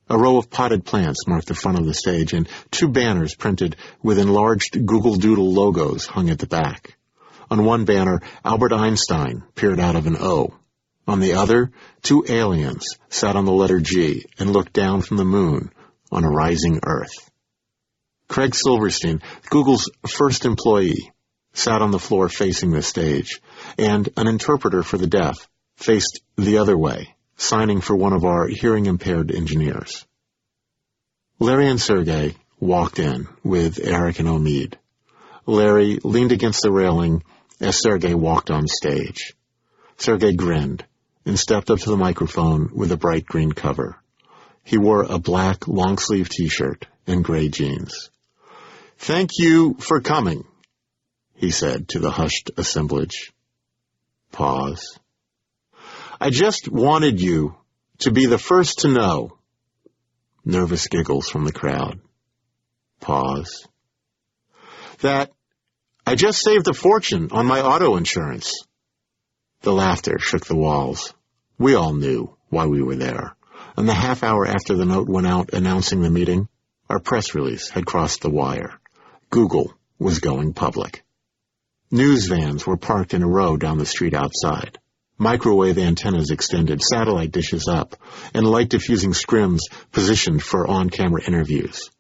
[SPEAKER 1] A row of potted plants marked the front of the stage, and 2 banners printed with enlarged Google Doodle logos hung at the back. On one banner, Albert Einstein peered out of an O. On the other, 2 aliens sat on the letter G and looked down from the moon on a rising Earth. Craig Silverstein, Google's first employee, sat on the floor facing the stage, and an interpreter for the deaf faced the other way, signing for one of our hearing-impaired engineers. Larry and Sergey walked in with Eric and Omid. Larry leaned against the railing as Sergey walked on stage. Sergey grinned and stepped up to the microphone with a bright green cover. He wore a black long-sleeve T-shirt and gray jeans. "Thank you for coming," he said to the hushed assemblage. Pause. "I just wanted you to be the first to know." Nervous giggles from the crowd. Pause. "That I just saved a fortune on my auto insurance." The laughter shook the walls. We all knew why we were there. And the half hour after the note went out announcing the meeting, our press release had crossed the wire. Google was going public. News vans were parked in a row down the street outside. Microwave antennas extended, satellite dishes up, and light-diffusing scrims positioned for on-camera interviews.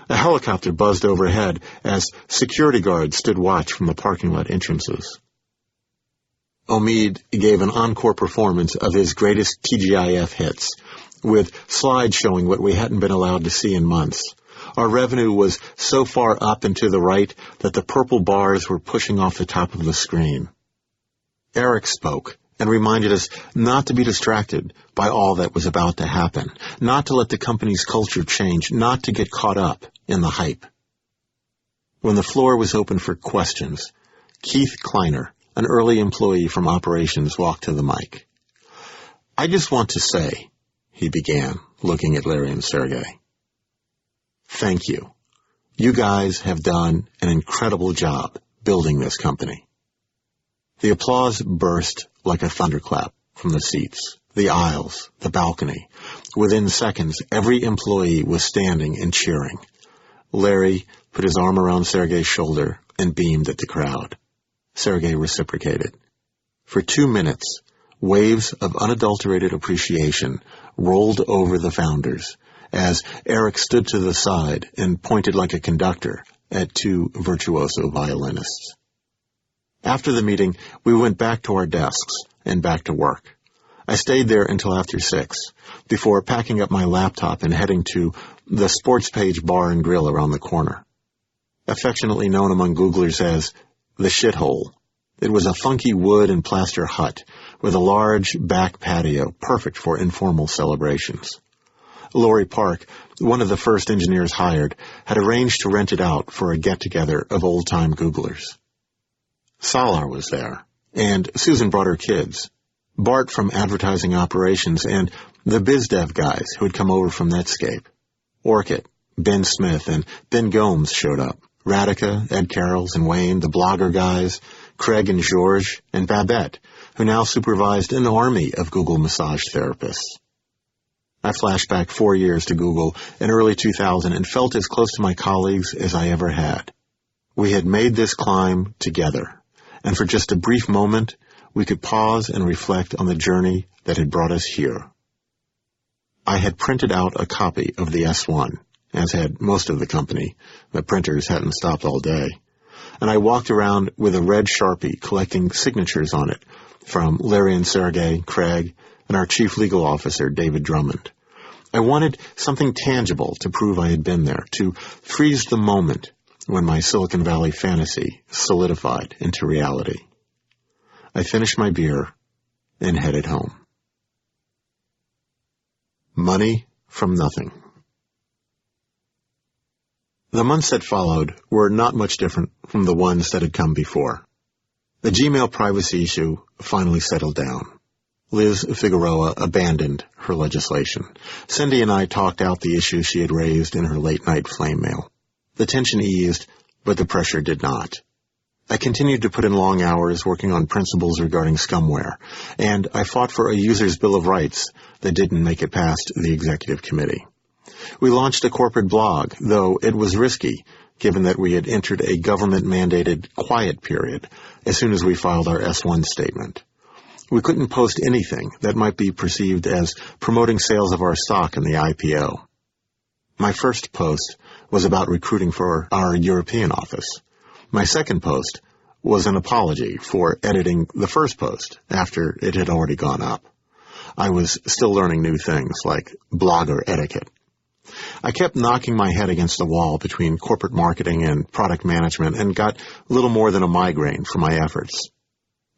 [SPEAKER 1] A helicopter buzzed overhead as security guards stood watch from the parking lot entrances. Omid gave an encore performance of his greatest TGIF hits, with slides showing what we hadn't been allowed to see in months. Our revenue was so far up and to the right that the purple bars were pushing off the top of the screen. Eric spoke and reminded us not to be distracted by all that was about to happen, not to let the company's culture change, not to get caught up in the hype. When the floor was open for questions, Keith Kleiner, an early employee from operations walked to the mic. "I just want to say," he began, looking at Larry and Sergey, "thank you. You guys have done an incredible job building this company." The applause burst like a thunderclap from the seats, the aisles, the balcony. Within seconds, every employee was standing and cheering. Larry put his arm around Sergey's shoulder and beamed at the crowd. Sergey reciprocated. For 2 minutes, waves of unadulterated appreciation rolled over the founders as Eric stood to the side and pointed like a conductor at 2 virtuoso violinists. After the meeting, we went back to our desks and back to work. I stayed there until after 6, before packing up my laptop and heading to the Sports Page Bar and Grill around the corner. Affectionately known among Googlers as the Shithole, it was a funky wood and plaster hut with a large back patio perfect for informal celebrations. Laurie Park, one of the first engineers hired, had arranged to rent it out for a get-together of old-time Googlers. Salar was there, and Susan brought her kids, Bart from advertising operations, and the BizDev guys who had come over from Netscape. Orchid, Ben Smith, and Ben Gomes showed up. Radica, Ed Carrolls and Wayne, the blogger guys, Craig and George, and Babette, who now supervised an army of Google massage therapists. I flashed back 4 years to Google in early 2000 and felt as close to my colleagues as I ever had. We had made this climb together, and for just a brief moment, we could pause and reflect on the journey that had brought us here. I had printed out a copy of the S1, as had most of the company. The printers hadn't stopped all day. And I walked around with a red Sharpie collecting signatures on it from Larry and Sergey, Craig, and our chief legal officer, David Drummond. I wanted something tangible to prove I had been there, to freeze the moment when my Silicon Valley fantasy solidified into reality. I finished my beer and headed home. Money from nothing. The months that followed were not much different from the ones that had come before. The Gmail privacy issue finally settled down. Liz Figueroa abandoned her legislation. Cindy and I talked out the issue she had raised in her late-night flame mail. The tension eased, but the pressure did not. I continued to put in long hours working on principles regarding scumware, and I fought for a user's Bill of Rights that didn't make it past the executive committee. We launched a corporate blog, though it was risky, given that we had entered a government-mandated quiet period as soon as we filed our S1 statement. We couldn't post anything that might be perceived as promoting sales of our stock in the IPO. My first post was about recruiting for our European office. My second post was an apology for editing the first post after it had already gone up. I was still learning new things like blogger etiquette. I kept knocking my head against the wall between corporate marketing and product management and got little more than a migraine for my efforts.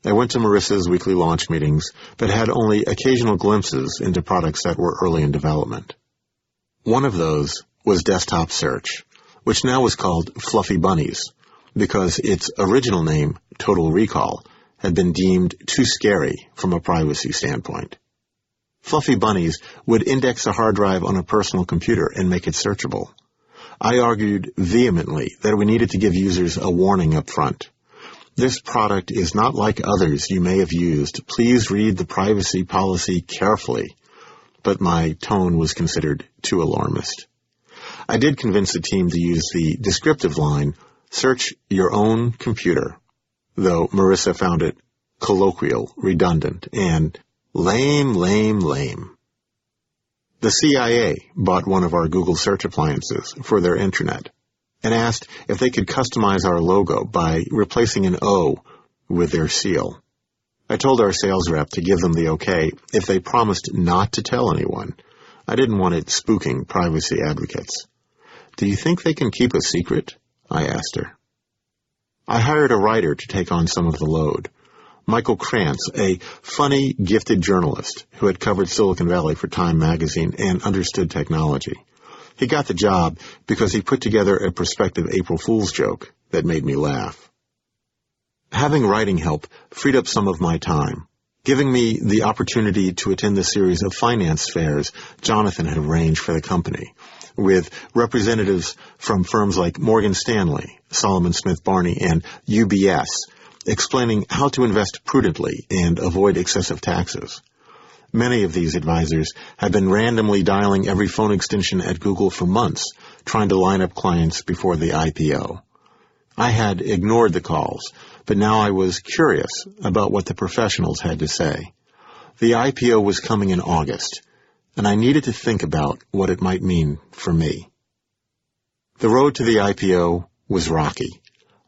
[SPEAKER 1] I went to Marissa's weekly launch meetings, but had only occasional glimpses into products that were early in development. One of those was desktop search, which now was called Fluffy Bunnies, because its original name, Total Recall, had been deemed too scary from a privacy standpoint. Fluffy Bunnies would index a hard drive on a personal computer and make it searchable. I argued vehemently that we needed to give users a warning up front. This product is not like others you may have used. Please read the privacy policy carefully. But my tone was considered too alarmist. I did convince the team to use the descriptive line, search your own computer, though Marissa found it colloquial, redundant, and lame. The CIA bought one of our Google search appliances for their intranet and asked if they could customize our logo by replacing an O with their seal. I told our sales rep to give them the okay if they promised not to tell anyone. I didn't want it spooking privacy advocates. Do you think they can keep a secret? I asked her. I hired a writer to take on some of the load. Michael Krantz, a funny, gifted journalist who had covered Silicon Valley for Time magazine and understood technology. He got the job because he put together a prospective April Fool's joke that made me laugh. Having writing help freed up some of my time, giving me the opportunity to attend the series of finance fairs Jonathan had arranged for the company, with representatives from firms like Morgan Stanley, Solomon Smith Barney, and UBS, explaining how to invest prudently and avoid excessive taxes. Many of these advisors had been randomly dialing every phone extension at Google for months, trying to line up clients before the IPO. I had ignored the calls, but now I was curious about what the professionals had to say. The IPO was coming in August, and I needed to think about what it might mean for me. The road to the IPO was rocky.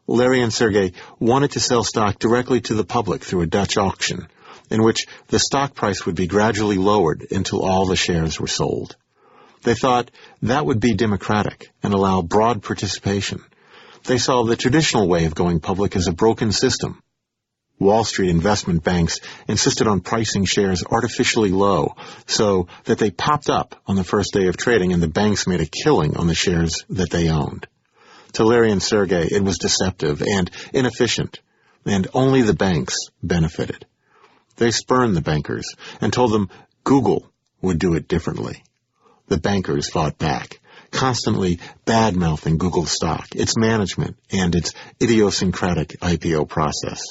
[SPEAKER 1] Larry and Sergey wanted to sell stock directly to the public through a Dutch auction, in which the stock price would be gradually lowered until all the shares were sold. They thought that would be democratic and allow broad participation. They saw the traditional way of going public as a broken system. Wall Street investment banks insisted on pricing shares artificially low so that they popped up on the first day of trading and the banks made a killing on the shares that they owned. To Larry and Sergey, it was deceptive and inefficient, and only the banks benefited. They spurned the bankers and told them Google would do it differently. The bankers fought back, constantly bad-mouthing Google stock, its management, and its idiosyncratic IPO process.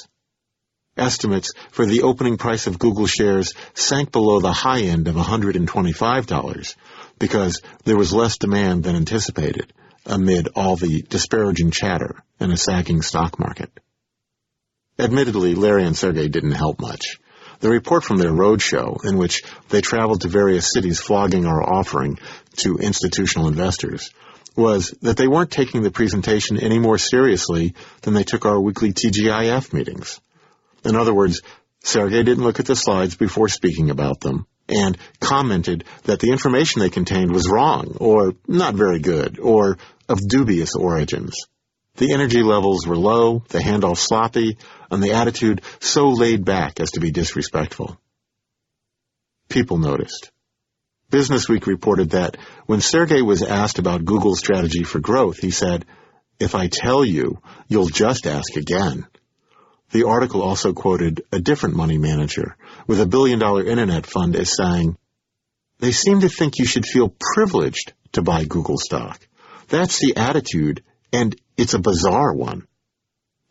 [SPEAKER 1] Estimates for the opening price of Google shares sank below the high end of $125 because there was less demand than anticipated amid all the disparaging chatter in a sagging stock market. Admittedly, Larry and Sergey didn't help much. The report from their roadshow, in which they traveled to various cities flogging our offering to institutional investors, was that they weren't taking the presentation any more seriously than they took our weekly TGIF meetings. In other words, Sergey didn't look at the slides before speaking about them, and commented that the information they contained was wrong, or not very good, or of dubious origins. The energy levels were low, the handoff sloppy, and the attitude so laid back as to be disrespectful. People noticed. Business Week reported that when Sergey was asked about Google's strategy for growth, he said, "If I tell you, you'll just ask again." The article also quoted a different money manager with a billion-dollar internet fund as saying, "They seem to think you should feel privileged to buy Google stock. That's the attitude, and it's a bizarre one."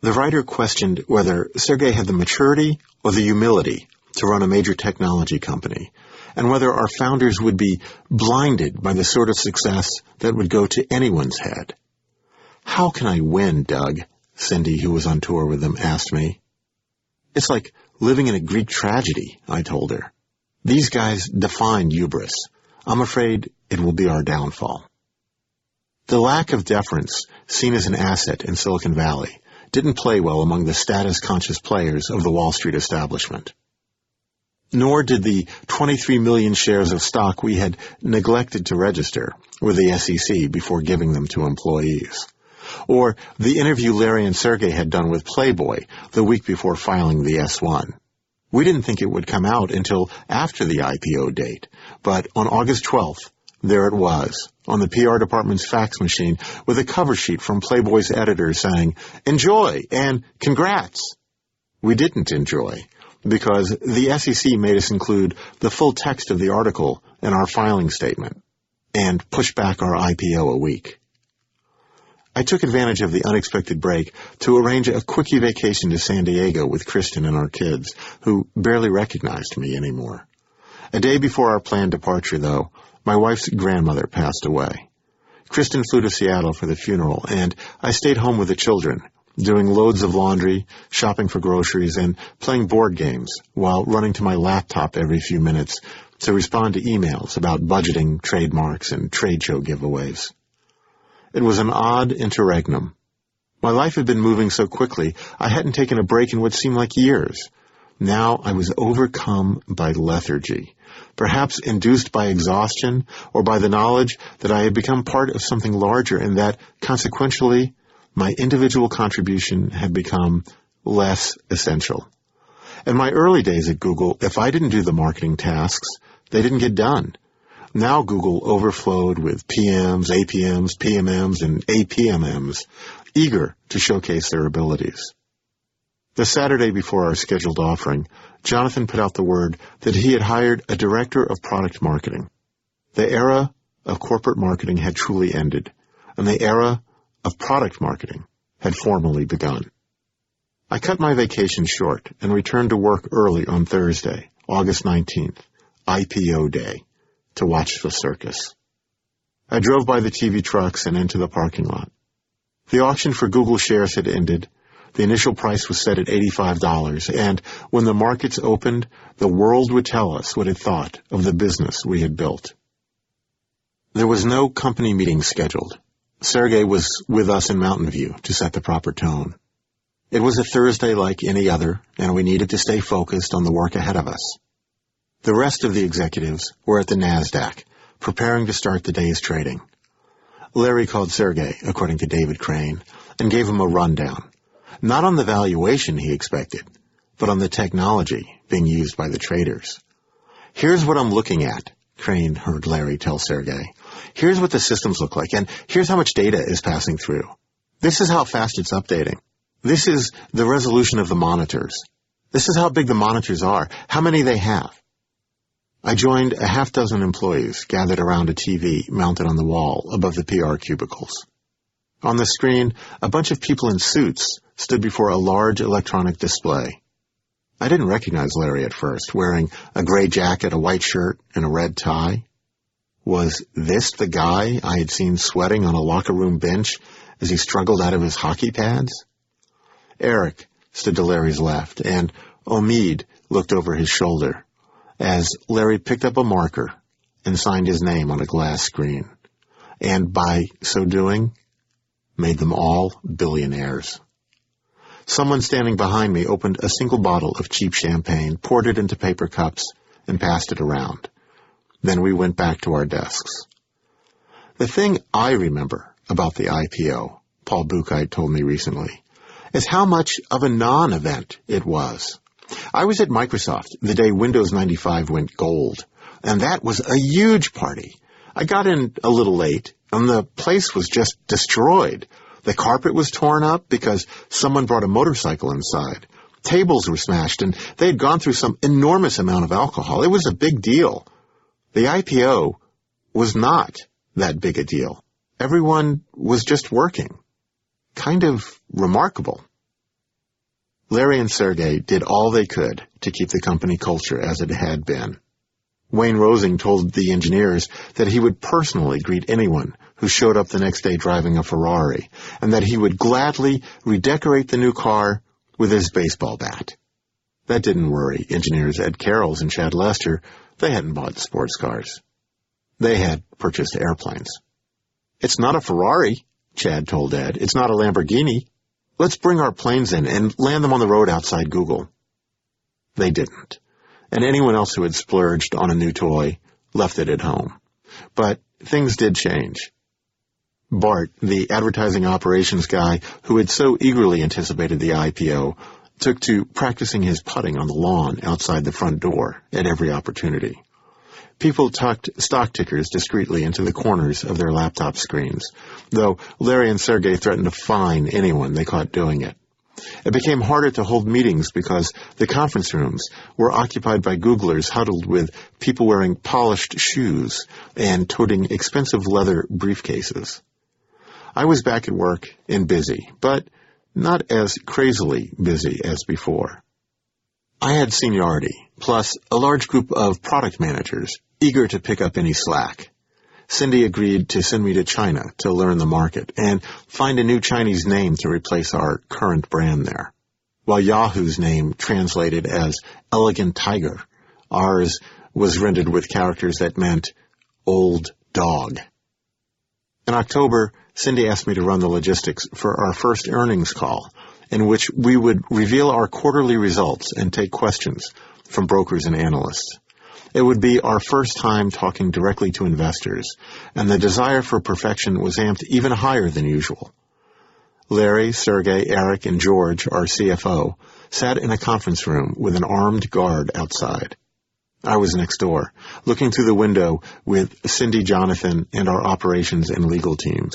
[SPEAKER 1] The writer questioned whether Sergey had the maturity or the humility to run a major technology company, and whether our founders would be blinded by the sort of success that would go to anyone's head. "How can I win, Doug?" Cindy, who was on tour with them, asked me. "It's like living in a Greek tragedy," I told her. "These guys define hubris. I'm afraid it will be our downfall." The lack of deference, seen as an asset in Silicon Valley, didn't play well among the status-conscious players of the Wall Street establishment. Nor did the 23 million shares of stock we had neglected to register with the SEC before giving them to employees, or the interview Larry and Sergey had done with Playboy the week before filing the S-1. We didn't think it would come out until after the IPO date, but on August 12th, there it was, on the PR department's fax machine, with a cover sheet from Playboy's editor saying, "Enjoy," and "Congrats." We didn't enjoy, because the SEC made us include the full text of the article in our filing statement, and push back our IPO a week. I took advantage of the unexpected break to arrange a quickie vacation to San Diego with Kristen and our kids, who barely recognized me anymore. A day before our planned departure, though, my wife's grandmother passed away. Kristen flew to Seattle for the funeral, and I stayed home with the children, doing loads of laundry, shopping for groceries, and playing board games while running to my laptop every few minutes to respond to emails about budgeting, trademarks, and trade show giveaways. It was an odd interregnum. My life had been moving so quickly, I hadn't taken a break in what seemed like years. Now I was overcome by lethargy, perhaps induced by exhaustion or by the knowledge that I had become part of something larger and that, consequentially, my individual contribution had become less essential. In my early days at Google, if I didn't do the marketing tasks, they didn't get done. Now Google overflowed with PMs, APMs, PMMs, and APMMs, eager to showcase their abilities. The Saturday before our scheduled offering, Jonathan put out the word that he had hired a director of product marketing. The era of corporate marketing had truly ended, and the era of product marketing had formally begun. I cut my vacation short and returned to work early on Thursday, August 19th, IPO day, to watch the circus. I drove by the TV trucks and into the parking lot. The auction for Google shares had ended. The initial price was set at $85, and when the markets opened, the world would tell us what it thought of the business we had built. There was no company meeting scheduled. Sergey was with us in Mountain View to set the proper tone. It was a Thursday like any other, and we needed to stay focused on the work ahead of us. The rest of the executives were at the NASDAQ, preparing to start the day's trading. Larry called Sergey, according to David Crane, and gave him a rundown. Not on the valuation he expected, but on the technology being used by the traders. "Here's what I'm looking at," Crane heard Larry tell Sergey. "Here's what the systems look like, and here's how much data is passing through. This is how fast it's updating. This is the resolution of the monitors. This is how big the monitors are, how many they have." I joined a half dozen employees gathered around a TV mounted on the wall above the PR cubicles. On the screen, a bunch of people in suits stood before a large electronic display. I didn't recognize Larry at first, wearing a gray jacket, a white shirt, and a red tie. Was this the guy I had seen sweating on a locker room bench as he struggled out of his hockey pads? Eric stood to Larry's left, and Omid looked over his shoulder as Larry picked up a marker and signed his name on a glass screen, and by so doing, made them all billionaires. Someone standing behind me opened a single bottle of cheap champagne, poured it into paper cups, and passed it around. Then we went back to our desks. The thing I remember about the IPO, Paul Buchheit told me recently, is how much of a non-event it was. I was at Microsoft the day Windows 95 went gold, and that was a huge party. I got in a little late, and the place was just destroyed. The carpet was torn up because someone brought a motorcycle inside. Tables were smashed, and they had gone through some enormous amount of alcohol. It was a big deal. The IPO was not that big a deal. Everyone was just working. Kind of remarkable. Larry and Sergey did all they could to keep the company culture as it had been. Wayne Rosing told the engineers that he would personally greet anyone who showed up the next day driving a Ferrari, and that he would gladly redecorate the new car with his baseball bat. That didn't worry engineers Ed Carrolls and Chad Lester. They hadn't bought sports cars. They had purchased airplanes. "It's not a Ferrari," Chad told Ed. "It's not a Lamborghini. Let's bring our planes in and land them on the road outside Google." They didn't. And anyone else who had splurged on a new toy left it at home. But things did change. Bart, the advertising operations guy who had so eagerly anticipated the IPO, took to practicing his putting on the lawn outside the front door at every opportunity. People tucked stock tickers discreetly into the corners of their laptop screens, though Larry and Sergey threatened to fine anyone they caught doing it. It became harder to hold meetings because the conference rooms were occupied by Googlers huddled with people wearing polished shoes and toting expensive leather briefcases. I was back at work and busy, but not as crazily busy as before. I had seniority, plus a large group of product managers eager to pick up any slack. Cindy agreed to send me to China to learn the market and find a new Chinese name to replace our current brand there. While Yahoo's name translated as Elegant Tiger, ours was rendered with characters that meant old dog. In October, Cindy asked me to run the logistics for our first earnings call, in which we would reveal our quarterly results and take questions from brokers and analysts. It would be our first time talking directly to investors, and the desire for perfection was amped even higher than usual. Larry, Sergey, Eric, and George, our CFO, sat in a conference room with an armed guard outside. I was next door, looking through the window with Cindy, Jonathan, and our operations and legal teams.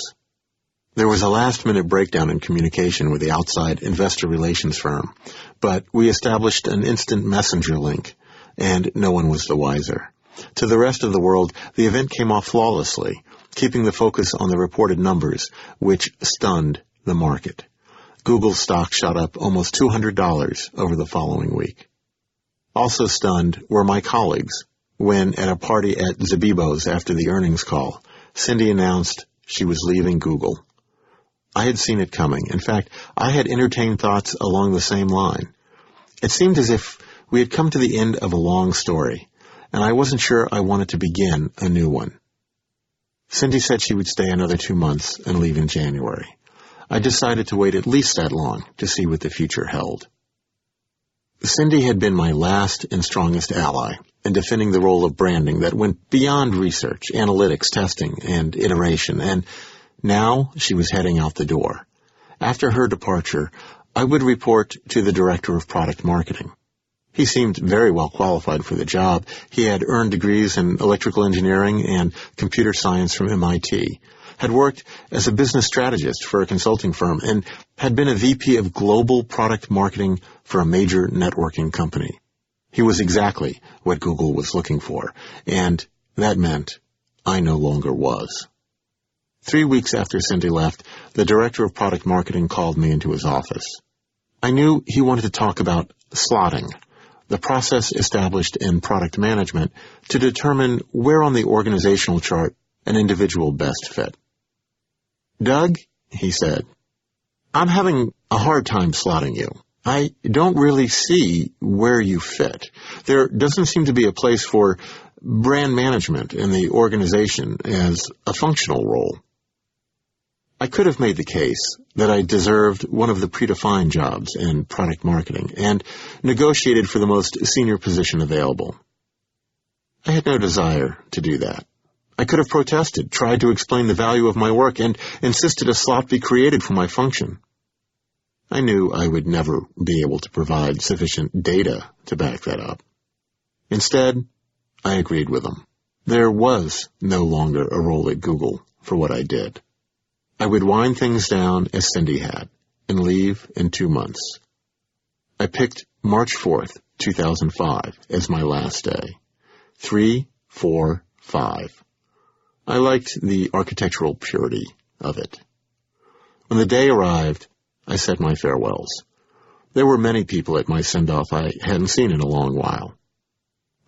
[SPEAKER 1] There was a last-minute breakdown in communication with the outside investor relations firm, but we established an instant messenger link, and no one was the wiser. To the rest of the world, the event came off flawlessly, keeping the focus on the reported numbers, which stunned the market. Google's stock shot up almost $200 over the following week. Also stunned were my colleagues when, at a party at Zabibo's after the earnings call, Cindy announced she was leaving Google. I had seen it coming. In fact, I had entertained thoughts along the same line. It seemed as if we had come to the end of a long story, and I wasn't sure I wanted to begin a new one. Cindy said she would stay another 2 months and leave in January. I decided to wait at least that long to see what the future held. Cindy had been my last and strongest ally in defending the role of branding that went beyond research, analytics, testing, and iteration, and now she was heading out the door. After her departure, I would report to the director of product marketing. He seemed very well qualified for the job. He had earned degrees in electrical engineering and computer science from MIT, had worked as a business strategist for a consulting firm, and had been a VP of global product marketing for a major networking company. He was exactly what Google was looking for, and that meant I no longer was. 3 weeks after Cindy left, the director of product marketing called me into his office. I knew he wanted to talk about slotting, the process established in product management to determine where on the organizational chart an individual best fit. "Doug," he said, "I'm having a hard time slotting you. I don't really see where you fit. There doesn't seem to be a place for brand management in the organization as a functional role." I could have made the case that I deserved one of the predefined jobs in product marketing and negotiated for the most senior position available. I had no desire to do that. I could have protested, tried to explain the value of my work, and insisted a slot be created for my function. I knew I would never be able to provide sufficient data to back that up. Instead, I agreed with him. There was no longer a role at Google for what I did. I would wind things down as Cindy had and leave in 2 months. I picked March 4th, 2005 as my last day. 3, 4, 5. I liked the architectural purity of it. When the day arrived, I said my farewells. There were many people at my send-off I hadn't seen in a long while.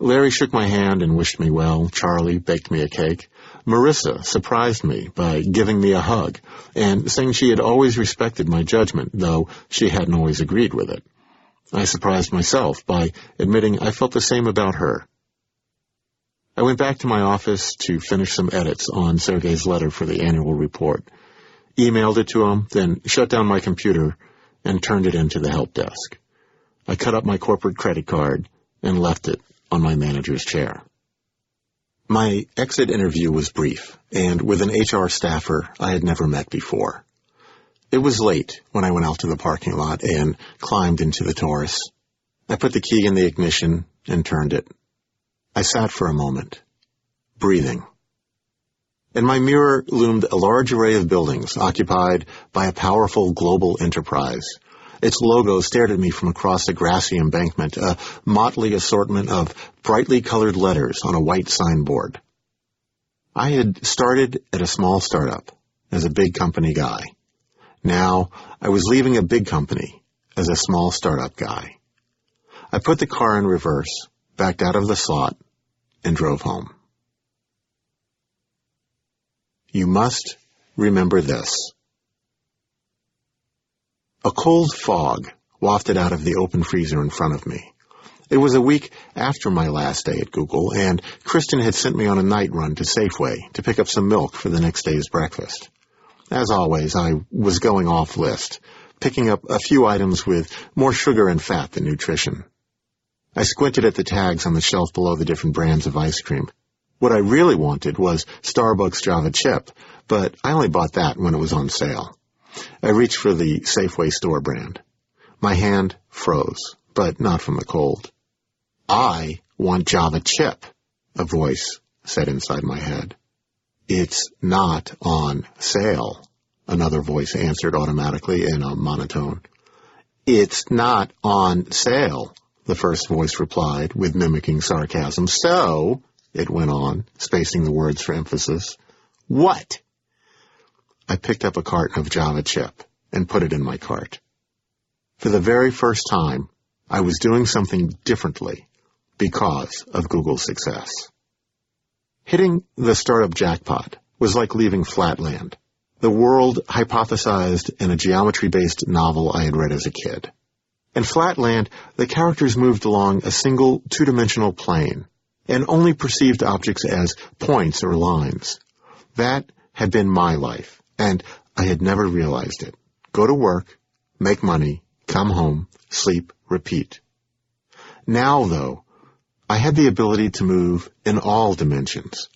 [SPEAKER 1] Larry shook my hand and wished me well. Charlie baked me a cake. Marissa surprised me by giving me a hug and saying she had always respected my judgment, though she hadn't always agreed with it. I surprised myself by admitting I felt the same about her. I went back to my office to finish some edits on Sergey's letter for the annual report, emailed it to him, then shut down my computer and turned it into the help desk. I cut up my corporate credit card and left it on my manager's chair. My exit interview was brief, and with an HR staffer I had never met before. It was late when I went out to the parking lot and climbed into the Taurus. I put the key in the ignition and turned it. I sat for a moment, breathing. In my mirror loomed a large array of buildings occupied by a powerful global enterprise. Its logo stared at me from across a grassy embankment, a motley assortment of brightly colored letters on a white signboard. I had started at a small startup as a big company guy. Now I was leaving a big company as a small startup guy. I put the car in reverse, backed out of the slot, and drove home. You must remember this. A cold fog wafted out of the open freezer in front of me. It was a week after my last day at Google, and Kristen had sent me on a night run to Safeway to pick up some milk for the next day's breakfast. As always, I was going off list, picking up a few items with more sugar and fat than nutrition. I squinted at the tags on the shelf below the different brands of ice cream. What I really wanted was Starbucks Java Chip, but I only bought that when it was on sale. I reached for the Safeway store brand. My hand froze, but not from the cold. I want Java Chip, a voice said inside my head. It's not on sale, another voice answered automatically in a monotone. It's not on sale, the first voice replied with mimicking sarcasm. So, it went on, spacing the words for emphasis. What? I picked up a carton of Java chip and put it in my cart. For the very first time, I was doing something differently because of Google's success. Hitting the startup jackpot was like leaving Flatland, the world hypothesized in a geometry-based novel I had read as a kid. In Flatland, the characters moved along a single two-dimensional plane and only perceived objects as points or lines. That had been my life, and I had never realized it. Go to work, make money, come home, sleep, repeat. Now, though, I had the ability to move in all dimensions.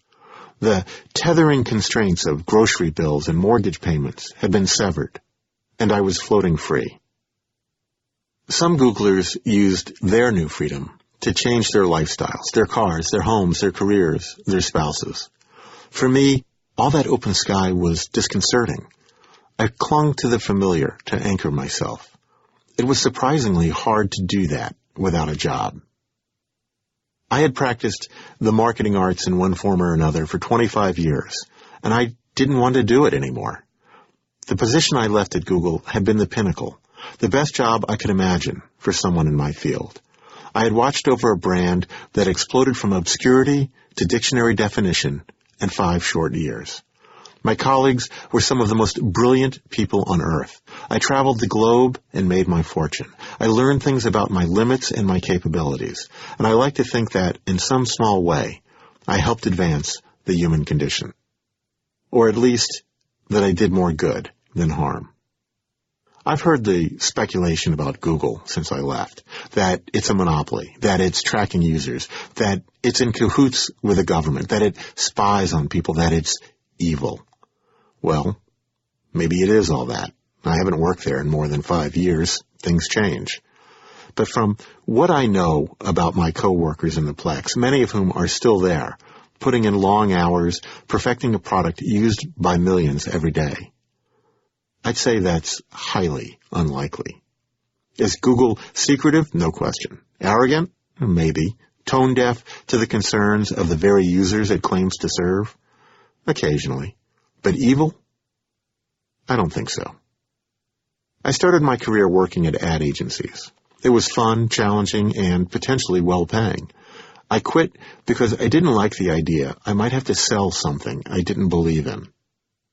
[SPEAKER 1] The tethering constraints of grocery bills and mortgage payments had been severed, and I was floating free. Some Googlers used their new freedom to change their lifestyles, their cars, their homes, their careers, their spouses. For me, all that open sky was disconcerting. I clung to the familiar to anchor myself. It was surprisingly hard to do that without a job. I had practiced the marketing arts in one form or another for 25 years, and I didn't want to do it anymore. The position I left at Google had been the pinnacle, the best job I could imagine for someone in my field. I had watched over a brand that exploded from obscurity to dictionary definition in 5 short years. My colleagues were some of the most brilliant people on earth. I traveled the globe and made my fortune. I learned things about my limits and my capabilities, and I like to think that, in some small way, I helped advance the human condition. Or at least, that I did more good than harm. I've heard the speculation about Google since I left, that it's a monopoly, that it's tracking users, that it's in cahoots with the government, that it spies on people, that it's evil. Well, maybe it is all that. I haven't worked there in more than 5 years. Things change. But from what I know about my coworkers in the Plex, many of whom are still there, putting in long hours, perfecting a product used by millions every day, I'd say that's highly unlikely. Is Google secretive? No question. Arrogant? Maybe. Tone deaf to the concerns of the very users it claims to serve? Occasionally. But evil? I don't think so. I started my career working at ad agencies. It was fun, challenging, and potentially well-paying. I quit because I didn't like the idea I might have to sell something I didn't believe in.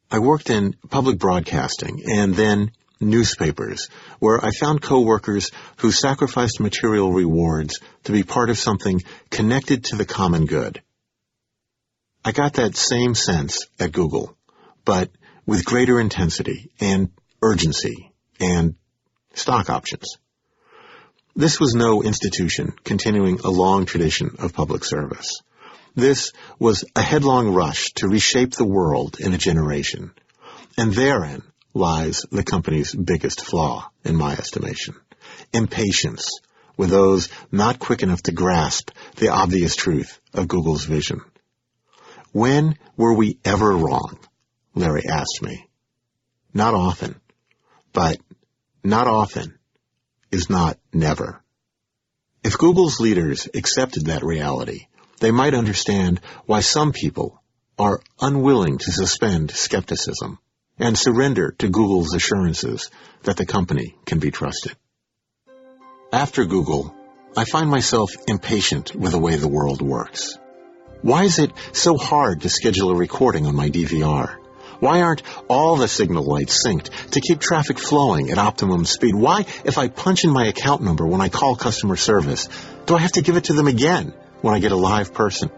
[SPEAKER 1] I worked in public broadcasting and then newspapers, where I found coworkers who sacrificed material rewards to be part of something connected to the common good. I got that same sense at Google, but with greater intensity and urgency and stock options. This was no institution continuing a long tradition of public service. This was a headlong rush to reshape the world in a generation, and therein lies the company's biggest flaw, in my estimation: impatience with those not quick enough to grasp the obvious truth of Google's vision. When were we ever wrong? Larry asked me. Not often, but not often is not never. If Google's leaders accepted that reality, they might understand why some people are unwilling to suspend skepticism and surrender to Google's assurances that the company can be trusted. After Google, I find myself impatient with the way the world works. Why is it so hard to schedule a recording on my DVR? Why aren't all the signal lights synced to keep traffic flowing at optimum speed? Why, if I punch in my account number when I call customer service, do I have to give it to them again when I get a live person?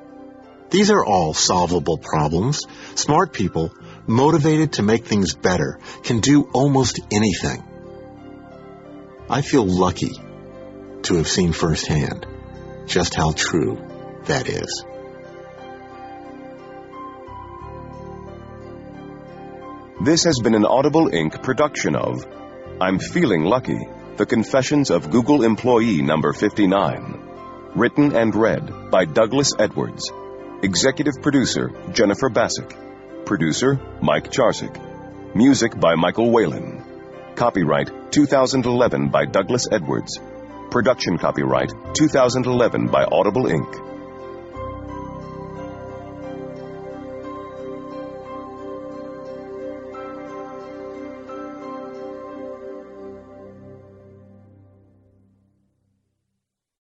[SPEAKER 1] These are all solvable problems. Smart people, motivated to make things better, can do almost anything. I feel lucky to have seen firsthand just how true that is.
[SPEAKER 2] This has been an Audible Inc. production of I'm Feeling Lucky, The Confessions of Google Employee Number 59. Written and read by Douglas Edwards. Executive producer, Jennifer Bassick. Producer, Mike Charsick. Music by Michael Whalen. Copyright 2011 by Douglas Edwards. Production copyright 2011 by Audible Inc.